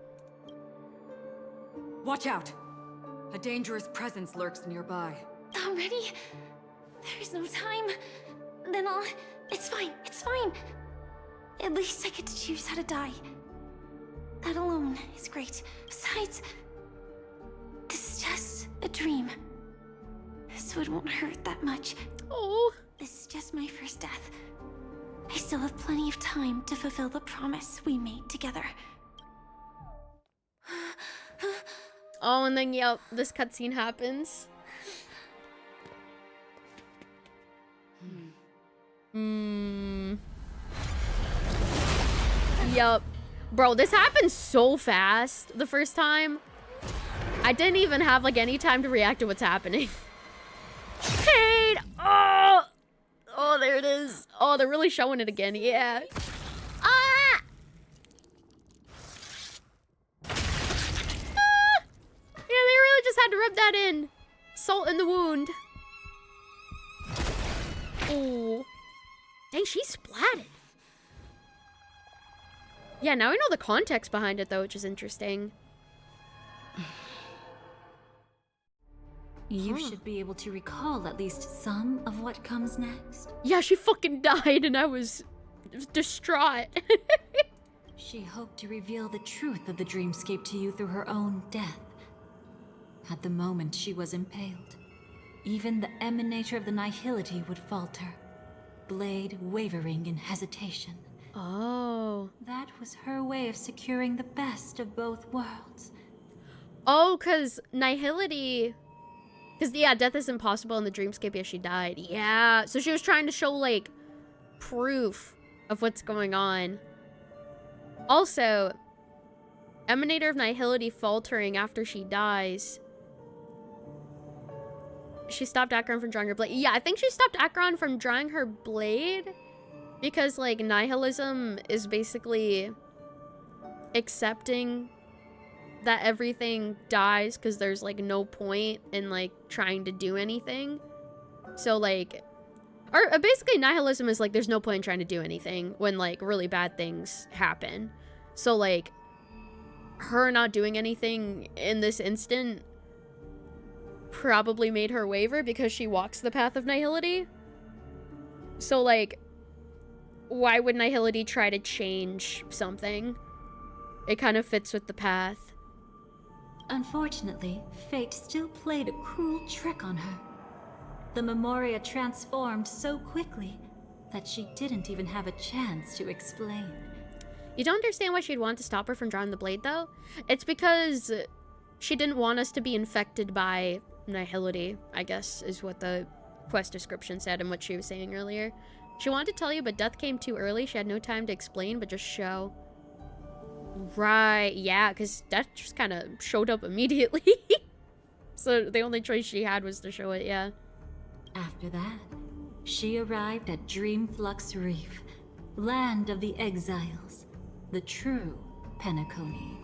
Watch out! A dangerous presence lurks nearby. Already? There's no time. Then I'll... It's fine, it's fine. At least I get to choose how to die. That alone is great. Besides, this is just a dream. So it won't hurt that much. Oh. This is just my first death. I still have plenty of time to fulfill the promise we made together. Oh, and then, yep, this cutscene happens. Yup. Bro, this happened so fast the first time. I didn't even have, like, any time to react to what's happening. Kate! Oh! Oh, there it is. Oh, they're really showing it again. Yeah. Ah! Yeah, they really just had to rub that in. Salt in the wound. Oh. Dang, she splatted. Yeah, now I know the context behind it, though, which is interesting. You should be able to recall at least some of what comes next. Yeah, she fucking died, and I was distraught. She hoped to reveal the truth of the dreamscape to you through her own death. At the moment she was impaled, even the emanator of the nihility would falter, blade wavering in hesitation. Oh. That was her way of securing the best of both worlds. Oh, because nihility... Because, yeah, death is impossible in the dreamscape. Yeah, she died. Yeah. So she was trying to show, like, proof of what's going on. Also, emanator of nihility faltering after she dies. She stopped Acheron from drawing her blade. Yeah, I think she stopped Acheron from drawing her blade. Because, like, nihilism is basically accepting that everything dies because there's, like, no point in, like, trying to do anything. So, like, or basically nihilism is, like, there's no point in trying to do anything when, like, really bad things happen. So, like, her not doing anything in this instant probably made her waver because she walks the path of nihility. So, like, why would nihility try to change something? It kind of fits with the path. Unfortunately, fate still played a cruel trick on her. The Memoria transformed so quickly that she didn't even have a chance to explain. You don't understand why she'd want to stop her from drawing the blade, though? It's because she didn't want us to be infected by nihility, I guess, is what the quest description said and what she was saying earlier. She wanted to tell you, but death came too early. She had no time to explain, but just show. Right, yeah, because death just kind of showed up immediately. So the only choice she had was to show it, yeah. After that, she arrived at Dreamflux Reef, land of the exiles, the true Penacony.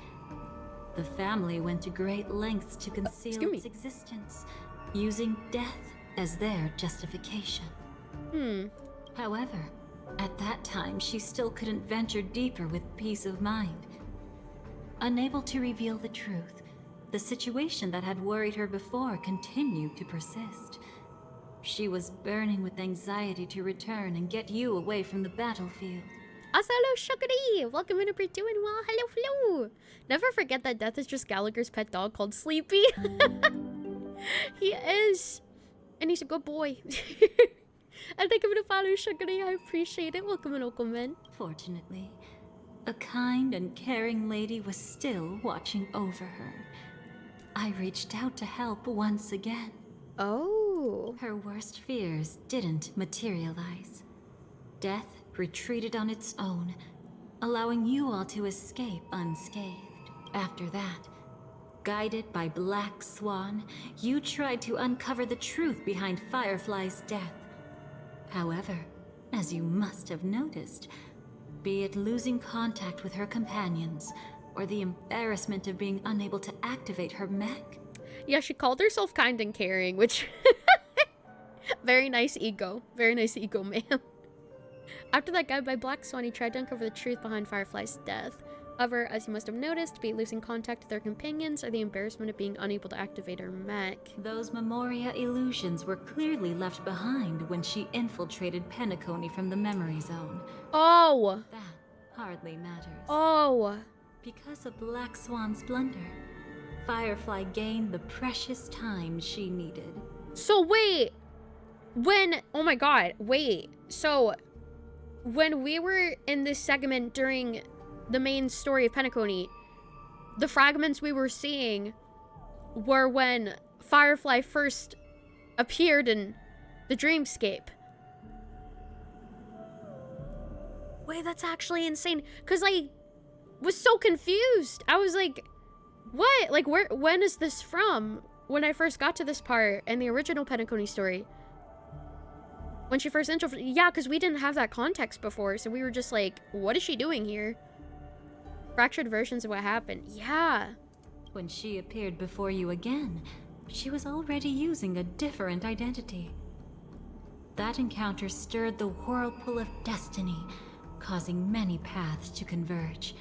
The family went to great lengths to conceal its existence, using death as their justification. However, at that time, she still couldn't venture deeper with peace of mind. Unable to reveal the truth, the situation that had worried her before continued to persist. She was burning with anxiety to return and get you away from the battlefield. Also, hello, Shukari! Welcome in, if you're doing well. Hello, hello! Never forget that Death is just Gallagher's pet dog called Sleepy. He is. And he's a good boy. And thank you for the follow, Shukari. I appreciate it. Welcome in, welcome in. Fortunately, a kind and caring lady was still watching over her. I reached out to help once again. Oh. Her worst fears didn't materialize. Death retreated on its own, allowing you all to escape unscathed. After that, guided by Black Swan, you tried to uncover the truth behind Firefly's death. However, as you must have noticed, be it losing contact with her companions, or the embarrassment of being unable to activate her mech. Yeah, she called herself kind and caring, which... Very nice ego. Very nice ego, ma'am. After that guide by Black Swan, he tried to uncover the truth behind Firefly's death. However, as you must have noticed, be it losing contact with their companions or the embarrassment of being unable to activate her mech. Those Memoria illusions were clearly left behind when she infiltrated Penacony from the memory zone. Oh! That hardly matters. Oh! Because of Black Swan's blunder, Firefly gained the precious time she needed. So wait! Oh my god, wait. So, when we were in this segment during the main story of Penacony, the fragments we were seeing were when Firefly first appeared in the dreamscape. Wait, that's actually insane. Because I was so confused. I was like, what? Like, when is this from? When I first got to this part in the original Penacony story. When she first entered, yeah, because we didn't have that context before, so we were just like, what is she doing here? Fractured versions of what happened. Yeah. When she appeared before you again, she was already using a different identity. That encounter stirred the whirlpool of destiny, causing many paths to converge.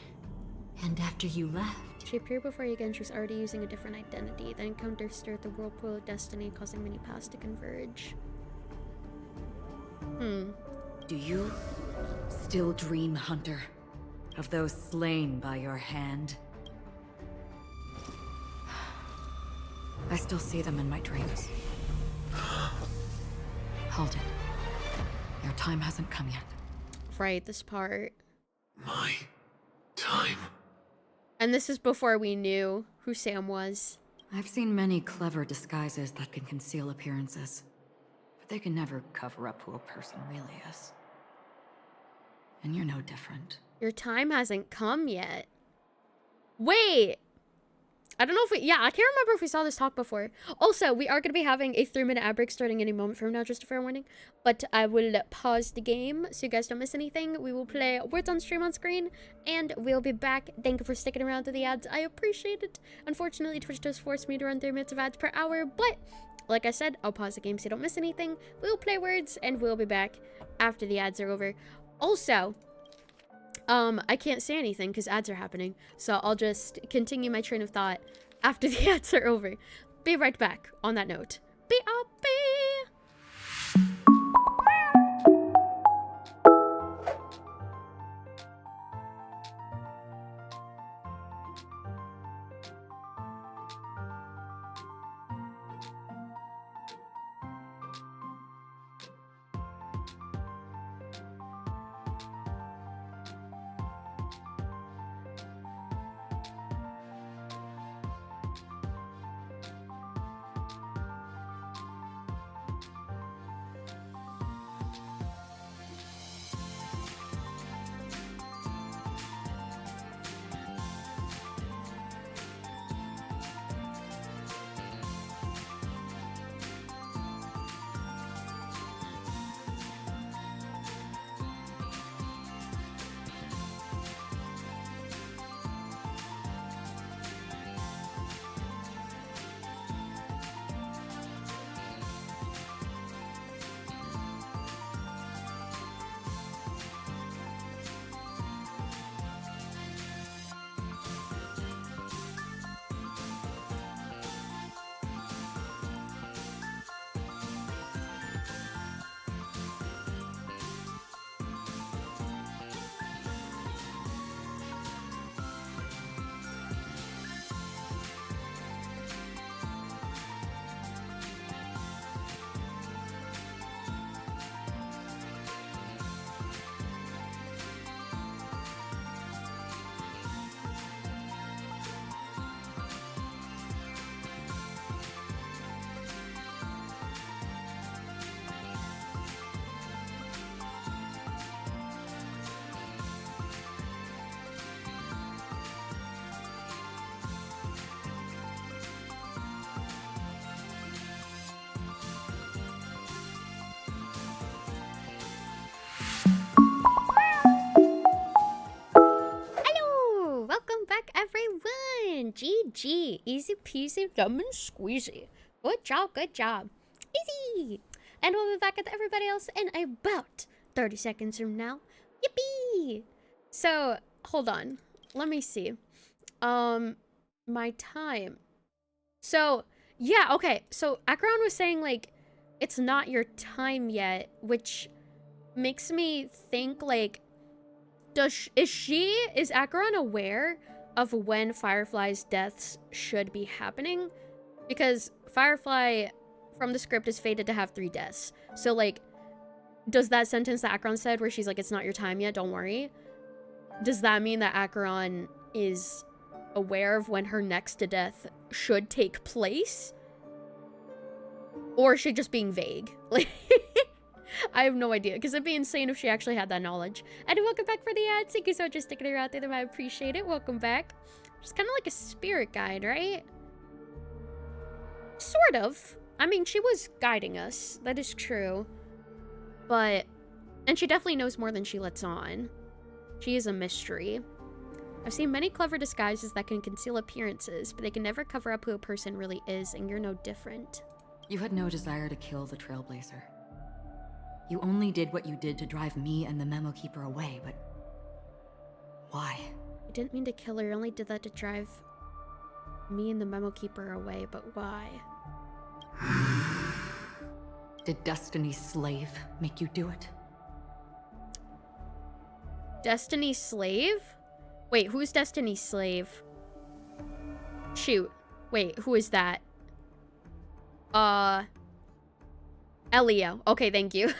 And after you left... She appeared before you again, she was already using a different identity. The encounter stirred the whirlpool of destiny, causing many paths to converge. Do you still dream, Hunter, of those slain by your hand? I still see them in my dreams. Hold it. Your time hasn't come yet. Right, this part. My time. And this is before we knew who Sam was. I've seen many clever disguises that can conceal appearances, but they can never cover up who a person really is. And you're no different. Your time hasn't come yet. Wait! I don't know if yeah, I can't remember if we saw this talk before. Also, we are going to be having a 3-minute ad break starting any moment from now, just a fair warning. But I will pause the game so you guys don't miss anything. We will play words on stream on screen, and we'll be back. Thank you for sticking around to the ads. I appreciate it. Unfortunately, Twitch does force me to run 3 minutes of ads per hour, but like I said, I'll pause the game so you don't miss anything. We'll play words, and we'll be back after the ads are over. Also, I can't say anything because ads are happening, so I'll just continue my train of thought after the ads are over. Be right back on that note. B.R.B. Hello! Welcome back, everyone! GG. Easy peasy lemon squeezy. Good job, good job. Easy! And we'll be back with everybody else in about 30 seconds from now. Yippee! So, hold on. Let me see. My time. So, yeah, okay. So, Acheron was saying, like, it's not your time yet, which makes me think, like, is Acheron aware of when Firefly's deaths should be happening? Because Firefly, from the script, is fated to have 3 deaths. So, like, does that sentence that Acheron said, where she's like, it's not your time yet, don't worry, does that mean that Acheron is aware of when her next death should take place? Or is she just being vague? Like, I have no idea, because it'd be insane if she actually had that knowledge. And welcome back for the ads. Thank you so much for sticking around there. I appreciate it. Welcome back. She's kind of like a spirit guide, right? Sort of. I mean, she was guiding us. That is true. But, and she definitely knows more than she lets on. She is a mystery. I've seen many clever disguises that can conceal appearances, but they can never cover up who a person really is, and you're no different. You had no desire to kill the Trailblazer. You only did what you did to drive me and the Memo Keeper away, but... why? I didn't mean to kill her, I only did that to drive me and the Memo Keeper away, but why? Did Destiny's slave make you do it? Destiny's slave? Wait, who's Destiny's slave? Shoot. Wait, who is that? Elio. Okay, thank you.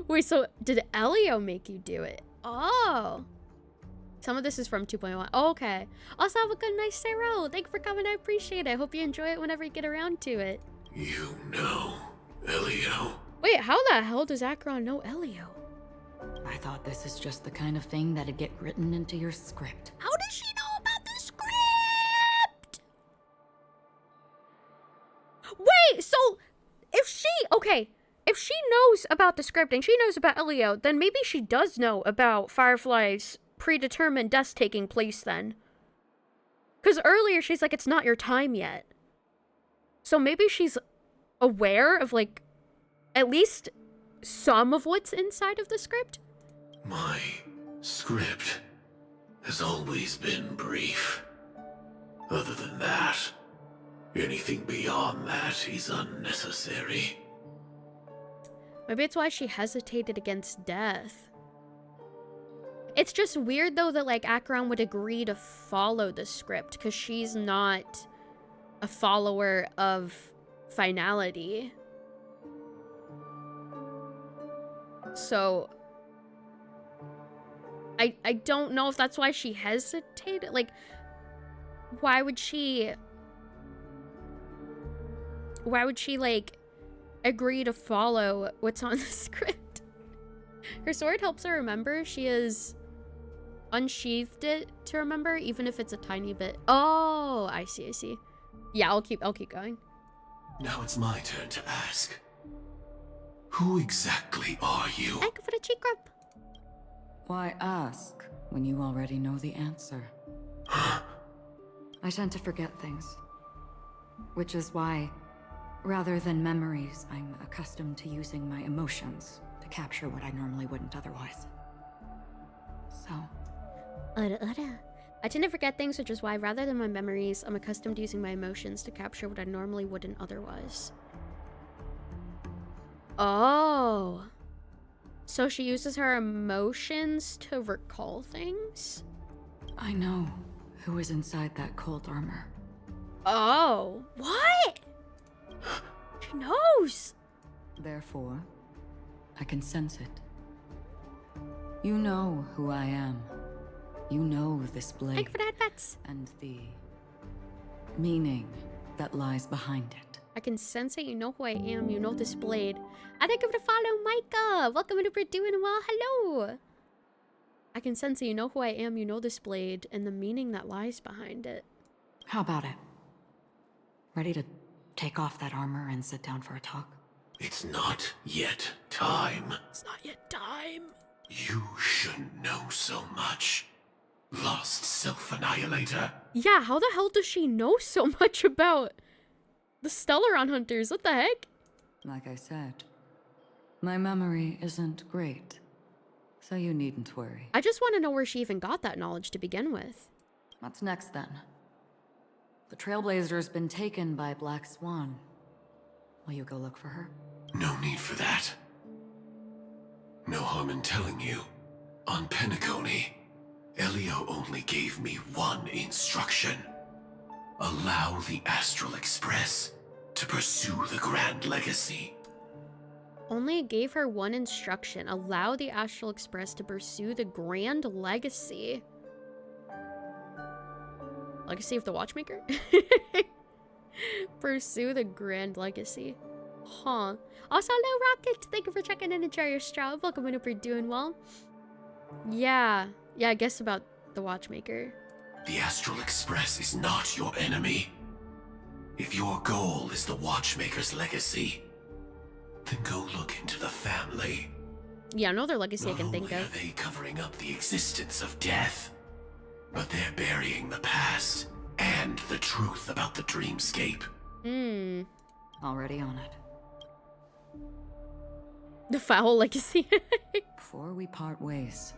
Wait, so did Elio make you do it? Oh. Some of this is from 2.1. Oh, okay. Also, have a good night, Sarah. Thank you for coming. I appreciate it. I hope you enjoy it whenever you get around to it. You know, Elio. Wait, how the hell does Acheron know Elio? I thought this is just the kind of thing that'd get written into your script. How does she know about the script? Wait, so if she knows about the script and she knows about Elio, then maybe she does know about Firefly's predetermined deaths taking place then. Because earlier she's like, it's not your time yet. So maybe she's aware of, like, at least some of what's inside of the script? My script has always been brief. Other than that, anything beyond that is unnecessary. Maybe it's why she hesitated against death. It's just weird, though, that, like, Acheron would agree to follow the script, because she's not a follower of finality. So, I don't know if that's why she hesitated. Like, why would she, like, agree to follow what's on the script? Her sword helps her remember. She has unsheathed it to remember, even if it's a tiny bit. Oh, I see. Yeah, I'll keep going. Now it's my turn to ask. Who exactly are you? Thank you for the cheek rub. Why ask when you already know the answer? I tend to forget things. Which is why, rather than memories, I'm accustomed to using my emotions to capture what I normally wouldn't otherwise. So... I tend to forget things, which is why, rather than my memories, I'm accustomed to using my emotions to capture what I normally wouldn't otherwise. Oh. So she uses her emotions to recall things? I know who is inside that cold armor. Oh. What? She knows. Therefore, I can sense it. You know who I am. You know this blade. Thank you for the headbats. And the meaning that lies behind it. I can sense it. You know who I am. You know this blade. I thank you for the follow, Micah. Welcome to for doing well. Hello. I can sense it. You know who I am. You know this blade and the meaning that lies behind it. How about it? Ready to take off that armor and sit down for a talk? It's not yet time. It's not yet time. You shouldn't know so much. Lost Self-Annihilator. Yeah, how the hell does she know so much about the Stellaron Hunters? What the heck? Like I said, my memory isn't great, so you needn't worry. I just want to know where she even got that knowledge to begin with. What's next, then? The Trailblazer's been taken by Black Swan. Will you go look for her? No need for that. No harm in telling you. On Penacony, Elio only gave me one instruction. Allow the Astral Express to pursue the Grand Legacy. Only gave her one instruction. Allow the Astral Express to pursue the Grand Legacy. Legacy of the Watchmaker? Pursue the Grand Legacy. Huh. Also, hello, Rocket. Thank you for checking in and share your Stroud. Welcome, I hope you're doing well. Yeah. Yeah, I guess about the Watchmaker. The Astral Express is not your enemy. If your goal is the Watchmaker's legacy, then go look into the family. Yeah, no other legacy I can think Not only of. are they covering up the existence of death, but they're burying the past and the truth about the dreamscape. Hmm. Already on it. The foul legacy. Before we part ways,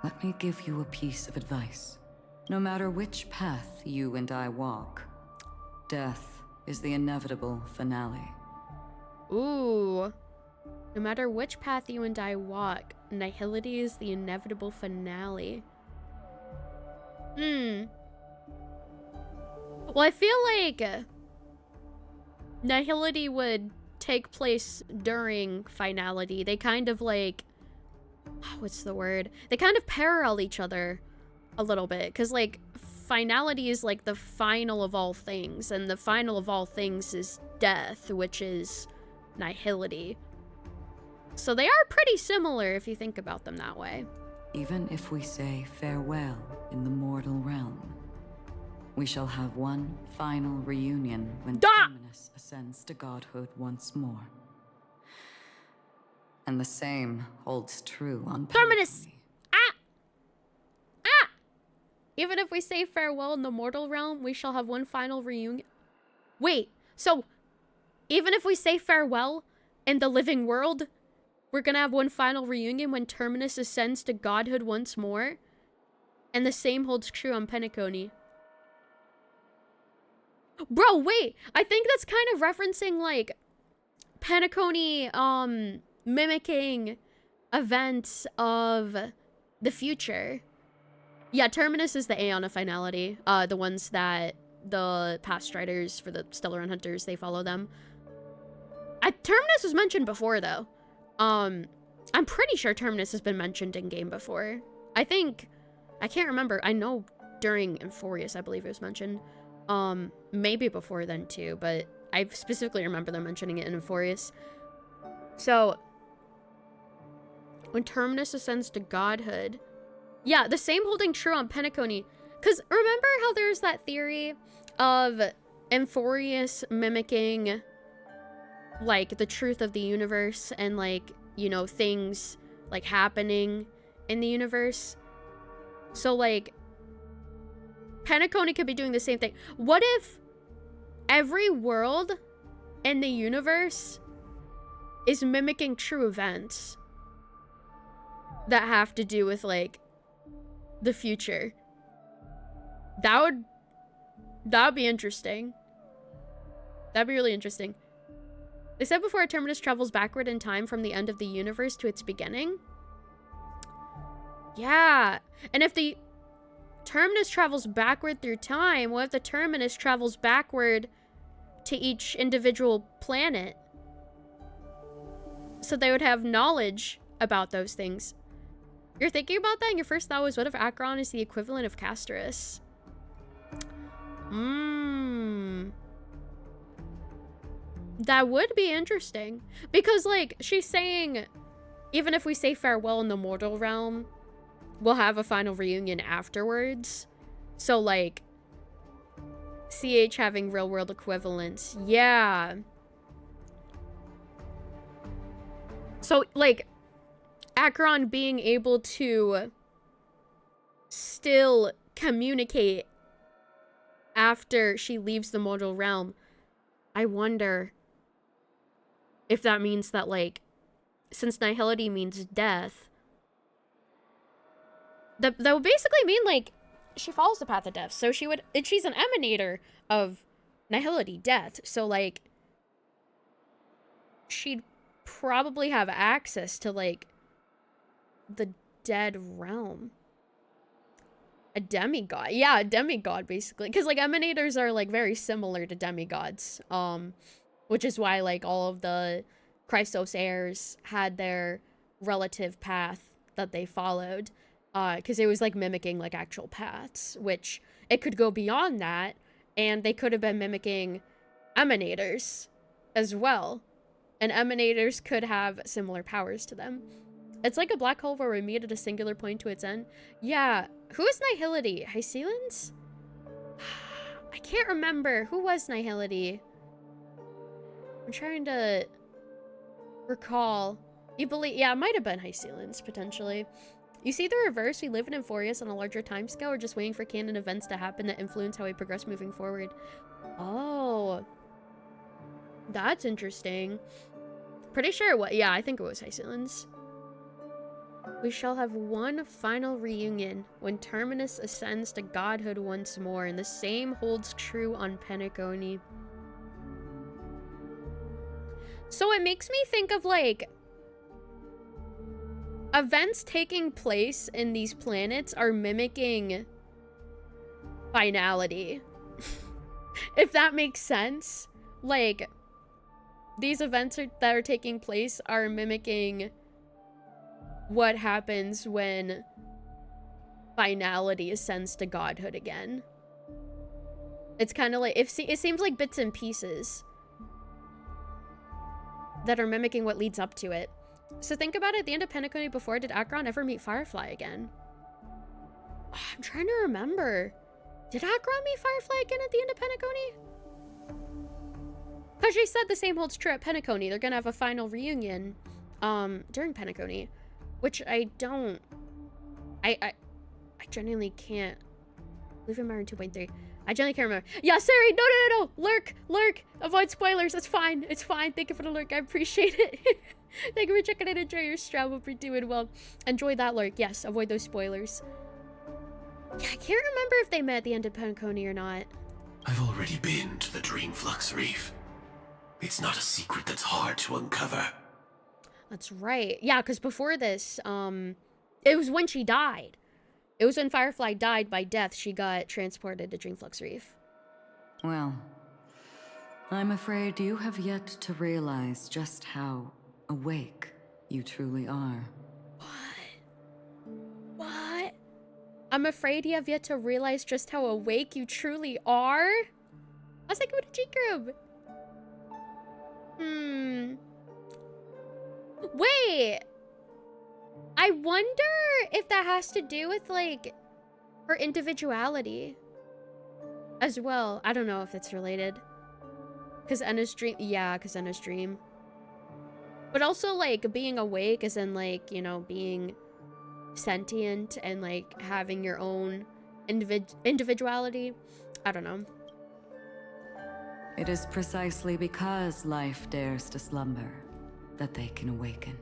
let me give you a piece of advice. No matter which path you and I walk, death is the inevitable finale. Ooh. No matter which path you and I walk, nihility is the inevitable finale. Well, I feel like nihility would take place during finality. They kind of like, what's the word? They kind of parallel each other a little bit, because like finality is like the final of all things, and the final of all things is death, which is nihility. So they are pretty similar if you think about them that way. Even if we say farewell in the mortal realm, we shall have one final reunion when Terminus ascends to godhood once more. And the same holds true on Terminus! Even if we say farewell in the mortal realm, we shall have one final reunion. Wait, so even if we say farewell in the living world, we're gonna have one final reunion when Terminus ascends to godhood once more? And the same holds true on Penacony. Bro, wait! I think that's kind of referencing, like, Penacony, mimicking events of the future. Yeah, Terminus is the Aeon of Finality. The ones that the past riders for the Stellar Hunters, they follow them. Terminus was mentioned before, though. I'm pretty sure Terminus has been mentioned in game before. I can't remember. I know during Euphorius, I believe it was mentioned. Maybe before then too, but I specifically remember them mentioning it in Euphorius. So, when Terminus ascends to godhood, yeah, the same holding true on Penacony. Because remember how there's that theory of Euphorius mimicking, like, the truth of the universe and, like, you know, things, like, happening in the universe? So, like, Penacony could be doing the same thing. What if every world in the universe is mimicking true events that have to do with, like, the future? That would be interesting. That'd be really interesting. They said before Terminus travels backward in time from the end of the universe to its beginning. Yeah. And if the Terminus travels backward through time, what if the Terminus travels backward to each individual planet? So they would have knowledge about those things. You're thinking about that, and your first thought was, what if Acheron is the equivalent of Castorus? That would be interesting. Because, like, she's saying, even if we say farewell in the mortal realm, we'll have a final reunion afterwards. So, like, CH having real-world equivalents. Yeah. So, like, Acheron being able to still communicate after she leaves the mortal realm. I wonder if that means that, like, since nihility means death, that would basically mean, like, she follows the path of death. So she's an emanator of nihility, death. So, like, she'd probably have access to, like, the dead realm. A demigod. Yeah, a demigod, basically. Because, like, emanators are, like, very similar to demigods. Which is why, like, all of the Christos heirs had their relative path that they followed. Because it was, like, mimicking, like, actual paths. Which, it could go beyond that. And they could have been mimicking emanators as well. And emanators could have similar powers to them. It's like a black hole where we meet at a singular point to its end. Yeah, who is Nihility? Hycelans? I can't remember. Who was Nihility? I'm trying to recall. You believe, yeah, it might have been Hycelans, potentially. You see the reverse, we live in Euphorius on a larger timescale, or just waiting for canon events to happen that influence how we progress moving forward. Oh. That's interesting. Pretty sure what, yeah, I think it was Hycelans. We shall have one final reunion when Terminus ascends to godhood once more, and the same holds true on Penacony. So it makes me think of, like, events taking place in these planets are mimicking finality. If that makes sense. Like, these events that are taking place are mimicking what happens when finality ascends to godhood again. It's kind of like, it seems like bits and pieces that are mimicking what leads up to it. So think about it, at the end of Penacony before, did Acheron ever meet Firefly again? Oh, I'm trying to remember. Did Acheron meet Firefly again at the end of Penacony? Because she said the same holds true at Penacony. They're gonna have a final reunion during Penacony. Which I don't... I genuinely can't... Leave him in 2.3. I genuinely can't remember. Yeah, Sari! No! Lurk! Avoid spoilers. It's fine. It's fine. Thank you for the lurk. I appreciate it. Thank you for checking in. Enjoy your stream. Hope you're doing well. Enjoy that lurk. Yes, avoid those spoilers. Yeah, I can't remember if they met at the end of Penacony or not. I've already been to the Dreamflux Reef. It's not a secret that's hard to uncover. That's right. Yeah, because before this, it was when she died. It was when Firefly died by death, she got transported to Dreamflux Reef. Well, I'm afraid you have yet to realize just how awake you truly are. What? I'm afraid you have yet to realize just how awake you truly are? I was like, what a cheek group. Wait. I wonder if that has to do with, like, her individuality as well. I don't know if it's related. Because Enna's dream... Yeah, because Enna's dream. But also, like, being awake as in, like, you know, being sentient and, like, having your own individuality. I don't know. It is precisely because life dares to slumber that they can awaken.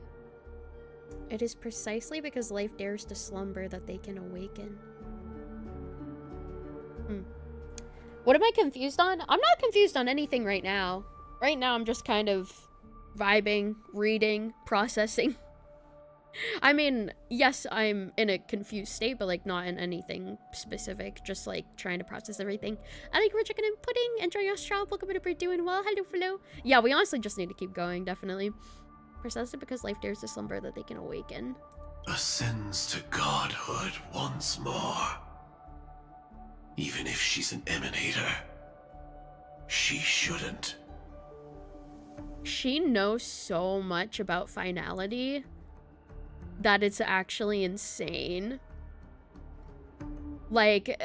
It is precisely because life dares to slumber that they can awaken. What am I confused on? I'm not confused on anything right now. Right now, I'm just kind of vibing, reading, processing. I mean, yes, I'm in a confused state, but, like, not in anything specific. Just, like, trying to process everything. I think we're chicken and pudding. Enjoy your straw. Welcome to doing well. Hello. Yeah, we honestly just need to keep going, definitely. Precisely because life dares to slumber that they can awaken. Ascends to godhood once more. Even if she's an emanator, she shouldn't. She knows so much about finality that it's actually insane. Like,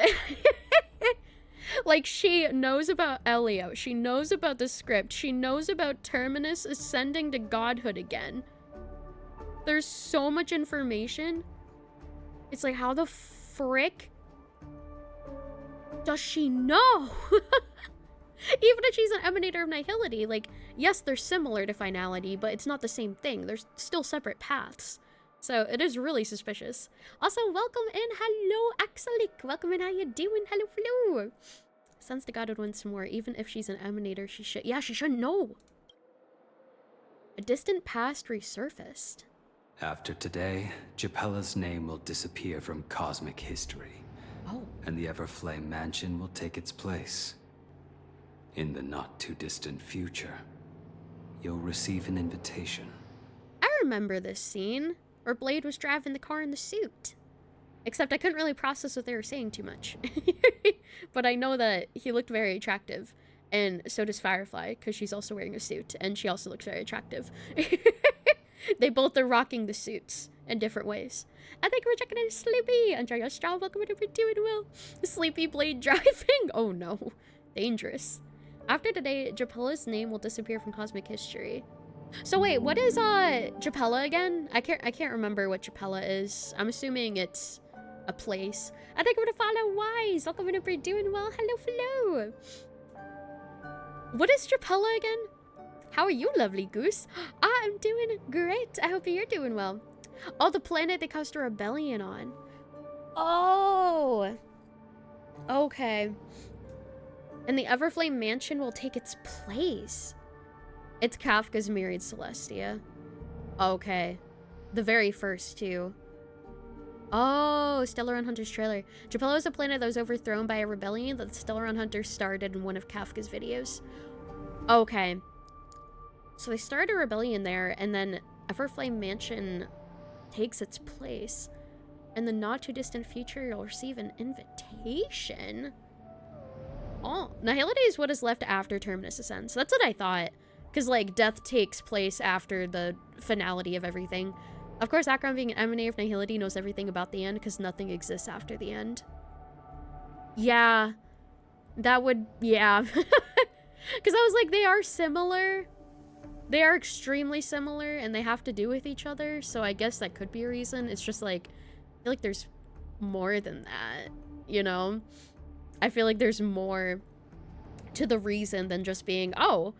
like, she knows about Elio. She knows about the script. She knows about Terminus ascending to godhood again. There's so much information. It's like, how the frick does she know? Even if she's an emanator of nihility, like, yes, they're similar to finality, but it's not the same thing. There's still separate paths. So it is really suspicious. Also, welcome in. Hello, Axelic. Welcome in. How you doing? Hello, Flo. Sends to godhood once more. Even if she's an emanator, she should... Yeah, she should know. A distant past resurfaced. After today, Japella's name will disappear from cosmic history. Oh. And the Everflame Mansion will take its place. In the not-too-distant future, you'll receive an invitation. I remember this scene where Blade was driving the car in the suit. Except I couldn't really process what they were saying too much. But I know that he looked very attractive. And so does Firefly, because she's also wearing a suit, and she also looks very attractive. They both are rocking the suits in different ways. I think we're checking in Sleepy. Enjoy Straw, welcome to doing well. Sleepy Blade driving. Oh no. Dangerous. After today, Japella's name will disappear from cosmic history. So wait, what is Japella again? I can't remember what Japella is. I'm assuming it's a place. I think I'm gonna follow Wise. Welcome to doing well. Hello, hello. What is Japella again? How are you, lovely goose? I'm doing great. I hope you're doing well. Oh, the planet they caused a rebellion on. Oh. Okay. And the Everflame Mansion will take its place. It's Kafka's Myriad Celestia. Okay. The very first, too. Oh, Stellaron Hunter's trailer. Japella is a planet that was overthrown by a rebellion that the Stellaron Hunter started in one of Kafka's videos. Okay. So they started a rebellion there, and then Everflame Mansion takes its place. In the not-too-distant future, you'll receive an invitation. Oh, Nihility is what is left after Terminus Ascends. That's what I thought. Because, like, death takes place after the finality of everything. Of course, Akron being an emanator of Nihility knows everything about the end, because nothing exists after the end. Yeah. That would... yeah. Because I was like, they are similar. They are extremely similar, and they have to do with each other, so I guess that could be a reason. It's just like, I feel like there's more than that, you know? I feel like there's more to the reason than just being, oh,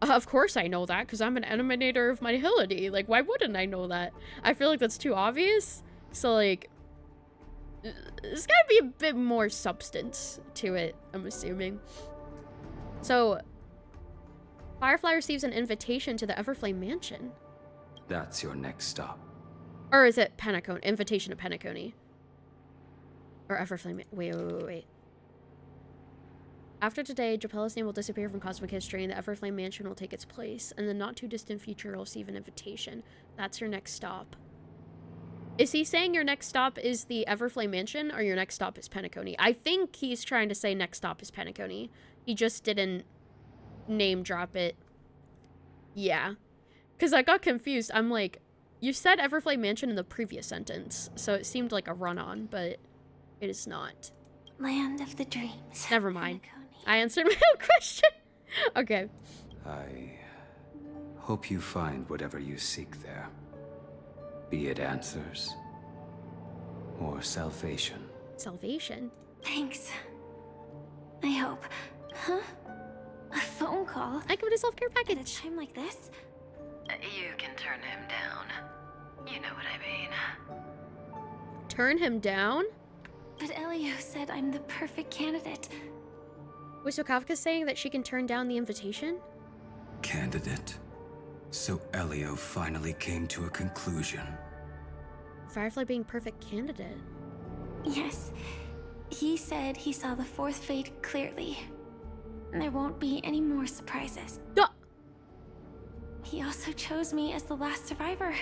of course I know that, because I'm an emanator of Nihility. Like, why wouldn't I know that? I feel like that's too obvious, so like, there's gotta be a bit more substance to it, I'm assuming. So... Firefly receives an invitation to the Everflame Mansion. That's your next stop. Or is it Penacony? Invitation to Penacony. Or Everflame... Wait. After today, Japella's name will disappear from cosmic history and the Everflame Mansion will take its place. In the not-too-distant future, you'll receive an invitation. That's your next stop. Is he saying your next stop is the Everflame Mansion or your next stop is Penacony? I think he's trying to say next stop is Penacony. He just didn't name drop it. Yeah. Because I got confused. I'm like, you said Everflame Mansion in the previous sentence, so it seemed like a run-on, but it is not. Land of the dreams. Never mind. Penacony. I answered my own question. Okay. I hope you find whatever you seek there. Be it answers or salvation. Salvation? Thanks. I hope. Huh? A phone call? I give it a self-care At a package. time like this? You can turn him down. You know what I mean. Turn him down? But Elio said I'm the perfect candidate. Wait, so Kafka's saying that she can turn down the invitation? Candidate. So Elio finally came to a conclusion. Firefly being perfect candidate. Yes. He said he saw the fourth fate clearly. There won't be any more surprises. Duh! He also chose me as the last survivor.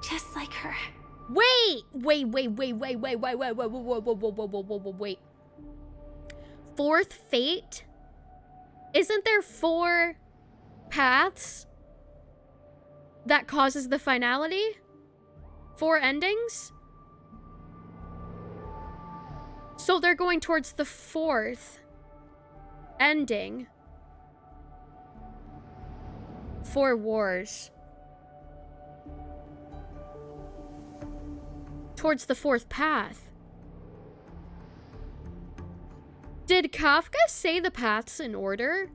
Just like her. Wait! Fourth fate? Isn't there 4 paths that causes the finality? 4 endings? So they're going towards the 4th ending. 4 wars. Towards the 4th path. Did Kafka say the paths in order?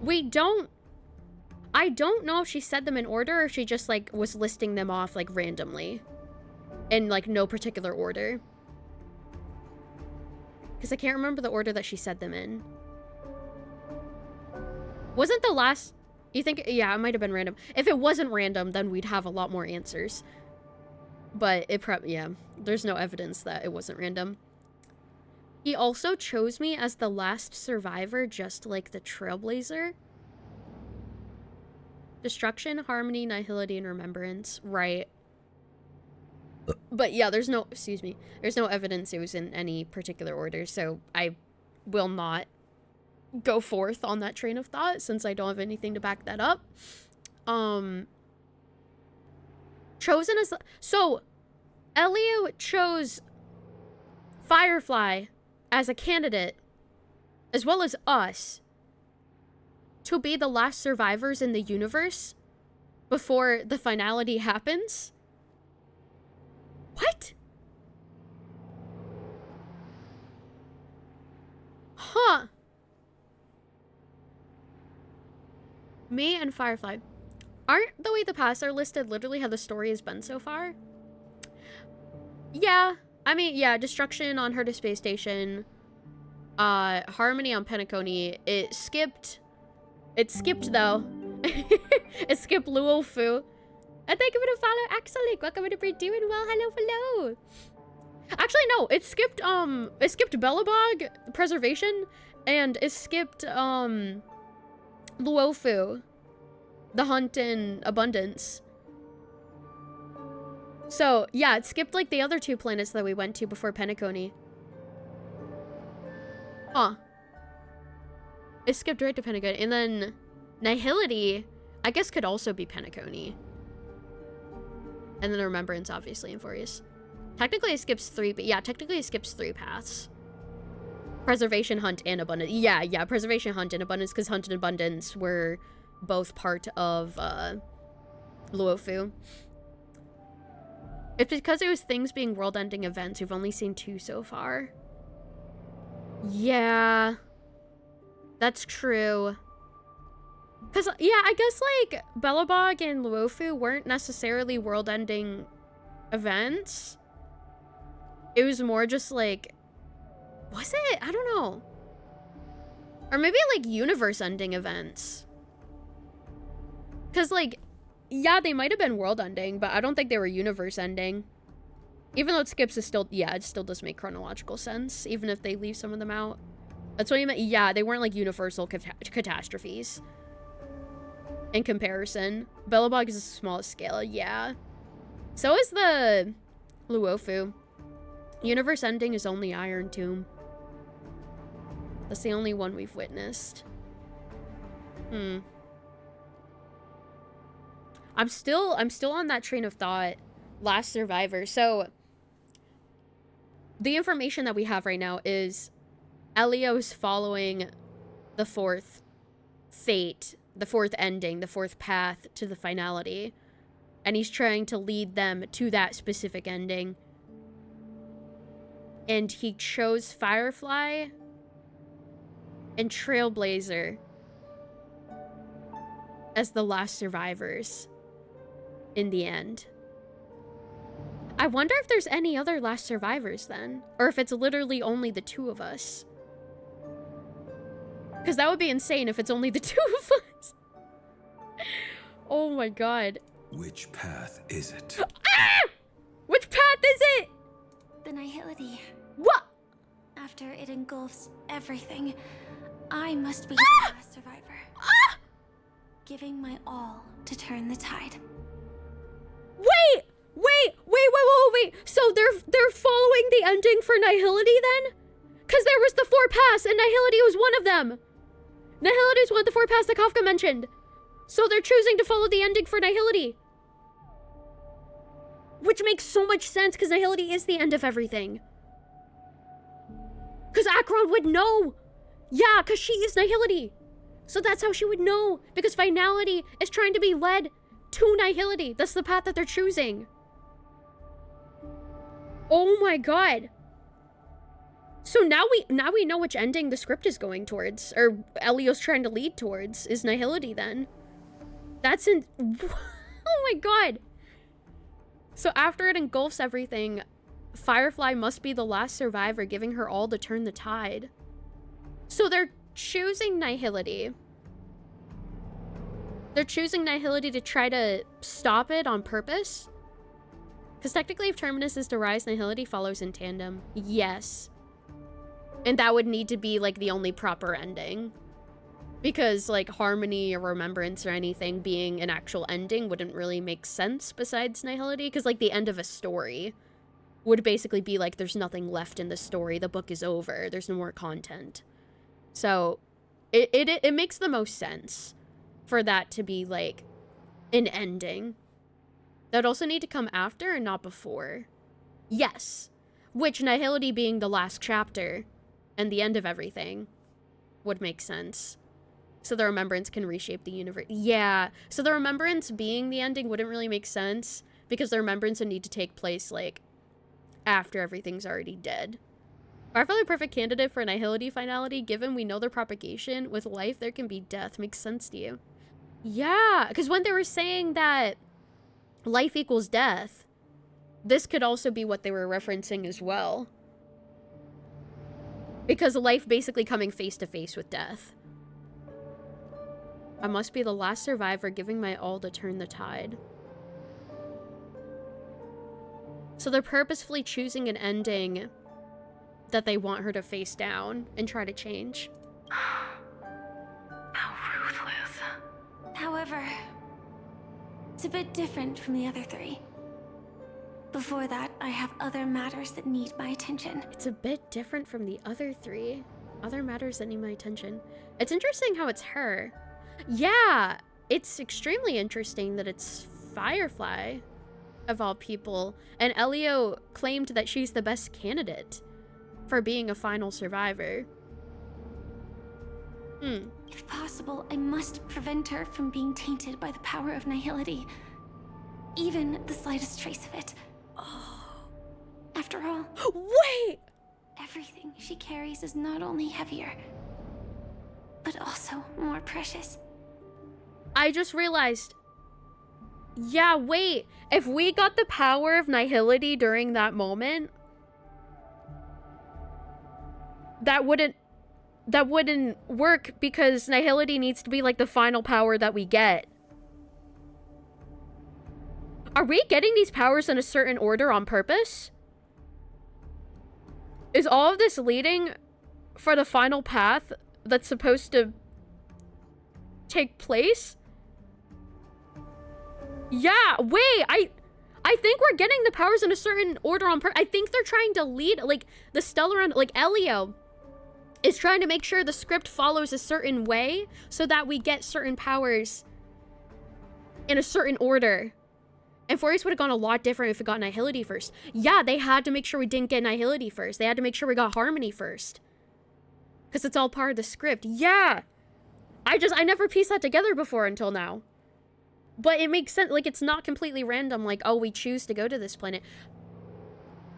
I don't know if she said them in order or if she just like was listing them off like randomly. In like no particular order. Because I can't remember the order that she said them in. Wasn't the last... You think... Yeah, it might have been random. If it wasn't random, then we'd have a lot more answers. But it probably... Yeah. There's no evidence that it wasn't random. He also chose me as the last survivor, just like the Trailblazer. Destruction, Harmony, Nihility, and Remembrance. Right. But yeah, there's no, excuse me, there's no evidence it was in any particular order, so I will not go forth on that train of thought since I don't have anything to back that up. Chosen as, so Elio chose Firefly as a candidate, as well as us, to be the last survivors in the universe before the finality happens? What? Huh. Me and Firefly. Aren't the way the paths are listed literally how the story has been so far? Yeah. I mean, yeah, destruction on Herta Space Station. Harmony on Penacony. It skipped though. It skipped Luofu. And thank you for the follow, Axelic. Welcome to be doing well. Hello. Actually, no, it skipped Bellabog Preservation, and it skipped Luofu, the Hunt in Abundance. So yeah, it skipped like the other 2 planets that we went to before Penacony. Huh. It skipped right to Penacony, and then Nihility, I guess, could also be Penacony. And then the Remembrance, obviously, in Furious. Technically, it skips 3, but yeah, technically it skips 3 paths. Preservation, Hunt, and Abundance. Yeah, Preservation, Hunt, and Abundance, because Hunt and Abundance were both part of, Luofu. It's because it was things being world-ending events. We've only seen 2 so far. Yeah. That's true. Because, yeah, I guess, like, Bellabog and Luofu weren't necessarily world-ending events. It was more just, like... Was it? I don't know. Or maybe, like, universe-ending events. Because, like, yeah, they might have been world-ending, but I don't think they were universe-ending. Even though it skips is still... Yeah, it still does make chronological sense, even if they leave some of them out. That's what you meant. Yeah, they weren't, like, universal catastrophes. In comparison. Bellabog is the smallest scale, yeah. So is the Luofu. Universe ending is only Iron Tomb. That's the only one we've witnessed. I'm still on that train of thought. Last survivor. So the information that we have right now is Elio's following the 4th fate, the 4th ending, the 4th path to the finality. And he's trying to lead them to that specific ending. And he chose Firefly and Trailblazer as the last survivors in the end. I wonder if there's any other last survivors then, or if it's literally only the 2 of us. Because that would be insane if it's only the 2 of us. Oh my god. Which path is it? Ah! Which path is it? The Nihility. What? After it engulfs everything, I must be the last survivor. Giving my all to turn the tide. Wait! So they're following the ending for Nihility then? Because there was the 4 paths and Nihility was one of them. Nihility is one of the 4 paths that Kafka mentioned. So they're choosing to follow the ending for Nihility. Which makes so much sense because Nihility is the end of everything. Because Akron would know. Yeah, because she is Nihility. So that's how she would know. Because finality is trying to be led to Nihility. That's the path that they're choosing. Oh my god. So now we know which ending the script is going towards. Or Elio's trying to lead towards. Is Nihility then. That's in... Oh my god. So after it engulfs everything, Firefly must be the last survivor, giving her all to turn the tide. So they're choosing Nihility. They're choosing Nihility to try to stop it on purpose? Because technically if Terminus is to rise, Nihility follows in tandem. Yes. And that would need to be like the only proper ending. Because, like, Harmony or Remembrance or anything being an actual ending wouldn't really make sense besides Nihility. Because, like, the end of a story would basically be like, there's nothing left in the story. The book is over. There's no more content. So, it makes the most sense for that to be, like, an ending. That'd also need to come after and not before. Yes. Which, Nihility being the last chapter and the end of everything would make sense. So the Remembrance can reshape the universe. Yeah. So the Remembrance being the ending wouldn't really make sense because the Remembrance would need to take place, like, after everything's already dead. Are a perfect candidate for Nihility finality, given we know their propagation. With life, there can be death. Makes sense to you. Yeah, because when they were saying that life equals death, this could also be what they were referencing as well. Because life basically coming face to face with death. I must be the last survivor, giving my all to turn the tide. So they're purposefully choosing an ending that they want her to face down and try to change. How ruthless. However, it's a bit different from the other three. Before that, I have other matters that need my attention. It's a bit different from the other three. Other matters that need my attention. It's interesting how it's her. Yeah, it's extremely interesting that it's Firefly, of all people. And Elio claimed that she's the best candidate for being a final survivor. If possible, I must prevent her from being tainted by the power of Nihility. Even the slightest trace of it. After all, Wait! everything she carries is not only heavier, but also more precious. I just realized. Yeah, wait. If we got the power of Nihility during that moment, that wouldn't work because Nihility needs to be like the final power that we get. Are we getting these powers in a certain order on purpose? Is all of this leading for the final path that's supposed to take place? Yeah, wait, I think we're getting the powers in a certain order on purpose. I think they're trying to lead, like, the Stellaron, like, Elio is trying to make sure the script follows a certain way so that we get certain powers in a certain order. And Furious would have gone a lot different if it got Nihility first. Yeah, they had to make sure we didn't get Nihility first. They had to make sure we got Harmony first. Because it's all part of the script. Yeah! I never pieced that together before until now. But it makes sense. Like, it's not completely random. Like, oh, we choose to go to this planet.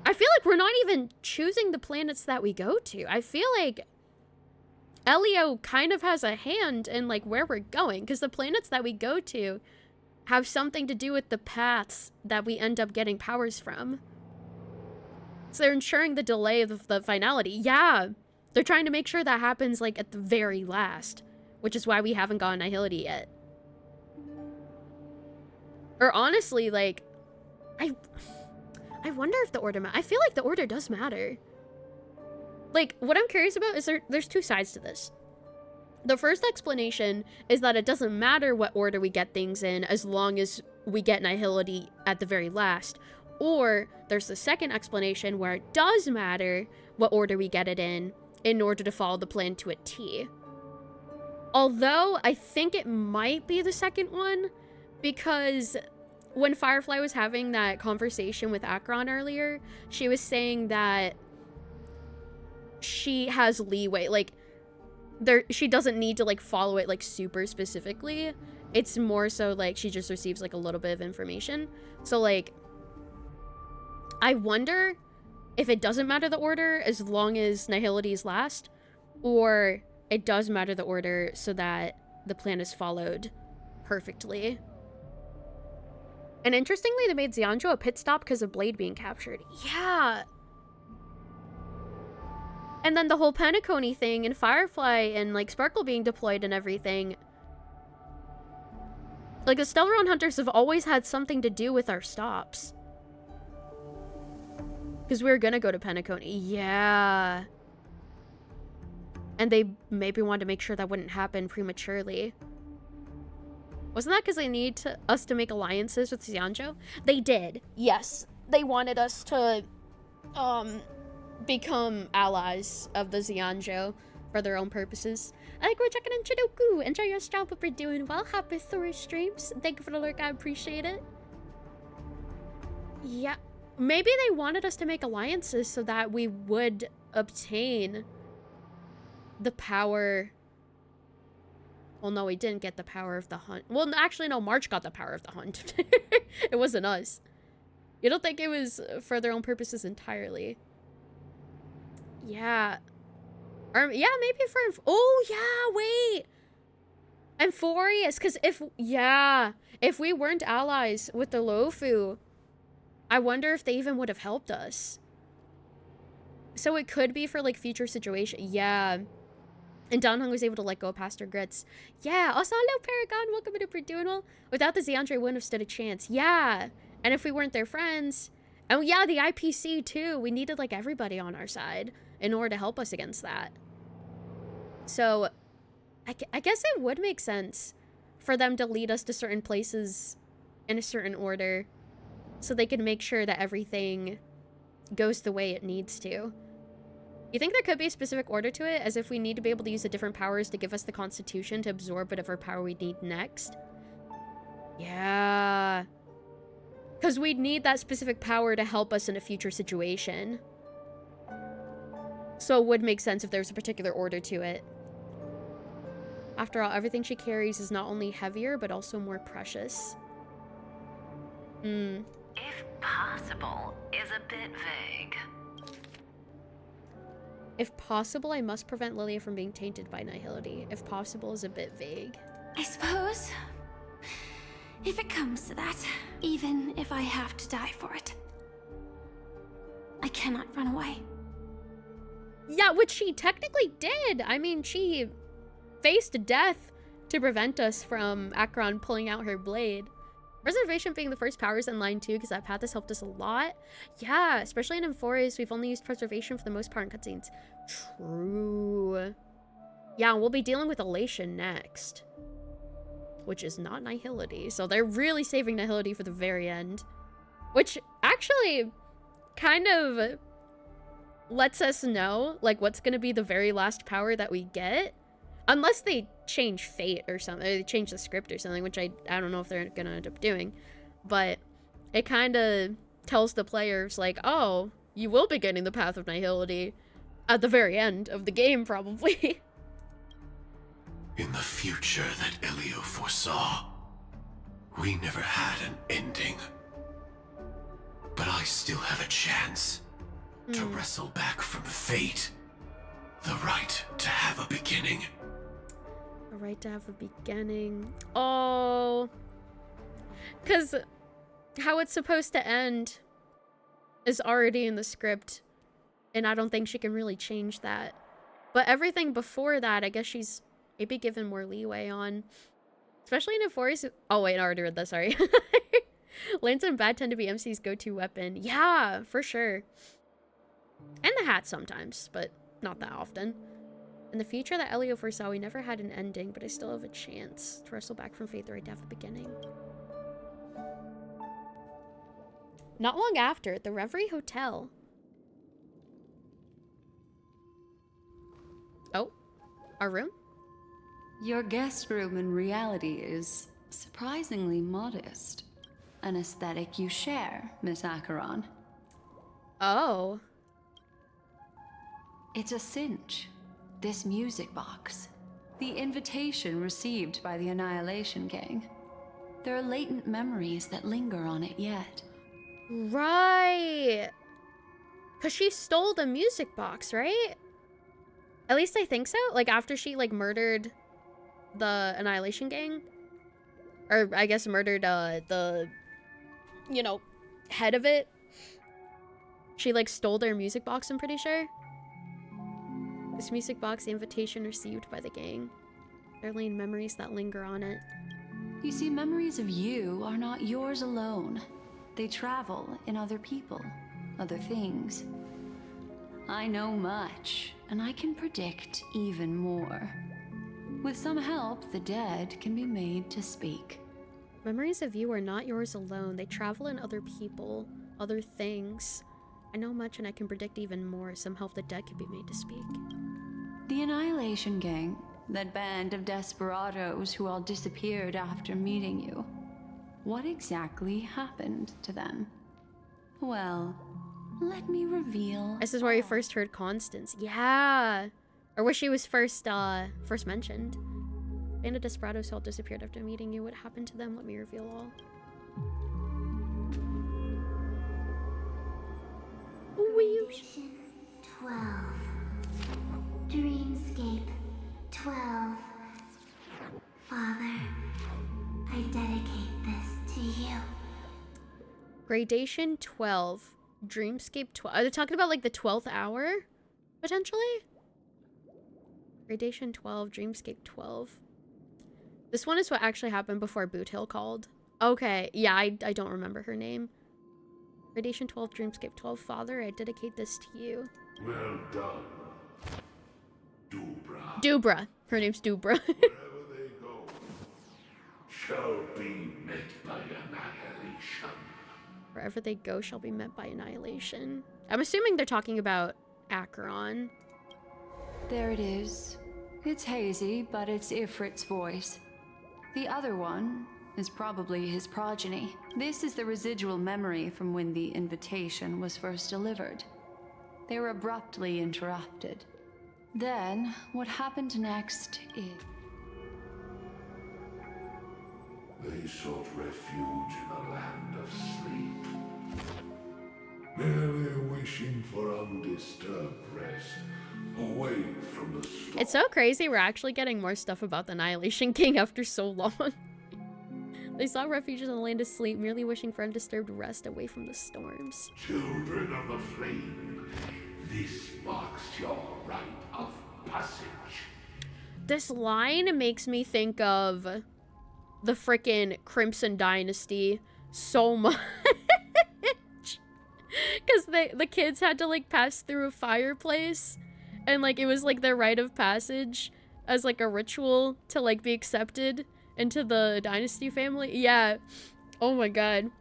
I feel like we're not even choosing the planets that we go to. I feel like Elio kind of has a hand in, like, where we're going. Because the planets that we go to have something to do with the paths that we end up getting powers from. So they're ensuring the delay of the finality. Yeah, they're trying to make sure that happens, like, at the very last. Which is why we haven't gotten Nihility yet. Or honestly, like, I wonder if the order I feel like the order does matter. Like, what I'm curious about is there's two sides to this. The first explanation is that it doesn't matter what order we get things in as long as we get Nihility at the very last. Or there's the second explanation where it does matter what order we get it in order to follow the plan to a T. Although I think it might be the second one, because when Firefly was having that conversation with Akron earlier, she was saying that she has leeway. Like, she doesn't need to, like, follow it, like, super specifically. It's more so, like, she just receives, like, a little bit of information. So, like, I wonder if it doesn't matter the order as long as Nihility is last, or it does matter the order so that the plan is followed perfectly. And interestingly, they made Xianzhou a pit stop because of Blade being captured. Yeah. And then the whole Penacony thing and Firefly and, like, Sparkle being deployed and everything. Like, the Stellaron Hunters have always had something to do with our stops. Because we were gonna go to Penacony. Yeah. And they maybe wanted to make sure that wouldn't happen prematurely. Wasn't that because they need us to make alliances with Xianzhou? They did, yes. They wanted us to become allies of the Xianzhou for their own purposes. I think we're checking in Chidoku. Enjoy your stream, hope you're doing well. Happy through streams. Thank you for the lurk, I appreciate it. Yeah, maybe they wanted us to make alliances so that we would obtain the power. Well, no, we didn't get the power of the hunt. Well, actually, no, March got the power of the hunt. It wasn't us. You don't think it was for their own purposes entirely? Yeah. Or, yeah, maybe for... Oh, yeah, wait. Amphorius, because if we weren't allies with the Lofu, I wonder if they even would have helped us. So it could be for, like, future situation. Yeah. And Donhung was able to let go of Pastor Grits. Yeah. Also, hello, Paragon. Welcome to We're Doing Well. Without the Xianzhou, wouldn't have stood a chance. Yeah. And if we weren't their friends... Oh, yeah, the IPC, too. We needed, like, everybody on our side in order to help us against that. So, I guess it would make sense for them to lead us to certain places in a certain order so they can make sure that everything goes the way it needs to. You think there could be a specific order to it, as if we need to be able to use the different powers to give us the Constitution to absorb whatever power we need next? Yeah. Because we'd need that specific power to help us in a future situation. So it would make sense if there's a particular order to it. After all, everything she carries is not only heavier, but also more precious. If possible is a bit vague. If possible, I must prevent Lilia from being tainted by nihility. If possible is a bit vague. I suppose. If it comes to that, even if I have to die for it. I cannot run away. Yeah, which she technically did. I mean, she faced death to prevent us from Acheron pulling out her blade. Preservation being the first powers in line too, because that path has helped us a lot. Yeah, especially in Amphorius, we've only used preservation for the most part in cutscenes. True. Yeah, we'll be dealing with elation next, which is not nihility. So they're really saving nihility for the very end, which actually kind of lets us know, like, what's going to be the very last power that we get. Unless they change fate or something, or they change the script or something, which I don't know if they're going to end up doing. But it kind of tells the players, like, oh, you will be getting the Path of Nihility at the very end of the game, probably. In the future that Elio foresaw, we never had an ending. But I still have a chance to wrestle back from fate the right to have a beginning. The right to have a beginning. Oh. Because how it's supposed to end is already in the script, and I don't think she can really change that. But everything before that, I guess she's maybe given more leeway on. Especially in Amphorius. Oh, wait, I already read that, sorry. Lance and Bad tend to be MC's go-to weapon. Yeah, for sure. And the hat sometimes, but not that often. In the future that Elio foresaw, we never had an ending, but I still have a chance to wrestle back from fate the right to have a beginning. Not long after, at the Reverie Hotel. Oh, our room? Your guest room in reality is surprisingly modest. An aesthetic you share, Miss Acheron. Oh. It's a cinch. This music box. The invitation received by the Annihilation Gang. There are latent memories that linger on it yet. Right. Because she stole the music box, right? At least I think so. Like, after she, like, murdered the Annihilation Gang. Or, I guess, murdered, the, you know, head of it. She, like, stole their music box, I'm pretty sure. This music box, the invitation received by the gang. There are latent memories that linger on it. You see, memories of you are not yours alone. They travel in other people, other things. I know much, and I can predict even more. With some help, the dead can be made to speak. Memories of you are not yours alone. They travel in other people, other things. I know much and I can predict even more. Some help the dead can be made to speak. The Annihilation Gang, that band of desperados who all disappeared after meeting you. What exactly happened to them? Well, let me reveal. This is where you first heard Constance. Yeah. Or where she was first mentioned. Band of desperados who all disappeared after meeting you. What happened to them? Let me reveal all. Gradation 12. Dreamscape 12. Father, I dedicate this to you. Gradation 12. Dreamscape 12. Are they talking about like the 12th hour? Potentially? Gradation 12. Dreamscape 12. This one is what actually happened before Boot Hill called. Okay. Yeah, I don't remember her name. Gradation 12. Dreamscape 12. Father, I dedicate this to you. Well done, Dubra. Dubra. Her name's Dubra. Wherever they go, shall be met by annihilation. Wherever they go shall be met by annihilation. I'm assuming they're talking about Acheron. There it is. It's hazy, but it's Ifrit's voice. The other one is probably his progeny. This is the residual memory from when the invitation was first delivered. They were abruptly interrupted. Then, what happened next is... They sought refuge in a land of sleep, merely wishing for undisturbed rest, away from the storm. It's so crazy we're actually getting more stuff about the Annihilation King after so long. They sought refuge in the land of sleep, merely wishing for undisturbed rest away from the storms. Children of the flame, this marks your rite of passage. This line makes me think of the frickin' Crimson Dynasty so much. Because the kids had to like pass through a fireplace, and like it was like their rite of passage as like a ritual to like be accepted into the Dynasty family. Yeah. Oh my god.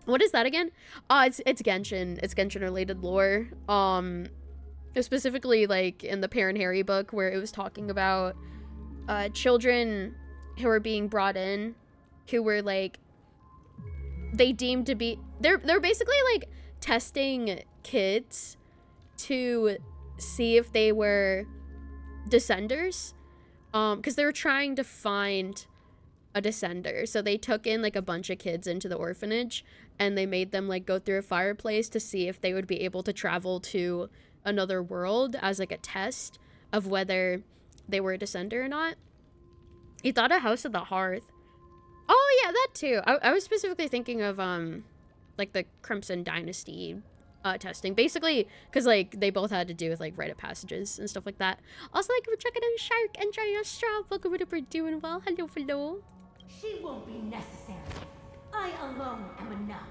What is that again? It's Genshin. It's Genshin related lore. Specifically like in the Parent Harry book where it was talking about children who were being brought in who were like they deemed to be they're basically like testing kids to see if they were descenders, because they were trying to find a descender. So they took in like a bunch of kids into the orphanage and they made them like go through a fireplace to see if they would be able to travel to another world as like a test of whether they were a descender or not. He thought a House of the Hearth. Oh yeah, that too. I was specifically thinking of like the Crimson Dynasty testing, basically because like they both had to do with like rite of passages and stuff like that. Also, like we're checking out Shark and Johnny Straw. Welcome to we're doing well. Hello, hello. She won't be necessary. I alone am enough.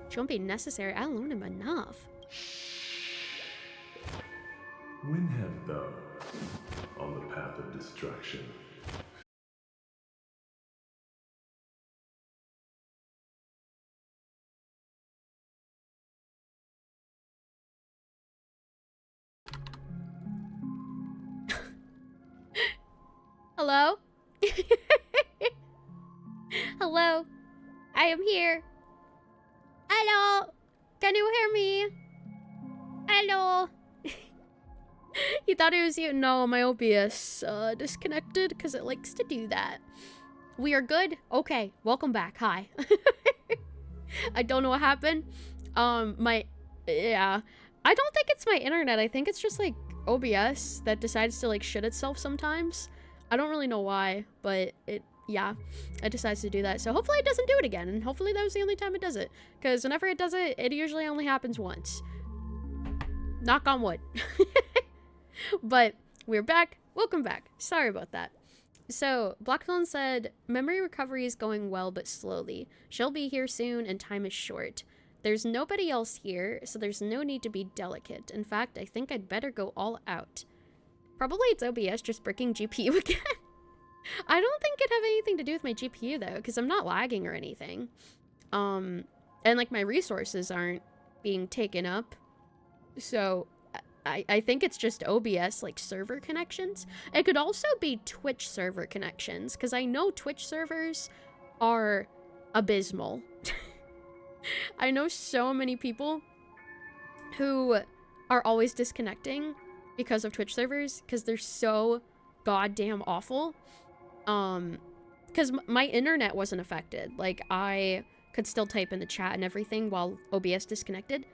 She won't be necessary. I alone am enough. When have thou, on the path of destruction, Hello? Hello? I am here. Hello? Can you hear me? Hello? You thought it was you? No, my OBS disconnected because it likes to do that. We are good? Okay, welcome back. Hi. I don't know what happened. Yeah. I don't think it's my internet. I think it's just like OBS that decides to like shit itself sometimes. I don't really know why, but it decides to do that. So hopefully it doesn't do it again, and hopefully that was the only time it does it. Because whenever it does it, it usually only happens once. Knock on wood. But we're back. Welcome back. Sorry about that. So Blackthorn said, memory recovery is going well, but slowly. She'll be here soon, and time is short. there's nobody else here, so there's no need to be delicate. In fact, I think I'd better go all out. Probably it's OBS just bricking GPU again. I don't think it'd have anything to do with my GPU though, because I'm not lagging or anything. And like my resources aren't being taken up. So I think it's just OBS like server connections. It could also be Twitch server connections, because I know Twitch servers are abysmal. I know so many people who are always disconnecting because of Twitch servers, because they're so goddamn awful. Because my internet wasn't affected. Like, I could still type in the chat and everything while OBS disconnected.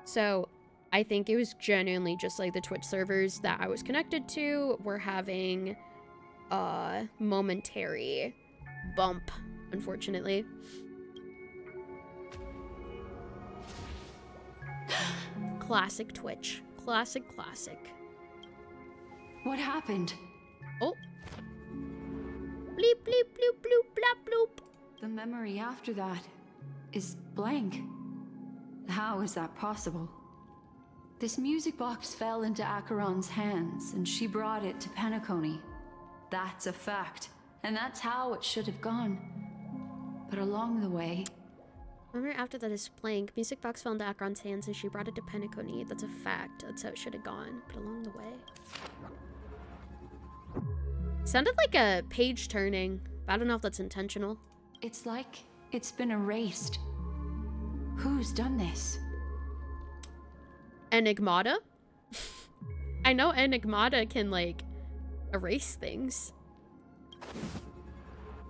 So I think it was genuinely just like the Twitch servers that I was connected to were having a momentary bump, unfortunately. Classic Twitch. Classic. What happened? Oh. Bleep, bleep, bloop, bloop, blap, bloop. The memory after that is blank. How is that possible? This music box fell into Acheron's hands, and she brought it to Penacony. That's a fact, and that's how it should have gone. But along the way... Remember after that is blank, music box fell into Acheron's hands and she brought it to Penacony. That's a fact. That's how it should have gone. But along the way... Sounded like a page turning, but I don't know if that's intentional. It's like it's been erased. Who's done this? Enigmata? I know Enigmata can, like, erase things.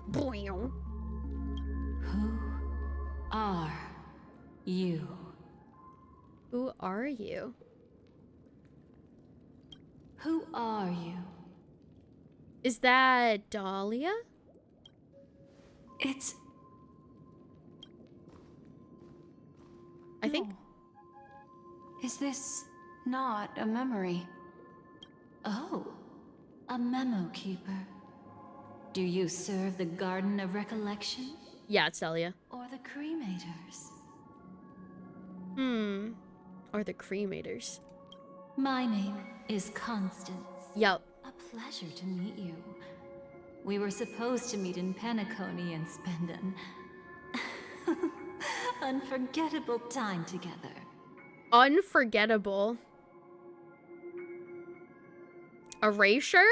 Boing. Who are you? Who are you? Who are you? Is that Dahlia? It's... I think... Is this not a memory? Oh, a memo keeper. Do you serve the Garden of Recollection? Yeah, it's Dahlia. Or the Cremators? Or the Cremators. My name is Constance. Yup. A pleasure to meet you. We were supposed to meet in Penacony and spend an unforgettable time together. Unforgettable. Erasure?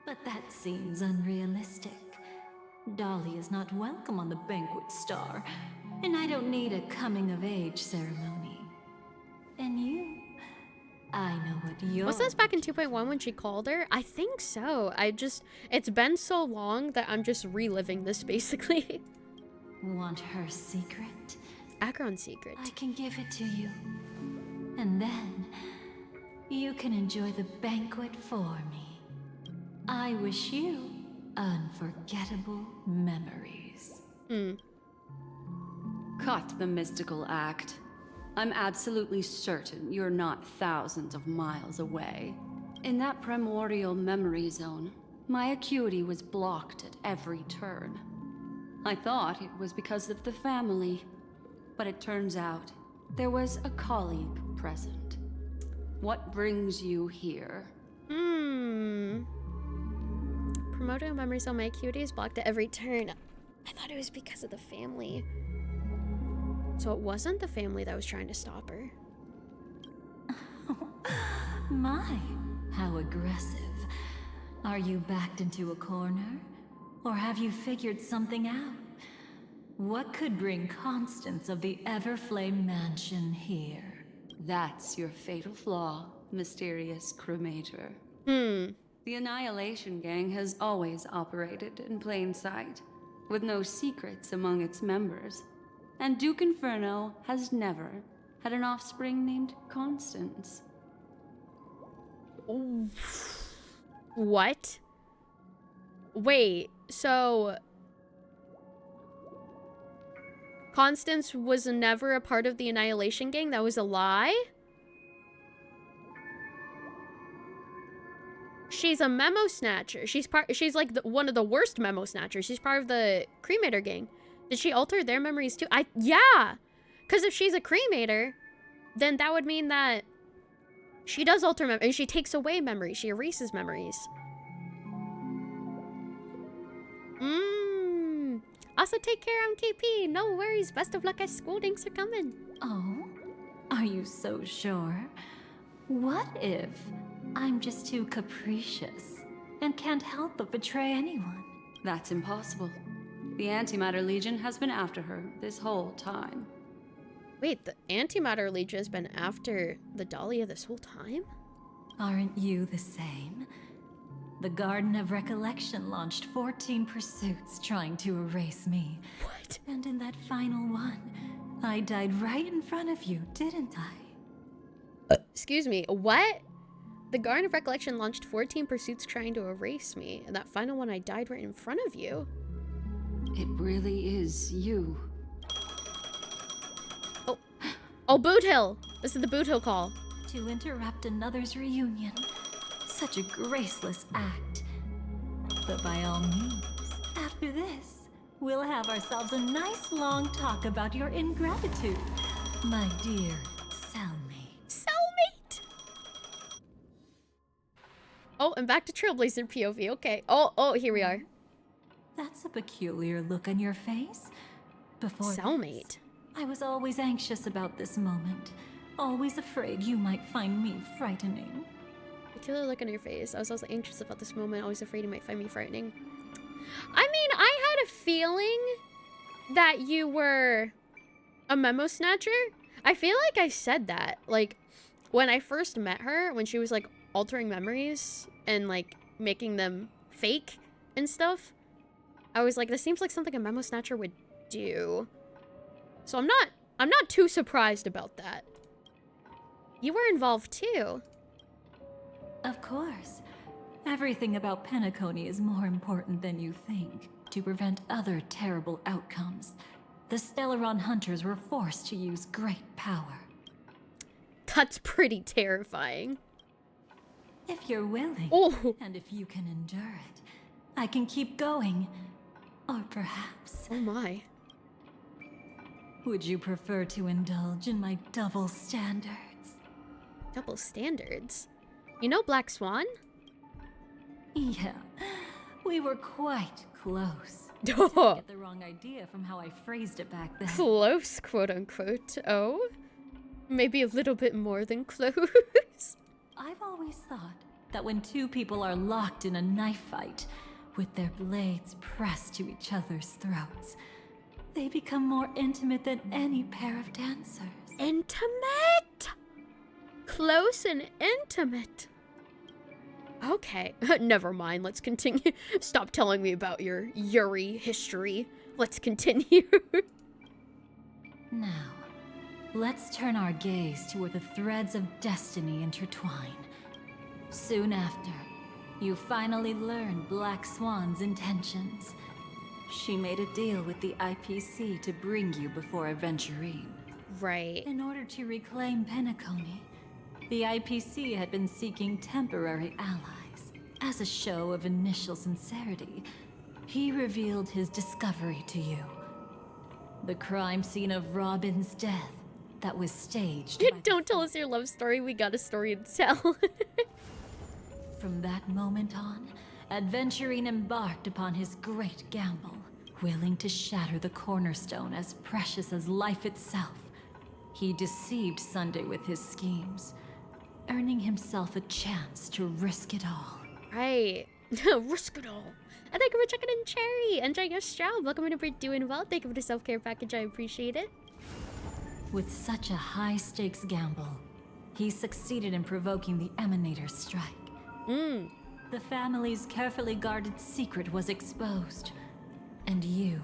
But that seems unrealistic. Dolly is not welcome on the Banquet Star, and I don't need a coming-of-age ceremony. And you? I know what you're... Was this back in 2.1 when she called her? I think so. It's been so long that I'm just reliving this, basically. Want her secret? Acheron's secret. I can give it to you. And then, you can enjoy the banquet for me. I wish you unforgettable memories. Cut the mystical act. I'm absolutely certain you're not thousands of miles away. In that primordial memory zone, my acuity was blocked at every turn. I thought it was because of the family, but it turns out there was a colleague present. What brings you here? Promoting memories on my acuity is blocked at every turn. I thought it was because of the family. So it wasn't the family that was trying to stop her. My, how aggressive. Are you backed into a corner? Or have you figured something out? What could bring Constance of the Everflame Mansion here? That's your fatal flaw, mysterious cremator. The Annihilation Gang has always operated in plain sight, with no secrets among its members. And Duke Inferno has never had an offspring named Constance. What? Wait, so... Constance was never a part of the Annihilation Gang? That was a lie? She's a memo snatcher. She's like one of the worst memo snatchers. She's part of the Cremator Gang. Did she alter their memories too? Yeah! Because if she's a cremator, then that would mean that she does alter memories, and she takes away memories. She erases memories. Also, take care, MKP. No worries. Best of luck as school. Thanks for coming. Oh? Are you so sure? What if I'm just too capricious and can't help but betray anyone? That's impossible. The Antimatter Legion has been after her this whole time. Wait, the Antimatter Legion has been after the Dahlia this whole time? Aren't you the same? The Garden of Recollection launched 14 pursuits trying to erase me. What? And in that final one, I died right in front of you, didn't I? Excuse me, what? The Garden of Recollection launched 14 pursuits trying to erase me, and that final one I died right in front of you. It really is you. Oh, Boot Hill! This is the Boot Hill call. To interrupt another's reunion. Such a graceless act. But by all means, after this, we'll have ourselves a nice long talk about your ingratitude, my dear cellmate. Cellmate! Oh, and back to Trailblazer POV, okay. Oh, here we are. That's a peculiar look on your face. Before Cellmate. this, I was always anxious about this moment. Always afraid you might find me frightening. Peculiar look on your face. I was also anxious about this moment. Always afraid you might find me frightening. I mean, I had a feeling that you were a memo snatcher. I feel like I said that. Like, when I first met her, when she was, like, altering memories and, like, making them fake and stuff, I was like, this seems like something a memo snatcher would do. So I'm not too surprised about that. You were involved too. Of course. Everything about Penacony is more important than you think. To prevent other terrible outcomes, the Stellaron hunters were forced to use great power. That's pretty terrifying. If you're willing, and if you can endure it, I can keep going. Or perhaps... Oh my. Would you prefer to indulge in my double standards? Double standards? You know Black Swan? Yeah, we were quite close. Duh. I get the wrong idea from how I phrased it back then. Close, quote unquote. Oh? Maybe a little bit more than close. I've always thought that when two people are locked in a knife fight, with their blades pressed to each other's throats, they become more intimate than any pair of dancers. Intimate? Close and intimate. Okay, never mind. Let's continue. Stop telling me about your Yuri history. Let's continue. Now, let's turn our gaze to where the threads of destiny intertwine. Soon after, you finally learn Black Swan's intentions. She made a deal with the IPC to bring you before Aventurine. Right. In order to reclaim Penacony, the IPC had been seeking temporary allies. As a show of initial sincerity, he revealed his discovery to you. The crime scene of Robin's death that was staged. Don't tell us your love story. We got a story to tell. From that moment on, Aventurine embarked upon his great gamble, willing to shatter the cornerstone as precious as life itself. He deceived Sunday with his schemes, earning himself a chance to risk it all. Right. Risk it all. And thank you for checking in, Cherry. Enjoy your job. Welcome to doing well. Thank you for the self-care package. I appreciate it. With such a high-stakes gamble, he succeeded in provoking the Emanator's strike. The family's carefully guarded secret was exposed, and you,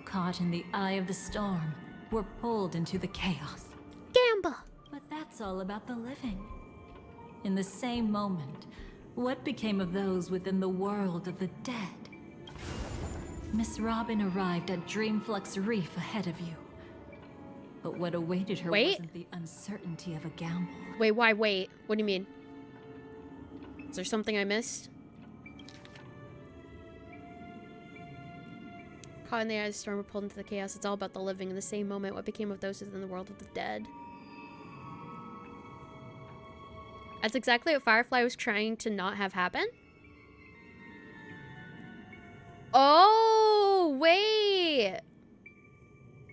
caught in the eye of the storm, were pulled into the chaos. Gamble! But that's all about the living. In the same moment, what became of those within the world of the dead? Miss Robin arrived at Dreamflux Reef ahead of you. But what awaited her wasn't the uncertainty of a gamble. Wait, why wait? What do you mean? Is there something I missed? Caught in the eye of the storm, were pulled into the chaos. It's all about the living. In the same moment, what became of those within the world of the dead? That's exactly what Firefly was trying to not have happen. Oh, wait.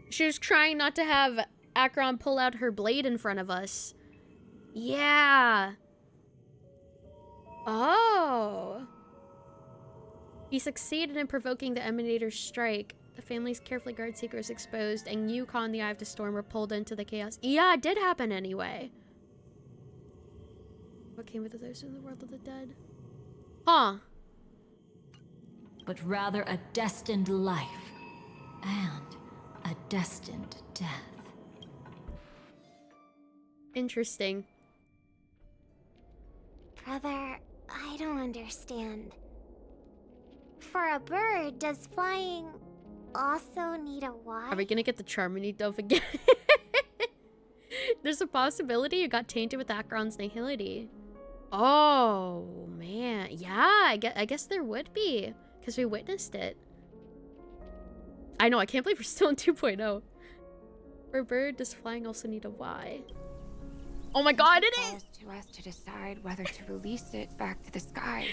She was trying not to have Acheron pull out her blade in front of us. Yeah. Oh. He succeeded in provoking the Emanator's strike. The family's carefully guarded secret was exposed, and you, caught in the eye of the storm, were pulled into the chaos. Yeah, it did happen anyway. What came with those in the world of the dead? Huh. But rather a destined life and a destined death. Interesting. Brother, I don't understand. For a bird, does flying also need a why? Are we gonna get the Charmony dove again? There's a possibility you got tainted with Acheron's nihility. Oh, man. Yeah, I guess there would be. Because we witnessed it. I know, I can't believe we're still in 2.0. For a bird, does flying also need a why? Oh my god, it is! To us to decide whether to release it back to the sky.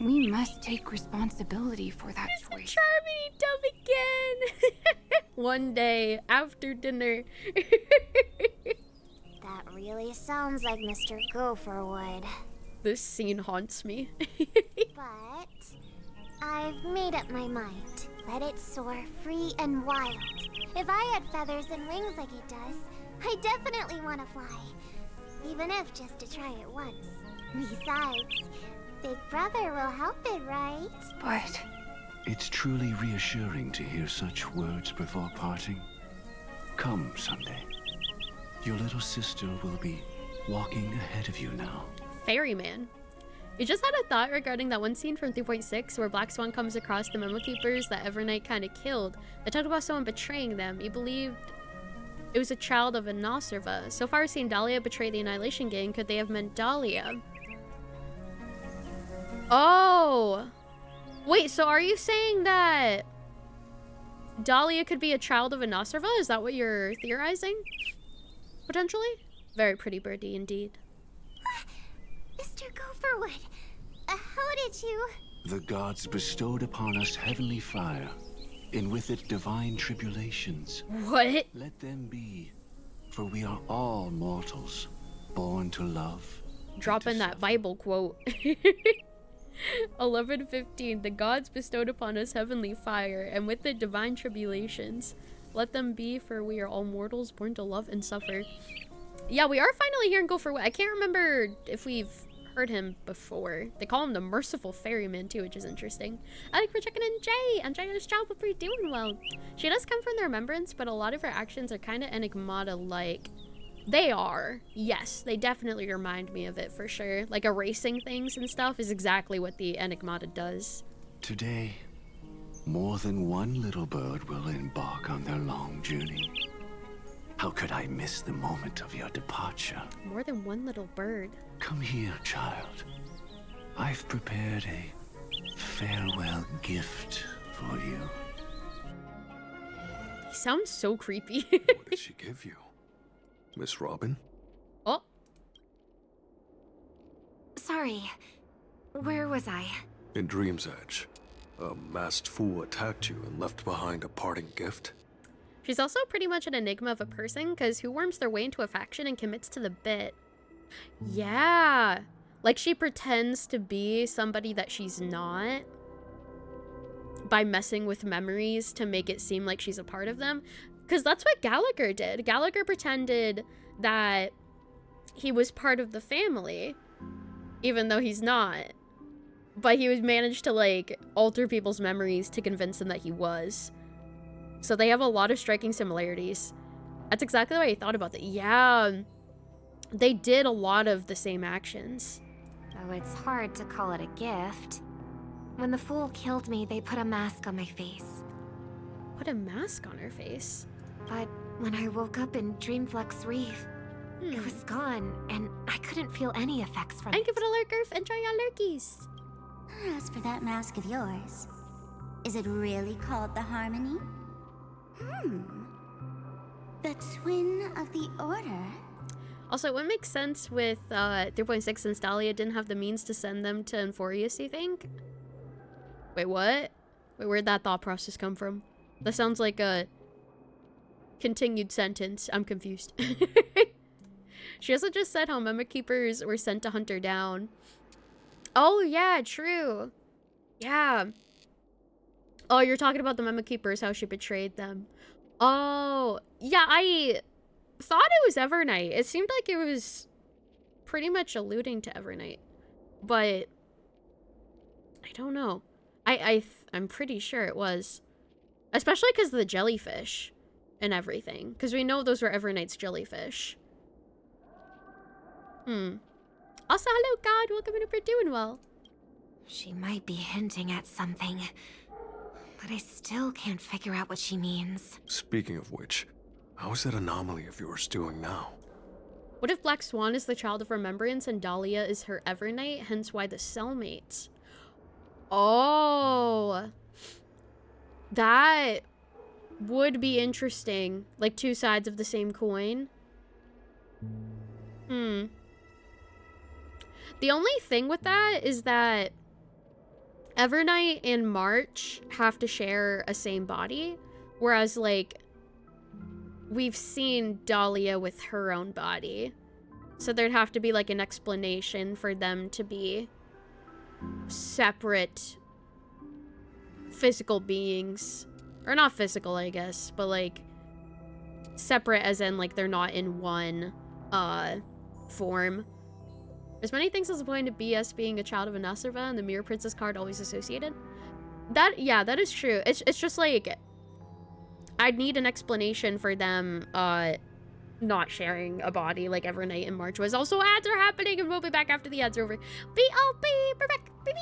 We must take responsibility for that choice. Charmony dove again! One day, after dinner. That really sounds like Mr. Gopher would. This scene haunts me. But I've made up my mind. Let it soar free and wild. If I had feathers and wings like it does, I definitely want to fly. Even if just to try it once. Besides, Big Brother will help it, right? But It's truly reassuring to hear such words before parting. Come someday. Your little sister will be walking ahead of you now. Ferryman. You just had a thought regarding that one scene from 3.6 where Black Swan comes across the memo keepers that Evernight kind of killed. They talked about someone betraying them. He believed it was a child of a Nosserva. So far, we've seen Dahlia betray the Annihilation Gang. Could they have meant Dahlia? Oh! Wait, so are you saying that Dahlia could be a child of a Nosserva? Is that what you're theorizing? Potentially? Very pretty birdie indeed. Mr. Gopherwood, how did you... The gods bestowed upon us heavenly fire, and with it divine tribulations. What? Let them be, for we are all mortals, born to love. Drop in that Bible quote. 11:15. The gods bestowed upon us heavenly fire, and with it divine tribulations. Let them be, for we are all mortals, born to love and suffer. Yeah, we are finally hearing Gopherwood. I can't remember if we've heard him before. They call him the Merciful Ferryman too, which is interesting. I think we're checking in Jay. Andrea's job will be doing well. She does come from the Remembrance, but a lot of her actions are kind of Enigmata-like. They are. Yes, they definitely remind me of it for sure. Like erasing things and stuff is exactly what the Enigmata does. Today, more than one little bird will embark on their long journey. How could I miss the moment of your departure? More than one little bird. Come here, child. I've prepared a farewell gift for you. He sounds so creepy. What did she give you? Miss Robin? Oh. Sorry. Where was I? In Dream's Edge. A masked fool attacked you and left behind a parting gift. She's also pretty much an enigma of a person, because who worms their way into a faction and commits to the bit? Yeah. Like she pretends to be somebody that she's not by messing with memories to make it seem like she's a part of them. Because that's what Gallagher did. Gallagher pretended that he was part of the family, even though he's not. But he managed to, like, alter people's memories to convince them that he was. So they have a lot of striking similarities. That's exactly what I thought about that. Yeah, they did a lot of the same actions. Oh, it's hard to call it a gift. When the fool killed me, they put a mask on my face. Put a mask on her face? But when I woke up in Dreamflux Reef, it was gone, and I couldn't feel any effects from it. Thank you for the lurker. Enjoy your lurkies. As for that mask of yours, Is it really called the Harmony? The Twin of the Order? Also, it would make sense with 3.6 since Dahlia didn't have the means to send them to Enforius, you think? Wait, what? Wait, where'd that thought process come from? That sounds like a continued sentence. I'm confused. She also just said how Mimic Keepers were sent to hunt her down. Oh, yeah, true. Yeah. Oh, you're talking about the Mimic Keepers, how she betrayed them. Oh, yeah, I thought it was Evernight. It seemed like it was pretty much alluding to Evernight. But I don't know. I'm pretty sure it was. Especially because of the jellyfish and everything. Because we know those were Evernight's jellyfish. Also, hello, God. Welcome in if you're doing well. She might be hinting at something, but I still can't figure out what she means. Speaking of which, how's that anomaly of yours doing now? What if Black Swan is the child of remembrance and Dahlia is her Evernight, hence why the cellmates? Oh, that would be interesting. Like two sides of the same coin. The only thing with that is that Evernight and March have to share a same body, whereas like we've seen Dahlia with her own body. So there'd have to be like an explanation for them to be separate physical beings. Or not physical, I guess, but like separate as in like they're not in one form. As many things as going to BS being a child of a Nasserva and the Mirror Princess card always associated. That, yeah, that is true. It's just like I'd need an explanation for them not sharing a body like Evernight and March was. Also, ads are happening and we'll be back after the ads are over. B.O.B. We're back, baby!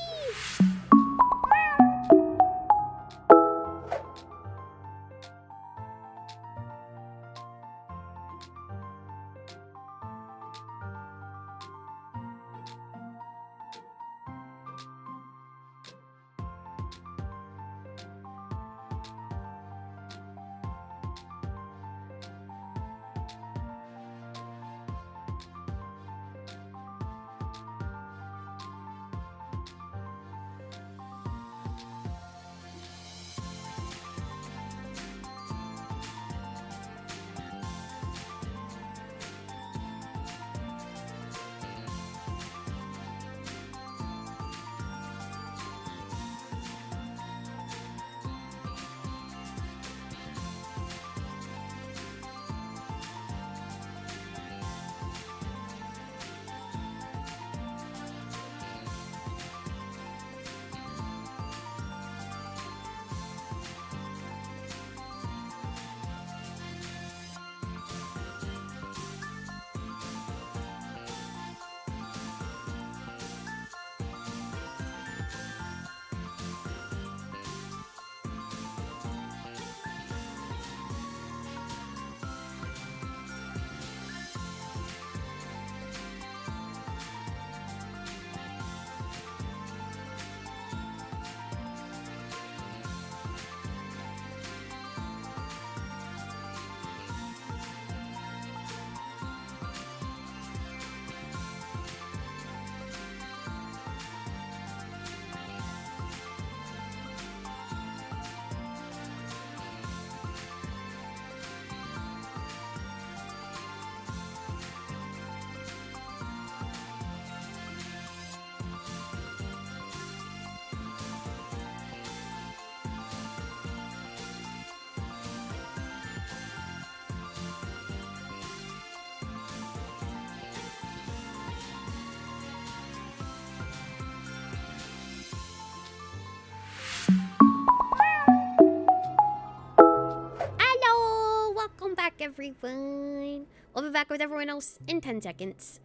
Everyone. We'll be back with everyone else in 10 seconds.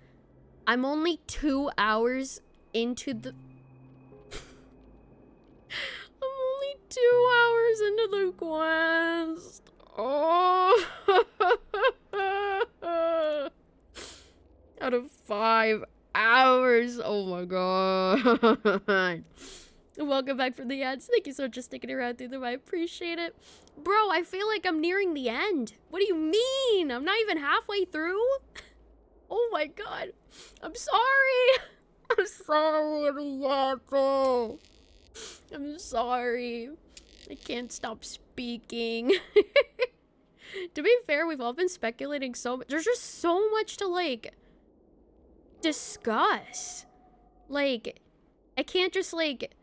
I'm only 2 hours into the... I'm only 2 hours into the quest. Oh. Out of 5 hours. Oh my god. Welcome back from the ads. Thank you so much for sticking around through them. I appreciate it. Bro, I feel like I'm nearing the end. What do you mean? I'm not even halfway through? Oh my god. I'm sorry. I'm sorry, Apple. I'm sorry. I can't stop speaking. To be fair, we've all been speculating so much. There's just so much to, like, discuss. Like, I can't just, like,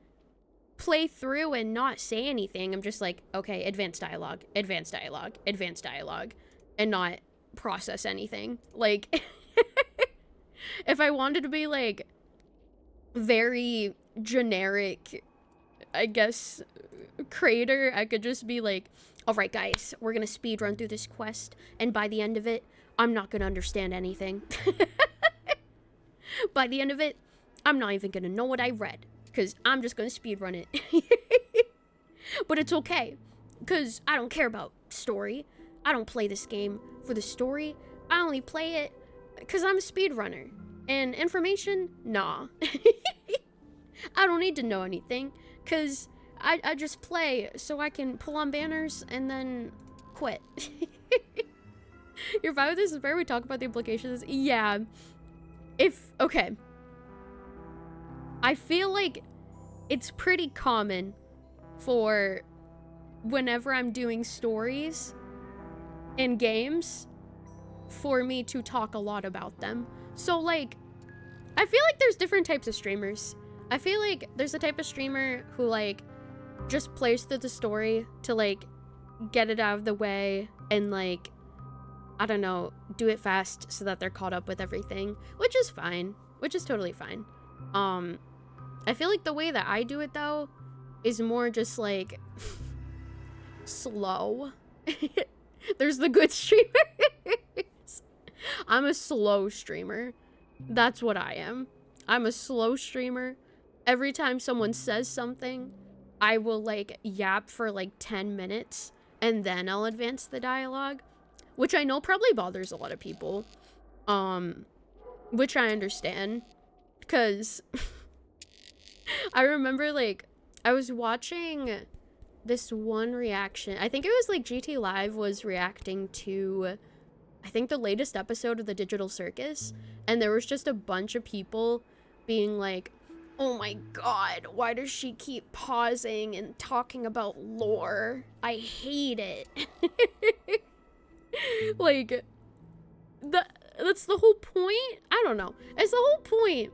play through and not say anything. I'm just like, okay, advanced dialogue, advanced dialogue, advanced dialogue, and not process anything. Like, if I wanted to be, like, very generic, I guess, creator, I could just be like, all right, guys, we're gonna speed run through this quest, and by the end of it, I'm not gonna understand anything. By the end of it, I'm not even gonna know what I read, because I'm just gonna speed run it. But it's okay, because I don't care about story. I don't play this game for the story. I only play it because I'm a speedrunner. And information? Nah. I don't need to know anything, because I just play so I can pull on banners and then quit. You're fine with this? Is where we talk about the implications? Yeah. Okay. I feel like it's pretty common for whenever I'm doing stories in games for me to talk a lot about them. So, like, I feel like there's different types of streamers. I feel like there's a type of streamer who, like, just plays through the story to, like, get it out of the way and, like, I don't know, do it fast so that they're caught up with everything, which is fine, which is totally fine. I feel like the way that I do it, though, is more just, like, slow. There's the good streamers. I'm a slow streamer. That's what I am. I'm a slow streamer. Every time someone says something, I will, like, yap for, like, 10 minutes, and then I'll advance the dialogue, which I know probably bothers a lot of people, which I understand, because I remember, like, I was watching this one reaction. I think it was, like, GT Live was reacting to, I think, the latest episode of the Digital Circus, and there was just a bunch of people being like, oh my god, why does she keep pausing and talking about lore? I hate it. Like, that's the whole point? I don't know. It's the whole point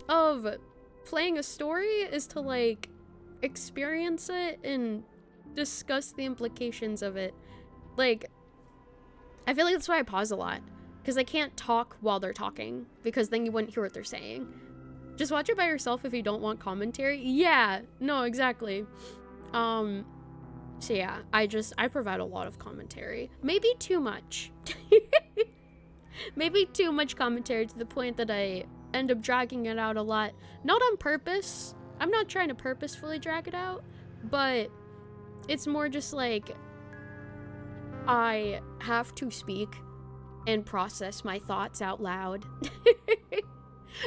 of playing a story is to, like, experience it and discuss the implications of it. Like, I feel like that's why I pause a lot, because I can't talk while they're talking, because then you wouldn't hear what they're saying. Just watch it by yourself if you don't want commentary. Yeah, no, exactly. So yeah, I provide a lot of commentary. Maybe too much. Maybe too much commentary to the point that I end up dragging it out a lot. Not on purpose. I'm not trying to purposefully drag it out, but it's more just like I have to speak and process my thoughts out loud.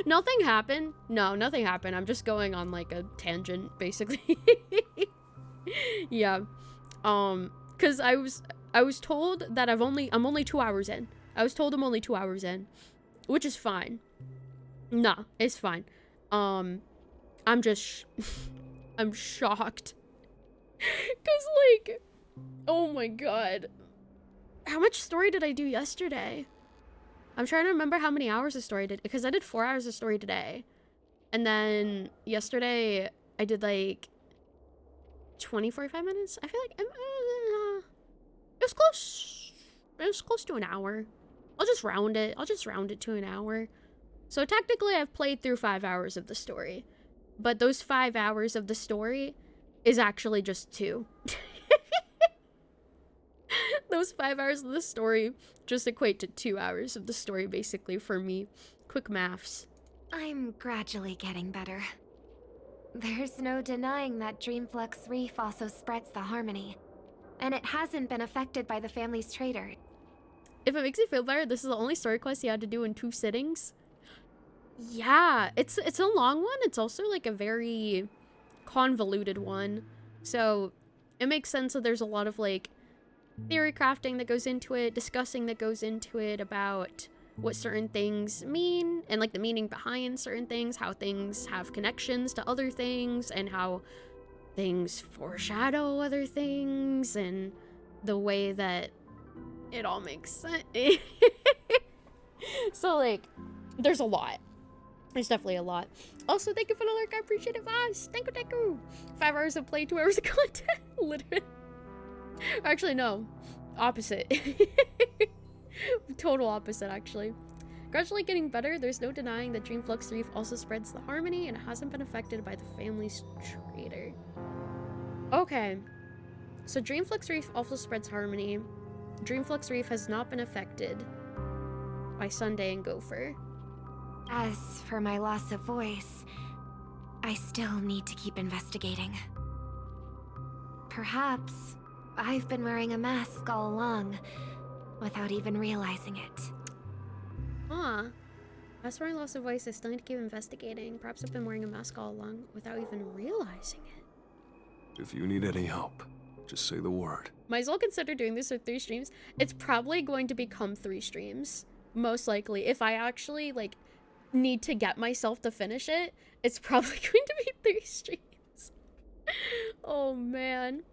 Nothing happened. No, nothing happened. I'm just going on, like, a tangent, basically. Yeah. Cause I was told that I'm only 2 hours in. I was told I'm only 2 hours in, which is fine. Nah, it's fine. I'm just I'm shocked. Cause, like, oh my god. How much story did I do yesterday? I'm trying to remember how many hours of story I did, because I did 4 hours of story today. And then yesterday I did, like, 45 minutes? I feel like it was close. It was close to an hour. I'll just round it. I'll just round it to an hour. So technically I've played through 5 hours of the story. But those 5 hours of the story is actually just 2. Those 5 hours of the story just equate to 2 hours of the story, basically, for me. Quick maths. I'm gradually getting better. There's no denying that Dreamflux Reef also spreads the harmony. And it hasn't been affected by the family's traitor. If it makes you feel better, this is the only story quest you had to do in 2 sittings. Yeah, it's a long one. It's also, like, a very convoluted one. So it makes sense that there's a lot of like theory crafting that goes into it, discussing that goes into it about what certain things mean and like the meaning behind certain things, how things have connections to other things, and how things foreshadow other things, and the way that it all makes sense. So like there's a lot. There's definitely a lot. Also, thank you for the lurk. I appreciate it, Vaz. Thank you. 5 hours of play, 2 hours of content. Literally. Actually, no. Opposite. Total opposite, actually. Gradually getting better, there's no denying that Dreamflux Reef also spreads the harmony and it hasn't been affected by the family's traitor. Okay. So Dreamflux Reef also spreads harmony. Dreamflux Reef has not been affected by Sunday and Gopher. As for my loss of voice, I still need to keep investigating. Perhaps I've been wearing a mask all along, without even realizing it. Huh. As for my loss of voice, I still need to keep investigating. Perhaps I've been wearing a mask all along without even realizing it. If you need any help, just say the word. Might as well consider doing this with 3 streams. It's probably going to become 3 streams. Most likely. If I actually, like, need to get myself to finish it, it's probably going to be 3 streams. Oh, man.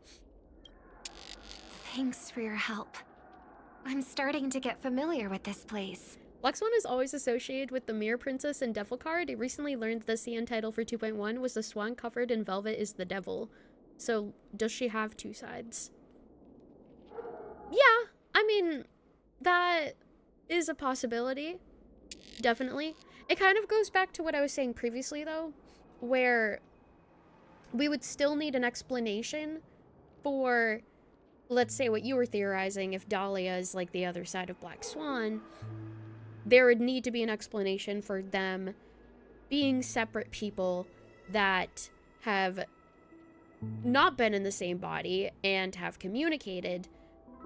Thanks for your help. I'm starting to get familiar with this place. Black Swan is always associated with the Mirror Princess and Devil card. I recently learned the CN title for 2.1 was the swan covered in velvet is the devil. So, does she have 2 sides? Yeah, I mean, that is a possibility. Definitely. It kind of goes back to what I was saying previously, though, where we would still need an explanation for, let's say, what you were theorizing. If Dahlia is like the other side of Black Swan, there would need to be an explanation for them being separate people that have not been in the same body and have communicated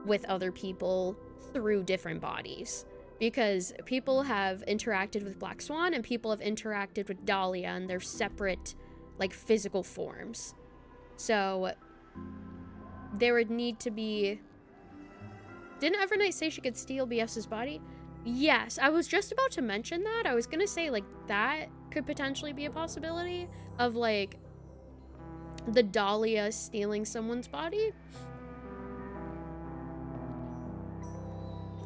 with other people through different bodies. Because people have interacted with Black Swan and people have interacted with Dahlia, and they're separate, like, physical forms. So there would need to be... Didn't Evernight say she could steal BS's body? Yes, I was just about to mention that. I was gonna say, like, that could potentially be a possibility of, like, the Dahlia stealing someone's body.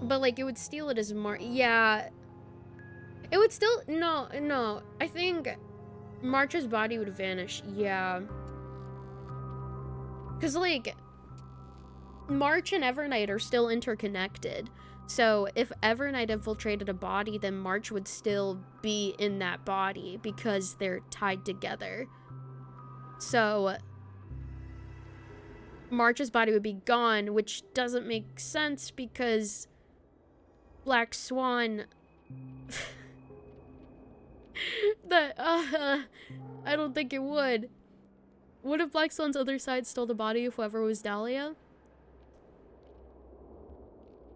But, like, it would steal it as more... Yeah. It would still... No. I think March's body would vanish. Yeah. Because, like, March and Evernight are still interconnected. So, if Evernight infiltrated a body, then March would still be in that body because they're tied together. So, March's body would be gone, which doesn't make sense because Black Swan... I don't think it would. What if Black Swan's other side stole the body of whoever was Dahlia?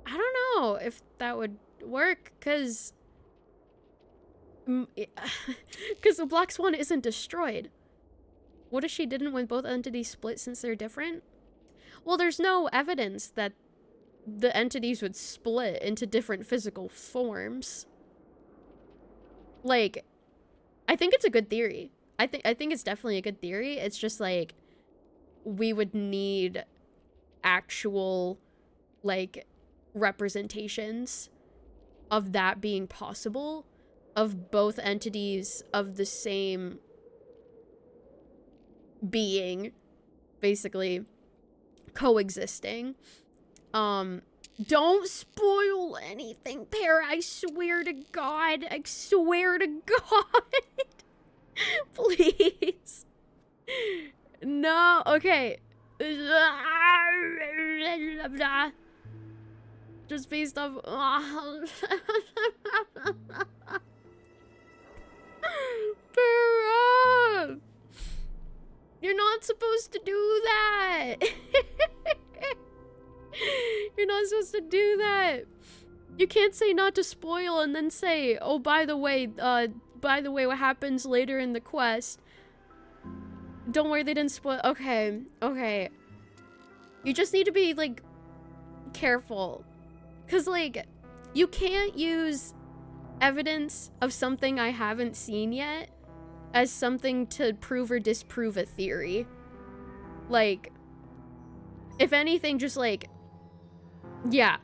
I don't know if that would work, because the Black Swan isn't destroyed. What if she didn't when both entities split since they're different? Well, there's no evidence that the entities would split into different physical forms. Like, I think it's a good theory. I think it's definitely a good theory. It's just like we would need actual, like, representations of that being possible, of both entities of the same being basically coexisting. Don't spoil anything, Pear. I swear to God. I swear to God. Please. No. Okay. Just based off... Pear, you're not supposed to do that. You're not supposed to do that. You can't say not to spoil and then say, oh, by the way, what happens later in the quest. Don't worry, they didn't spoil. Okay, okay. You just need to be, like, careful. Because, like, you can't use evidence of something I haven't seen yet as something to prove or disprove a theory. Like, if anything, just, like, yeah.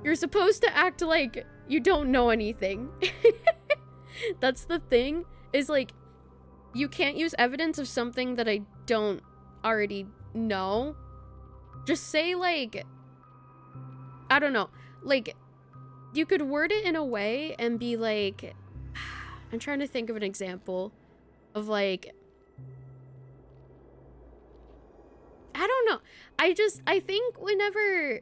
You're supposed to act like you don't know anything. That's the thing, is, like, you can't use evidence of something that I don't already know. Just say, like, I don't know, like, you could word it in a way and be like, I'm trying to think of an example of, like, I don't know. I think whenever,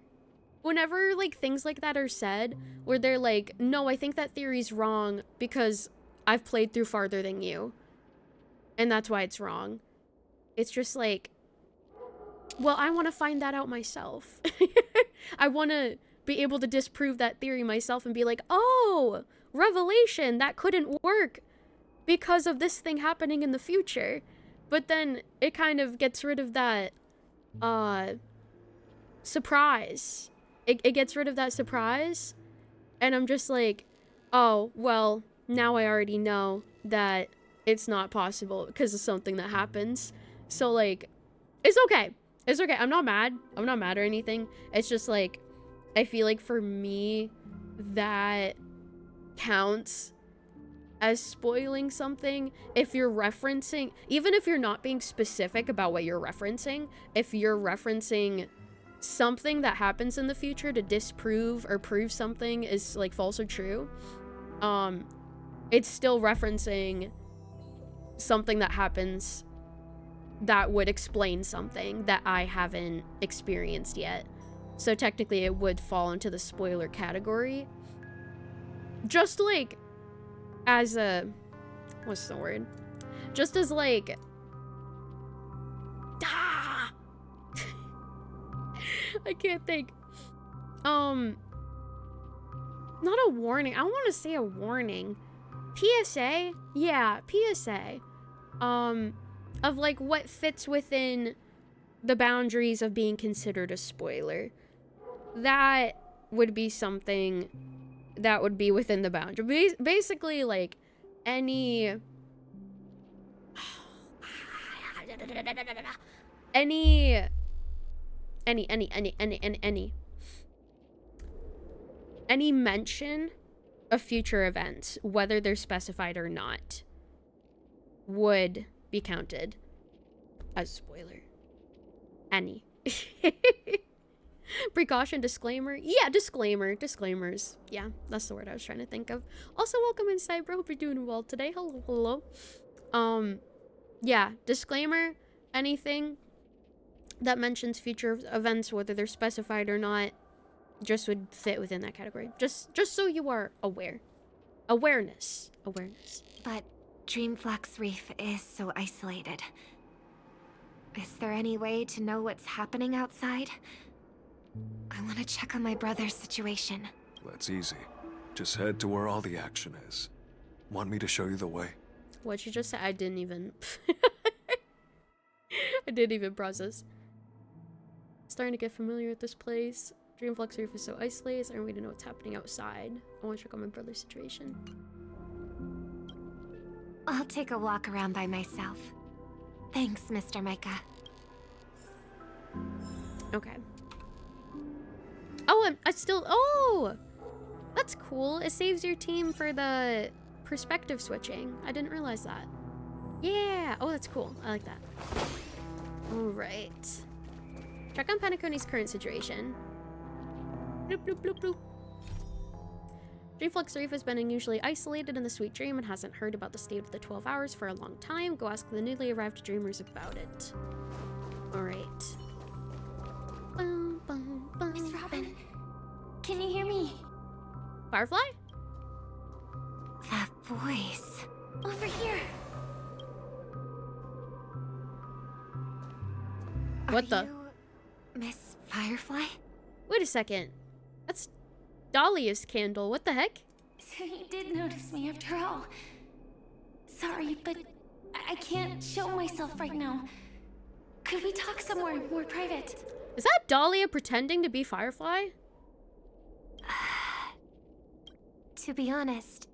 like, things like that are said, where they're like, no, I think that theory's wrong because I've played through farther than you, and that's why it's wrong. It's just like, well, I want to find that out myself. I want to be able to disprove that theory myself and be like, oh, revelation, that couldn't work because of this thing happening in the future. But then it kind of gets rid of that, surprise. It gets rid of that surprise, and I'm just like, oh, well, now I already know that it's not possible because of something that happens. So, like, it's okay. It's okay. I'm not mad. I'm not mad or anything. It's just, like, I feel like for me, that counts as spoiling something if you're referencing, even if you're not being specific about what you're referencing, if you're referencing something that happens in the future to disprove or prove something is, like, false or true, it's still referencing something that happens that would explain something that I haven't experienced yet. So technically it would fall into the spoiler category. Just, like, as a, what's the word? Just as, like, I can't think. Not a warning. I want to say a warning. PSA? Yeah, PSA. Of, like, what fits within the boundaries of being considered a spoiler. That would be something that would be within the boundary. Basically, like, any mention of future events, whether they're specified or not, would be counted as spoiler. Any. Precaution, disclaimer. Yeah, disclaimers. Yeah, that's the word I was trying to think of. Also, welcome inside, bro. Hope you're doing well today. Hello. Yeah, disclaimer. Anything that mentions future events, whether they're specified or not, just would fit within that category. Just so you are aware. Awareness. But Dreamflux Reef is so isolated. Is there any way to know what's happening outside? I want to check on my brother's situation. That's easy. Just head to where all the action is. Want me to show you the way? What you just said, I didn't even... I didn't even process. Starting to get familiar with this place. Dreamflux Reef is so isolated, I don't really know what's happening outside. I want to check on my brother's situation. I'll take a walk around by myself. Thanks, Mr. Micah. Okay. Oh, I still... Oh! That's cool. It saves your team for the perspective switching. I didn't realize that. Yeah! Oh, that's cool. I like that. Alright. Check on Penacony's current situation. Bloop, bloop, bloop, bloop. Dreamflux Reef has been unusually isolated in the Sweet Dream and hasn't heard about the state of the 12 hours for a long time. Go ask the newly arrived dreamers about it. Alright. Miss Robin, can you hear me? Firefly? That voice. Over here. What the? You Miss Firefly? Wait a second. That's Dahlia's candle. What the heck? So you did notice me after all. Sorry, but I can't show myself right now. Could we talk somewhere more private? Is that Dahlia pretending to be Firefly? To be honest,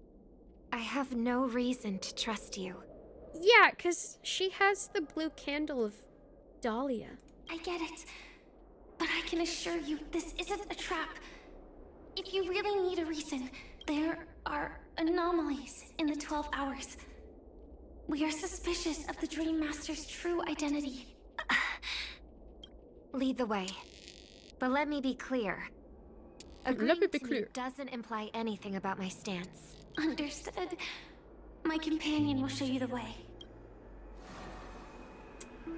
I have no reason to trust you. Yeah, because she has the blue candle of Dahlia. I get it. But I can assure you, this isn't a trap. If you really need a reason, there are anomalies in the 12 hours. We are suspicious of the Dream Master's true identity. Lead the way. But let me be clear. Agreeing to me doesn't imply anything about my stance. Understood. My companion will show you the way.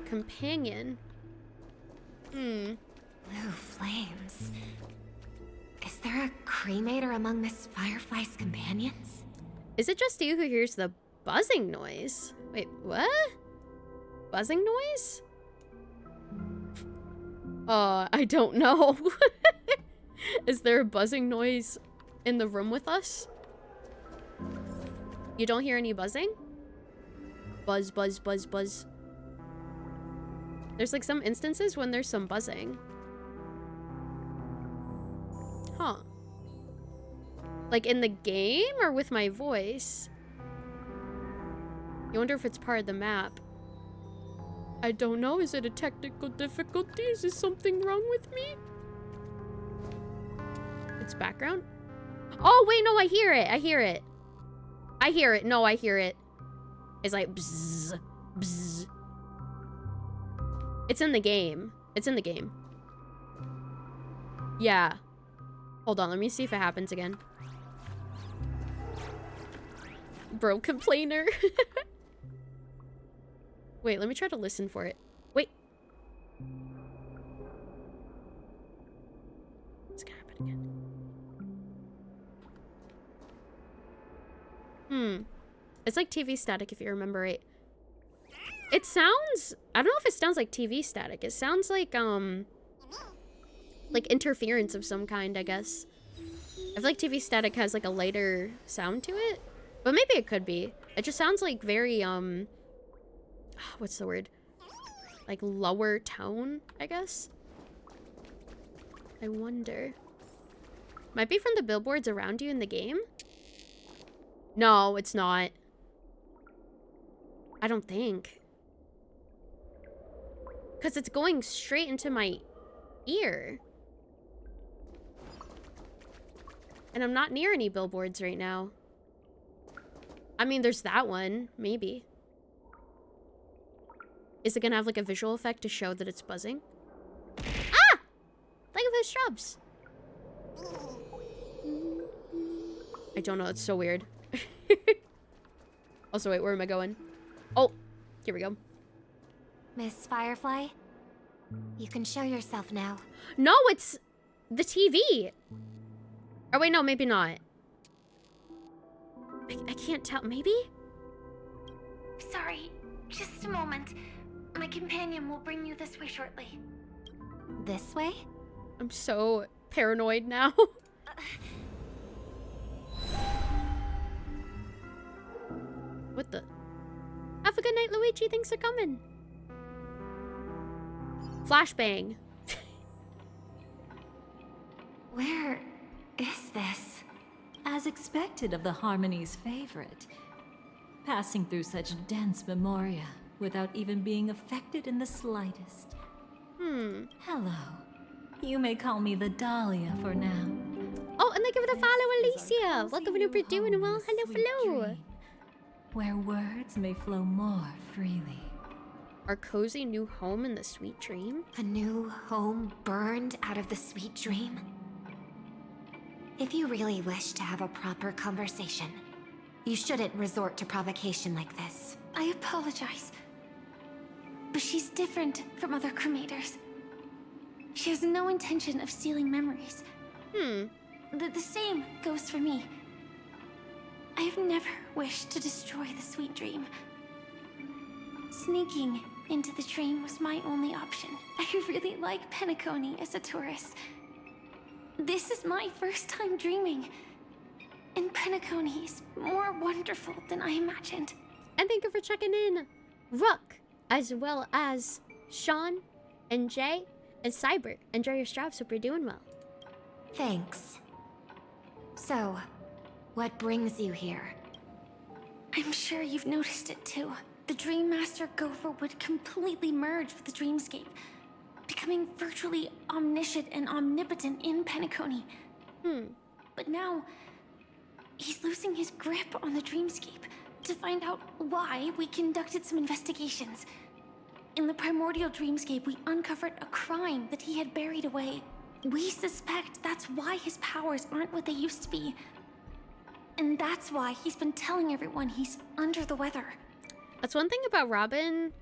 Companion? Blue flames. Is there a cremator among Miss Firefly's companions? Is it just you who hears the buzzing noise? Wait, what? Buzzing noise? I don't know. Is there a buzzing noise in the room with us? You don't hear any buzzing? Buzz, buzz, buzz, buzz. There's like some instances when there's some buzzing. Huh. Like in the game or with my voice? You wonder if it's part of the map. I don't know. Is it a technical difficulty? Is there something wrong with me? It's background? Oh, wait, no, I hear it. I hear it. I hear it. No, I hear it. It's like bzzz, bzzz. It's in the game. It's in the game. Yeah. Hold on, let me see if it happens again. Bro complainer. Wait, let me try to listen for it. Wait. It's gonna happen again. It's like TV static if you remember right. It sounds, I don't know if it sounds like TV static. It sounds like interference of some kind, I guess. I feel like TV static has like a lighter sound to it, but maybe it could be. It just sounds like very, what's the word? Like lower tone, I guess. I wonder. Might be from the billboards around you in the game? No, it's not. I don't think. Because it's going straight into my ear. And I'm not near any billboards right now. I mean, there's that one, maybe. Is it gonna have like a visual effect to show that it's buzzing? Ah! Look at those shrubs. I don't know, it's so weird. Also, wait, where am I going? Oh, here we go. Miss Firefly, you can show yourself now. No, it's the TV. Oh, wait, no, maybe not. I can't tell. Maybe? Sorry, just a moment. My companion will bring you this way shortly. This way? I'm so paranoid now. What the? Have a good night, Luigi. Thanks for coming. Flashbang. Where is this? As expected of the Harmony's favorite. Passing through such dense memoria without even being affected in the slightest. Hello. You may call me the Dahlia for now. Oh, and thank you for the follow, Alicia. Welcome to doing well. Hello. Where words may flow more freely. Our cozy new home in the sweet dream? A new home burned out of the sweet dream? If you really wish to have a proper conversation, you shouldn't resort to provocation like this. I apologize. But she's different from other cremators. She has no intention of stealing memories. The same goes for me. I have never wished to destroy the sweet dream. Sneaking into the dream was my only option. I really like Penacony as a tourist. This is my first time dreaming. And Penacony is more wonderful than I imagined. And thank you for checking in, Rook, as well as Sean and Jay and Cyber. Enjoy your straps, hope you're doing well. Thanks. So, what brings you here? I'm sure you've noticed it too. The Dream Master Gopher would completely merge with the dreamscape, becoming virtually omniscient and omnipotent in Penacony. But now, he's losing his grip on the dreamscape. To find out why, we conducted some investigations. In the primordial dreamscape, we uncovered a crime that he had buried away. We suspect that's why his powers aren't what they used to be. And that's why he's been telling everyone he's under the weather. That's one thing about Robin,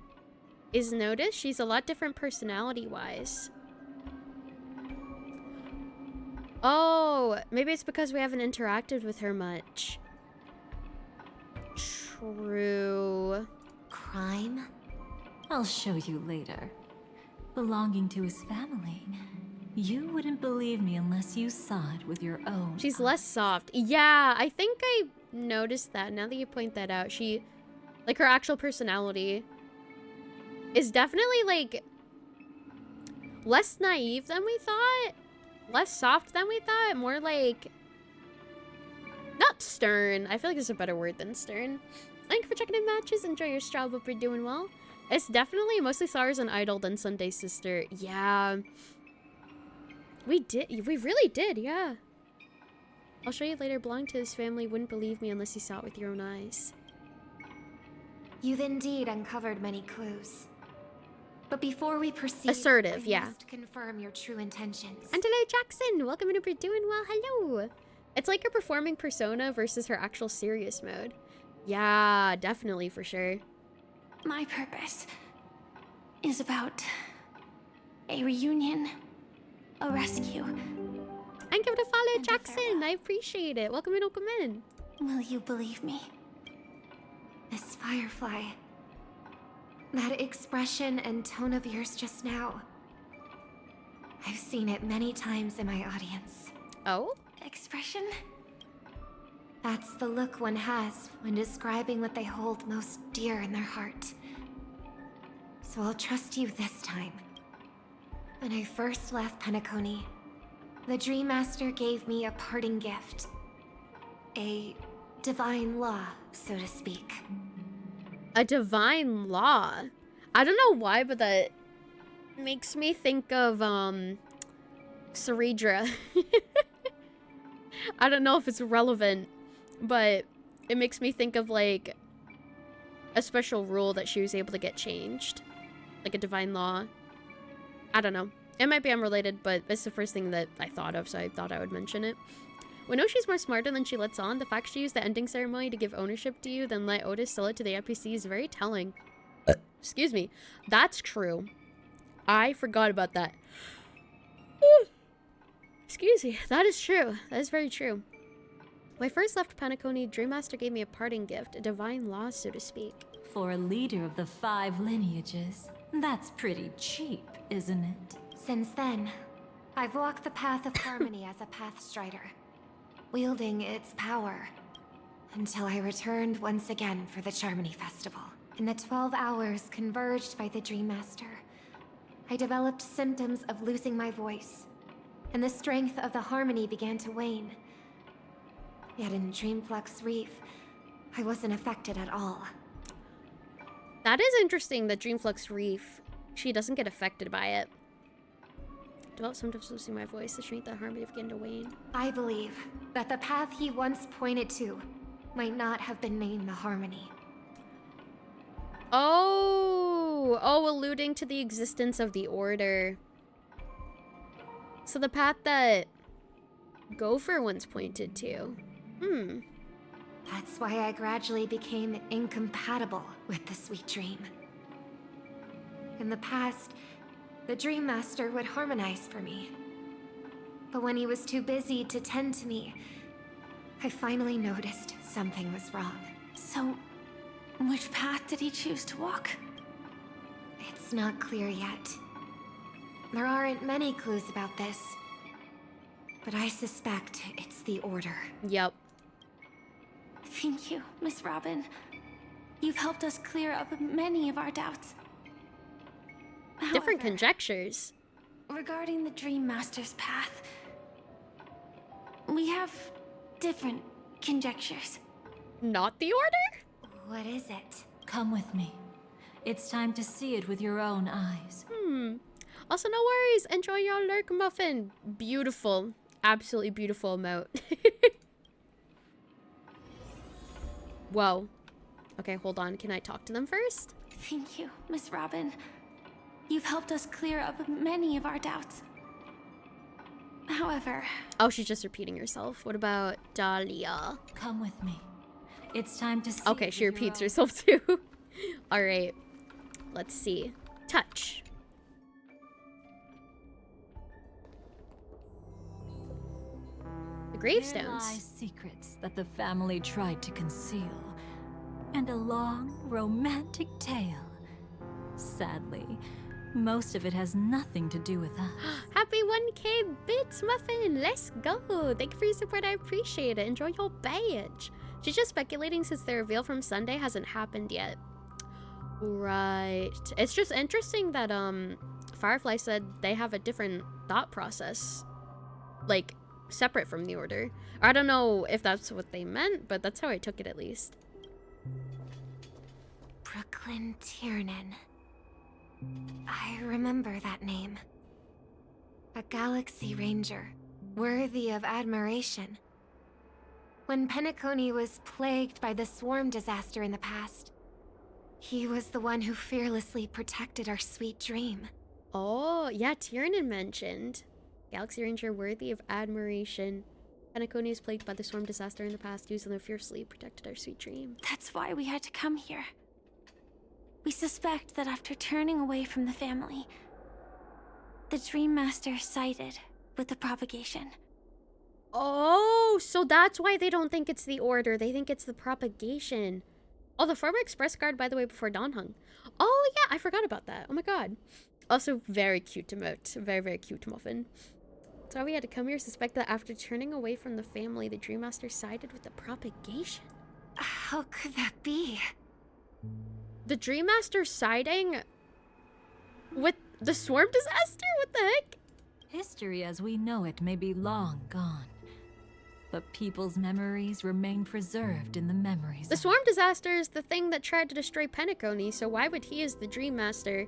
is notice she's a lot different personality-wise. Oh, maybe it's because we haven't interacted with her much. True. Crime? I'll show you later. Belonging to his family. You wouldn't believe me unless you saw it with your own. She's less soft. Yeah, I think I noticed that. Now that you point that out, she, like, her actual personality is definitely, like, less naive than we thought. Less soft than we thought. More like, not stern. I feel like there's a better word than stern. Thank you for checking in, Matches. Enjoy your straw. Hope you're doing well. It's definitely mostly saw her as an idol than Sunday's sister. Yeah. We really did, yeah. I'll show you later. Belonging to his family, wouldn't believe me unless you saw it with your own eyes. You've indeed uncovered many clues. But before we proceed, assertive, we yeah. must confirm your true intentions. And hello, Jackson. Welcome in. Hope you're doing well. Hello. It's like her performing persona versus her actual serious mode. Yeah, definitely, for sure. My purpose is about a reunion, a rescue. And give it a follow, Jackson. I appreciate it. Welcome in, welcome in. Will you believe me? Miss Firefly, that expression and tone of yours just now, I've seen it many times in my audience. Oh? Expression? That's the look one has when describing what they hold most dear in their heart. So I'll trust you this time. When I first left Penacony, the Dream Master gave me a parting gift. A divine law, so to speak. A divine law? I don't know why, but that makes me think of, Ceredra. I don't know if it's relevant, but it makes me think of, like, a special rule that she was able to get changed. Like a divine law. I don't know. It might be unrelated, but it's the first thing that I thought of, so I thought I would mention it. We know she's more smarter than she lets on. The fact she used the ending ceremony to give ownership to you, then let Otis sell it to the NPC is very telling. Excuse me. That's true. I forgot about that. Excuse me. That is true. That is very true. When I first left Penacony, Dream Master gave me a parting gift, a divine law, so to speak. For a leader of the 5 lineages, that's pretty cheap, isn't it? Since then, I've walked the path of harmony as a Pathstrider, wielding its power, until I returned once again for the Charmony Festival. In the 12 hours converged by the Dream Master, I developed symptoms of losing my voice, and the strength of the harmony began to wane. Yet in Dreamflux Reef, I wasn't affected at all. That is interesting that Dreamflux Reef, she doesn't get affected by it. Develop symptoms losing my voice, the strength of harmony began to wane. I believe that the path he once pointed to might not have been named the Harmony. Oh, alluding to the existence of the Order. So the path that Gopher once pointed to. That's why I gradually became incompatible with the sweet dream. In the past, the Dream Master would harmonize for me. But when he was too busy to tend to me, I finally noticed something was wrong. So, which path did he choose to walk? It's not clear yet. There aren't many clues about this. But I suspect it's the Order. Yep. Thank you, Miss Robin. You've helped us clear up many of our doubts. Different However, conjectures. regarding the Dream Master's path, we have different conjectures. Not the order? What is it? Come with me. It's time to see it with your own eyes. Also, no worries. Enjoy your lurk muffin. Beautiful. Absolutely beautiful emote. Whoa. Okay, hold on. Can I talk to them first? Thank you, Miss Robin. You've helped us clear up many of our doubts. However... Oh, she's just repeating herself. What about Dahlia? Come with me. It's time to see. Okay, she repeats herself too. Alright. Let's see. Touch. The There gravestones. lie secrets that the family tried to conceal, and a long, romantic tale. Sadly, most of it has nothing to do with us. Happy 1K bits, Muffin! Let's go! Thank you for your support, I appreciate it. Enjoy your badge. She's just speculating since the reveal from Sunday hasn't happened yet. Right. It's just interesting that, Firefly said they have a different thought process. Like, separate from the Order. I don't know if that's what they meant, but that's how I took it at least. Brooklyn Tiernan. I remember that name. A Galaxy Ranger, worthy of admiration. When Penacony was plagued by the swarm disaster in the past, he was the one who fearlessly protected our sweet dream. Oh, yeah, Tiernan mentioned. Galaxy Ranger worthy of admiration. Penacony is plagued by the swarm disaster in the past, using them fiercely protected our sweet dream. That's why we had to come here. We suspect that after turning away from the family, the Dream Master sided with the propagation. Oh, so that's why they don't think it's the Order. They think it's the propagation. Oh, the former express guard, by the way, before Dawn hung. Oh, yeah, I forgot about that. Oh my god. Also, very cute emote. Very, very cute muffin. That's why we had to come here, suspect that after turning away from the family, the Dream Master sided with the propagation. How could that be? The Dream Master siding with the swarm disaster? What the heck? History as we know it may be long gone, but people's memories remain preserved in the memories. The swarm disaster is the thing that tried to destroy Penacony, so why would he, as the Dream Master,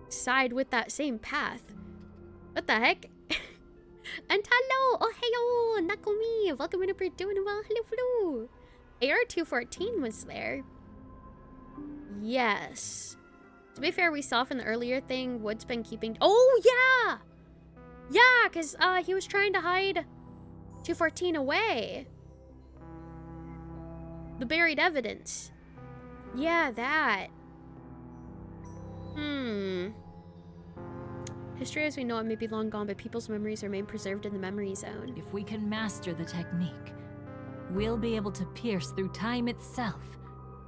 side with that same path? What the heck? And hello! Oh, heyo! Nakomi! Welcome in if you're doing well. Hello, hello! AR-214 was there. Yes. To be fair, we saw from the earlier thing, Wood's been keeping... Oh, yeah! Yeah, because he was trying to hide 214 away. The buried evidence. Yeah, that. History as we know it may be long gone, but people's memories remain preserved in the memory zone. If we can master the technique, we'll be able to pierce through time itself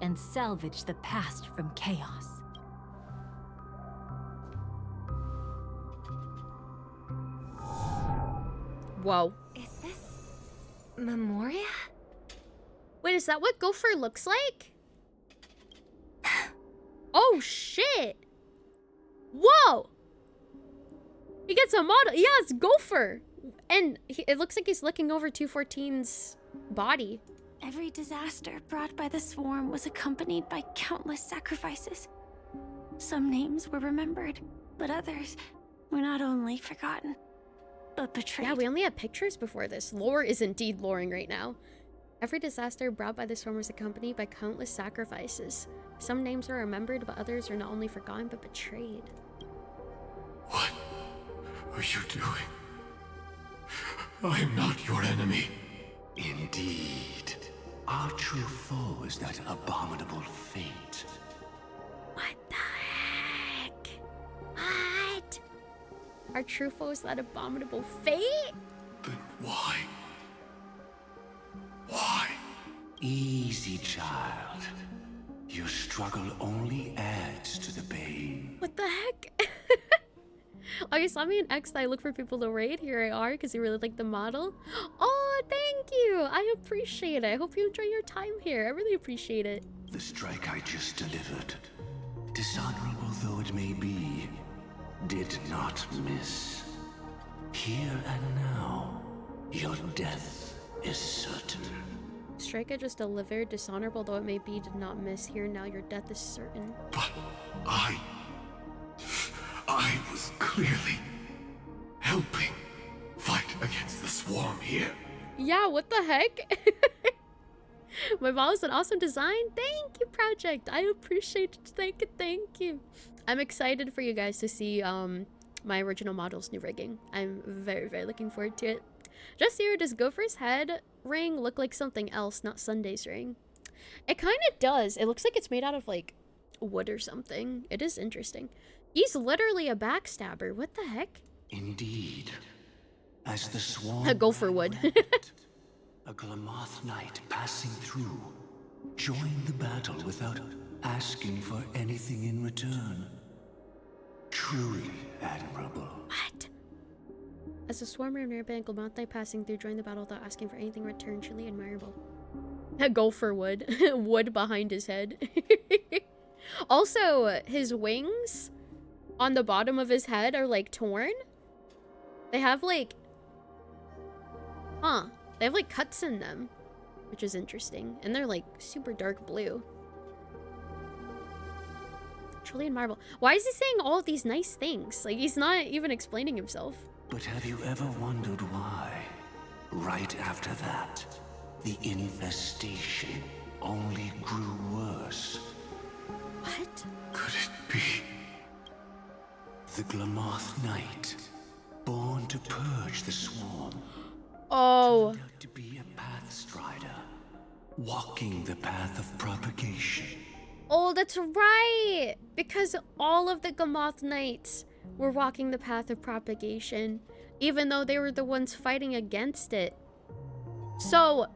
and salvage the past from chaos. Whoa. Is this Memoria? Wait, is that what Gopher looks like? Oh, shit. Whoa. He gets a model. Yeah, it's Gopher. And it looks like he's looking over 214's body. Every disaster brought by the swarm was accompanied by countless sacrifices. Some names were remembered, but others were not only forgotten, but betrayed. Yeah, we only had pictures before this. Lore is indeed loring right now. Every disaster brought by the swarm was accompanied by countless sacrifices. Some names are remembered, but others are not only forgotten, but betrayed. What are you doing? I am not your enemy. Indeed. Our true foe is that abominable fate. What the heck? What? Our true foe is that abominable fate? Then why? Why? Easy, child. Your struggle only adds to the pain. What the heck? Oh, you saw me in X that I look for people to raid. Here I are, because you really like the model. Oh, thank you. I appreciate it. I hope you enjoy your time here. I really appreciate it. The strike I just delivered, dishonorable though it may be, did not miss. Here and now, your death is certain. Strike I just delivered, dishonorable though it may be, did not miss. Here and now, your death is certain. But I was clearly helping fight against the swarm here. Yeah, what the heck? My mom is an awesome design. Thank you, Project. I appreciate it. Thank you. I'm excited for you guys to see my original model's new rigging. I'm very, very looking forward to it. Just here, does Gopher's head ring look like something else, not Sunday's ring? It kind of does. It looks like it's made out of, like, wood or something. It is interesting. He's literally a backstabber. What the heck? Indeed. As the swarm A gopher would. a Glamoth knight passing through joined the battle without asking for anything in return. Truly admirable. What? As a swarmer of nearby Glamoth knight passing through joined the battle without asking for anything in return, truly admirable. A gopher would. Wood behind his head. Also, his wings on the bottom of his head are like torn. They have like... They have like cuts in them, which is interesting. And they're like super dark blue. Truly admirable. Why is he saying all of these nice things? Like, he's not even explaining himself. But have you ever wondered why, right after that, the infestation only grew worse? What? Could it be? The Glamoth Knight, born to purge the swarm, oh, turned out to be a pathstrider, walking the path of propagation. Oh, that's right! Because all of the Glamoth Knights were walking the path of propagation, even though they were the ones fighting against it. So,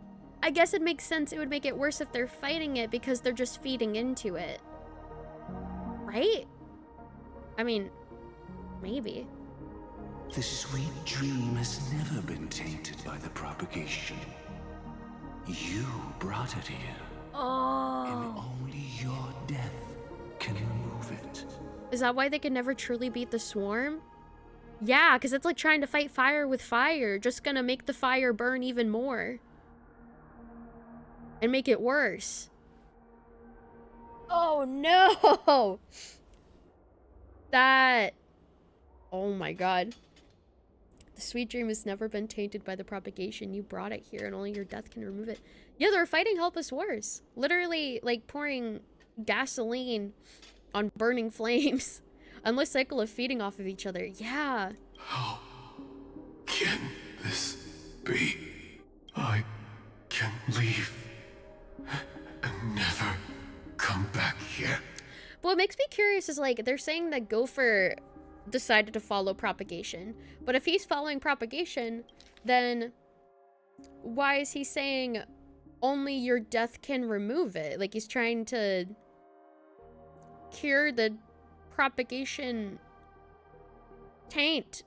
I guess it makes sense it would make it worse if they're fighting it because they're just feeding into it. Right? I mean, maybe. The sweet dream has never been tainted by the propagation. You brought it here. Oh. And only your death can remove it. Is that why they can never truly beat the swarm? Yeah, because it's like trying to fight fire with fire. Just gonna make the fire burn even more. And make it worse. Oh no! That... Oh my god. The sweet dream has never been tainted by the propagation. You brought it here and only your death can remove it. Yeah, they're fighting helpless wars. Literally, like, pouring gasoline on burning flames. Endless cycle of feeding off of each other. Yeah. How can this be? I can leave and never come back here. But what makes me curious is, like, they're saying that Gopher decided to follow propagation. But if he's following propagation, then why is he saying only your death can remove it? Like, he's trying to cure the propagation taint.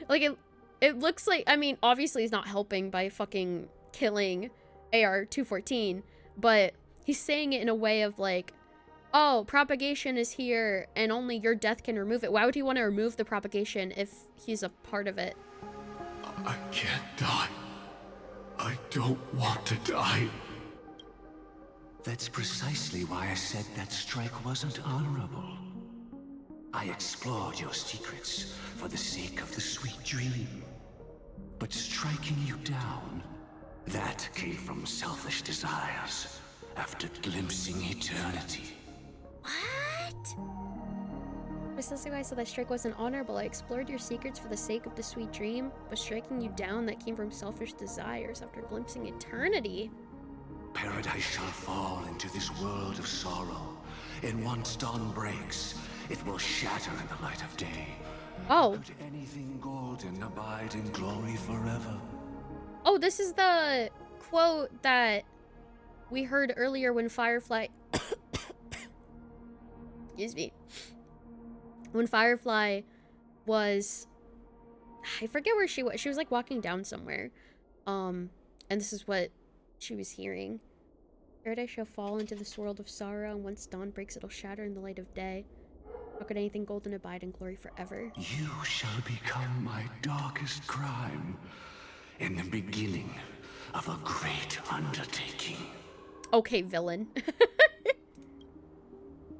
Like, it looks like, I mean, obviously he's not helping by fucking killing AR-214, but he's saying it in a way of like, oh, propagation is here and only your death can remove it. Why would he want to remove the propagation if he's a part of it? I can't die. I don't want to die. That's precisely why I said that strike wasn't honorable. I explored your secrets for the sake of the sweet dream. But striking you down, that came from selfish desires after glimpsing eternity. What? Precisely why I said that strike wasn't honorable. I explored your secrets for the sake of the sweet dream, but striking you down, that came from selfish desires after glimpsing eternity. Paradise shall fall into this world of sorrow, and once dawn breaks, it will shatter in the light of day. Oh. Could anything golden abide in glory forever? Oh, this is the quote that we heard earlier when Firefly... Excuse me. When Firefly was... I forget where she was. She was like walking down somewhere. And this is what she was hearing. Paradise shall fall into this world of sorrow, and once dawn breaks, it'll shatter in the light of day. How could anything golden abide in glory forever? You shall become my darkest crime in the beginning of a great undertaking. Okay, villain.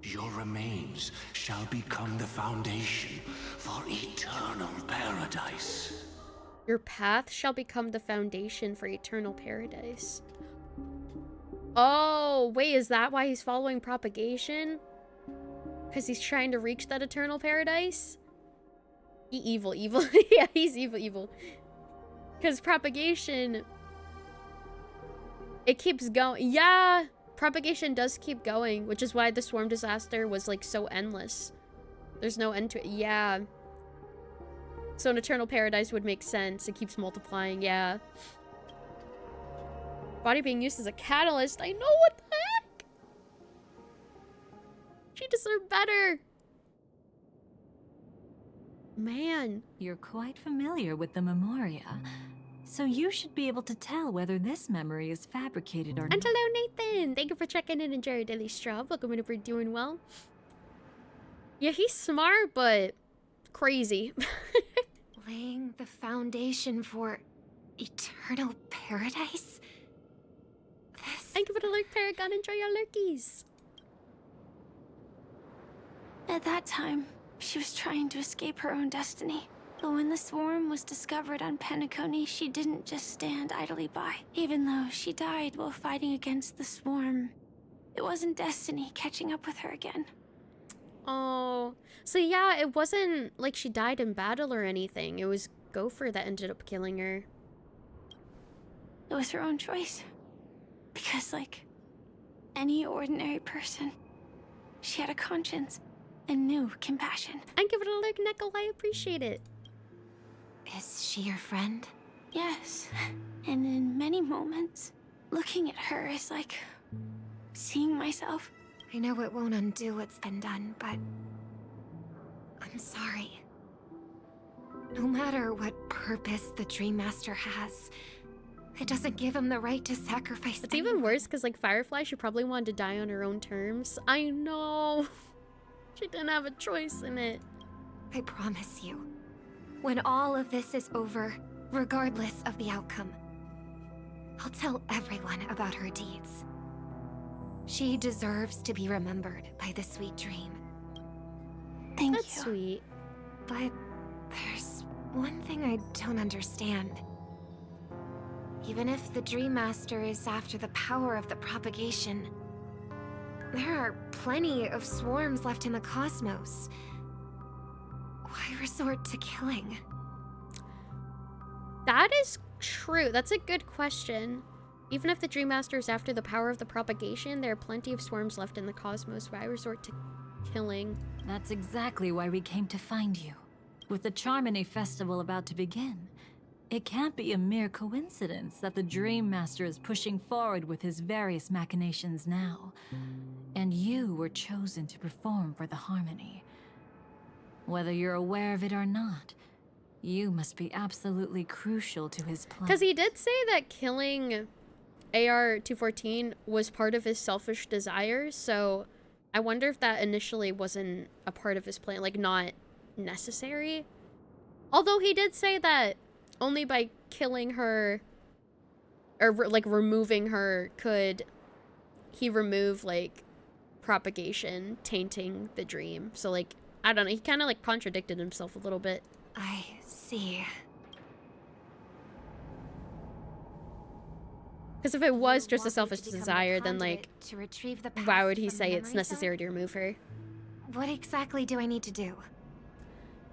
Your remains shall become the foundation for eternal paradise. Your path shall become the foundation for eternal paradise. Oh, wait, is that why he's following propagation? Because he's trying to reach that eternal paradise? Evil. Yeah, he's evil. Because propagation... It keeps going. Yeah, propagation does keep going, which is why the swarm disaster was, like, so endless. There's no end to it. Yeah. So an eternal paradise would make sense. It keeps multiplying, yeah. Body being used as a catalyst. I know, what the heck? She deserved better. Man. You're quite familiar with the Memoria, so you should be able to tell whether this memory is fabricated or not. And hello, Nathan. Thank you for checking in. Enjoy your daily straw. Welcome if you're doing well. Yeah, he's smart, but crazy. Laying the foundation for eternal paradise? Thank you for the lurk, Paragon. Enjoy your lurkies. At that time, she was trying to escape her own destiny. But when the swarm was discovered on Penacony, she didn't just stand idly by. Even though she died while fighting against the swarm, it wasn't destiny catching up with her again. Oh, so yeah, it wasn't like she died in battle or anything. It was Gopher that ended up killing her. It was her own choice. Because, like any ordinary person, she had a conscience and knew compassion. And give it a look, Neckle. I appreciate it. Is she your friend? Yes. And in many moments, looking at her is like seeing myself. I know it won't undo what's been done, but I'm sorry. No matter what purpose the Dream Master has, it doesn't give him the right to sacrifice. It's even worse because, like, Firefly, she probably wanted to die on her own terms. I know. She didn't have a choice in it. I promise you, when all of this is over, regardless of the outcome, I'll tell everyone about her deeds. She deserves to be remembered by the sweet dream. Thank you. That's sweet. But there's one thing I don't understand. Even if the Dream Master is after the power of the propagation, there are plenty of swarms left in the cosmos. Why resort to killing? That is true. That's a good question. Even if the Dream Master is after the power of the propagation, there are plenty of swarms left in the cosmos. Why resort to killing? That's exactly why we came to find you. With the Charmony Festival about to begin, it can't be a mere coincidence that the Dream Master is pushing forward with his various machinations now. And you were chosen to perform for the Harmony. Whether you're aware of it or not, you must be absolutely crucial to his plan. Because he did say that killing AR-214 was part of his selfish desires, so I wonder if that initially wasn't a part of his plan, like, not necessary. Although he did say that only by killing her, or, like, removing her, could he remove, like, propagation, tainting the dream. So, like, I don't know, he kind of, like, contradicted himself a little bit. I see. Because if it was just a selfish desire, then, like, to retrieve the why would he past say from it's memory necessary to remove her? What exactly do I need to do?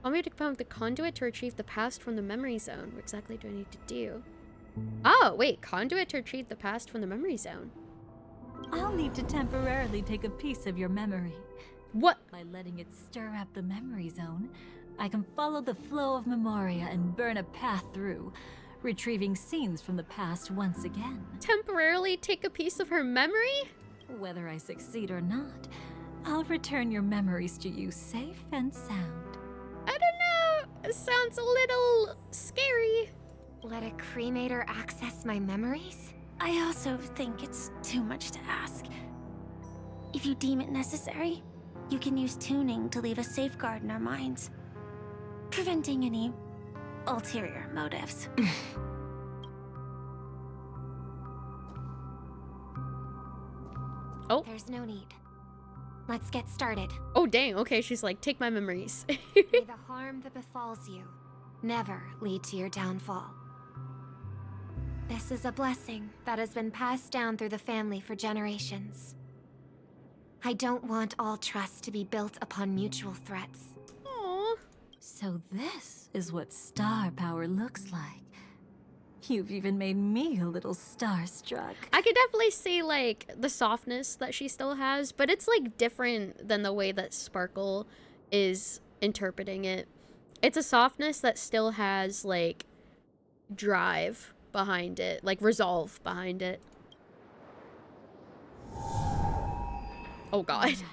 Want me to become the conduit to retrieve the past from the memory zone? What exactly do I need to do? Oh, wait, conduit to retrieve the past from the memory zone. I'll need to temporarily take a piece of your memory. What? By letting it stir up the memory zone, I can follow the flow of Memoria and burn a path through, retrieving scenes from the past once again. Temporarily take a piece of her memory? Whether I succeed or not, I'll return your memories to you safe and sound. I don't know. It sounds a little scary. Let a cremator access my memories? I also think it's too much to ask. If you deem it necessary, you can use tuning to leave a safeguard in our minds, preventing any ulterior motives. Oh. There's no need. Let's get started. Oh, dang. Okay, she's like, take my memories. May the harm that befalls you never lead to your downfall. This is a blessing that has been passed down through the family for generations. I don't want all trust to be built upon mutual threats. Aww. So this is what star power looks like. You've even made me a little starstruck. I could definitely see, like, the softness that she still has, but it's, like, different than the way that Sparkle is interpreting it. It's a softness that still has, like, drive behind it, like, resolve behind it. Oh, God. Right.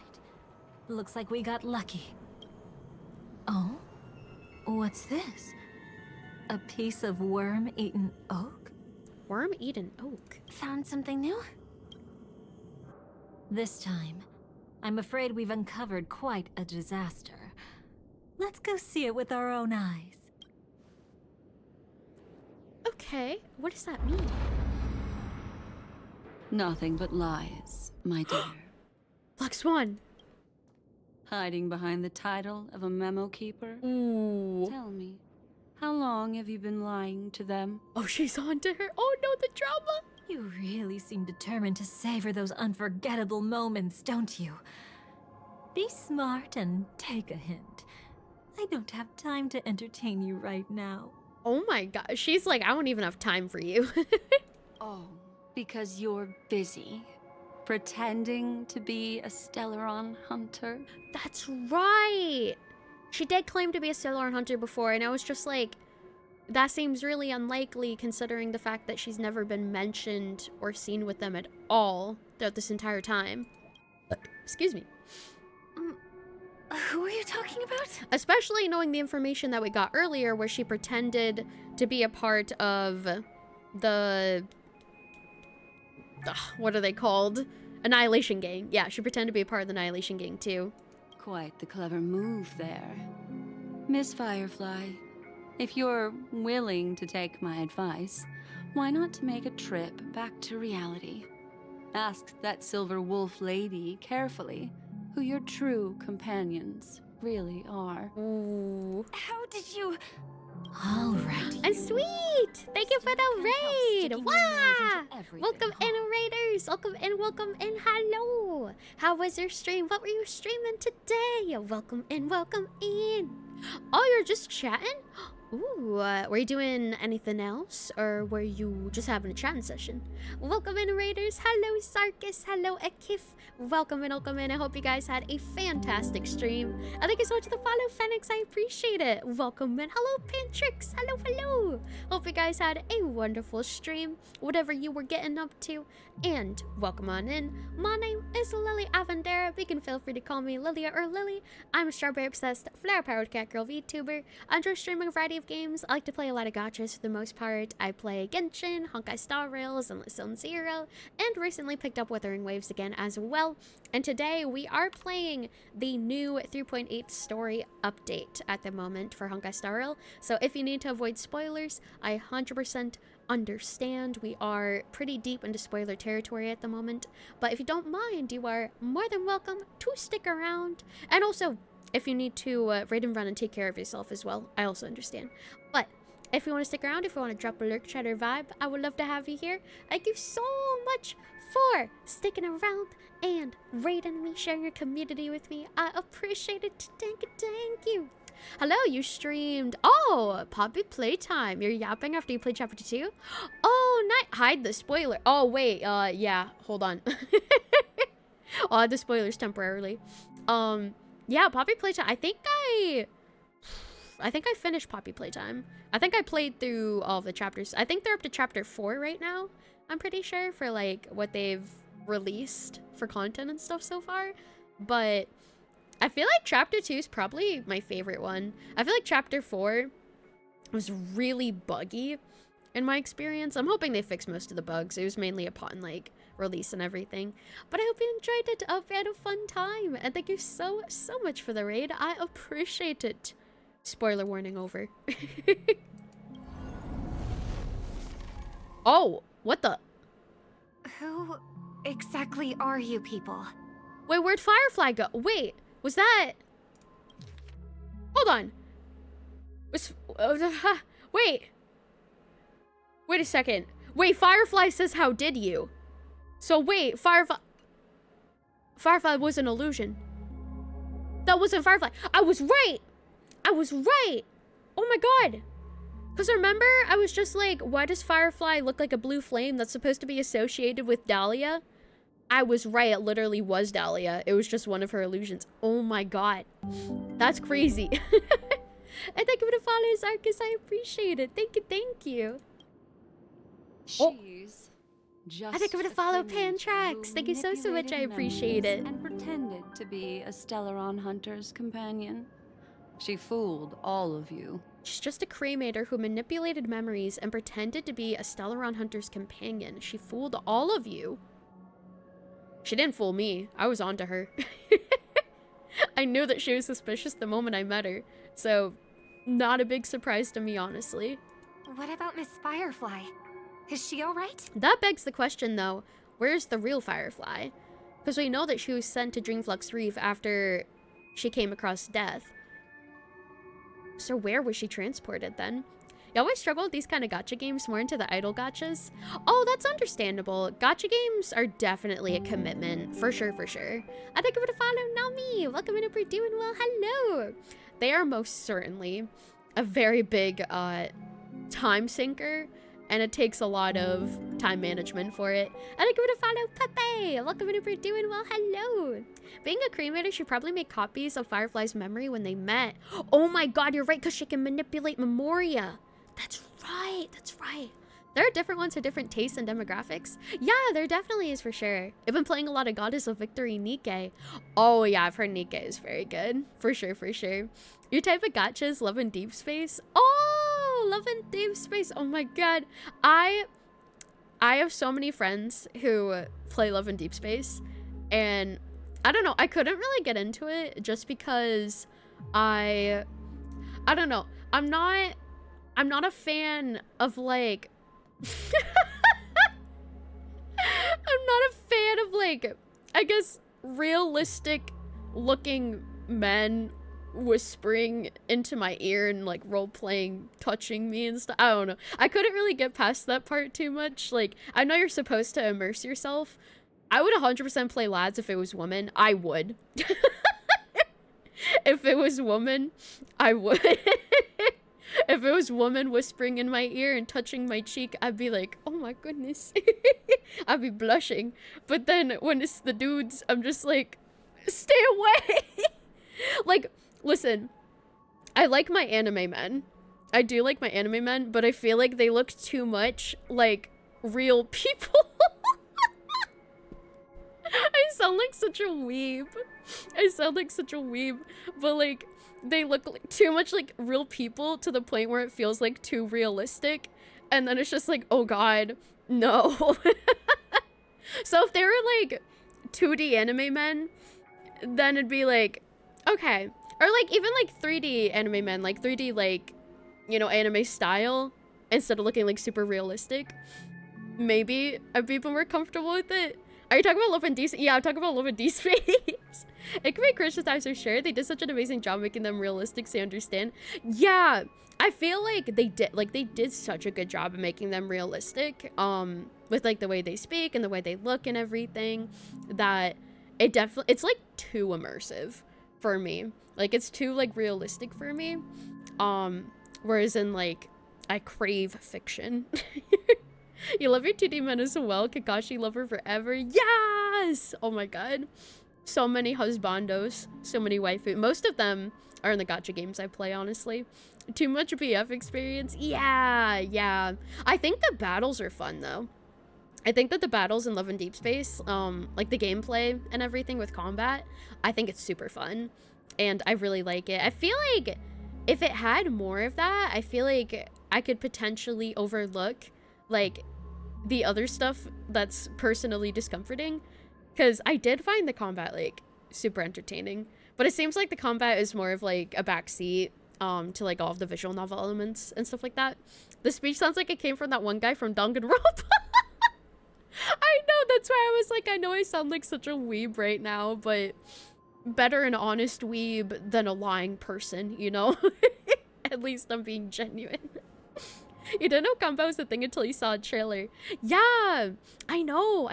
Looks like we got lucky. Oh? What's this? A piece of worm-eaten oak? Worm-eaten oak? Found something new? This time, I'm afraid we've uncovered quite a disaster. Let's go see it with our own eyes. Okay, what does that mean? Nothing but lies, my dear. Black Swan. Hiding behind the title of a memo keeper? Ooh. Tell me, how long have you been lying to them? Oh, she's on to her. Oh no, the drama. You really seem determined to savor those unforgettable moments, don't you? Be smart and take a hint. I don't have time to entertain you right now. Oh my God, she's like, I don't even have time for you. Oh, because you're busy. Pretending to be a Stellaron hunter? That's right. She did claim to be a Stellaron hunter before, and I was just like, that seems really unlikely considering the fact that she's never been mentioned or seen with them at all throughout this entire time. Excuse me. Who are you talking about? Especially knowing the information that we got earlier where she pretended to be a part of the... what are they called? Annihilation Gang. Yeah, she pretended to be a part of the Annihilation Gang too. Quite the clever move there. Miss Firefly, if you're willing to take my advice, why not make a trip back to reality? Ask that Silver Wolf lady carefully who your true companions really are. Ooh. How did you... Alrighty. And sweet! Thank you for the raid! Wow! Welcome in, raiders! Welcome in, hello! How was your stream? What were you streaming today? Welcome in, welcome in! Oh, you're just chatting? Ooh, were you doing anything else? Or were you just having a chatting session? Welcome in, raiders! Hello, Sarkis! Hello, Akif! Welcome in, welcome in. I hope you guys had a fantastic stream. And thank you so much for the follow, Phoenix. I appreciate it. Welcome in. Hello, Pantrix. Hello, hello. Hope you guys had a wonderful stream, whatever you were getting up to. And welcome on in. My name is Lily Avendera. You can feel free to call me Lilia or Lily. I'm a strawberry-obsessed, flower-powered cat girl VTuber. I enjoy streaming a variety of games. I like to play a lot of gachas for the most part. I play Genshin, Honkai Star Rails, and Zone Zero, and recently picked up Wuthering Waves again as well. And today we are playing the new 3.8 story update at the moment for Honkai Star Rail. So if you need to avoid spoilers, I 100% understand. We are pretty deep into spoiler territory at the moment. But if you don't mind, you are more than welcome to stick around. And also, if you need to raid and run and take care of yourself as well, I also understand. But if you want to stick around, if you want to drop a lurk, chatter vibe, I would love to have you here. Thank you so much for sticking around and raiding me, sharing your community with me. I appreciate it. Thank you. Hello, you streamed. Oh, Poppy Playtime. You're yapping after you played chapter 2? Oh, nice. Hide the spoiler. Oh, wait. Yeah. Hold on. I'll hide the spoilers temporarily. Yeah, Poppy Playtime. I think I finished Poppy Playtime. I think I played through all of the chapters. I think they're up to chapter 4 right now. I'm pretty sure for like what they've released for content and stuff so far. But I feel like chapter 2 is probably my favorite one. I feel like chapter 4 was really buggy in my experience. I'm hoping they fix most of the bugs. It was mainly upon like release and everything. But I hope you enjoyed it. I hope you had a fun time. And thank you so much for the raid. I appreciate it. Spoiler warning over. Oh, what the? Who exactly are you people? Wait, where'd Firefly go? Wait, was that... Hold on. Wait. Wait a second. Wait, Firefly says, how did you? So wait, Firefly was an illusion. That wasn't Firefly. I was right. I was right. Oh my god. Because remember, I was just like, why does Firefly look like a blue flame that's supposed to be associated with Dahlia? I was right, it literally was Dahlia. It was just one of her illusions. Oh my god. That's crazy. And thank you for the follows, Arcus. I appreciate it. Thank you. She's just I think I'm gonna follow Pantrax. Thank you so much. I appreciate it. And pretended to be a Stellaron hunter's companion. She fooled all of you. She's just a cremator who manipulated memories and pretended to be a Stellaron hunter's companion. She fooled all of you. She didn't fool me. I was onto her. I knew that she was suspicious the moment I met her. So, not a big surprise to me, honestly. What about Miss Firefly? Is she alright? That begs the question, though. Where's the real Firefly? Because we know that she was sent to Dreamflux Reef after she came across death. So where was she transported then? You always struggle with these kind of gacha games, more into the idol gachas. Oh, that's understandable. Gacha games are definitely a commitment, for sure. I think I'm gonna follow Nami. Welcome in, if we're doing well. Hello. They are most certainly a very big time sinker, and it takes a lot of time management for it. I think I'm gonna follow Pepe. Welcome in, if we're doing well. Hello. Being a cremator, she probably made copies of Firefly's memory when they met. Oh my god, you're right, because she can manipulate Memoria. That's right. There are different ones for different tastes and demographics. Yeah, there definitely is for sure. I've been playing a lot of Goddess of Victory Nikke. Oh yeah, I've heard Nikke is very good. For sure. Your type of gachas, Love and Deep Space. Oh, Love and Deep Space. Oh my god. I have so many friends who play Love and Deep Space, and I don't know, I couldn't really get into it just because I don't know. I'm not a fan of like I'm not a fan of like, I guess, realistic looking men whispering into my ear and like role-playing touching me and stuff. I don't know. I couldn't really get past that part too much. Like, I know you're supposed to immerse yourself. I would 100% play lads if it was woman. I would. If it was woman, I would. If it was woman whispering in my ear and touching my cheek, I'd be like, oh my goodness. I'd be blushing. But then when it's the dudes, I'm just like, stay away. Like, listen, I like my anime men. I do like my anime men, but I feel like they look too much like real people. I sound like such a weeb. But like, they look like too much like real people to the point where it feels like too realistic, and then it's just like, oh god, no. So if they were like 2D anime men, then it'd be like, okay. Or like even like 3D anime men, like 3D like, you know, anime style, instead of looking like super realistic, maybe I'd be a bit more comfortable with it. Are you talking about Love and D? Yeah, I'm talking about Love and D Space. It could be Christian times for sure. They did such an amazing job making them realistic so you understand. Yeah, I feel like they did such a good job of making them realistic. With like the way they speak and the way they look and everything, that it's like too immersive for me. Like it's too like realistic for me. Whereas in like, I crave fiction. You love your 2D men as well. Kakashi lover forever. Yes! Oh my god. So many husbandos. So many waifu. Most of them are in the gacha games I play, honestly. Too much BF experience? Yeah. I think the battles are fun, though. I think that the battles in Love and Deep Space, like the gameplay and everything with combat, I think it's super fun. And I really like it. I feel like if it had more of that, I feel like I could potentially overlook, like, the other stuff that's personally discomforting. Because I did find the combat, like, super entertaining. But it seems like the combat is more of, like, a backseat to, like, all of the visual novel elements and stuff like that. The speech sounds like it came from that one guy from Danganronpa. I know, that's why I was like, I know I sound like such a weeb right now, but better an honest weeb than a lying person, you know? At least I'm being genuine. You didn't know combat was a thing until you saw a trailer. Yeah, I know.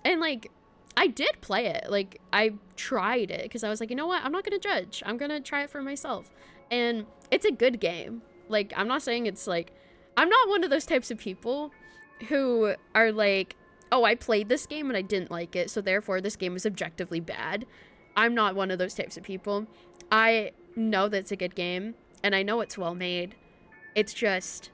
And, like, I did play it. Like, I tried it because I was like, you know what? I'm not going to judge. I'm going to try it for myself. And it's a good game. Like, I'm not saying it's, like... I'm not one of those types of people who are like, oh, I played this game and I didn't like it, so therefore this game is objectively bad. I'm not one of those types of people. I know that it's a good game, and I know it's well made. It's just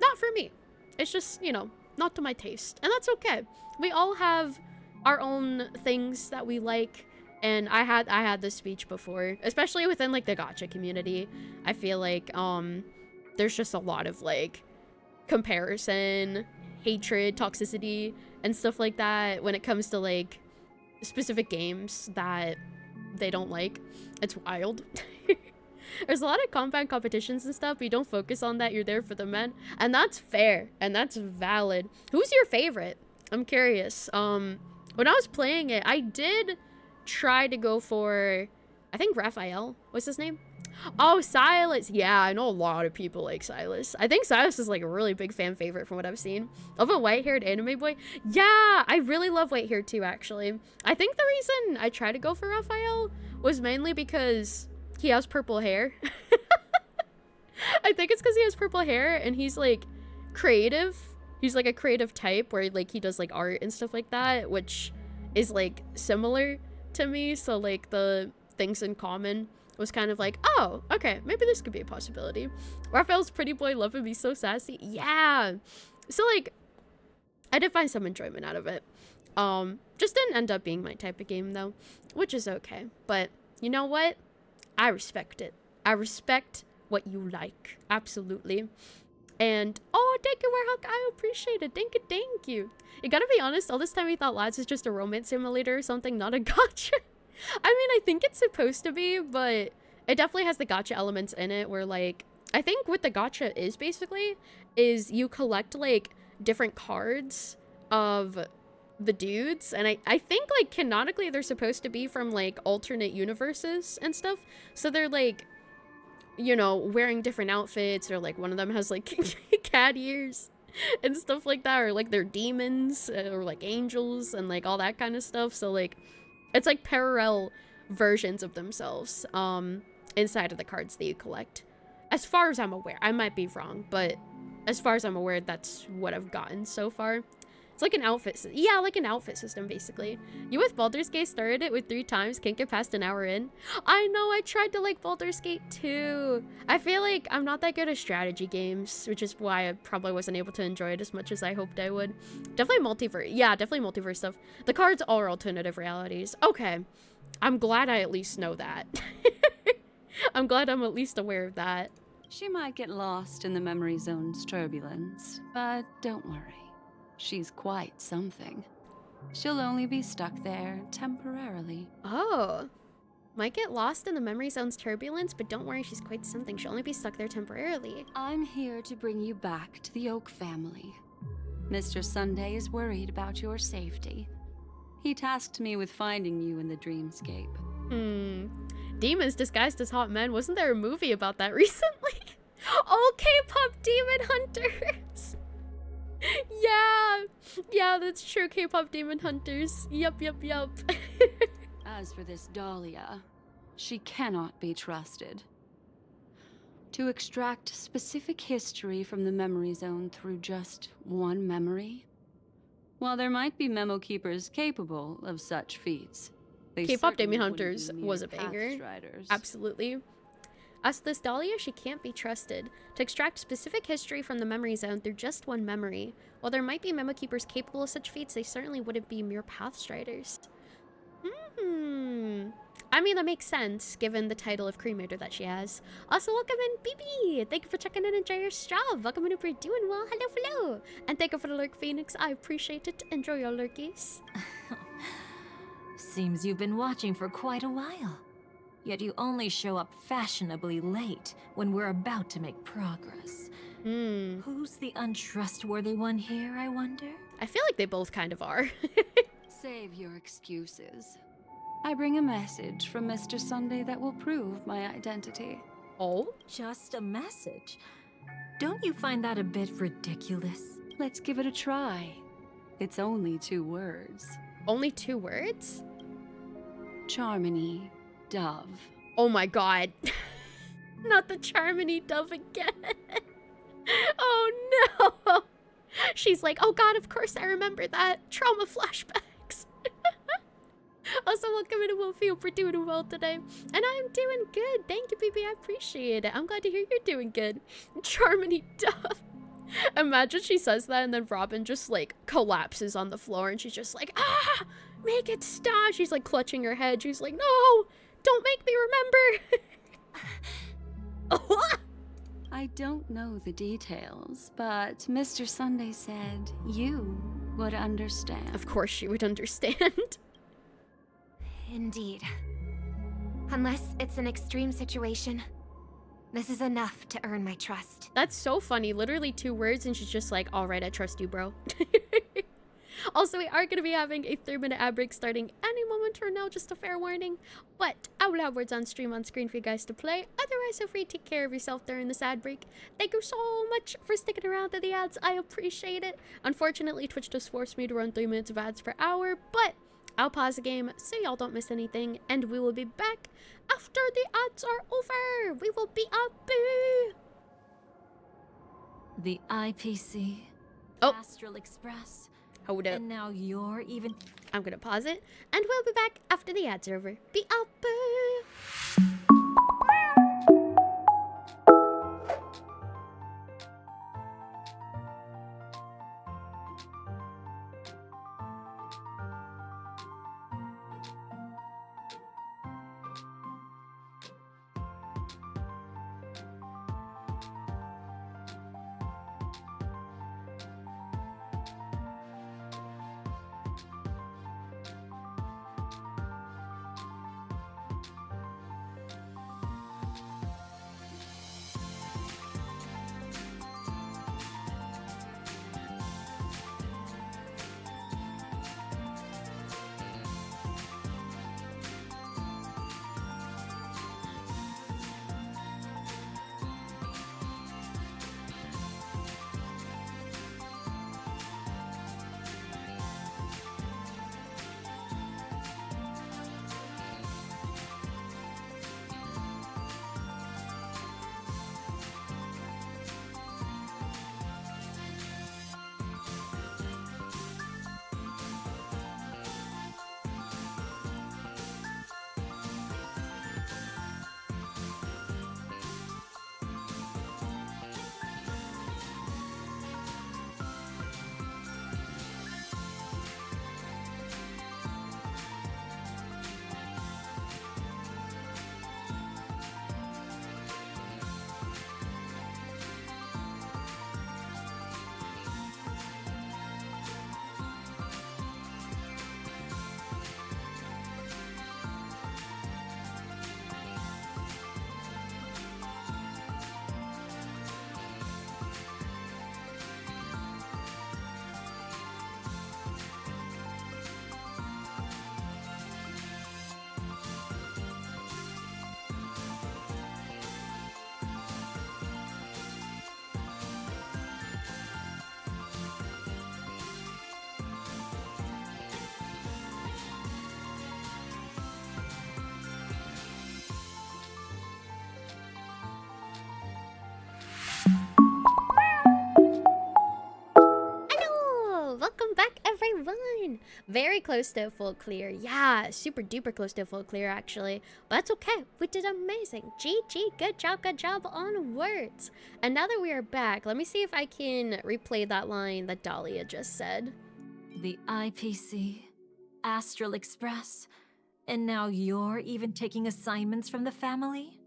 not for me. It's just, you know, not to my taste. And that's okay. We all have our own things that we like, and I had this speech before, especially within, like, the gacha community. I feel like there's just a lot of, like, comparison, hatred, toxicity, and stuff like that when it comes to, like, specific games that they don't like. It's wild. There's a lot of combat competitions and stuff, but you don't focus on that. You're there for the men, and that's fair, and that's valid. Who's your favorite? I'm curious. When I was playing it, I did try to go for, I think Raphael was his name. Oh, Silas. Yeah, I know a lot of people like Silas. I think Silas is, like, a really big fan favorite from what I've seen. Of a white-haired anime boy. Yeah, I really love white-haired too, actually. I think the reason I tried to go for Raphael was mainly because he has purple hair. I think it's because he has purple hair and he's, like, creative. He's, like, a creative type where, like, he does, like, art and stuff like that, which is, like, similar to me. So, like, the things in common was kind of like, oh, okay, maybe this could be a possibility. Raphael's pretty boy love him, he's so sassy. Yeah. So, like, I did find some enjoyment out of it. Just didn't end up being my type of game, though, which is okay. But you know what? I respect it. I respect what you like. Absolutely. And, oh, thank you, Warhawk. I appreciate it. Thank you. You gotta be honest, all this time we thought Lads is just a romance simulator or something, not a gacha. I mean, I think it's supposed to be, but it definitely has the gacha elements in it where, like, I think what the gacha is basically is you collect, like, different cards of the dudes, and I think, like, canonically they're supposed to be from, like, alternate universes and stuff. So they're, like, you know, wearing different outfits, or, like, one of them has, like, cat ears and stuff like that, or, like, they're demons, or, like, angels, and, like, all that kind of stuff. So, like, it's like parallel versions of themselves inside of the cards that you collect. As far as I'm aware. I might be wrong, but as far as I'm aware, that's what I've gotten so far. It's like an outfit system. Yeah, like an outfit system, basically. You with Baldur's Gate started it with 3 times, can't get past an hour in. I know, I tried to like Baldur's Gate too. I feel like I'm not that good at strategy games, which is why I probably wasn't able to enjoy it as much as I hoped I would. Definitely multiverse. Yeah, definitely multiverse stuff. The cards are alternative realities. Okay. I'm glad I at least know that. I'm glad I'm at least aware of that. She might get lost in the memory zone's turbulence, but don't worry. She's quite something. She'll only be stuck there temporarily. Oh. Might get lost in the memory zone's turbulence, but don't worry, she's quite something. She'll only be stuck there temporarily. I'm here to bring you back to the Oak family. Mr. Sunday is worried about your safety. He tasked me with finding you in the dreamscape. Demons disguised as hot men. Wasn't there a movie about that recently? Oh, K-pop demon hunters! Yeah, that's true. K-pop demon hunters. Yup. As for this Dahlia, she cannot be trusted. To extract specific history from the memory zone through just one memory? While there might be memo keepers capable of such feats, K-pop demon hunters was a banger. Absolutely. As this Dahlia, she can't be trusted. To extract specific history from the memory zone through just one memory. While there might be memo keepers capable of such feats, they certainly wouldn't be mere pathstriders. I I mean, that makes sense, given the title of cremator that she has. Also, welcome in, BB! Thank you for checking in, enjoy your job. Welcome in, if you're doing well. Hello, hello! And thank you for the lurk, Phoenix. I appreciate it. Enjoy your lurkies. Seems you've been watching for quite a while. Yet you only show up fashionably late when we're about to make progress. Who's the untrustworthy one here, I wonder? I feel like they both kind of are. Save your excuses. I bring a message from Mr. Sunday that will prove my identity. Oh? Just a message? Don't you find that a bit ridiculous? Let's give it a try. It's only 2 words. Only 2 words? Charmony, Dove. Oh my god. Not the Charmony Dove again. Oh no! She's like, oh god, of course I remember that. Trauma flashbacks. Also, welcome in, Wolfie. For doing well today. And I'm doing good. Thank you, baby. I appreciate it. I'm glad to hear you're doing good. Charmony Dove. Imagine she says that and then Robin just like collapses on the floor and she's just like, ah, make it stop. She's like clutching her head. She's like, no, don't make me remember. I don't know the details, but Mr. Sunday said you would understand. Of course she would understand. Indeed. Unless it's an extreme situation, this is enough to earn my trust. That's so funny. Literally 2 words and she's just like, all right, I trust you, bro. Also, we are going to be having a 3-minute ad break starting any moment from now, just a fair warning. But I will have words on stream on screen for you guys to play. Otherwise, feel free to take care of yourself during this ad break. Thank you so much for sticking around to the ads. I appreciate it. Unfortunately, Twitch just forced me to run 3 minutes of ads per hour, but I'll pause the game so y'all don't miss anything, and we will be back after the ads are over. We will be up. The IPC, Astral Express. Hold up. And now you're even... I'm gonna pause it, and we'll be back after the ads are over. Be up. Welcome back, everyone. Very close to a full clear. Yeah, super duper close to a full clear, actually. But that's okay. We did amazing. GG, good job on words. And now that we are back, let me see if I can replay that line that Dahlia just said. The IPC, Astral Express, And now you're even taking assignments from the family?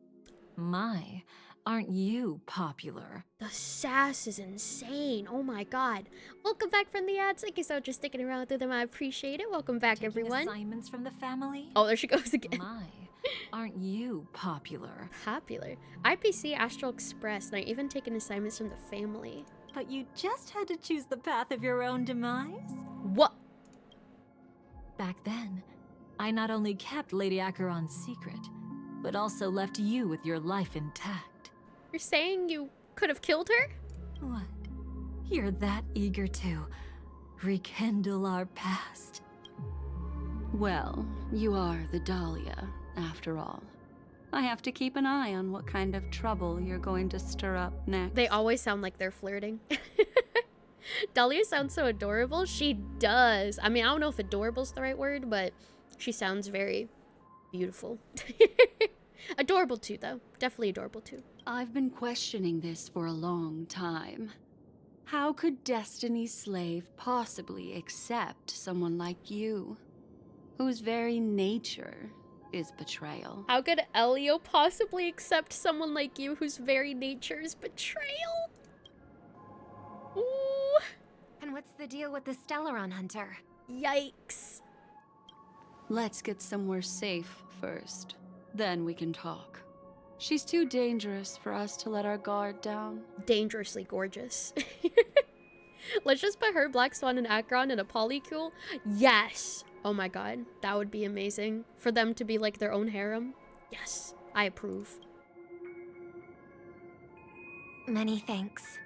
My, aren't you popular? The sass is insane. Oh my god. Welcome back from the ads. Thank you so much for sticking around through them. I appreciate it. Welcome back, everyone. Assignments from the family? Oh, there she goes again. My, aren't you popular? Popular. IPC Astral Express, and I even taken assignments from the family. But you just had to choose the path of your own demise? What? Back then, I not only kept Lady Acheron's secret, but also left you with your life intact. You're saying you could have killed her? What? You're that eager to rekindle our past? Well, you are the Dahlia, after all. I have to keep an eye on what kind of trouble you're going to stir up next. They always sound like they're flirting. Dahlia sounds so adorable. She does. I mean, I don't know if adorable's the right word, but she sounds very beautiful. Adorable too, though. Definitely adorable too. I've been questioning this for a long time. How could Destiny's slave possibly accept someone like you, whose very nature is betrayal? How could Elio possibly accept someone like you whose very nature is betrayal? Ooh. And what's the deal with the Stellaron Hunter? Yikes. Let's get somewhere safe first. Then we can talk. She's too dangerous for us to let our guard down. Dangerously gorgeous. Let's just put her, Black Swan, and Acheron in a polycule. Yes. Oh my god. That would be amazing. For them to be like their own harem. Yes. I approve. Many thanks.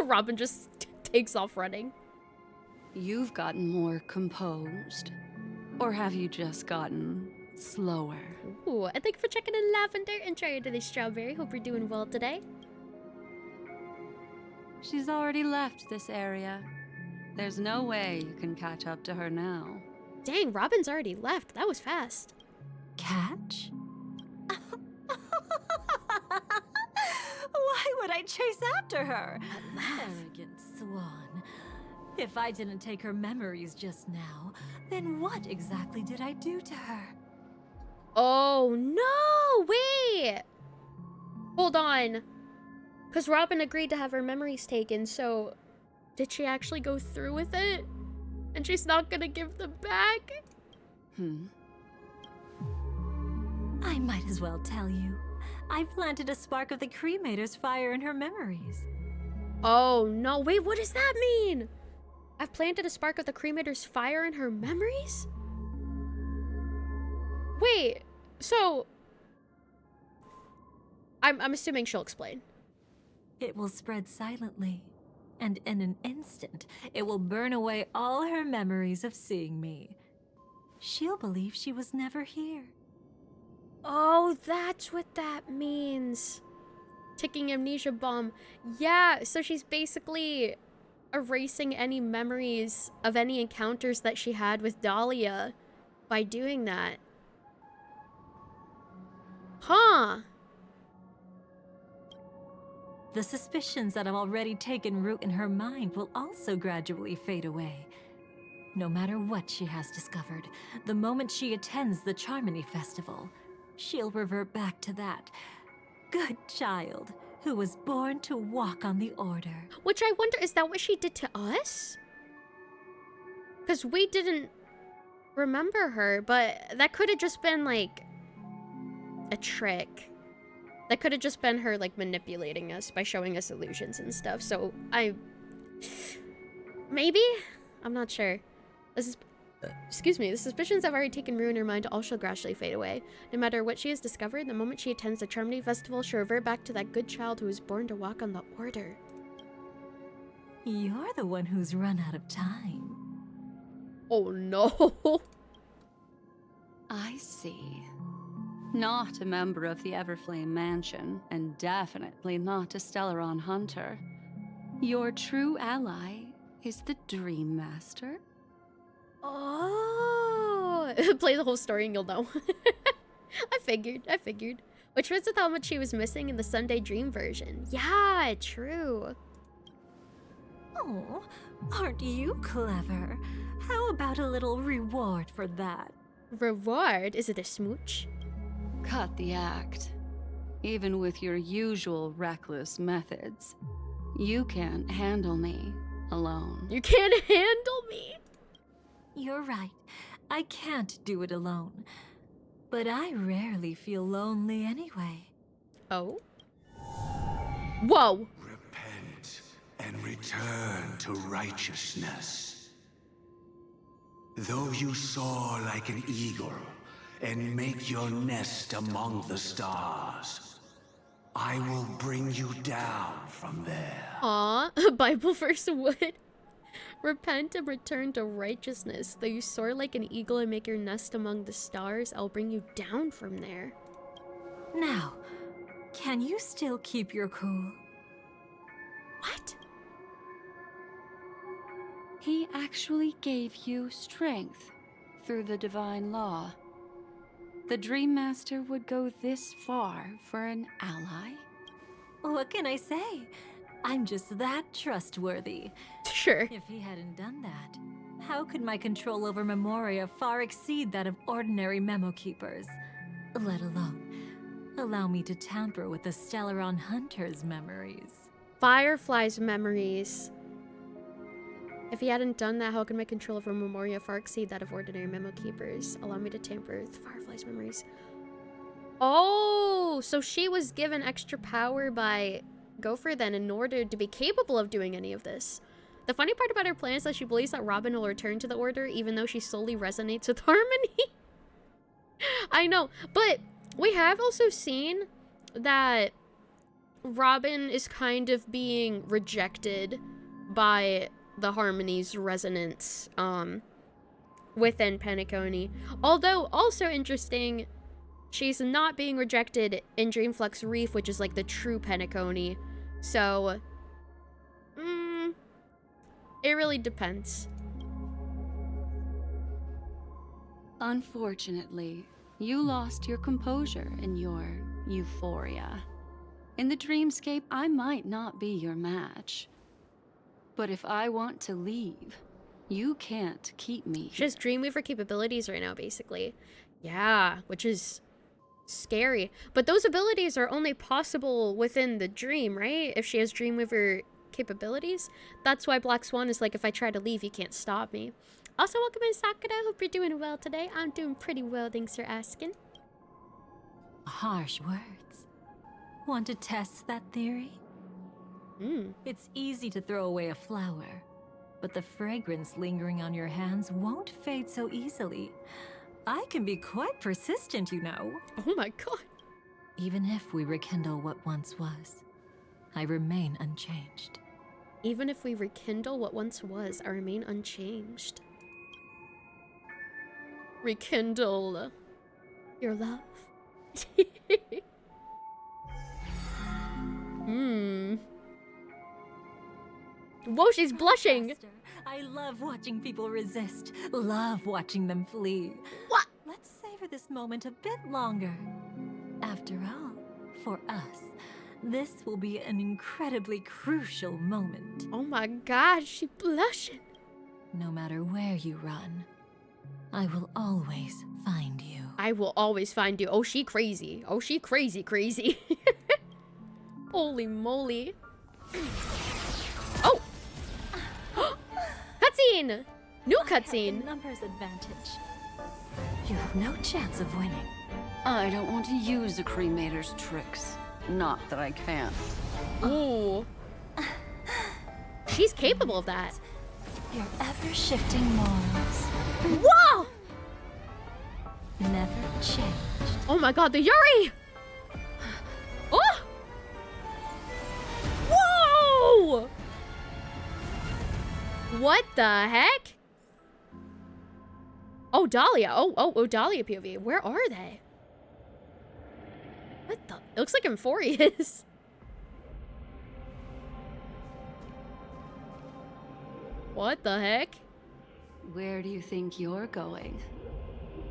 Robin just takes off running. You've gotten more composed. Or have you just gotten slower? Ooh, and thank you for checking in, Lavender. Enjoy your daily strawberry. Hope you're doing well today. She's already left this area. There's no way you can catch up to her now. Dang, Robin's already left. That was fast. Catch? Why would I chase after her? Arrogant swan. If I didn't take her memories just now, then what exactly did I do to her? Oh, no! Wait! Hold on. Because Robin agreed to have her memories taken, so... Did she actually go through with it? And she's not gonna give them back? I might as well tell you. I planted a spark of the cremator's fire in her memories. Oh, no. Wait, what does that mean? I've planted a spark of the cremator's fire in her memories? Wait, so... I'm assuming she'll explain. It will spread silently, and in an instant, it will burn away all her memories of seeing me. She'll believe she was never here. Oh, that's what that means. Ticking amnesia bomb. Yeah, so she's basically erasing any memories of any encounters that she had with Dahlia by doing that. Huh. The suspicions that have already taken root in her mind will also gradually fade away. No matter what she has discovered, the moment she attends the Charmony Festival, she'll revert back to that good child who was born to walk on the Order. Which I wonder, is that what she did to us? Because we didn't remember her, but that could have just been like a trick. That could have just been her like manipulating us by showing us illusions and stuff. So maybe? I'm not sure. Excuse me, the suspicions have already taken root in her mind, all shall gradually fade away. No matter what she has discovered, the moment she attends the Charmony Festival, she'll revert back to that good child who was born to walk on the Order. You're the one who's run out of time. Oh no. I see. Not a member of the Everflame Mansion, and definitely not a Stellaron Hunter. Your true ally is the Dream Master? Oh, play the whole story and you'll know. I figured. Which fits with how much she was missing in the Sunday Dream version. Yeah, true. Oh, aren't you clever? How about a little reward for that? Reward? Is it a smooch? Cut the act. Even with your usual reckless methods, you can't handle me alone. You can't handle me? You're right. I can't do it alone. But I rarely feel lonely anyway. Oh? Whoa! Repent and return to righteousness. Though you soar like an eagle and make your nest among the stars, I will bring you down from there. Aw, Bible verse would. Repent and return to righteousness. Though you soar like an eagle and make your nest among the stars, I'll bring you down from there. Now, can you still keep your cool? What? He actually gave you strength through the divine law. The Dream Master would go this far for an ally? What can I say? I'm just that trustworthy. Sure. If he hadn't done that, how could my control over Memoria far exceed that of ordinary memo keepers? Let alone allow me to tamper with the Stellaron Hunter's memories. Firefly's memories. If he hadn't done that, how could my control over Memoria far exceed that of ordinary memo keepers? Allow me to tamper with Firefly's memories. Oh, so she was given extra power by Gopher then in order to be capable of doing any of this. The funny part about her plan is that she believes that Robin will return to the Order even though she solely resonates with Harmony. I know, but we have also seen that Robin is kind of being rejected by the Harmony's resonance within Penacony. Although also interesting, she's not being rejected in Dreamflux Reef, which is like the true Penacony. So, it really depends. Unfortunately, you lost your composure in your euphoria. In the dreamscape, I might not be your match. But if I want to leave, you can't keep me. She has Dreamweaver capabilities right now, basically. Yeah, which is scary. But those abilities are only possible within the dream, right? If she has Dreamweaver capabilities. That's why Black Swan is like, if I try to leave, you can't stop me. Also, welcome in, Sakura. Hope you're doing well today. I'm doing pretty well, thanks for asking. Harsh words. Want to test that theory? It's easy to throw away a flower, but the fragrance lingering on your hands won't fade so easily. I can be quite persistent, you know. Oh my god. Even if we rekindle what once was, I remain unchanged. Even if we rekindle what once was, I remain unchanged. Rekindle your love. Whoa, she's blushing. I love watching people resist. Love watching them flee. What? Let's savor this moment a bit longer. After all, for us, this will be an incredibly crucial moment. Oh my god, she's blushing. No matter where you run, I will always find you. I will always find you. Oh, she crazy. Oh, she crazy, crazy. Holy moly. Oh! Cutscene! New cutscene! Numbers advantage. You have no chance of winning. I don't want to use the cremator's tricks. Not that I can't. Ooh. She's capable of that. Your ever-shifting morals. Whoa! Never changed. Oh my god, the Yuri! Oh! Whoa! What the heck? Oh, Dahlia. Oh, Dahlia POV. Where are they? What the? It looks like Euphorious. What the heck? Where do you think you're going?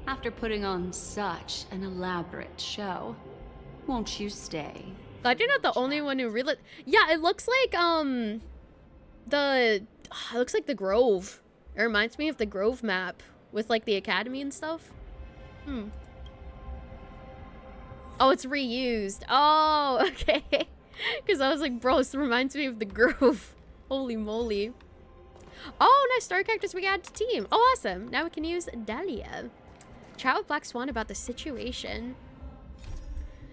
After putting on such an elaborate show, won't you stay? Glad you're not the only one who really... Yeah, it looks like, It looks like the Grove. It reminds me of the Grove map with like the academy and stuff. Oh, it's reused. Oh, okay. Because I was like, bro, this reminds me of the Grove. Holy moly. Oh, nice story characters we add to team. Oh, awesome. Now we can use Dahlia. Chat with Black Swan about the situation.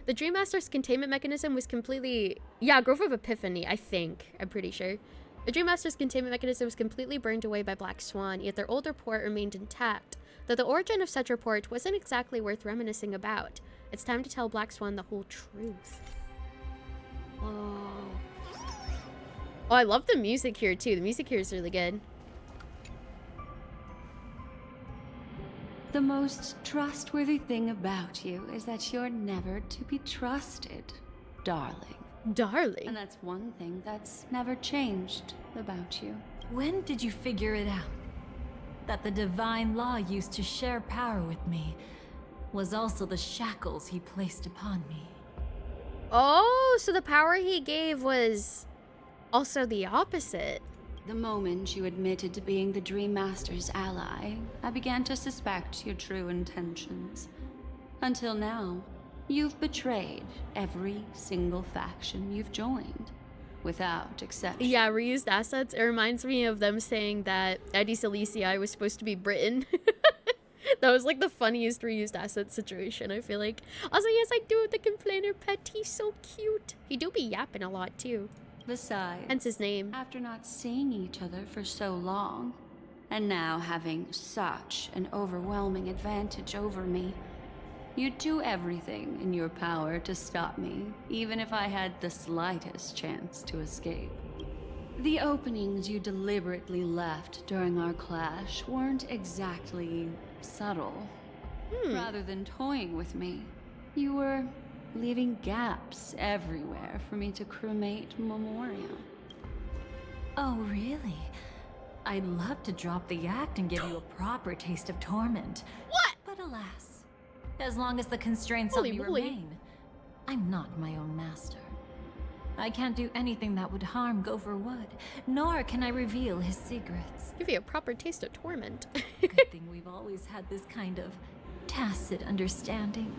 The Dream Master's containment mechanism was completely... Yeah, Grove of Epiphany, I think. I'm pretty sure. The Dream Master's containment mechanism was completely burned away by Black Swan, yet their old report remained intact. Though the origin of such report wasn't exactly worth reminiscing about. It's time to tell Black Swan the whole truth. Whoa. Oh, I love the music here, too. The music here is really good. The most trustworthy thing about you is that you're never to be trusted, darling. Darling? And that's one thing that's never changed about you. When did you figure it out? That the divine law used to share power with me was also the shackles he placed upon me. Oh, so the power he gave was also the opposite. The moment you admitted to being the Dream Master's ally, I began to suspect your true intentions. Until now, you've betrayed every single faction you've joined, without exception. Yeah, reused assets. It reminds me of them saying that Addis Elysiae was supposed to be Britain. That was like the funniest reused asset situation, I feel like. Also, yes, I do have the complainer pet. He's so cute. He do be yapping a lot, too. Besides, hence his name. After not seeing each other for so long, and now having such an overwhelming advantage over me, you'd do everything in your power to stop me, even if I had the slightest chance to escape. The openings you deliberately left during our clash weren't exactly subtle. Rather than toying with me, you were leaving gaps everywhere for me to cremate memorial. Oh, really? I'd love to drop the act and give you a proper taste of torment. What? But alas, as long as the constraints Holy on me moly. remain, I'm not my own master. I can't do anything that would harm Gopher Wood, nor can I reveal his secrets. Give you a proper taste of torment. Good thing we've always had this kind of tacit understanding.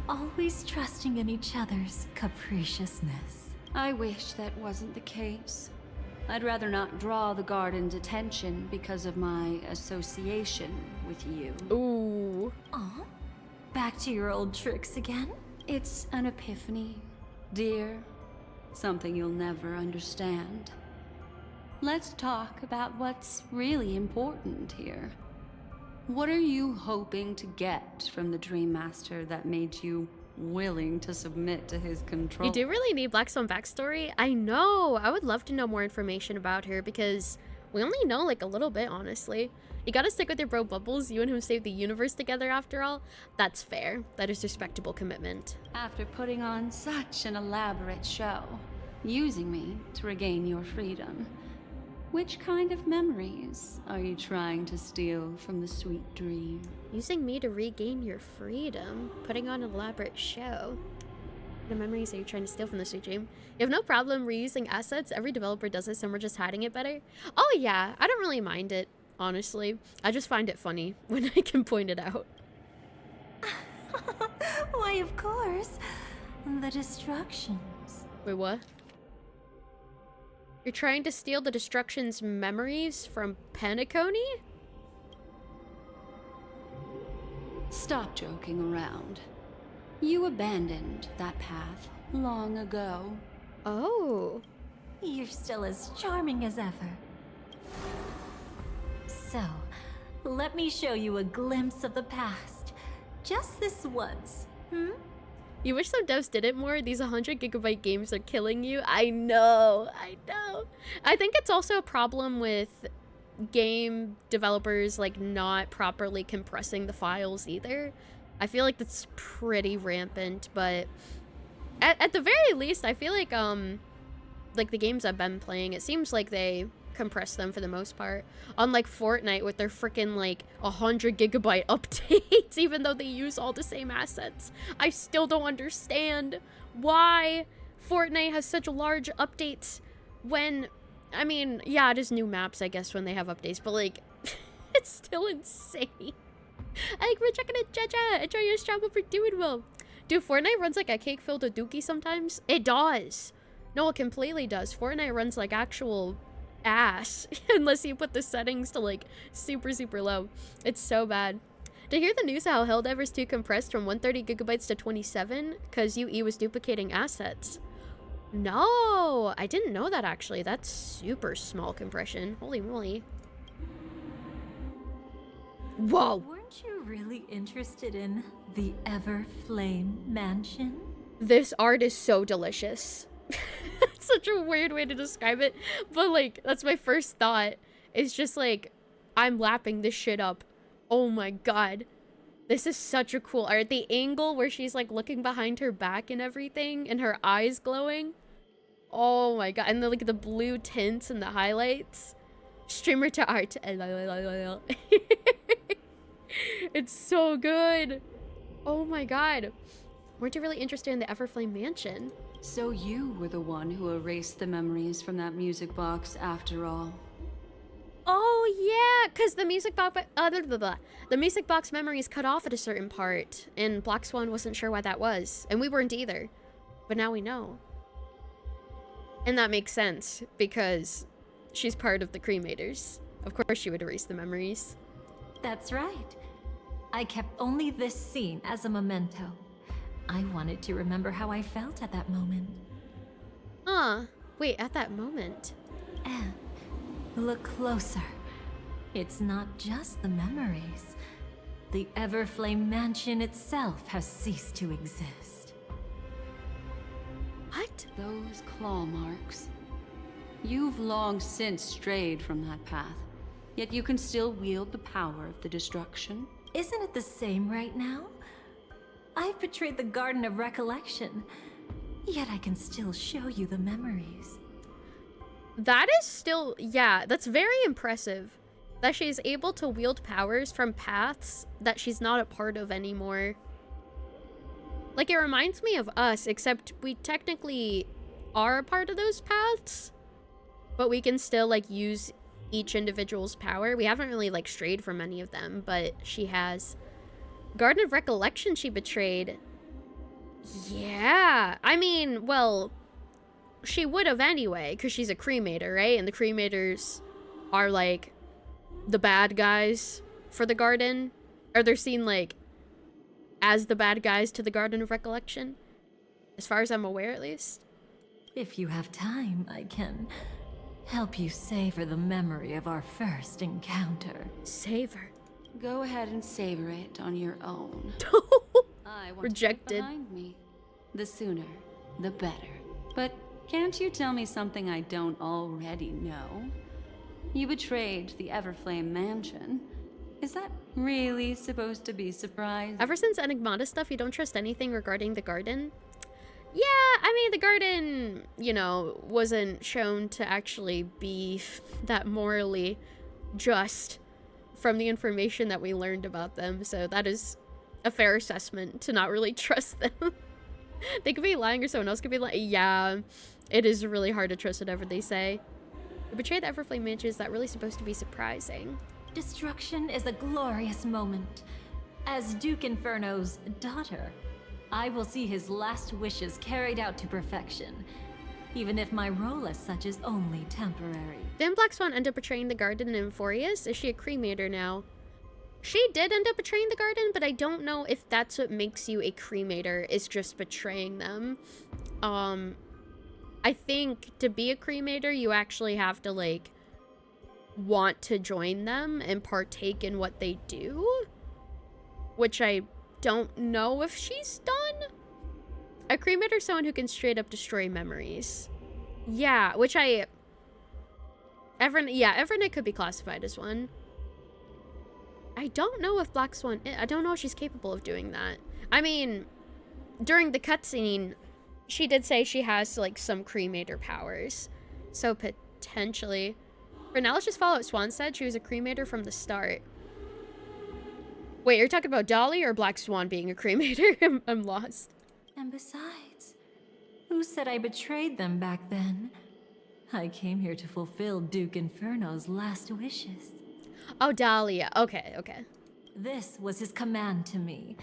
Always trusting in each other's capriciousness. I wish that wasn't the case. I'd rather not draw the garden's attention because of my association with you. Ooh. Aw, back to your old tricks again? It's an epiphany, dear. Something you'll never understand. Let's talk about what's really important here. What are you hoping to get from the Dream Master that made you willing to submit to his control? You do really need Black Swan backstory? I know. I would love to know more information about her because we only know like a little bit, honestly. You gotta stick with your bro Bubbles. You and him saved the universe together after all. That's fair. That is respectable commitment. After putting on such an elaborate show, using me to regain your freedom, which kind of memories are you trying to steal from the sweet dream? Using me to regain your freedom? Putting on an elaborate show? The memories are you trying to steal from the sweet dream? You have no problem reusing assets. Every developer does this and we're just hiding it better. Oh yeah, I don't really mind it, honestly. I just find it funny when I can point it out. Why, of course. The destructions. Wait, what? You're trying to steal the Destruction's memories from Penacony? Stop joking around. You abandoned that path long ago. Oh. You're still as charming as ever. So, let me show you a glimpse of the past. Just this once, You wish some devs did it more? These 100 gigabyte games are killing you? I know, I know. I think it's also a problem with game developers like not properly compressing the files either. I feel like that's pretty rampant, but at the very least, I feel like the games I've been playing, it seems like they compress them for the most part. Unlike Fortnite with their freaking like 100 gigabyte updates, even though they use all the same assets. I still don't understand why Fortnite has such large updates when I mean, yeah, it is new maps, I guess, when they have updates, but like, it's still insane. Like, we're checking it, Jaja. Enjoy your struggle for doing well. Dude, Fortnite runs like a cake filled with dookie sometimes. It does. No, it completely does. Fortnite runs like actual ass unless you put the settings to like super, super low. It's so bad. To hear the news how Helldivers 2 compressed from 130 gigabytes to 27 because UE was duplicating assets. No, I didn't know that actually. That's super small compression. Holy moly. Whoa. Weren't you really interested in the Everflame Mansion? This art is so delicious. It's such a weird way to describe it, but like, that's my first thought. It's just like, I'm lapping this shit up. Oh my god. This is such a cool art. The angle where she's like looking behind her back and everything and her eyes glowing. Oh my god. And like the blue tints and the highlights. Streamer to art. It's so good. Oh my god. Weren't you really interested in the Everflame Mansion? So you were the one who erased the memories from that music box after all. Oh yeah, because the music box the music box memories cut off at a certain part, and Black Swan wasn't sure why that was, and we weren't either. But now we know. And that makes sense, because she's part of the Cremators. Of course she would erase the memories. That's right. I kept only this scene as a memento. I wanted to remember how I felt at that moment. Wait, at that moment? And look closer. It's not just the memories. The Everflame Mansion itself has ceased to exist. What? Those claw marks. You've long since strayed from that path, yet you can still wield the power of the destruction. Isn't it the same right now? I've betrayed the Garden of Recollection, yet I can still show you the memories. That is still, yeah, that's very impressive. That she's able to wield powers from paths that she's not a part of anymore. Like, it reminds me of us, except we technically are a part of those paths, but we can still, like, use each individual's power. We haven't really, like, strayed from any of them, but she has. Garden of Recollection she betrayed. Yeah, I mean, well, she would have anyway, because she's a cremator, right? And the cremators are, like, the bad guys for the garden. Or they're seen, like, as the bad guys to the Garden of Recollection. As far as I'm aware, at least. If you have time, I can help you savor the memory of our first encounter. Savor? Go ahead and savor it on your own. I want Rejected. to look behind me. The sooner, the better. But can't you tell me something I don't already know? You betrayed the Everflame Mansion. Is that really supposed to be surprising? Ever since Enigmata stuff, you don't trust anything regarding the garden? Yeah, I mean, the garden, you know, wasn't shown to actually be that morally just from the information that we learned about them, so that is a fair assessment to not really trust them. They could be lying or someone else could be lying. Yeah, it is really hard to trust whatever they say. To betray the Everflame Mansion, is that really supposed to be surprising? Destruction is a glorious moment. As Duke Inferno's daughter, I will see his last wishes carried out to perfection, even if my role as such is only temporary. Didn't Black Swan end up betraying the garden in Euphorius? Is she a cremator now? She did end up betraying the garden, but I don't know if that's what makes you a cremator, is just betraying them. I think to be a cremator, you actually have to, like, want to join them and partake in what they do, which I don't know if she's done. A cremator is someone who can straight up destroy memories. Yeah, which Evernight could be classified as one. I don't know if Black Swan, I don't know if she's capable of doing that. I mean, during the cutscene, she did say she has, like, some cremator powers. So potentially. For now, let's just follow what Swan said. She was a cremator from the start. Wait, you're talking about Dolly or Black Swan being a cremator? I'm lost. And besides, who said I betrayed them back then? I came here to fulfill Duke Inferno's last wishes. Oh, Dahlia. Okay, okay. This was his command to me.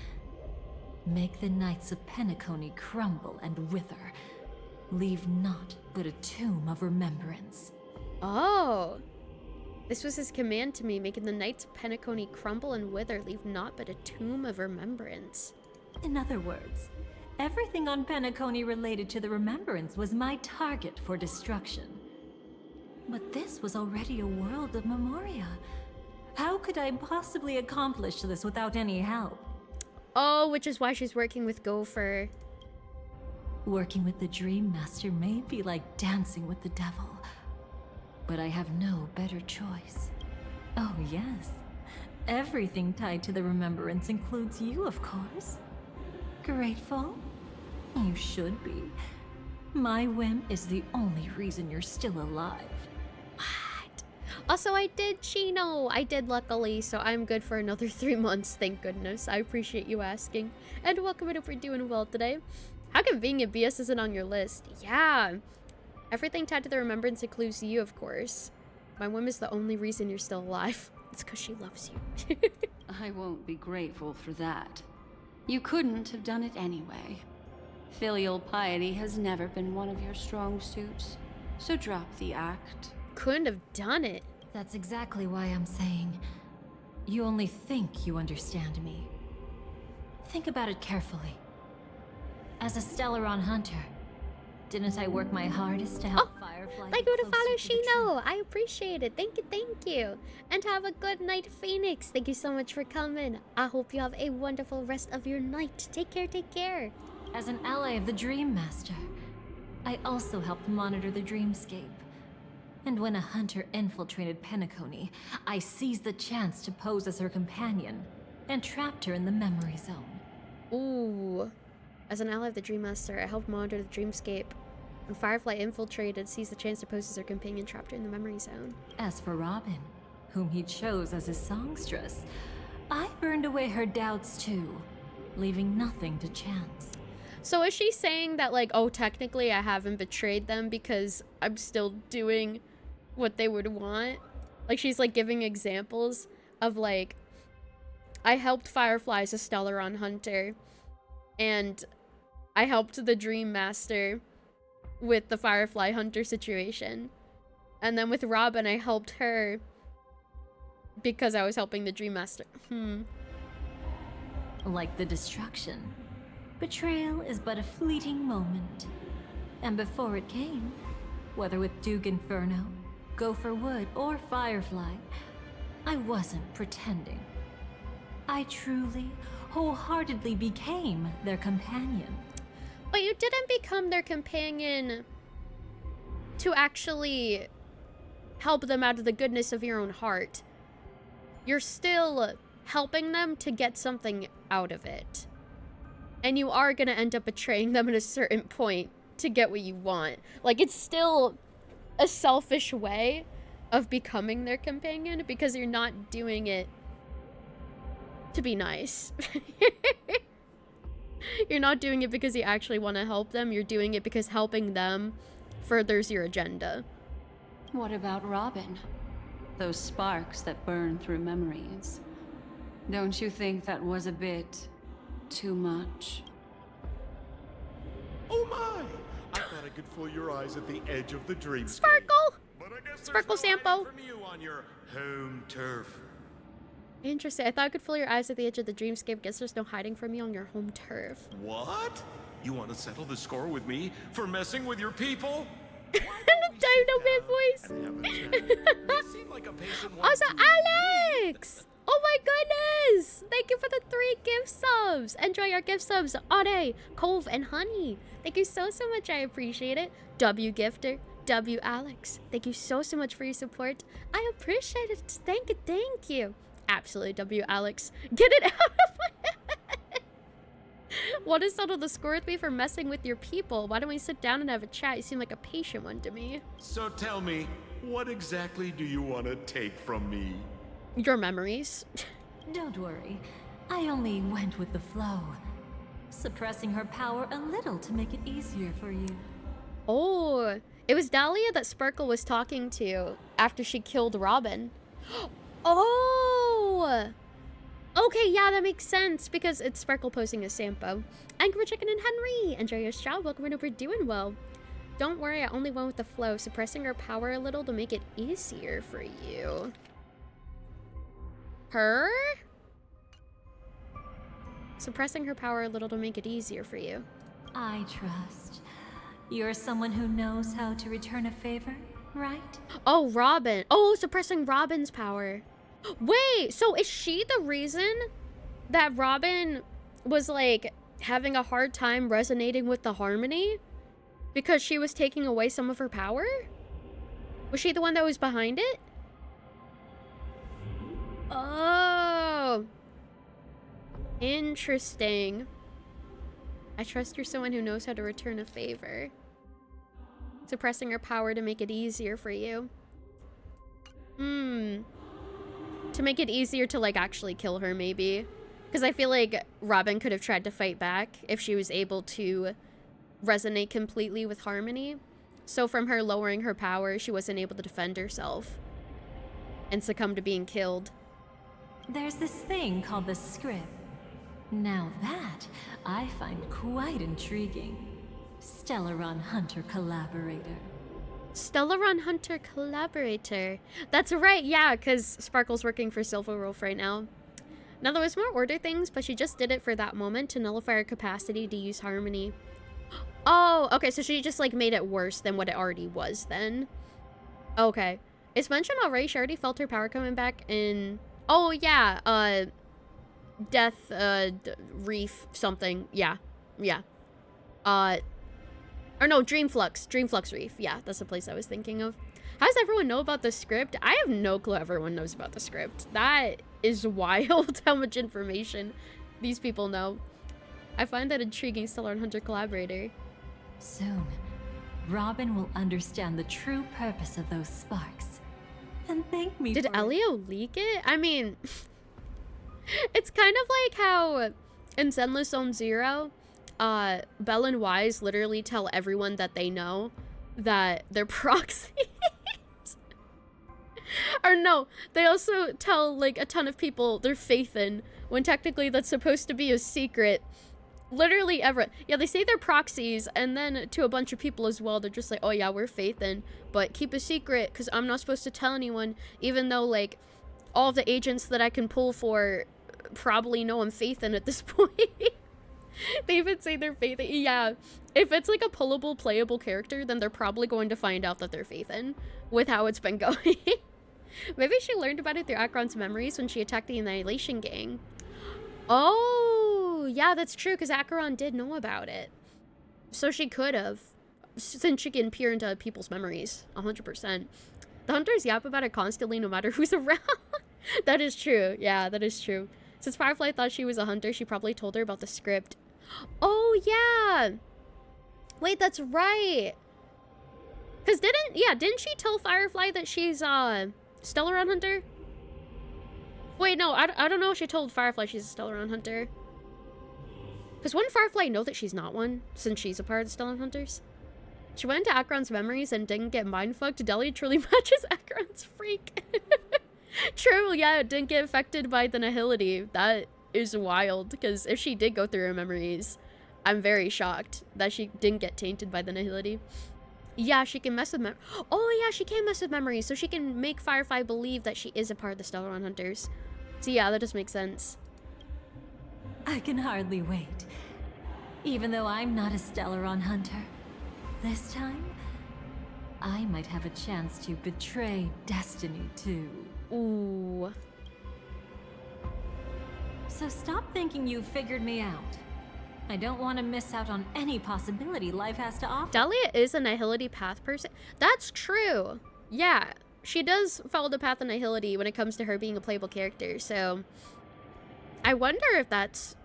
Make the Knights of Penacony crumble and wither. Leave naught but a tomb of remembrance. Oh. This was his command to me, making the Knights of Penacony crumble and wither, leave naught but a tomb of remembrance. In other words, everything on Penacony related to the remembrance was my target for destruction. But this was already a world of Memoria. How could I possibly accomplish this without any help? Oh, which is why she's working with Gopher. Working with the Dream Master may be like dancing with the devil. But I have no better choice. Oh yes, everything tied to the remembrance includes you, of course. Grateful? You should be. My whim is the only reason you're still alive. What? Also, I did Chino. I did, luckily, so I'm good for another 3 months, thank goodness. I appreciate you asking. And welcome, and hope you're doing well today. How convenient BS isn't on your list. Yeah. Everything tied to the remembrance includes you, of course. My whim is the only reason you're still alive. It's because she loves you. I won't be grateful for that. You couldn't have done it anyway. Filial piety has never been one of your strong suits, so drop the act. Couldn't have done it. That's exactly why I'm saying, you only think you understand me. Think about it carefully. As a Stellaron hunter, didn't I work my hardest to help Firefly? Thank you to follow Shino. I appreciate it. Thank you. And have a good night, Phoenix. Thank you so much for coming. I hope you have a wonderful rest of your night. Take care. As an ally of the Dream Master, I also helped monitor the dreamscape. And when a hunter infiltrated Penacony, I seized the chance to pose as her companion and trapped her in the memory zone. Ooh. As an ally of the Dream Master, I helped monitor the dreamscape. When Firefly infiltrated, seized the chance to pose as her companion, trapped her in the memory zone. As for Robin, whom he chose as his songstress, I burned away her doubts too, leaving nothing to chance. So is she saying that, like, oh, technically I haven't betrayed them because I'm still doing what they would want? Like, she's, like, giving examples of, like, I helped Firefly as a Stellaron hunter, and I helped the Dream Master with the Firefly hunter situation. And then with Robin, I helped her because I was helping the Dream Master. Like the destruction, betrayal is but a fleeting moment. And before it came, whether with Duke Inferno, Gopher Wood, or Firefly, I wasn't pretending. I truly, wholeheartedly became their companion. But you didn't become their companion to actually help them out of the goodness of your own heart. You're still helping them to get something out of it. And you are gonna end up betraying them at a certain point to get what you want. Like, it's still a selfish way of becoming their companion because you're not doing it to be nice. You're not doing it because you actually want to help them. You're doing it because helping them furthers your agenda. What about Robin? Those sparks that burn through memories. Don't you think that was a bit too much? Oh my! I thought I could fool your eyes at the edge of the dream. Sparkle! But I guess Sparkle there's no Sampo. hiding from you on your home turf. Interesting. I thought I could fool your eyes at the edge of the dreamscape. Guess there's no hiding from you on your home turf. What? You want to settle the score with me for messing with your people? Dino Man voice. Also, Alex! Oh my goodness! Thank you for the 3 gift subs. Enjoy your gift subs, Ade, Cove, and Honey. Thank you so much. I appreciate it. W Gifter, W Alex. Thank you so much for your support. I appreciate it. Thank you. Absolutely, W Alex. Get it out of my head. Want to settle the score with me for messing with your people? Why don't we sit down and have a chat? You seem like a patient one to me. So tell me, what exactly do you want to take from me? Your memories. Don't worry. I only went with the flow, suppressing her power a little to make it easier for you. Oh, It was Dahlia that Sparkle was talking to after she killed Robin. Oh! Okay, yeah, that makes sense because it's Sparkle posing as Sampo. And we're checking in Henry. Enjoy your show. Welcome in. We're doing well. Don't worry, I only went with the flow, suppressing her power a little to make it easier for you. Her? Suppressing her power a little to make it easier for you. I trust. You're someone who knows how to return a favor, right? Oh, Robin. Oh, suppressing Robin's power. Wait, so is she the reason that Robin was like having a hard time resonating with the harmony? Because she was taking away some of her power? Was she the one that was behind it? Oh. Interesting. I trust you're someone who knows how to return a favor. Suppressing her power to make it easier for you. To make it easier to, like, actually kill her, maybe. Because I feel like Robin could have tried to fight back if she was able to resonate completely with Harmony. So from her lowering her power, she wasn't able to defend herself and succumb to being killed. There's this thing called the script. Now that I find quite intriguing. Stellaron Hunter collaborator. Stellaron Hunter collaborator. That's right, yeah, because Sparkle's working for Silver Wolf right now. Now there was more order things, but she just did it for that moment to nullify her capacity to use Harmony. Oh, okay, so she just like made it worse than what it already was then. Okay. It's mentioned already, she already felt her power coming back in... Oh, yeah, Death, Reef, something. Yeah. Or no, Dreamflux Reef. Yeah, that's the place I was thinking of. How does everyone know about the script? I have no clue everyone knows about the script. That is wild how much information these people know. I find that intriguing, Stellar and Hunter collaborator. Soon, Robin will understand the true purpose of those sparks. And thank me. Did Elio leak it? I mean, it's kind of like how in Zenless Zone Zero, Belle and Wise literally tell everyone that they know that they're proxies. Or no, they also tell like a ton of people they're Faithin, when technically that's supposed to be a secret. Literally ever. Yeah, they say they're proxies, and then to a bunch of people as well, they're just like, oh yeah, we're Faithin, but keep a secret, because I'm not supposed to tell anyone, even though, like, all the agents that I can pull for probably know I'm Faithin at this point. They even say they're Faithin. Yeah, if it's like a pullable, playable character, then they're probably going to find out that they're Faithin, with how it's been going. Maybe she learned about it through Akron's memories when she attacked the Annihilation Gang. Oh, yeah, that's true, because Acheron did know about it. So she could have, since she can peer into people's memories, 100%. The hunters yap about it constantly, no matter who's around. That is true. Yeah, that is true. Since Firefly thought she was a hunter, she probably told her about the script. Oh, yeah. Wait, that's right. Because didn't she tell Firefly that she's, Stellaron Hunter? Wait, no, I don't know if she told Firefly she's a Stellaron Hunter. Because wouldn't Firefly know that she's not one, since she's a part of the Stellaron Hunters? She went into Akron's memories and didn't get mindfucked. Delia truly matches Akron's freak. True, yeah, it didn't get affected by the Nihility. That is wild, because if she did go through her memories, I'm very shocked that she didn't get tainted by the Nihility. Yeah, she can mess with oh yeah, she can mess with memories, so she can make Firefly believe that she is a part of the Stellaron Hunters. So yeah, that just makes sense. I can hardly wait. Even though I'm not a Stellaron Hunter. This time, I might have a chance to betray destiny too. Ooh. So stop thinking you've figured me out. I don't want to miss out on any possibility life has to offer. Dahlia is a Nihility path person. That's true. Yeah, she does follow the path of Nihility when it comes to her being a playable character, so I wonder if that's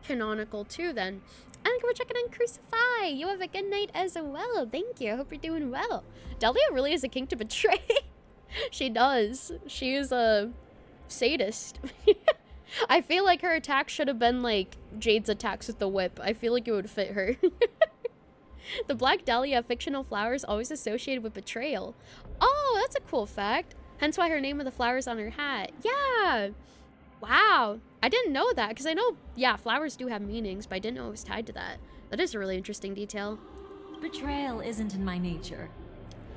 canonical too then. I think we're checking in Crucify. You have a good night as well. Thank you. I hope you're doing well. Dahlia really is a king to betray. She does. She is a sadist. I feel like her attack should have been like Jade's attacks with the whip. I feel like it would fit her. The Black Dahlia fictional flower is always associated with betrayal. Oh, that's a cool fact. Hence why her name of the flower is on her hat. Yeah. Wow. I didn't know that because I know, yeah, flowers do have meanings, but I didn't know it was tied to that. That is a really interesting detail. Betrayal isn't in my nature.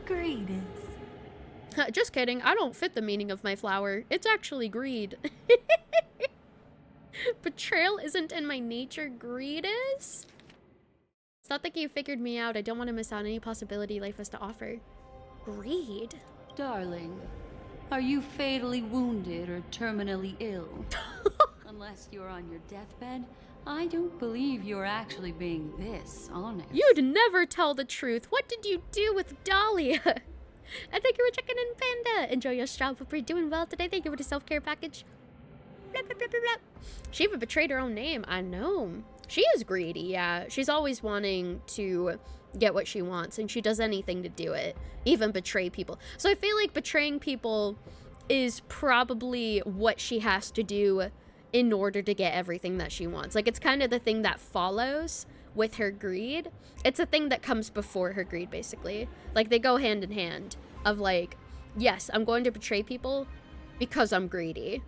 Greed is. Just kidding. I don't fit the meaning of my flower. It's actually greed. Betrayal isn't in my nature. Greed is? It's not like you figured me out. I don't want to miss out on any possibility life has to offer. Greed? Darling, are you fatally wounded or terminally ill? Unless you're on your deathbed, I don't believe you're actually being this honest. You'd never tell the truth. What did you do with Dahlia? I think you were checking in, Panda. Enjoy your job. Hope you're doing well today. Thank you for the self-care package. Blah, blah, blah, blah, blah. She even betrayed her own name. I know. She is greedy, yeah. She's always wanting to get what she wants, and she does anything to do it. Even betray people. So I feel like betraying people is probably what she has to do in order to get everything that she wants. Like, it's kind of the thing that follows with her greed. It's a thing that comes before her greed, basically. Like, they go hand in hand of like, yes, I'm going to betray people because I'm greedy.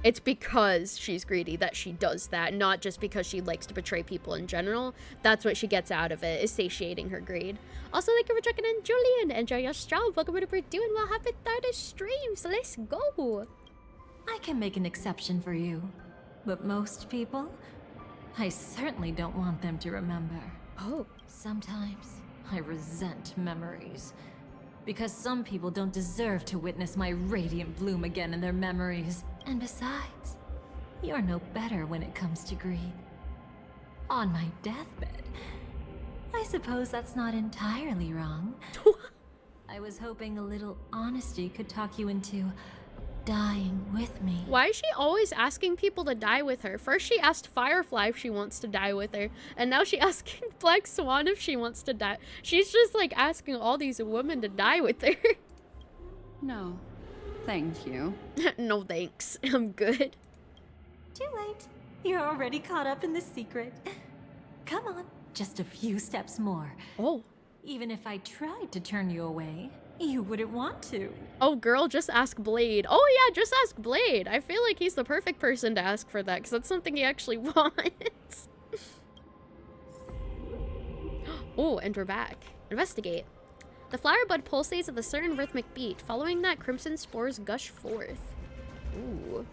It's because she's greedy that she does that, not just because she likes to betray people in general. That's what she gets out of it, is satiating her greed. Also, thank you for checking in, Julian. Enjoy your stream. Welcome to doing well. Happy 30 streams. So let's go. I can make an exception for you. But most people, I certainly don't want them to remember. Oh. Sometimes I resent memories. Because some people don't deserve to witness my radiant bloom again in their memories. And besides, you're no better when it comes to greed. On my deathbed, I suppose that's not entirely wrong. I was hoping a little honesty could talk you into dying with me. Why is she always asking people to die with her? First she asked Firefly if she wants to die with her, and now she asking Black Swan if she wants to die. She's just like asking all these women to die with her. No, thank you. No thanks, I'm good. Too late. You're already caught up in the secret. Come on, just a few steps more. Oh. Even if I tried to turn you away, you wouldn't want to. Oh, girl, just ask Blade. Oh, yeah, just ask Blade. I feel like he's the perfect person to ask for that, because that's something he actually wants. Oh, and we're back. Investigate. The flower bud pulsates with a certain rhythmic beat. Following that, crimson spores gush forth. Ooh.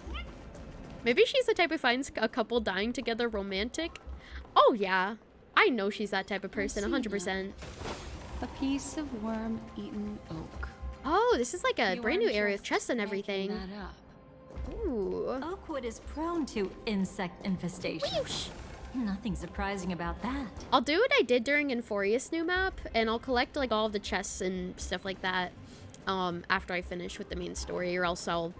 Maybe she's the type who finds a couple dying together romantic. Oh, yeah. I know she's that type of person, 100%. A piece of worm-eaten oak. Oh, this is like a brand new area of chests and everything. That up. Ooh. Oakwood is prone to insect infestation. Whoosh. Nothing surprising about that. I'll do what I did during Euphoria's new map, and I'll collect like all of the chests and stuff like that after I finish with the main story, or else I'll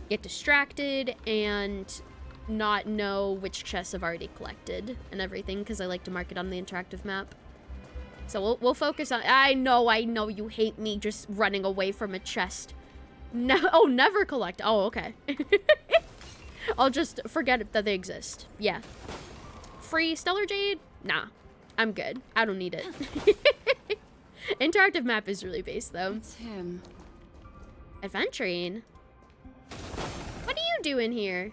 get distracted and not know which chests I've already collected and everything, because I like to mark it on the interactive map. So we'll focus on... I know you hate me just running away from a chest. No, oh, never collect. Oh, okay. I'll just forget that they exist. Yeah. Free Stellar Jade? Nah. I'm good. I don't need it. Interactive map is really based, though. It's him. Adventuring? What are you doing here?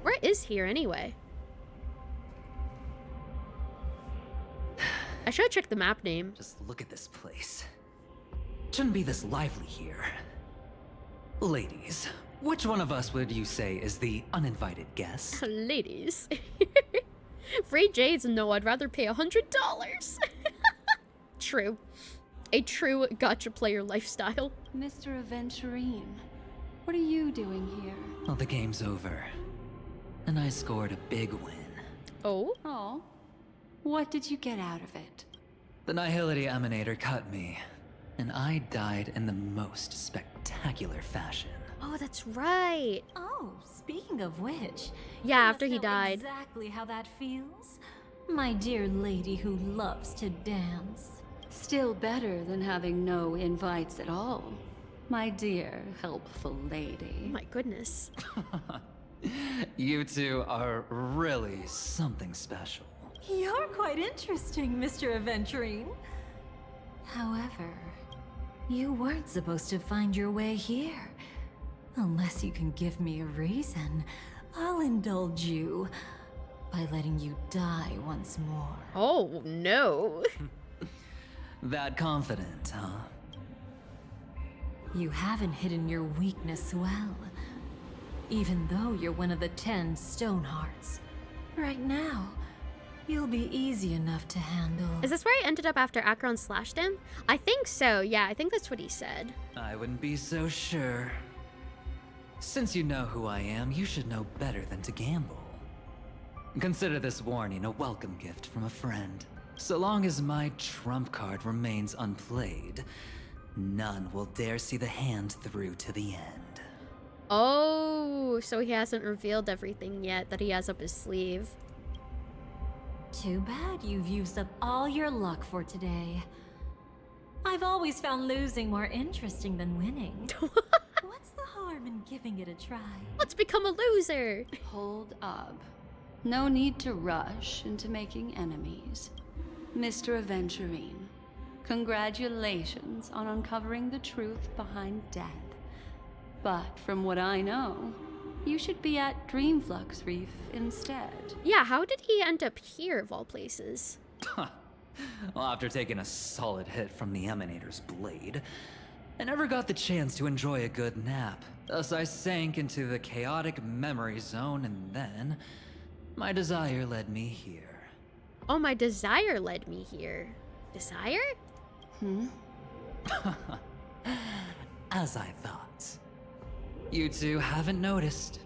Where is here, anyway? I should check the map name. Just look at this place. Shouldn't be this lively here. Ladies, which one of us would you say is the uninvited guest? Ladies. Free jades? No, I'd rather pay $100. True. A true gacha player lifestyle. Mr. Aventurine, what are you doing here? Well, the game's over. And I scored a big win. Oh? Oh. What did you get out of it? The Nihility Emanator cut me, and I died in the most spectacular fashion. Oh, that's right. Oh, speaking of which... Yeah, after he died. Exactly how that feels? My dear lady who loves to dance. Still better than having no invites at all. My dear, helpful lady. Oh my goodness. You two are really something special. You're quite interesting, Mr. Aventurine. However, you weren't supposed to find your way here. Unless you can give me a reason, I'll indulge you by letting you die once more. Oh, no. That confident, huh? You haven't hidden your weakness well. Even though you're one of the 10 Stonehearts. Right now, you'll be easy enough to handle. Is this where I ended up after Acheron slashed him? I think so. Yeah, I think that's what he said. I wouldn't be so sure. Since you know who I am, you should know better than to gamble. Consider this warning a welcome gift from a friend. So long as my trump card remains unplayed, none will dare see the hand through to the end. Oh, so he hasn't revealed everything yet that he has up his sleeve. Too bad you've used up all your luck for today. I've always found losing more interesting than winning. What's the harm in giving it a try? Let's become a loser. Hold up. No need to rush into making enemies. Mr. Aventurine, congratulations on uncovering the truth behind death. But from what I know, you should be at Dreamflux Reef instead. Yeah, how did he end up here of all places? Well, after taking a solid hit from the Emanator's blade, I never got the chance to enjoy a good nap. Thus I sank into the chaotic memory zone, and then my desire led me here. Oh, my desire led me here. Desire? As I thought. You two haven't noticed.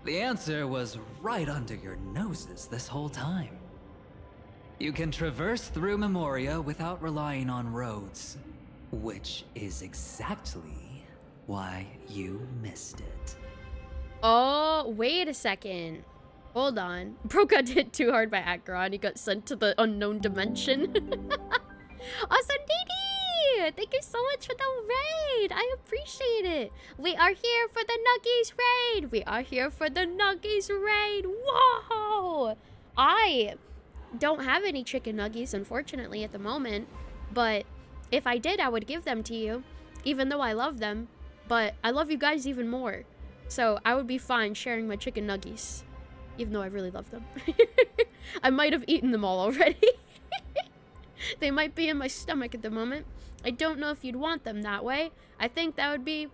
The answer was right under your noses this whole time. You can traverse through Memoria without relying on roads, which is exactly why you missed it. Oh, wait a second. Hold on. Bro got hit too hard by Acheron. He got sent to the unknown dimension. Also, Didi! Thank you so much for the raid. I appreciate it. We are here for the Nuggies raid. We are here for the Nuggies raid. Whoa! I don't have any chicken nuggies, unfortunately, at the moment. But if I did, I would give them to you. Even though I love them. But I love you guys even more. So I would be fine sharing my chicken nuggies. Even though I really love them. I might have eaten them all already. They might be in my stomach at the moment. I don't know if you'd want them that way. I think that would be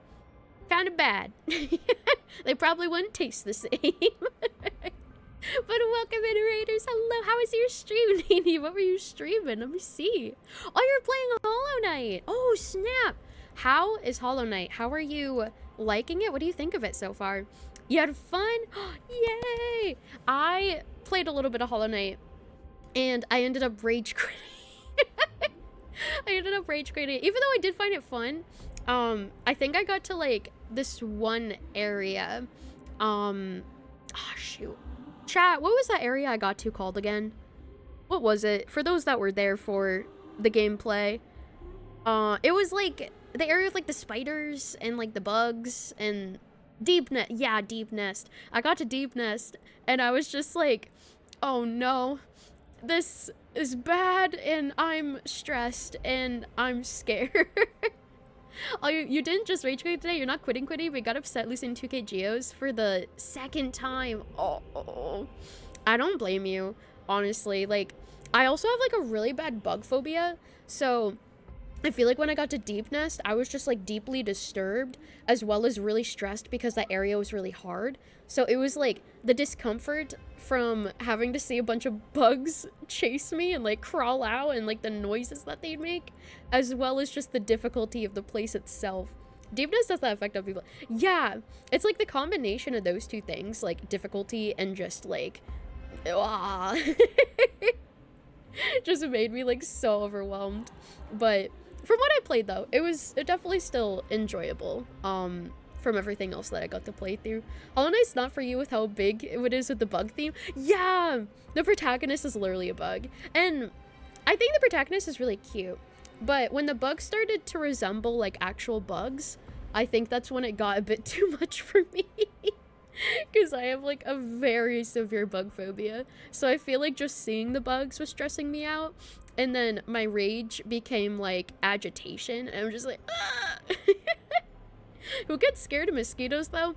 kind of bad. They probably wouldn't taste the same. But welcome in, Raiders. Hello, how was your stream, Nini? What were you streaming? Let me see. Oh, you're playing Hollow Knight. Oh, snap. How is Hollow Knight? How are you liking it? What do you think of it so far? You had fun? Yay! I played a little bit of Hollow Knight, and I ended up rage quitting. Even though I did find it fun. I think I got to, like, this one area. Oh, shoot. Chat, what was that area I got to called again? What was it? For those that were there for the gameplay. It was, like, the area with, like, the spiders and, like, the bugs and... Deep Nest. Yeah, Deep Nest. I got to Deep Nest, and I was just like, oh no, this is bad, and I'm stressed, and I'm scared. Oh, you didn't just rage quit today? You're not quitting, but you got upset losing 2K Geos for the second time. Oh, I don't blame you, honestly. Like, I also have, like, a really bad bug phobia, so... I feel like when I got to Deep Nest, I was just, like, deeply disturbed, as well as really stressed because that area was really hard. So it was, like, the discomfort from having to see a bunch of bugs chase me and, like, crawl out and, like, the noises that they'd make, as well as just the difficulty of the place itself. Deep Nest has that effect on people. Yeah, it's, like, the combination of those two things, like, difficulty and just, like, just made me, like, so overwhelmed. But... from what I played, though, it was definitely still enjoyable, from everything else that I got to play through. Hollow Knight's not for you with how big it is with the bug theme. Yeah! The protagonist is literally a bug. And I think the protagonist is really cute. But when the bugs started to resemble, like, actual bugs, I think that's when it got a bit too much for me. Because I have like a very severe bug phobia. So I feel like just seeing the bugs was stressing me out. And then my rage became like agitation. And I'm just like, ah! Who gets scared of mosquitoes though?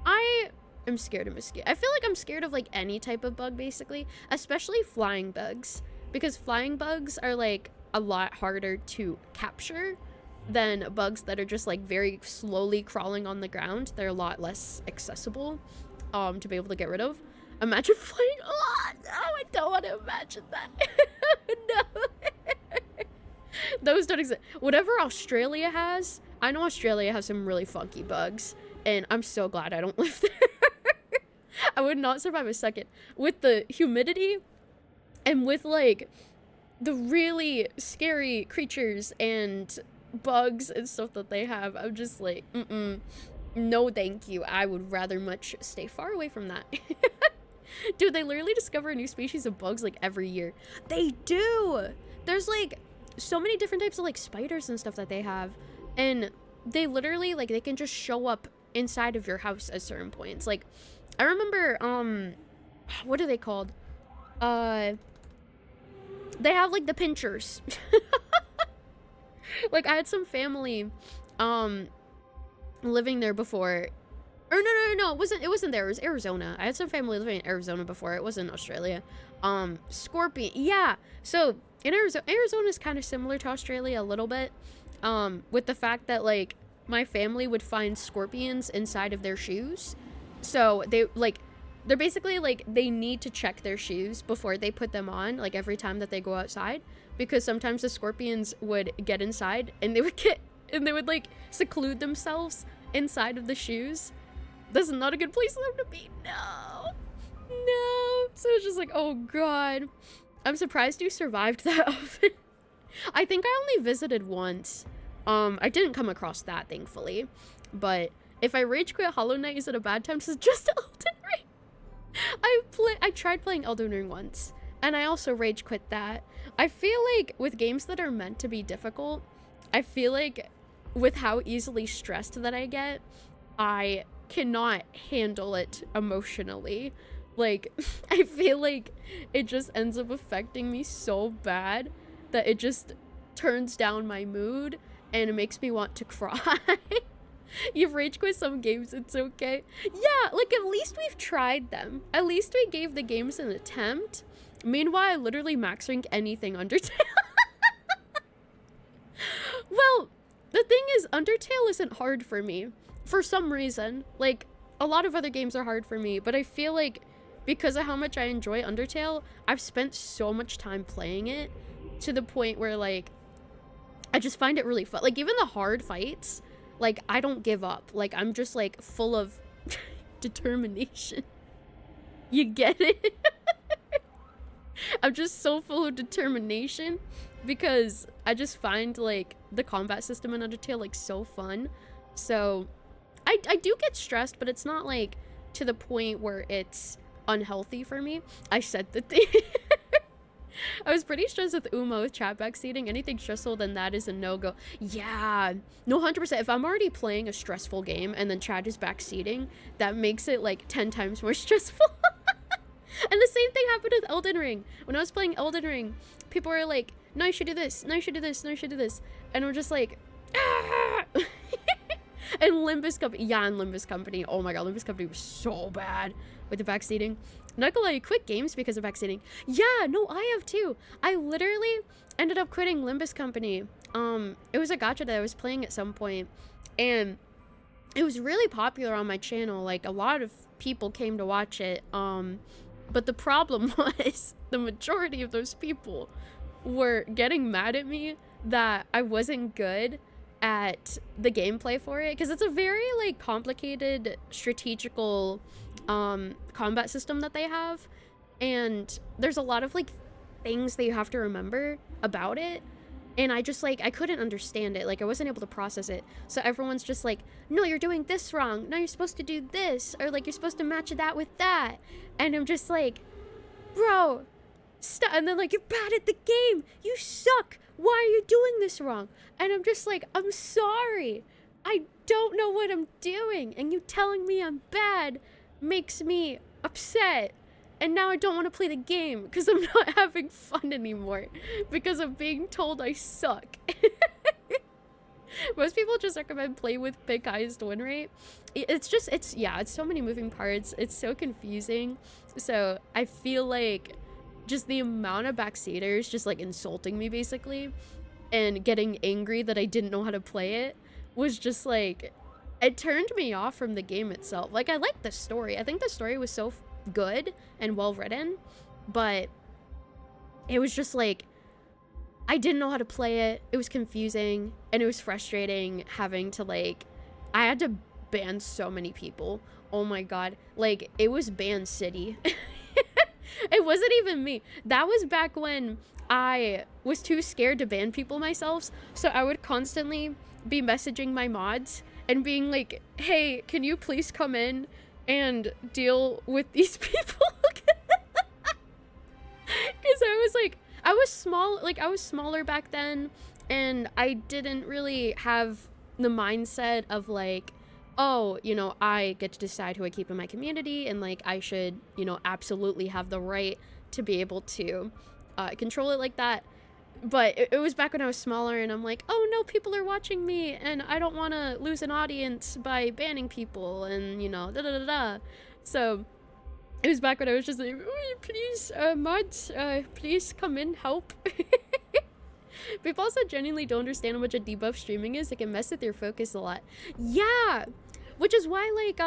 I am scared of mosquitoes. I feel like I'm scared of like any type of bug basically. Especially flying bugs. Because flying bugs are like a lot harder to capture than bugs that are just like very slowly crawling on the ground. They're a lot less accessible to be able to get rid of. Imagine flying. Oh no, I don't want to imagine that. No. Those don't exist. Whatever Australia has, I know Australia has some really funky bugs, and I'm so glad I don't live there. I would not survive a second. With the humidity and with like the really scary creatures and bugs and stuff that they have, I'm just like, no thank you. I would rather much stay far away from that. Dude, they literally discover a new species of bugs like every year. They do. There's like so many different types of like spiders and stuff that they have, and they literally like they can just show up inside of your house at certain points. Like I remember what are they called? They have like the pinchers. Like I had some family living there before. Or no, it wasn't there. It was Arizona. I had some family living in Arizona before. It wasn't Australia. Scorpion. Yeah. So in Arizona is kind of similar to Australia a little bit. With the fact that like my family would find scorpions inside of their shoes. So they're basically like they need to check their shoes before they put them on, like every time that they go outside, because sometimes the scorpions would get inside and they would like seclude themselves inside of the shoes. This is not a good place for them to be. No. So it's just like, oh god. I'm surprised you survived that often. I think I only visited once. I didn't come across that, thankfully. But if I rage quit Hollow Knight, is it a bad time to suggest Elden Ring? I tried playing Elden Ring once, and I also rage quit that. I feel like with games that are meant to be difficult, I feel like with how easily stressed that I get, I cannot handle it emotionally. Like, I feel like it just ends up affecting me so bad that it just turns down my mood and it makes me want to cry. You've rage quit some games, it's okay. Yeah, like at least we've tried them. At least we gave the games an attempt. Meanwhile, I literally max rank anything Undertale. Well, the thing is, Undertale isn't hard for me. For some reason. Like, a lot of other games are hard for me, but I feel like because of how much I enjoy Undertale, I've spent so much time playing it to the point where, like, I just find it really fun. Like, even the hard fights, like, I don't give up. Like, I'm just, like, full of determination. You get it? I'm just so full of determination because I just find, like, the combat system in Undertale, like, so fun. So I do get stressed, but it's not like to the point where it's unhealthy for me. I said the thing. I was pretty stressed with Uma with chat backseating. Anything stressful than that is a no-go. Yeah, no, 100%. If I'm already playing a stressful game and then chat is backseating, that makes it like 10 times more stressful. And the same thing happened with Elden Ring. When I was playing Elden Ring, people were like, no, you should do this, no, you should do this, no, you should do this. And I'm just like, ah! And Limbus Company, yeah, and Limbus Company, oh my god, Limbus Company was so bad with the backseating. Not gonna lie, you quit games because of backseating. Yeah, no, I have too. I literally ended up quitting Limbus Company. It was a gacha that I was playing at some point, and it was really popular on my channel. Like, a lot of people came to watch it, but the problem was the majority of those people were getting mad at me that I wasn't good at the gameplay for it, because it's a very like complicated strategical combat system that they have, and there's a lot of like things that you have to remember about it, and I just like I couldn't understand it. Like, I wasn't able to process it. So everyone's just like, no, you're doing this wrong, no, you're supposed to do this, or like you're supposed to match that with that, and I'm just like, bro, stop. And then like, you're bad at the game, you suck, why are you doing this wrong? And I'm just like, I'm sorry, I don't know what I'm doing, and you telling me I'm bad makes me upset. And now I don't want to play the game because I'm not having fun anymore because of being told I suck. Most people just recommend play with pick highest win rate. It's so many moving parts. It's so confusing. So I feel like just the amount of backseaters just like insulting me basically and getting angry that I didn't know how to play it was just like, it turned me off from the game itself. Like, I liked the story. I think the story was so good and well written, but it was just like, I didn't know how to play it. It was confusing and it was frustrating having to like, I had to ban so many people. Oh my god. Like, it was ban city. It wasn't even me. That was back when I was too scared to ban people myself. So I would constantly be messaging my mods and being like, hey, can you please come in and deal with these people? Because I was like, I was smaller back then, and I didn't really have the mindset of like, oh, you know, I get to decide who I keep in my community, and like I should, you know, absolutely have the right to be able to control it like that. But it was back when I was smaller, and I'm like, oh no, people are watching me, and I don't want to lose an audience by banning people, and you know, da-da-da-da. So it was back when I was just like, oh, please, mods, please come in, help. People also genuinely don't understand how much a debuff streaming is. It can mess with your focus a lot. Yeah, which is why, like,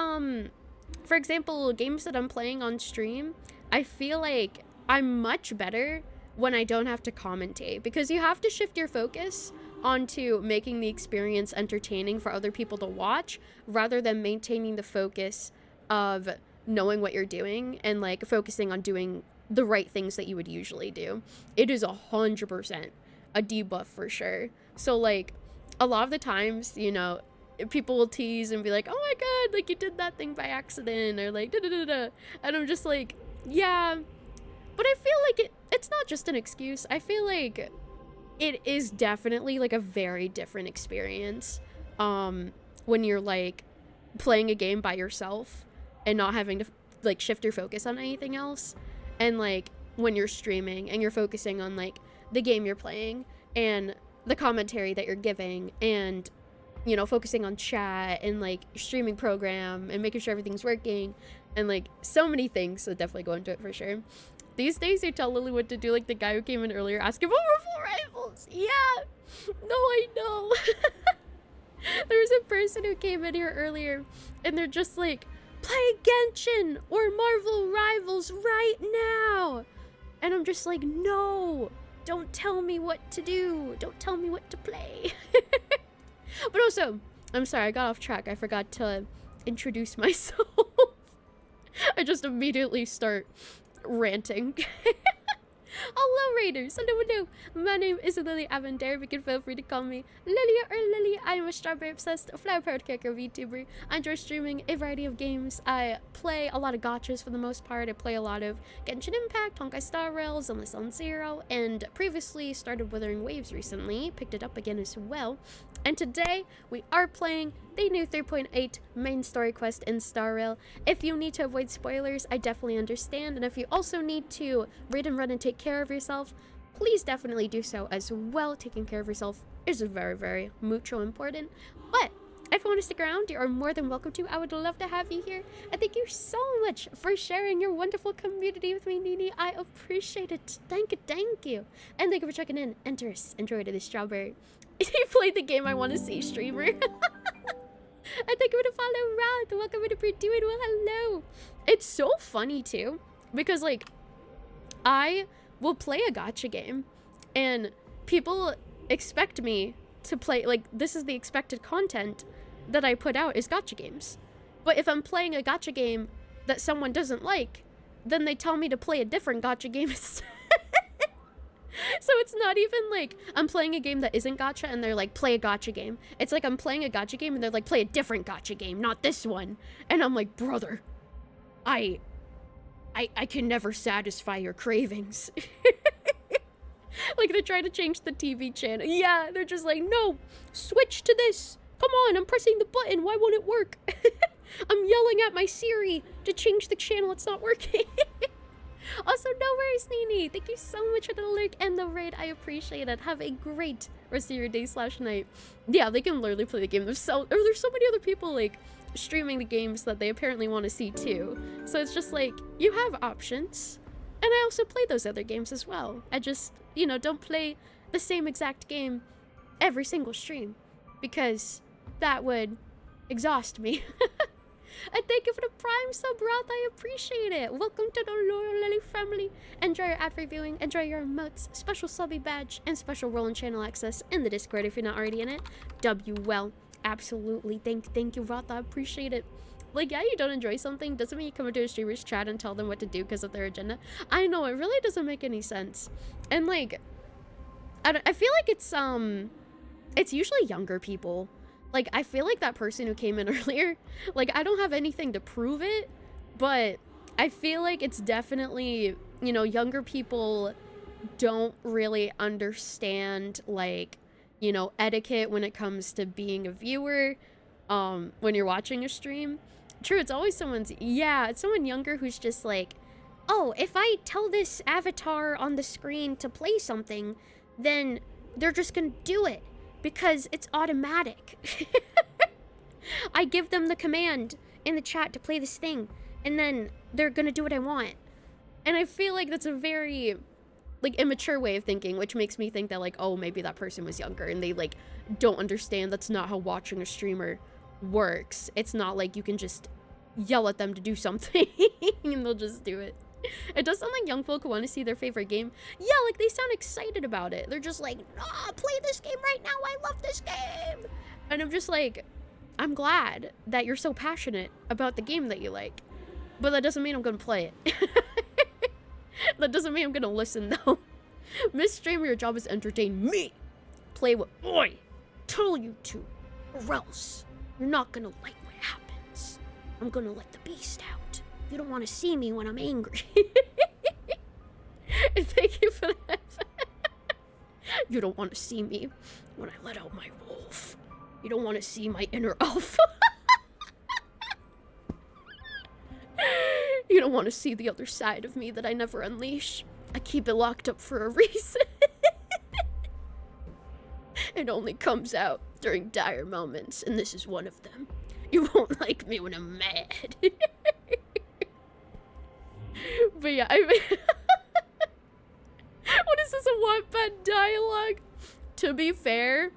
for example, games that I'm playing on stream, I feel like I'm much better when I don't have to commentate, because you have to shift your focus onto making the experience entertaining for other people to watch, rather than maintaining the focus of knowing what you're doing and like focusing on doing the right things that you would usually do. It is 100% a debuff for sure. So like a lot of the times, you know, people will tease and be like, oh my god, like you did that thing by accident, or like da-da-da-da, and I'm just like, yeah, but I feel like it's not just an excuse. I feel like it is definitely like a very different experience when you're like playing a game by yourself and not having to like shift your focus on anything else, and like when you're streaming and you're focusing on like the game you're playing and the commentary that you're giving, and you know, focusing on chat and like your streaming program and making sure everything's working, and like so many things. So definitely go into it for sure. These days you tell Lily what to do, like the guy who came in earlier asking for more rifles. Yeah, no, I know. There was a person who came in here earlier and they're just like, play Genshin or Marvel Rivals right now. And I'm just like, no, don't tell me what to do. Don't tell me what to play. But also, I'm sorry, I got off track. I forgot to introduce myself. I just immediately start ranting. Hello Raiders, hello. My name is Lilia Avendare. You can feel free to call me Lilia or Lily. I am a strawberry obsessed flower powered character VTuber. I enjoy streaming a variety of games. I play a lot of gachas for the most part. I play a lot of Genshin Impact, Honkai Star Rails, Endless on Zero, and previously started Wuthering Waves recently. Picked it up again as well. And today we are playing the new 3.8 main story quest in Star Rail. If you need to avoid spoilers, I definitely understand. And if you also need to read and run and take care of yourself, please definitely do so as well. Taking care of yourself is very, very mucho important. But if you want to stick around, you are more than welcome to. I would love to have you here. And thank you so much for sharing your wonderful community with me, Nini. I appreciate it. Thank you. And thank you for checking in. Enjoy to the strawberry. He played the game I want to see, streamer. And thank you for the follow, Rod. Welcome to be doing well. Hello. It's so funny too, because like I will play a gacha game and people expect me to play, like, this is the expected content that I put out is gacha games. But if I'm playing a gacha game that someone doesn't like, then they tell me to play a different gacha game instead. So it's not even like I'm playing a game that isn't gacha and they're like, play a gacha game. It's like I'm playing a gacha game and they're like, play a different gacha game, not this one. And I'm like, brother, I can never satisfy your cravings. Like they're trying to change the TV channel. Yeah, they're just like, no, switch to this. Come on, I'm pressing the button. Why won't it work? I'm yelling at my Siri to change the channel. It's not working. Also, no worries, Nini. Thank you so much for the lurk and the raid. I appreciate it. Have a great rest of your day / night. Yeah, they can literally play the game themselves. Or there's so many other people, like, streaming the games that they apparently want to see, too. So it's just like, you have options. And I also play those other games as well. I just, you know, don't play the same exact game every single stream. Because that would exhaust me. And thank you for the Prime sub, Roth. I appreciate it. Welcome to the Loyal Lily family. Enjoy your ad reviewing, enjoy your emotes, special subby badge, and special role and channel access in the Discord if you're not already in it. Well, absolutely. Thank you, Roth. I appreciate it. Like, yeah, you don't enjoy something doesn't mean you come into a streamer's chat and tell them what to do because of their agenda. I know, it really doesn't make any sense. And like, I feel like it's usually younger people. Like, I feel like that person who came in earlier, like, I don't have anything to prove it, but I feel like it's definitely, you know, younger people don't really understand, like, you know, etiquette when it comes to being a viewer, when you're watching a stream. True, it's always it's someone younger who's just like, oh, if I tell this avatar on the screen to play something, then they're just gonna do it. Because it's automatic. I give them the command in the chat to play this thing, and then they're gonna do what I want. And I feel like that's a very, like, immature way of thinking, which makes me think that, like, oh, maybe that person was younger, and they, like, don't understand that's not how watching a streamer works. It's not like you can just yell at them to do something, and they'll just do it. It does sound like young folk who want to see their favorite game. Yeah, like, they sound excited about it. They're just like, ah, play this game right now. I love this game. And I'm just like, I'm glad that you're so passionate about the game that you like. But that doesn't mean I'm going to play it. That doesn't mean I'm going to listen, though. Miss Streamer, your job is to entertain me. Play what I tell you to. Or else, you're not going to like what happens. I'm going to let the beast out. You don't want to see me when I'm angry. Thank you for that. You don't want to see me when I let out my wolf. You don't want to see my inner elf. You don't want to see the other side of me that I never unleash. I keep it locked up for a reason. It only comes out during dire moments, and this is one of them. You won't like me when I'm mad. But yeah, I mean, what is this, a Wattpad dialogue? To be fair,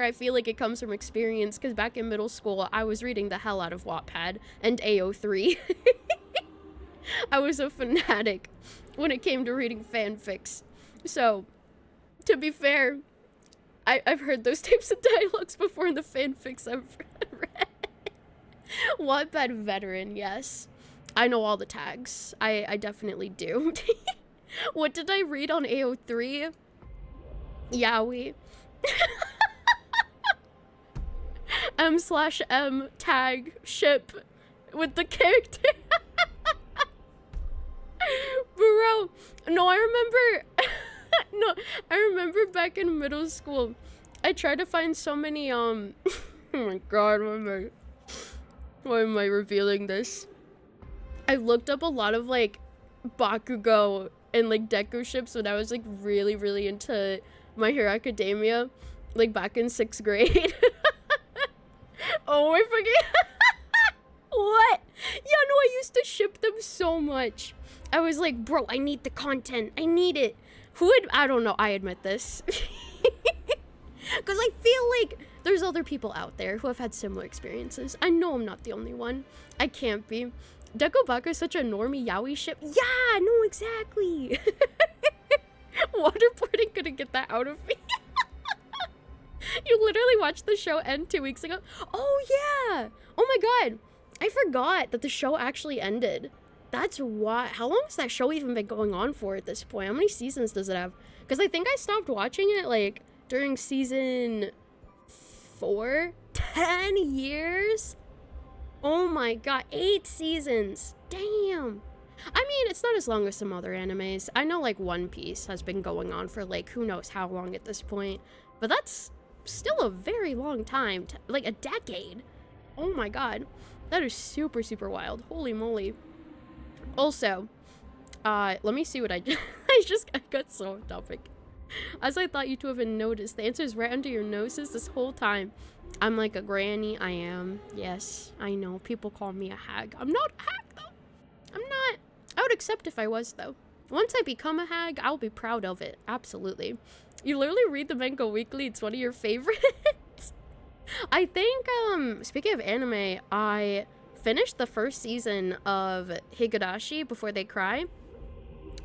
I feel like it comes from experience, because back in middle school, I was reading the hell out of Wattpad and AO3. I was a fanatic when it came to reading fanfics. So, to be fair, I've heard those types of dialogues before in the fanfics I've read. Wattpad veteran, yes. I know all the tags. I definitely do. What did I read on AO3? Yaoi. M/M tag ship with the character. Bro, no, I remember back in middle school, I tried to find so many, oh my god, why am I revealing this? I looked up a lot of, like, Bakugo and, like, Deku ships when I was, like, really, really into My Hero Academia, like, back in 6th grade. Oh, I forget. What? Yeah, no, I used to ship them so much. I was like, bro, I need the content. I need it. Who would, I don't know, I admit this. Because I feel like there's other people out there who have had similar experiences. I know I'm not the only one. I can't be. Deku Baku is such a normie yaoi ship. Yeah, no, exactly. Waterboarding couldn't get that out of me. You literally watched the show end 2 weeks ago. Oh, yeah. Oh, my God. I forgot that the show actually ended. That's why. How long has that show even been going on for at this point? How many seasons does it have? Because I think I stopped watching it, like, during season 4. 10 years? Oh, my God. 8 seasons. Damn. I mean, it's not as long as some other animes. I know, like, One Piece has been going on for, like, who knows how long at this point. But that's still a very long time, like a decade. Oh my god. That is super, super wild. Holy moly. Also, let me see what I got so off topic. As I thought you two haven't noticed, the answer is right under your noses this whole time. I'm like a granny. I am. Yes, I know. People call me a hag. I'm not a hag, though. I'm not. I would accept if I was, though. Once I become a hag, I'll be proud of it. Absolutely. You literally read the manga weekly. It's one of your favorites. I think, speaking of anime, I finished the first season of Higurashi Before They Cry,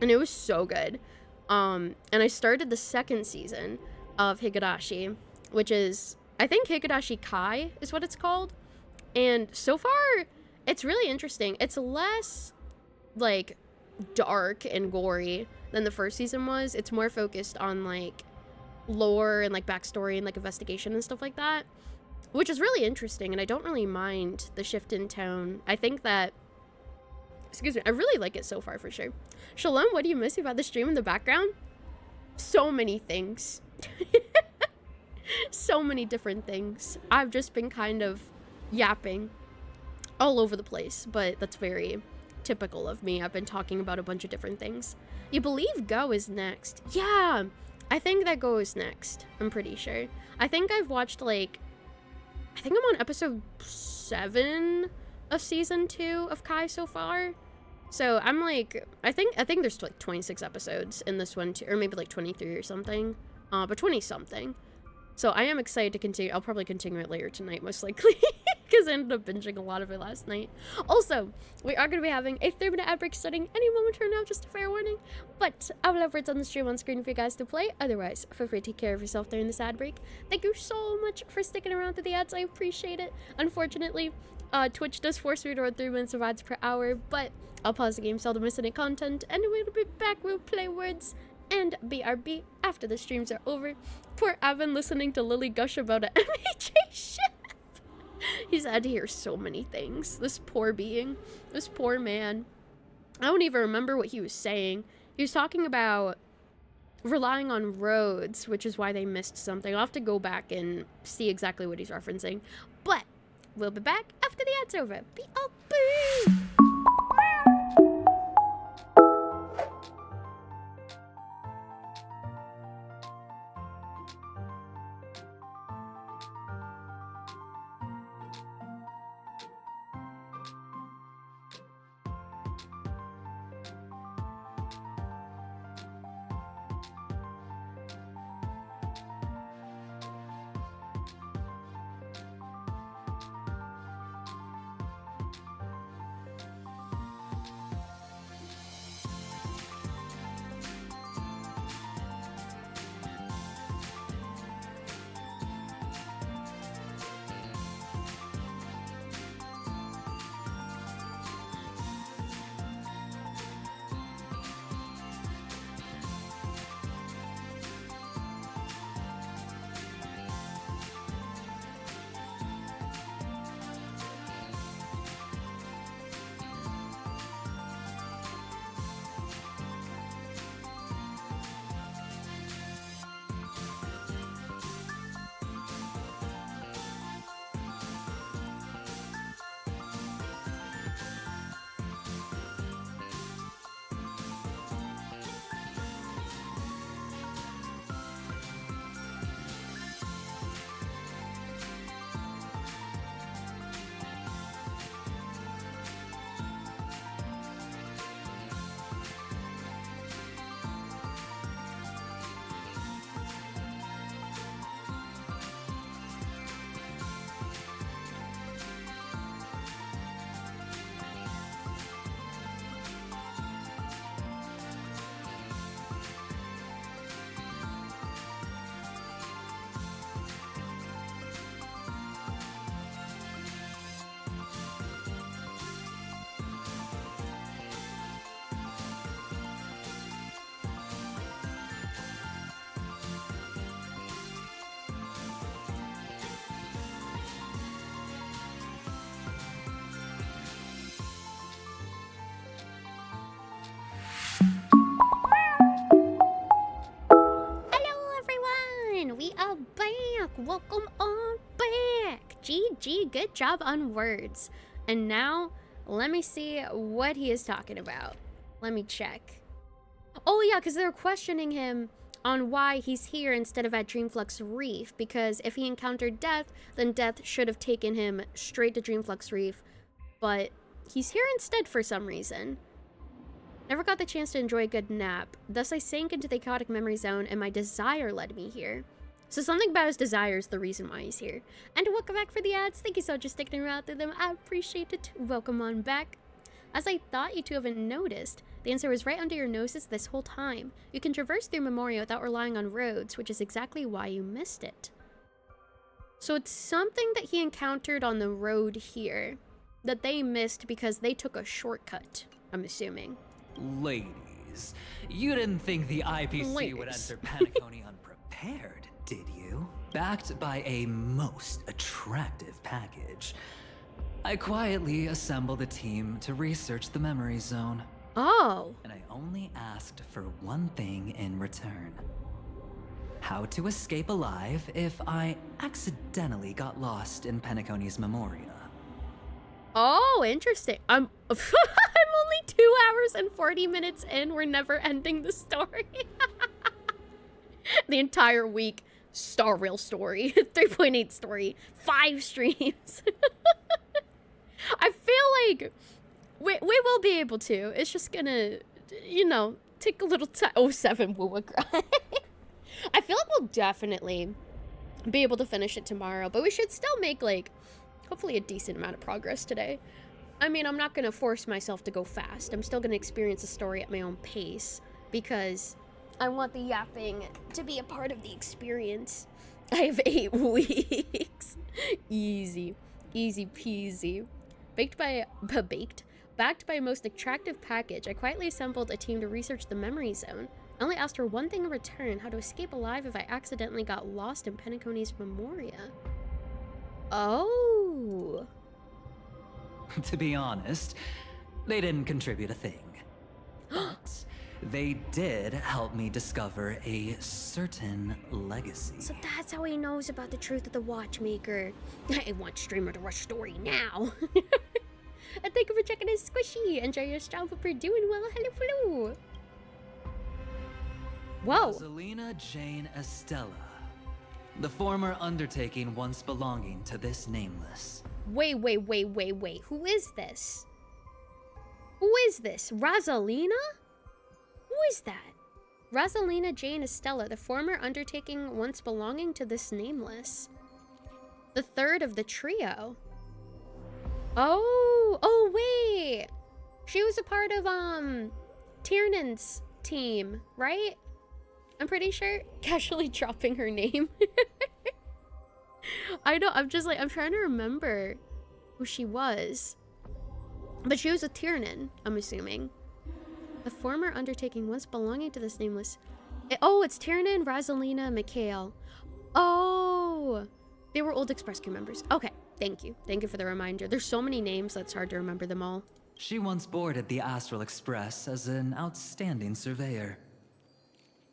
and it was so good. And I started the second season of Higurashi, which is, I think Higurashi Kai is what it's called. And so far, it's really interesting. It's less, like, dark and gory than the first season was. It's more focused on, like, lore and, like, backstory and, like, investigation and stuff like that, which is really interesting, and I don't really mind the shift in tone. I think that, excuse me, I really like it so far, for sure. Shalom, what do you miss about the stream in the background? So many things. So many different things. I've just been kind of yapping all over the place, but that's very typical of me. I've been talking about a bunch of different things. You believe Go is next? Yeah, I think that Go is next. I'm pretty sure. I think I've watched, like, I think I'm on episode 7 of season 2 of Kai so far. So I'm like, I think there's like 26 episodes in this one too, or maybe like 23 or something, but 20 something. So I am excited to continue. I'll probably continue it later tonight, most likely, because I ended up binging a lot of it last night. Also, we are going to be having a 3-minute ad break starting any moment from now, just a fair warning. But I will have words on the stream on screen for you guys to play. Otherwise, feel free to take care of yourself during this ad break. Thank you so much for sticking around through the ads. I appreciate it. Unfortunately, Twitch does force me to run 3 minutes of ads per hour, but I'll pause the game so I don't miss any content, and we'll be back. We'll play words and BRB after the streams are over. Poor Evan listening to Lily gush about a MHA ship. He's had to hear so many things. This poor being. This poor man. I don't even remember what he was saying. He was talking about relying on roads, which is why they missed something. I'll have to go back and see exactly what he's referencing. But we'll be back after the ad's over. BRB! GG, good job on words. And now, let me see what he is talking about. Let me check. Oh yeah, because they're questioning him on why he's here instead of at Dreamflux Reef, because if he encountered death, then death should have taken him straight to Dreamflux Reef, but he's here instead for some reason. Never got the chance to enjoy a good nap, thus I sank into the chaotic memory zone and my desire led me here. So something about his desire is the reason why he's here. And welcome back for the ads. Thank you so much for sticking around through them. I appreciate it. Welcome on back. As I thought you two haven't noticed, the answer was right under your noses this whole time. You can traverse through Memoria without relying on roads, which is exactly why you missed it. So it's something that he encountered on the road here that they missed because they took a shortcut, I'm assuming. Ladies, you didn't think the IPC would enter Penacony unprepared, did you? Backed by a most attractive package, I quietly assembled a team to research the memory zone. Oh. And I only asked for one thing in return. How to escape alive if I accidentally got lost in Penacony's Memoria. Oh, interesting. I'm only 2 hours and 40 minutes in. We're never ending the story. The entire week, Star Rail story, 3.8 story, 5 streams. I feel like we will be able to. It's just gonna, you know, take a little time. Oh, 7 Woowa Grind. I feel like we'll definitely be able to finish it tomorrow, but we should still make, like, hopefully a decent amount of progress today. I mean, I'm not gonna force myself to go fast. I'm still gonna experience the story at my own pace because I want the yapping to be a part of the experience. I have 8 weeks. Easy. Easy peasy. Backed by a most attractive package, I quietly assembled a team to research the memory zone. I only asked for one thing in return, how to escape alive if I accidentally got lost in Penacony's Memoria. Oh. To be honest, they didn't contribute a thing. But they did help me discover a certain legacy. So that's how he knows about the truth of the watchmaker. I want streamer to rush story now. And thank you for checking in, Squishy. Enjoy your job for doing well. Hello, hello. Whoa. Rosalina Jane Estella. The former undertaking once belonging to this nameless. Wait. Who is this? Who is this? Rosalina? Who is that? Rosalina Jane Estella, the former undertaking once belonging to this nameless. The third of the trio. Oh wait. She was a part of Tiernan's team, right? I'm pretty sure. Casually dropping her name. I know, I'm just like, I'm trying to remember who she was. But she was a Tiernan, I'm assuming. The former undertaking once belonging to this nameless. Oh, it's Tiernan, Rosalina, Mikhail. Oh, they were old Express crew members. Okay, thank you. Thank you for the reminder. There's so many names that's hard to remember them all. She once boarded the Astral Express as an outstanding surveyor.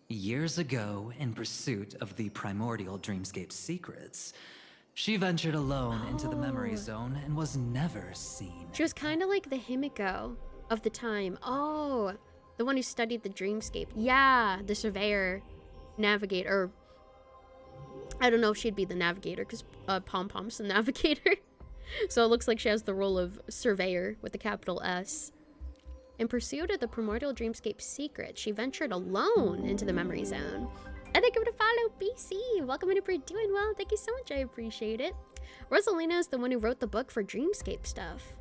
Years ago, in pursuit of the primordial dreamscape secrets, she ventured alone into the memory zone and was never seen. She was kind of like the Himiko of the time. Oh, the one who studied the dreamscape. Yeah, the surveyor, navigator. I don't know if she'd be the navigator because Pom Pom's the navigator. So it looks like she has the role of surveyor with a capital S. In pursuit of the primordial dreamscape secret, she ventured alone into the memory zone. And thank you for the follow, BC. Welcome in if you're doing well. Thank you so much. I appreciate it. Rosalina is the one who wrote the book for dreamscape stuff.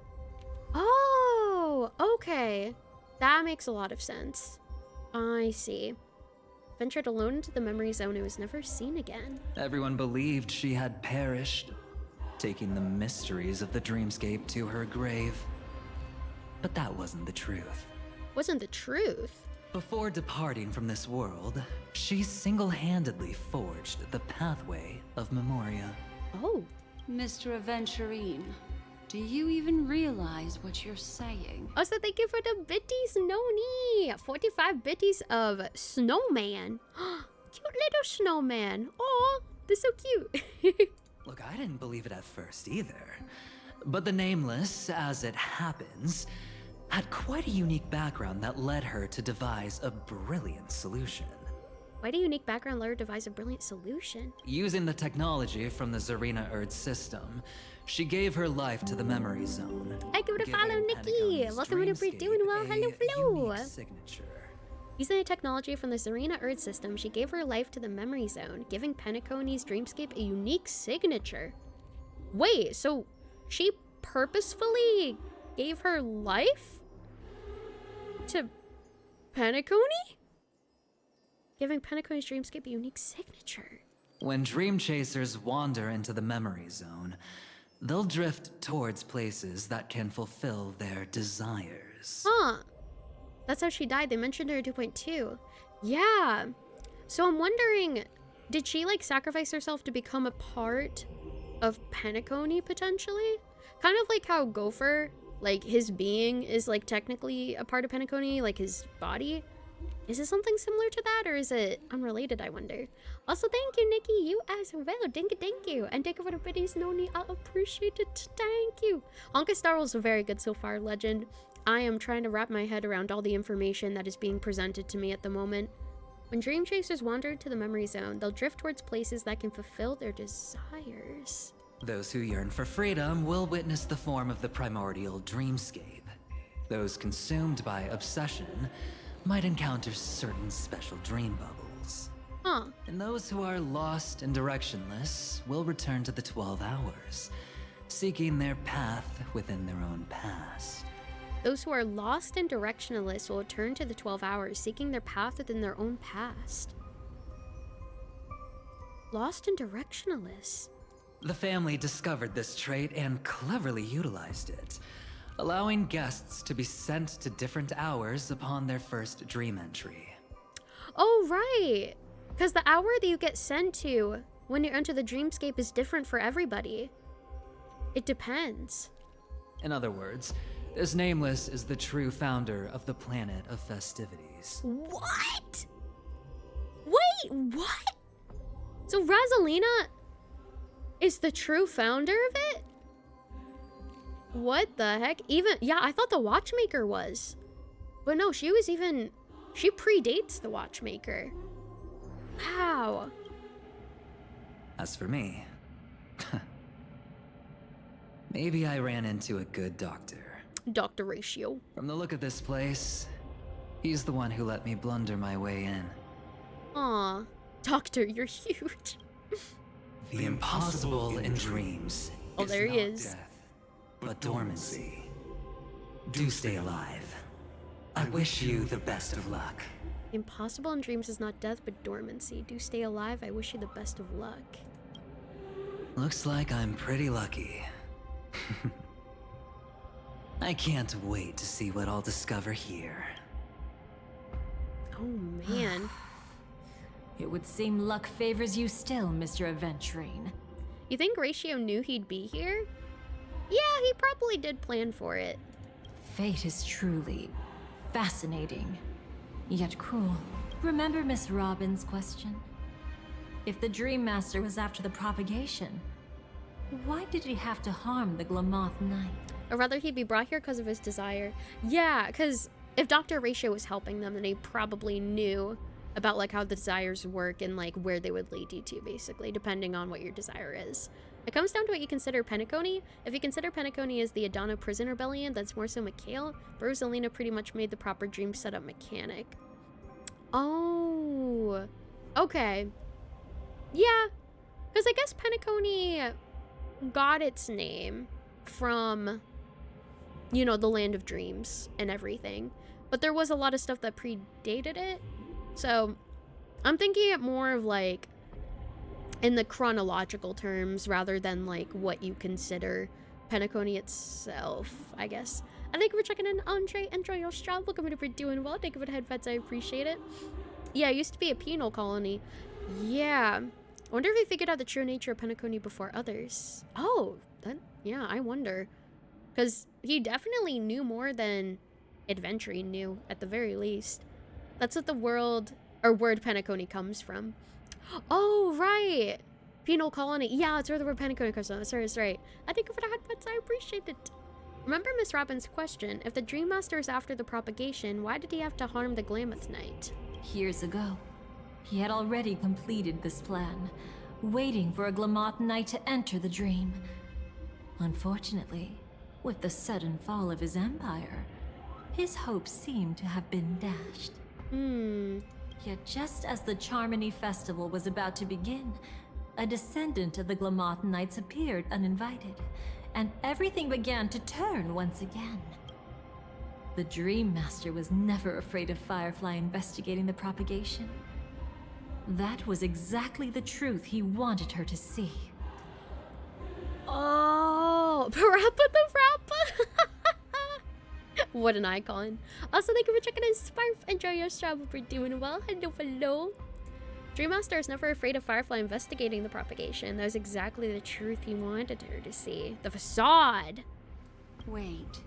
Oh, okay. That makes a lot of sense. I see. Ventured alone into the memory zone and was never seen again. Everyone believed she had perished, taking the mysteries of the dreamscape to her grave. But that wasn't the truth. Wasn't the truth? Before departing from this world, she single-handedly forged the pathway of Memoria. Oh. Mr. Aventurine, do you even realize what you're saying? Also, thank you for the bitties, Noni. 45 bitties of snowman. Cute little snowman. Oh, they're so cute. Look, I didn't believe it at first either. But the Nameless, as it happens, had quite a unique background that led her to devise a brilliant solution. Why do unique background let her devise a brilliant solution? Using the technology from the Zarina Erd system, she gave her life to the memory zone. I give it a follow, Nikki. Welcome to We're Doing Well. Hello, Flo. Signature. Using the technology from the Zarina Erd system, she gave her life to the memory zone, giving Penacony's dreamscape a unique signature. Wait, so she purposefully gave her life to Penacony? Giving Penacony's dreamscape a unique signature. When dream chasers wander into the memory zone, they'll drift towards places that can fulfill their desires. Huh. That's how she died. They mentioned her in 2.2. Yeah. So I'm wondering, did she like sacrifice herself to become a part of Penacony potentially? Kind of like how Gopher, like his being is like technically a part of Penacony, like his body. Is it something similar to that, or is it unrelated, I wonder? Also, thank you, Nikki. You as well. Thank you. And thank you for the videos, Noni. I appreciate it. Thank you. Honkai Star Wars is very good so far, Legend. I am trying to wrap my head around all the information that is being presented to me at the moment. When dream chasers wander into the memory zone, they'll drift towards places that can fulfill their desires. Those who yearn for freedom will witness the form of the primordial dreamscape. Those consumed by obsession might encounter certain special dream bubbles. Huh. And those who are lost and directionless will return to the 12 hours, seeking their path within their own past. Those who are lost and directionless will return to the 12 hours, seeking their path within their own past. Lost and directionless. The family discovered this trait and cleverly utilized it, allowing guests to be sent to different hours upon their first dream entry. Oh, right. Because the hour that you get sent to when you enter the dreamscape is different for everybody. It depends. In other words, this Nameless is the true founder of the planet of festivities. What? Wait, what? So Rosalina is the true founder of it? What the heck? Yeah, I thought the Watchmaker was. But no, she predates the Watchmaker. Wow. As for me, maybe I ran into a good doctor. Dr. Ratio. From the look of this place, he's the one who let me blunder my way in. Aw, Doctor, you're huge. The impossible in dreams. Oh, there he is. Death, but dormancy. Do stay alive. I wish you the best of luck. Impossible in dreams is not death, but dormancy. Do stay alive. I wish you the best of luck. Looks like I'm pretty lucky. I can't wait to see what I'll discover here. Oh, man. It would seem luck favors you still, Mr. Aventurine. You think Ratio knew he'd be here? Yeah, he probably did plan for it. Fate is truly fascinating, yet cruel. Remember Miss Robin's question? If the Dream Master was after the propagation, why did he have to harm the Glamoth Knight? Or rather, he'd be brought here because of his desire. Yeah, because if Dr. Ratio was helping them, then he probably knew about like how the desires work and like where they would lead you to, basically, depending on what your desire is. It comes down to what you consider Penacony. If you consider Penacony as the Adana prison rebellion, that's more so Mikhail, but Rosalina pretty much made the proper dream setup mechanic. Oh, okay. Yeah, because I guess Penacony got its name from, you know, the Land of Dreams and everything. But there was a lot of stuff that predated it. So I'm thinking it more of like in the chronological terms rather than like what you consider Penacony itself, I guess. And thank you for checking in, Andre. Enjoy your job. Welcome to doing well. Thank you for the headphones. I appreciate it. Yeah, it used to be a penal colony. Yeah. I wonder if he figured out the true nature of Penacony before others. Oh, yeah, I wonder. Because he definitely knew more than Adventurine knew, at the very least. That's what the word Penacony comes from. Oh, right. Penal colony. Yeah, it's where the word Penacony comes from. That's right. I think for the headphones, I appreciate it. Remember Miss Robin's question? If the Dream Master is after the propagation, why did he have to harm the Glamoth Knight? Years ago, he had already completed this plan, waiting for a Glamoth Knight to enter the dream. Unfortunately, with the sudden fall of his empire, his hopes seemed to have been dashed. Yet just as the Charmony Festival was about to begin, a descendant of the Glamoth Knights appeared uninvited, and everything began to turn once again. The Dream Master was never afraid of Firefly investigating the propagation. That was exactly the truth he wanted her to see. Oh, Parappa the Frappa! What an icon. Also, thank you for checking in, Sparf. Enjoy your travel. We're doing well. Hello, hello. Dream Master is never afraid of Firefly investigating the propagation. That was exactly the truth he wanted her to see. The facade. Wait,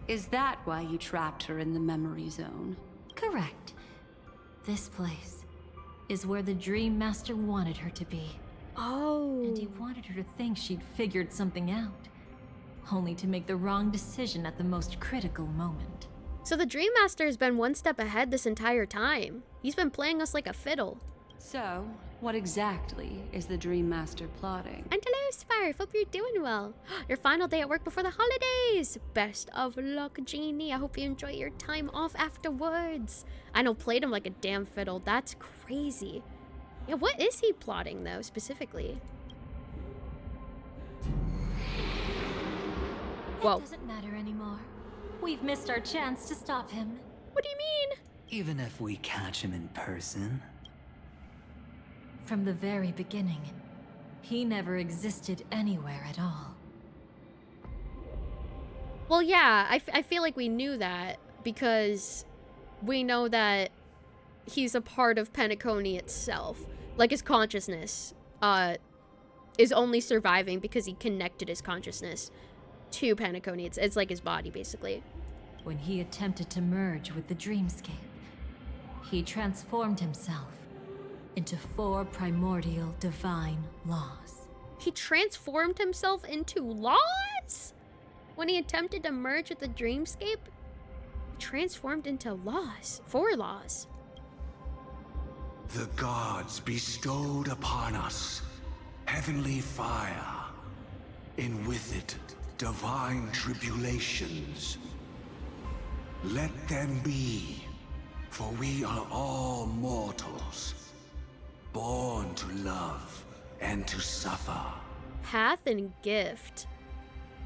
is that why you trapped her in the memory zone? Correct. This place is where the Dream Master wanted her to be. Oh. And he wanted her to think she'd figured something out, only to make the wrong decision at the most critical moment. So the Dream Master has been one step ahead this entire time. He's been playing us like a fiddle. So, what exactly is the Dream Master plotting? And hello, Sparf. Hope you're doing well. Your final day at work before the holidays. Best of luck, Genie. I hope you enjoy your time off afterwards. I know, played him like a damn fiddle. That's crazy. Yeah, what is he plotting, though, specifically? Whoa. It doesn't matter anymore. We've missed our chance to stop him. What do you mean? Even if we catch him in person? From the very beginning, he never existed anywhere at all. Well, yeah, I feel like we knew that because we know that he's a part of Penacony itself. Like, his consciousness is only surviving because he connected his consciousness to Penacony. It's like his body, basically. When he attempted to merge with the dreamscape, he transformed himself into 4 primordial divine laws. He transformed himself into laws? When he attempted to merge with the dreamscape, he transformed into laws. 4 laws. The gods bestowed upon us heavenly fire, and with it divine tribulations. Let them be, for we are all mortals, born to love and to suffer. Path and gift.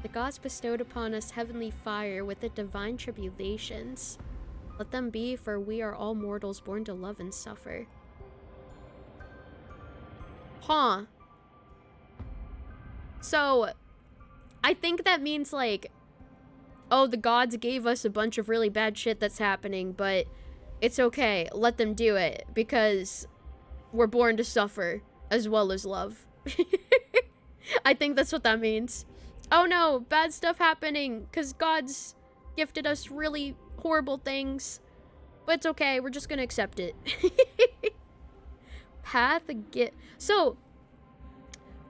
The gods bestowed upon us heavenly fire with the divine tribulations. Let them be, for we are all mortals born to love and suffer. Huh. So, I think that means like, oh, the gods gave us a bunch of really bad shit that's happening, but it's okay. Let them do it, because we're born to suffer as well as love. I think that's what that means. Oh no, bad stuff happening, because gods gifted us really horrible things. But it's okay, we're just gonna accept it. Path, the gift. So,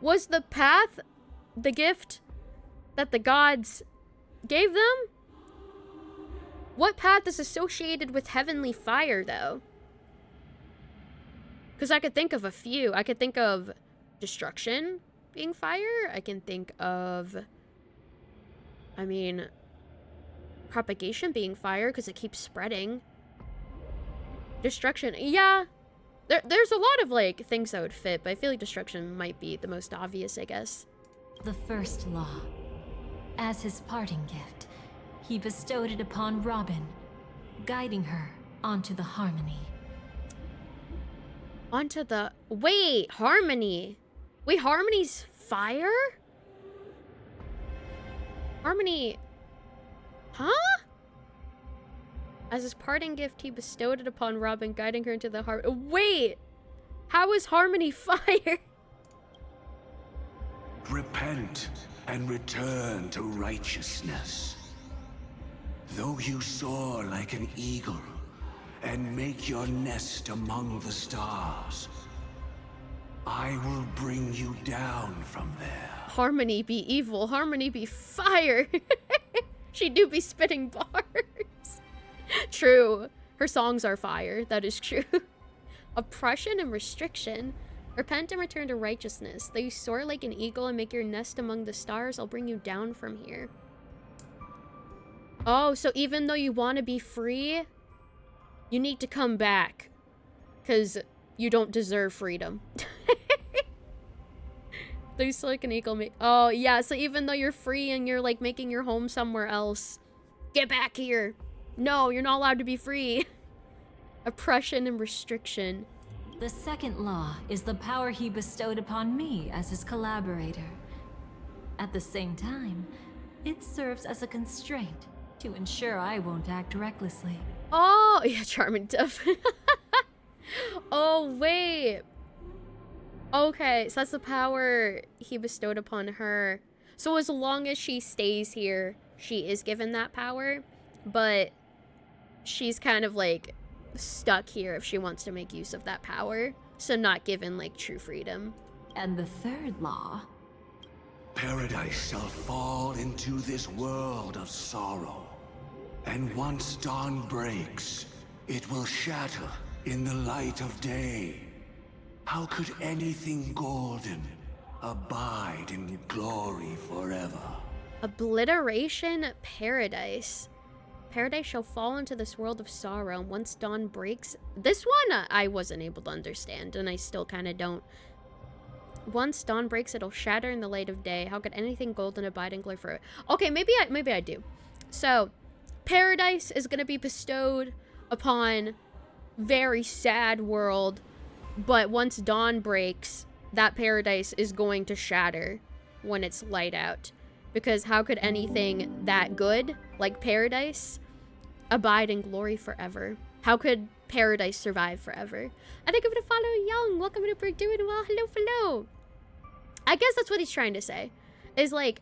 was the path the gift that the gods gave them? What path is associated with heavenly fire, though? Because I could think of a few. I could think of destruction being fire. I can think of, I mean, propagation being fire because it keeps spreading. Destruction, yeah. There's a lot of, like, things that would fit, but I feel like destruction might be the most obvious, I guess. The first law. As his parting gift, he bestowed it upon Robin, guiding her onto the harmony. Onto the... Wait, harmony. Wait, harmony's fire? Harmony... Huh? As his parting gift, he bestowed it upon Robin, guiding her into the heart. Wait! How is harmony fire? Repent and return to righteousness. Though you soar like an eagle and make your nest among the stars, I will bring you down from there. Harmony be evil, harmony be fire. She do be spitting bars. True. Her songs are fire. That is true. Oppression and restriction. Repent and return to righteousness. Though you soar like an eagle and make your nest among the stars, I'll bring you down from here. Oh, so even though you want to be free, you need to come back. Because you don't deserve freedom. Though you soar like an eagle. Oh, yeah. So even though you're free and you're like making your home somewhere else, get back here. No, you're not allowed to be free. Oppression and restriction. The second law is the power he bestowed upon me as his collaborator. At the same time, it serves as a constraint to ensure I won't act recklessly. Oh, yeah, charming duff. Oh, wait. Okay, so that's the power he bestowed upon her. So as long as she stays here, she is given that power, but she's kind of like stuck here if she wants to make use of that power, so not given like true freedom. And the third law? Paradise shall fall into this world of sorrow, and once dawn breaks, it will shatter in the light of day. How could anything golden abide in glory forever? Obliteration paradise. Paradise shall fall into this world of sorrow, and once dawn breaks... This one I wasn't able to understand, and I still kind of don't. Once dawn breaks, it'll shatter in the light of day. How could anything golden abide in glory forever? Okay, maybe I do. So, paradise is going to be bestowed upon very sad world, but once dawn breaks, that paradise is going to shatter when it's light out. Because how could anything that good, like paradise, abide in glory forever? How could paradise survive forever? I think I'm gonna follow Young. Welcome to Brick, doing well. Hello, hello. I guess that's what he's trying to say. Is like,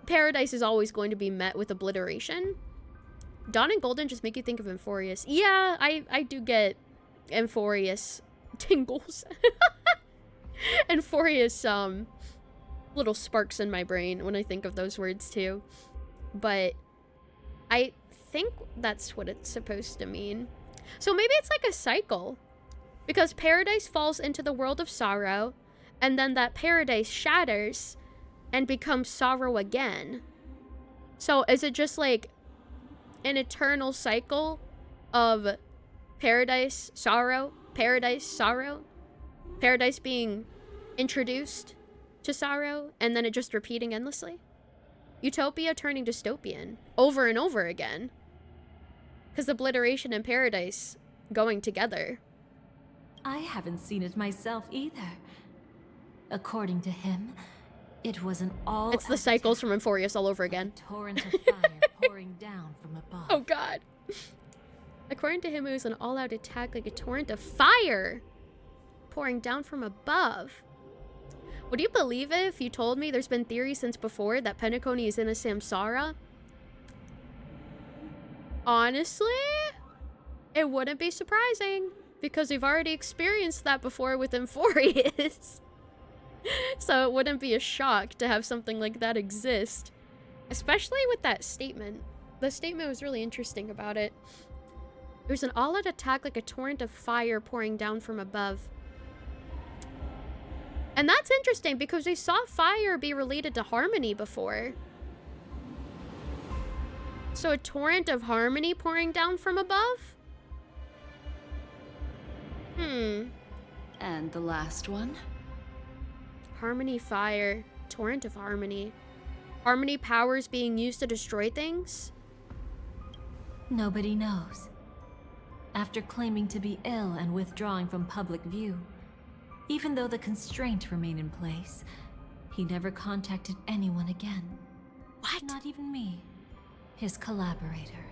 paradise is always going to be met with obliteration. Dawn and Golden just make you think of Euphorious. Yeah, I do get Euphorious tingles. Euphorious, little sparks in my brain when I think of those words too. But I think that's what it's supposed to mean. So maybe it's like a cycle. Because paradise falls into the world of sorrow, and then that paradise shatters and becomes sorrow again. So is it just like an eternal cycle of paradise, sorrow, paradise being introduced to sorrow, and then it just repeating endlessly? Utopia turning dystopian over and over again. Because obliteration and paradise going together. I haven't seen it myself either. According to him, it was an all... It's the cycles from Euphorious all over again. Torrent of fire pouring down from above. Oh god. According to him, it was an all-out attack like a torrent of fire pouring down from above. Would you believe it if you told me there's been theories since before that Penacony is in a samsara? Honestly, it wouldn't be surprising, because we've already experienced that before with Euphorious. So it wouldn't be a shock to have something like that exist. Especially with that statement. The statement was really interesting about it. There's an all-out attack like a torrent of fire pouring down from above. And that's interesting because we saw fire be related to harmony before. So a torrent of harmony pouring down from above? And the last one? Harmony fire. Torrent of harmony. Harmony powers being used to destroy things? Nobody knows. After claiming to be ill and withdrawing from public view, even though the constraint remained in place, he never contacted anyone again. What? Not even me, his collaborator.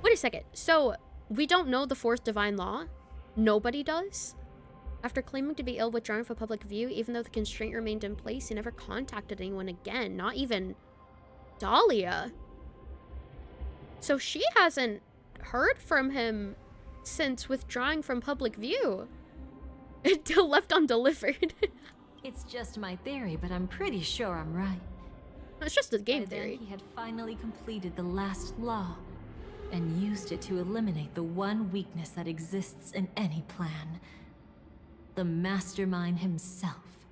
Wait a second. So, we don't know the fourth divine law? Nobody does? After claiming to be ill, withdrawing from public view, even though the constraint remained in place, he never contacted anyone again. Not even Dahlia. So she hasn't heard from him since withdrawing from public view. Left undelivered. It's just my theory, but I'm pretty sure I'm right. It's just a game By then, theory. he had finally completed the last law and used it to eliminate the one weakness that exists in any plan. The mastermind himself.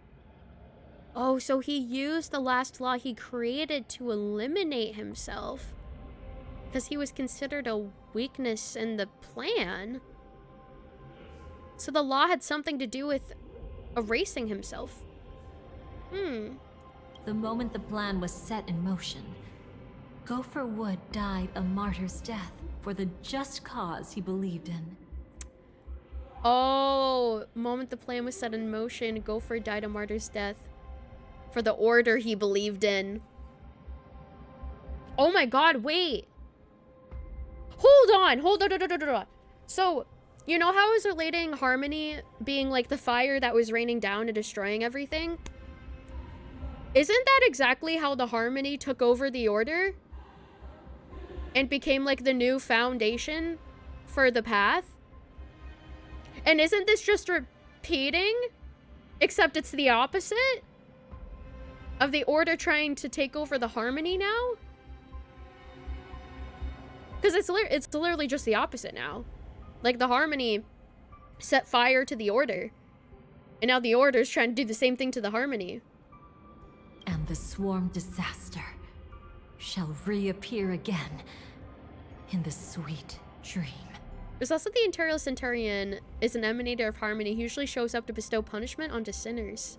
Oh, so he used the last law he created to eliminate himself. Because he was considered a weakness in the plan. So the law had something to do with erasing himself. The moment the plan was set in motion, Gopher Wood died a martyr's death for the just cause he believed in. Oh, moment the plan was set in motion, Gopher died a martyr's death for the order he believed in. Oh my god, wait. Hold on. So, you know how I was relating Harmony being like the fire that was raining down and destroying everything? Isn't that exactly how the Harmony took over the Order? And became like the new foundation for the path? And isn't this just repeating? Except it's the opposite? Of the Order trying to take over the Harmony now? Because it's literally just the opposite now. Like, the Harmony set fire to the Order. And now the Order's trying to do the same thing to the Harmony. And the swarm disaster shall reappear again in the sweet dream. There's also the Imperial Centurion is an emanator of Harmony. He usually shows up to bestow punishment onto sinners.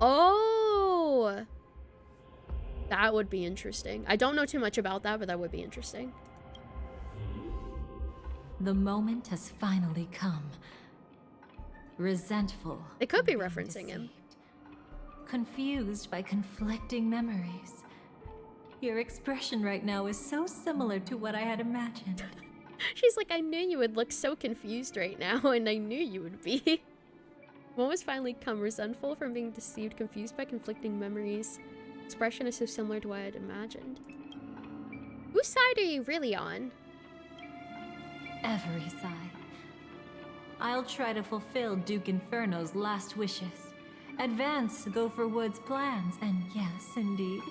Oh! That would be interesting. I don't know too much about that, but that would be interesting. The moment has finally come. Resentful. They could be referencing him. Confused by conflicting memories. Your expression right now is so similar to what I had imagined. She's like, I knew you would look so confused right now, and I knew you would be. What was finally come? Resentful from being deceived, confused by conflicting memories. Expression is so similar to what I had imagined. Whose side are you really on? Every side. I'll try to fulfill Duke Inferno's last wishes. Advance Gopher Wood's plans, and yes, indeed,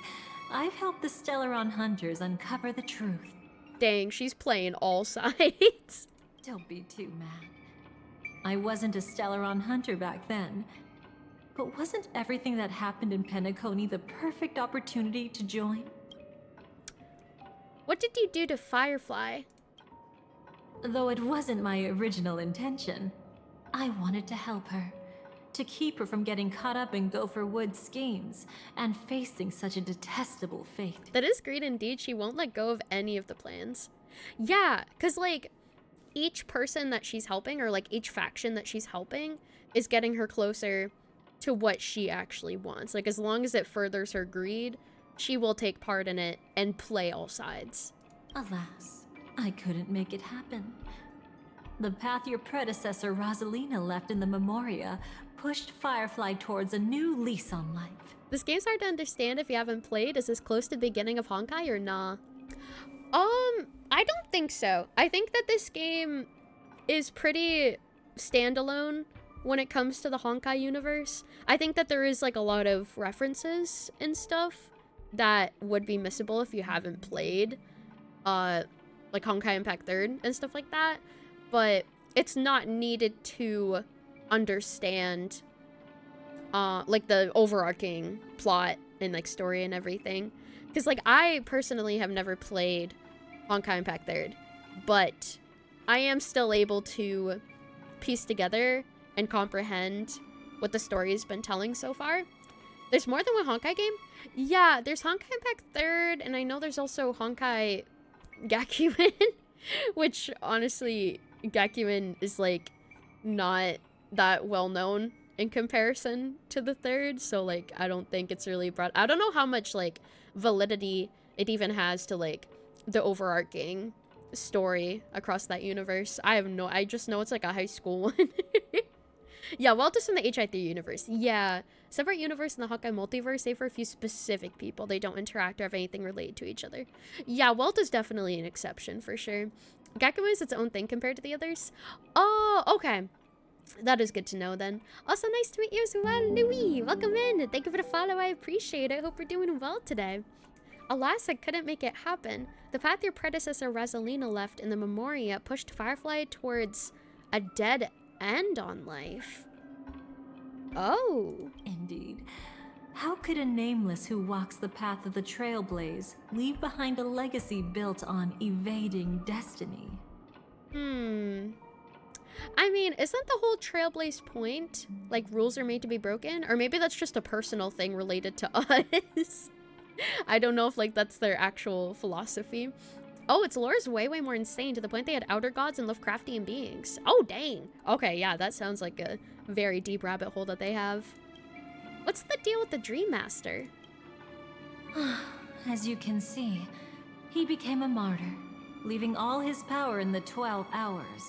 I've helped the Stellaron hunters uncover the truth. Dang, she's playing all sides. Don't be too mad. I wasn't a Stellaron hunter back then. But wasn't everything that happened in Penacony the perfect opportunity to join? What did you do to Firefly? Though it wasn't my original intention, I wanted to help her. To keep her from getting caught up in Gopher Wood's schemes and facing such a detestable fate. That is great indeed. She won't let go of any of the plans. Yeah, because like each person that she's helping, or like each faction that she's helping, is getting her closer to what she actually wants. Like as long as it furthers her greed, she will take part in it and play all sides. Alas, I couldn't make it happen. The path your predecessor Rosalina left in the Memoria pushed Firefly towards a new lease on life. This game's hard to understand if you haven't played. Is this close to the beginning of Honkai or nah? I don't think so. I think that this game is pretty standalone when it comes to the Honkai universe. I think that there is like a lot of references and stuff that would be missable if you haven't played like Honkai Impact 3rd and stuff like that. But it's not needed to understand like the overarching plot and like story and everything, because like I personally have never played Honkai Impact 3rd, but I am still able to piece together and comprehend what the story has been telling so far. There's more than one Honkai game? Yeah, there's Honkai Impact 3rd, and I know there's also Honkai Gakuen, which honestly Gakuen is like not that well known in comparison to the 3rd, so like I don't think it's really brought. I don't know how much like validity it even has to like the overarching story across that universe. I just know it's like a high school one. Yeah, Walt is from the HI3 universe. Yeah, separate universe in the Honkai multiverse, save for a few specific people. They don't interact or have anything related to each other. Yeah, Walt is definitely an exception for sure. Gakuen is its own thing compared to the others. Oh, okay. That is good to know then. Also, nice to meet you as well, Louis. Welcome in. Thank you for the follow. I appreciate it. Hope you're doing well today. Alas, I couldn't make it happen. The path your predecessor Rosalina left in the Memoria pushed Firefly towards a dead end on life. Oh. Indeed. How could a nameless who walks the path of the Trailblaze leave behind a legacy built on evading destiny? I mean, isn't the whole Trailblaze point, like, rules are made to be broken? Or maybe that's just a personal thing related to us. I don't know if, like, that's their actual philosophy. Oh, its lore is way, way more insane, to the point they had outer gods and Lovecraftian beings. Oh, dang. Okay, yeah, that sounds like a very deep rabbit hole that they have. What's the deal with the Dream Master? As you can see, he became a martyr, leaving all his power in the 12 hours,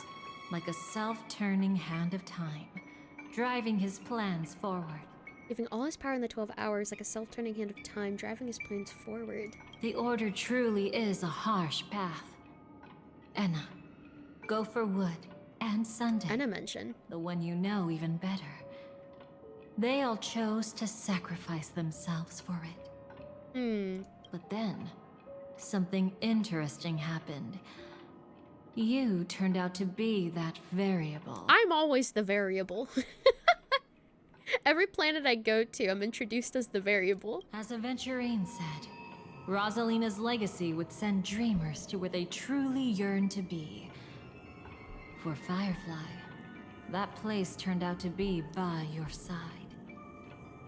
like a self-turning hand of time, driving his plans forward. Giving all his power in the 12 hours like a self-turning hand of time, driving his plans forward. The Order truly is a harsh path. Enna, Gopherwood, and Sunday. Enna mention. The one you know even better. They all chose to sacrifice themselves for it. But then, something interesting happened. You turned out to be that variable. I'm always the variable. Every planet I go to, I'm introduced as the variable. As Aventurine said, Rosalina's legacy would send dreamers to where they truly yearn to be. For Firefly, that place turned out to be by your side.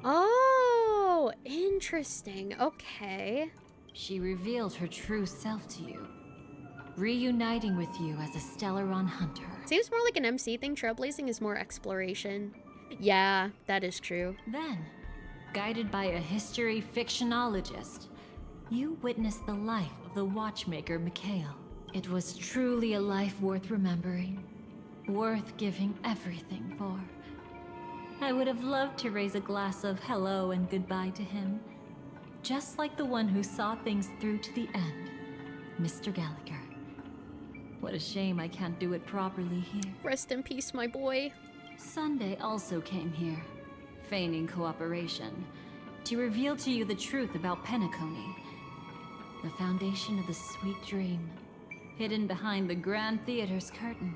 Oh, interesting. Okay. She revealed her true self to you, reuniting with you as a Stellaron hunter. Seems more like an MC thing. Trailblazing is more exploration. Yeah, that is true. Then, guided by a history fictionologist, you witnessed the life of the watchmaker Mikhail. It was truly a life worth remembering, worth giving everything for. I would have loved to raise a glass of hello and goodbye to him, just like the one who saw things through to the end, Mr. Gallagher. What a shame I can't do it properly here. Rest in peace, my boy. Sunday also came here, feigning cooperation, to reveal to you the truth about Penacony, the foundation of the sweet dream, hidden behind the Grand Theater's curtain,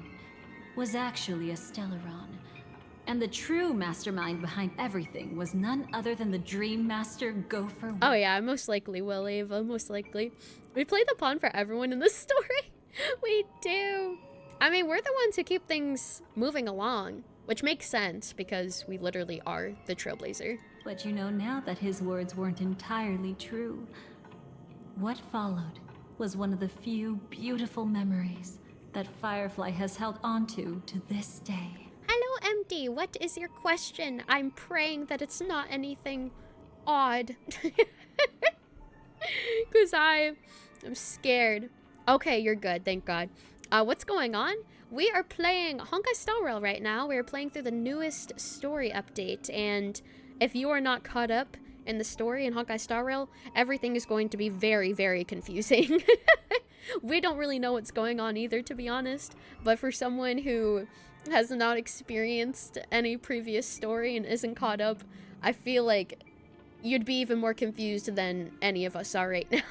was actually a Stellaron. And the true mastermind behind everything was none other than the Dream Master Gopher. Oh yeah, most likely will, Ava, most likely. We play the pawn for everyone in this story. We do. I mean, we're the ones who keep things moving along, which makes sense because we literally are the Trailblazer. But you know now that his words weren't entirely true. What followed was one of the few beautiful memories that Firefly has held onto to this day. Hello, MD. What is your question? I'm praying that it's not anything odd. Because I'm scared. Okay, you're good. Thank God. What's going on? We are playing Honkai Star Rail right now. We are playing through the newest story update. And if you are not caught up in the story in Honkai Star Rail, everything is going to be very, very confusing. We don't really know what's going on either, to be honest. But for someone who has not experienced any previous story and isn't caught up, I feel like you'd be even more confused than any of us are right now.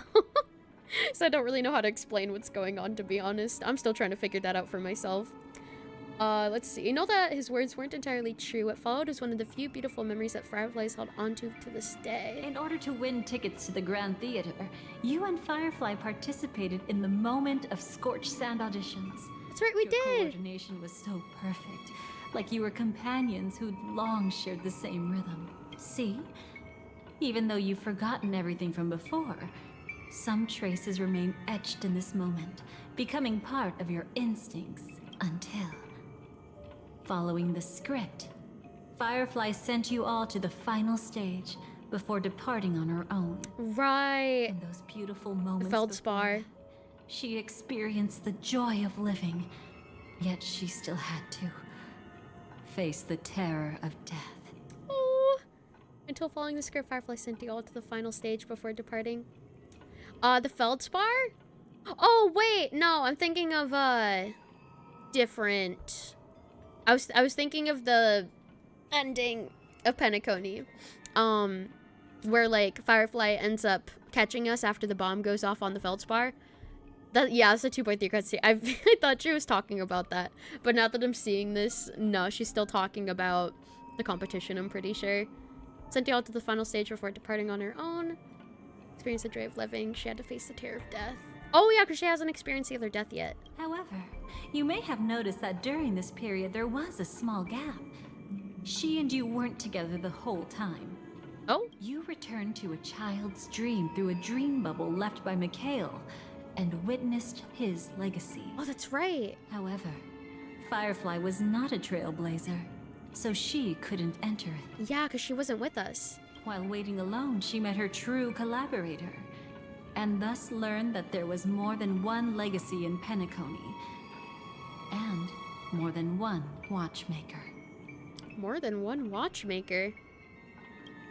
So I don't really know how to explain what's going on, to be honest. I'm still trying to figure that out for myself. Let's see. You know that his words weren't entirely true. What followed is one of the few beautiful memories that Firefly's held onto to this day. In order to win tickets to the Grand Theater, you and Firefly participated in the Moment of Scorched Sand auditions. That's right, we did! Your coordination was so perfect, like you were companions who'd long shared the same rhythm. See? Even though you've forgotten everything from before, some traces remain etched in this moment, becoming part of your instincts until... Following the script, Firefly sent you all to the final stage before departing on her own. Right. In those beautiful moments Feldspar. before, she experienced the joy of living, yet she still had to face the terror of death. Oh. Until following the script, Firefly sent you all to the final stage before departing. The Feldspar? Oh, wait, no, I'm thinking of, different... I was thinking of the ending of Penacony, where like Firefly ends up catching us after the bomb goes off on the Feldspar. Yeah, it's a 2.3 cutscene. I thought she was talking about that, but now that I'm seeing this, no, she's still talking about the competition, I'm pretty sure. Sent you all to the final stage before departing on her own. Experienced the joy of living. She had to face the terror of death. Oh yeah, because she hasn't experienced the other death yet. However, you may have noticed that during this period there was a small gap. She and you weren't together the whole time. Oh? You returned to a child's dream through a dream bubble left by Mikhail and witnessed his legacy. Oh, that's right. However, Firefly was not a trailblazer, so she couldn't enter it. Yeah, because she wasn't with us. While waiting alone, she met her true collaborator, and thus learned that there was more than one legacy in Penacony, and more than one watchmaker. More than one watchmaker?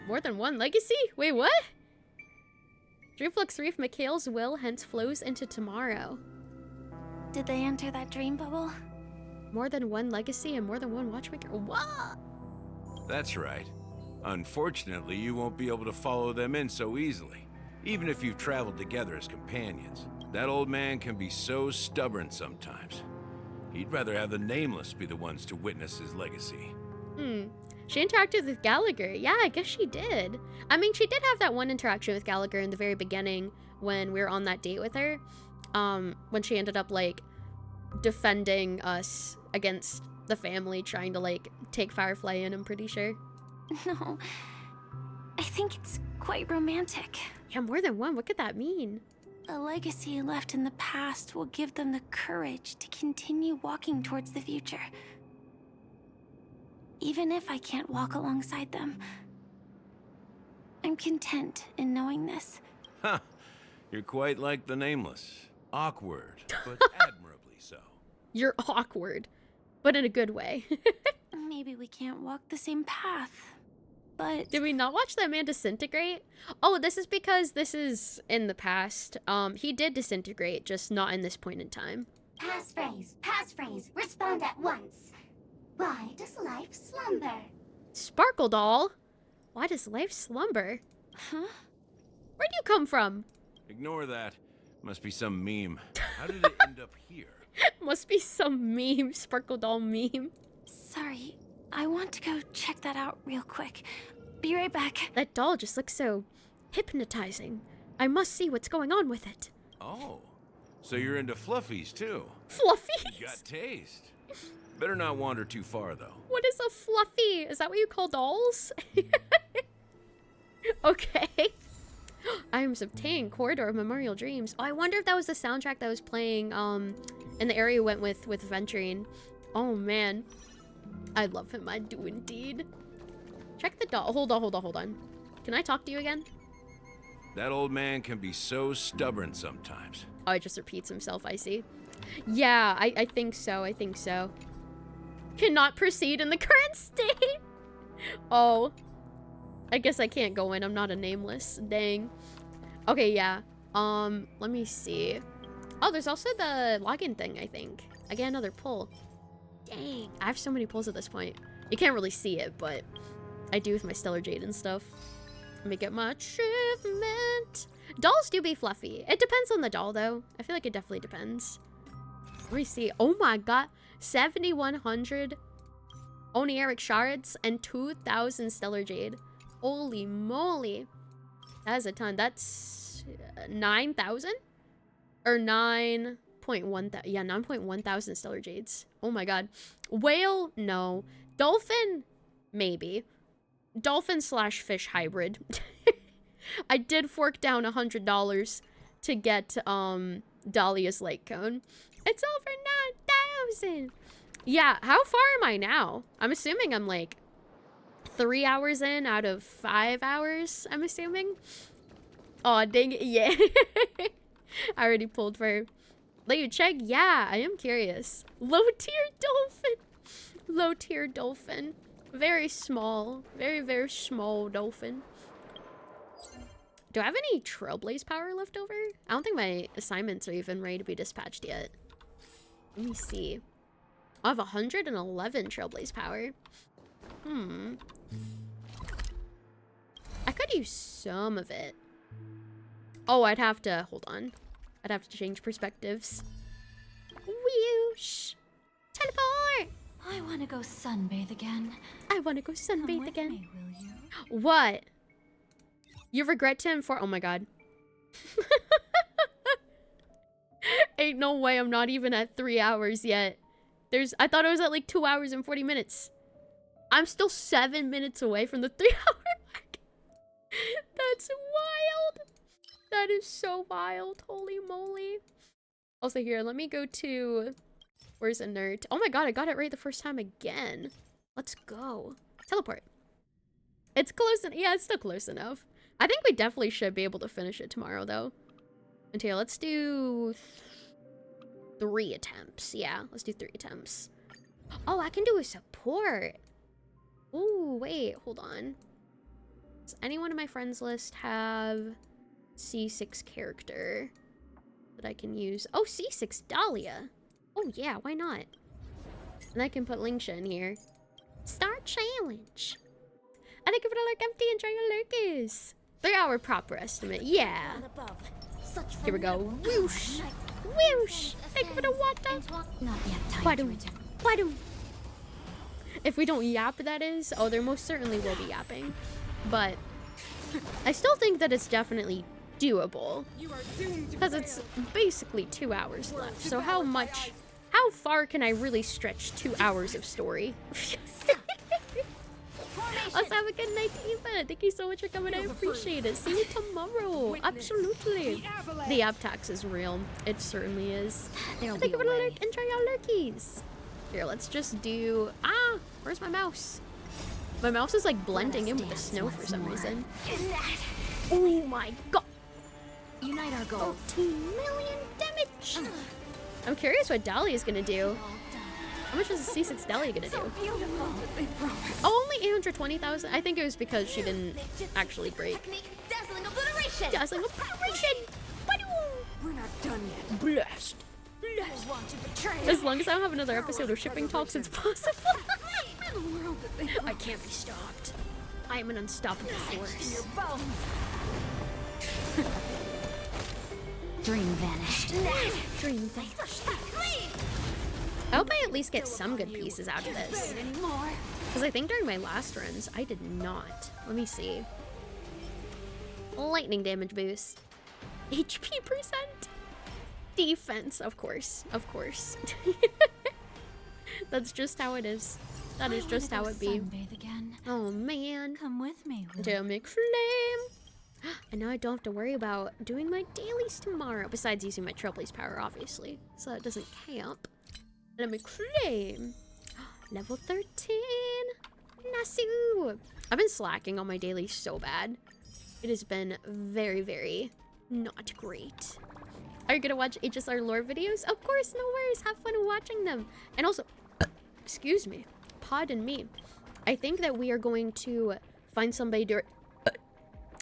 More than one legacy? Wait, what? Dreamflux Reef, Mikhail's will hence flows into tomorrow. Did they enter that dream bubble? More than one legacy and more than one watchmaker? What? That's right. Unfortunately, you won't be able to follow them in so easily, even if you've traveled together as companions. That old man can be so stubborn sometimes. He'd rather have the Nameless be the ones to witness his legacy. She interacted with Gallagher. Yeah, I guess she did. I mean, she did have that one interaction with Gallagher in the very beginning when we were on that date with her. When she ended up, like, defending us against the family trying to, like, take Firefly in, I'm pretty sure. No. I think it's quite romantic. Yeah, more than one. What could that mean? A legacy left in the past will give them the courage to continue walking towards the future. Even if I can't walk alongside them, I'm content in knowing this. Ha! You're quite like the Nameless. Awkward, but admirably so. You're awkward, but in a good way. Maybe we can't walk the same path, but... Did we not watch that man disintegrate? Oh, this is because this is in the past. He did disintegrate, just not in this point in time. Passphrase, respond at once. Why does life slumber? Sparkle Doll? Why does life slumber? Huh? Where'd you come from? Ignore that. Must be some meme. How did it end up here? Must be some meme, Sparkle Doll meme. Sorry, I want to go check that out real quick. Be right back. That doll just looks so hypnotizing. I must see what's going on with it. Oh, so you're into fluffies too? Fluffies? You got taste. Better not wander too far though. What is a fluffy? Is that what you call dolls? Okay. I am obtaining Corridor of Memorial Dreams. Oh, I wonder if that was the soundtrack that was playing in the area we went with Venturine. Oh man. I love him, I do indeed. Check the doll. Hold on. Can I talk to you again? That old man can be so stubborn sometimes. Oh, it just repeats himself, I see. Yeah, I think so. Cannot proceed in the current state. Oh. I guess I can't go in. I'm not a Nameless. Dang. Okay, yeah. Let me see. Oh, there's also the login thing, I think. I get another pull. Dang. I have so many pulls at this point. You can't really see it, but I do with my Stellar Jade and stuff. Let me get my achievement. Dolls do be fluffy. It depends on the doll, though. I feel like it definitely depends. Let me see. Oh my god. 7,100 Oni-Eric shards and 2,000 Stellar Jade. Holy moly. That is a ton. That's 9,000? Or 9.1, yeah, 9.1 thousand Stellar Jades. Oh my god. Whale? No. Dolphin? Maybe. Dolphin / fish hybrid. I did fork down $100 to get Dahlia's light cone. It's over 9,000. Yeah, how far am I now? I'm assuming I'm like 3 hours in out of 5 hours, I'm assuming. Oh, dang it, yeah. I already pulled for her. Let you check? Yeah, I am curious. Low tier dolphin. Low tier dolphin. Very small. Very, very small dolphin. Do I have any Trailblaze power left over? I don't think my assignments are even ready to be dispatched yet. Let me see. I have 111 Trailblaze power. I could use some of it. Oh, I'd have to, hold on. I'd have to change perspectives. Whoosh! Teleport! I want to go sunbathe again. I want to go sunbathe again. Me, will you? What? You regret to inform? Oh my god. Ain't no way I'm not even at 3 hours yet. I thought I was at like 2 hours and 40 minutes. I'm still 7 minutes away from the 3-hour mark. That's wild. That is so wild. Holy moly. Also here, let me go to... Where's a nerd? Oh my god, I got it right the first time again. Let's go. Teleport. It's close enough. Yeah, it's still close enough. I think we definitely should be able to finish it tomorrow, though. And here, let's do 3 attempts. Yeah, let's do 3 attempts. Oh, I can do a support. Ooh, wait, hold on. Does anyone in my friends list have C6 character that I can use? Oh, C6 Dahlia. Oh yeah, why not? And I can put Lingsha in here. Start challenge. I think if it look empty, enjoy your lurkers. 3-hour proper estimate, yeah. Here we go. Whoosh! Whoosh! Thank you for the water. Not yet time Badum. Badum. If we don't yap, that is. Oh, there most certainly will be yapping. But I still think that it's definitely doable. Because it's basically 2 hours left. So how far can I really stretch 2 hours of story? Also, have a good night, Eva. Thank you so much for coming. I appreciate it. See you tomorrow. Absolutely. The app tax is real. It certainly is. Thank you for the lurk. Enjoy your lurkies. Here, let's just do... Ah, where's my mouse? My mouse is like blending in with the snow for some reason. Oh my god. Unite our goals. 14 million damage. I'm curious what Dahlia is gonna do. How much is a C6 Dahlia gonna do? Oh, only 820,000. I think it was because she didn't actually break. Dazzling obliteration! Dazzling obliteration! We're not done yet. Blessed. As long as I don't have another episode of shipping talks, it's possible. I can't be stopped. I am an unstoppable force. Dream vanished. Dream vanished. I hope I at least get some good pieces out of this. Because I think during my last runs, I did not. Let me see. Lightning damage boost. HP percent. Defense, of course. Of course. That's just how it is. That is just how it be. Again. Oh man. Come with me. Dynamic flame. And now I don't have to worry about doing my dailies tomorrow. Besides using my Trailblaze power, obviously. So it doesn't camp. Dynamic flame. Level 13. Nasu. I've been slacking on my dailies so bad. It has been very, very not great. Are you gonna watch HSR lore videos? Of course, no worries. Have fun watching them. And also, excuse me, pardon me. I think that we are going to find somebody to...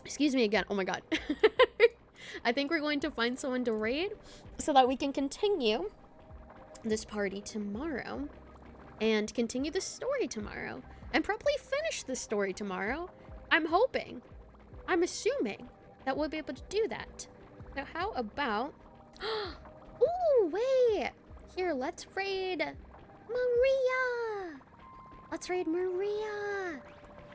excuse me again. Oh my god. I think we're going to find someone to raid so that we can continue this party tomorrow and continue the story tomorrow and probably finish the story tomorrow. I'm hoping. I'm assuming that we'll be able to do that. Now, how about... Ooh, wait! Here, let's raid Maria! Let's raid Maria!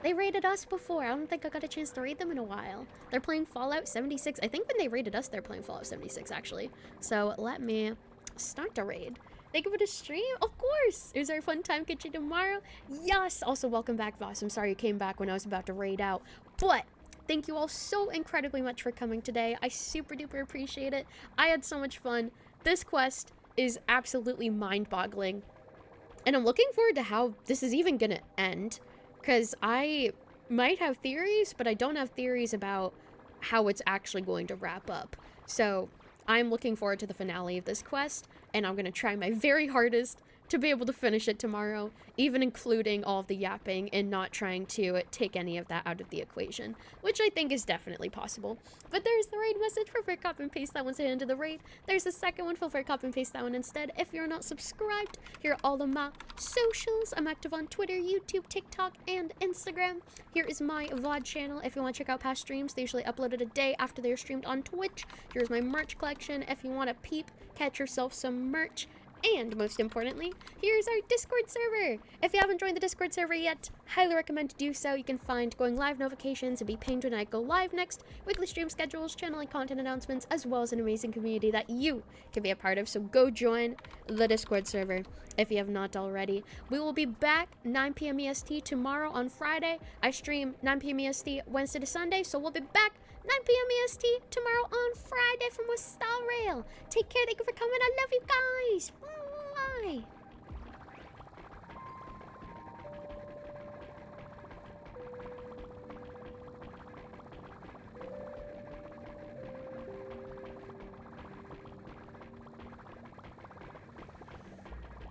They raided us before. I don't think I got a chance to raid them in a while. They're playing Fallout 76. I think when they raided us, they're playing Fallout 76, actually. So, let me start the raid. Thank you for the stream. Of course! Is there a fun time catching tomorrow? Yes! Also, welcome back, Voss. I'm sorry you came back when I was about to raid out. But... thank you all so incredibly much for coming today. I super duper appreciate it. I had so much fun. This quest is absolutely mind-boggling. And I'm looking forward to how this is even gonna end. Because I might have theories, but I don't have theories about how it's actually going to wrap up. So I'm looking forward to the finale of this quest. And I'm gonna try my very hardest to be able to finish it tomorrow, even including all of the yapping and not trying to take any of that out of the equation, which I think is definitely possible. But there's the raid message. Feel free to copy and paste that one to into the raid. There's the second one. Feel free to copy and paste that one instead. If you're not subscribed, here are all of my socials. I'm active on Twitter, YouTube, TikTok, and Instagram. Here is my VOD channel. If you want to check out past streams, they usually uploaded a day after they're streamed on Twitch. Here's my merch collection. If you want to peep, catch yourself some merch. And most importantly, here's our Discord server. If you haven't joined the Discord server yet, highly recommend to do so. You can find going live notifications and be pinged when I go live next, weekly stream schedules, channel and content announcements, as well as an amazing community that you can be a part of. So go join the Discord server if you have not already. We will be back 9 p.m. EST tomorrow on Friday. I stream 9 p.m. EST Wednesday to Sunday, so we'll be back 9 p.m. EST tomorrow on Friday from West Star Rail. Take care. Thank you for coming. I love you.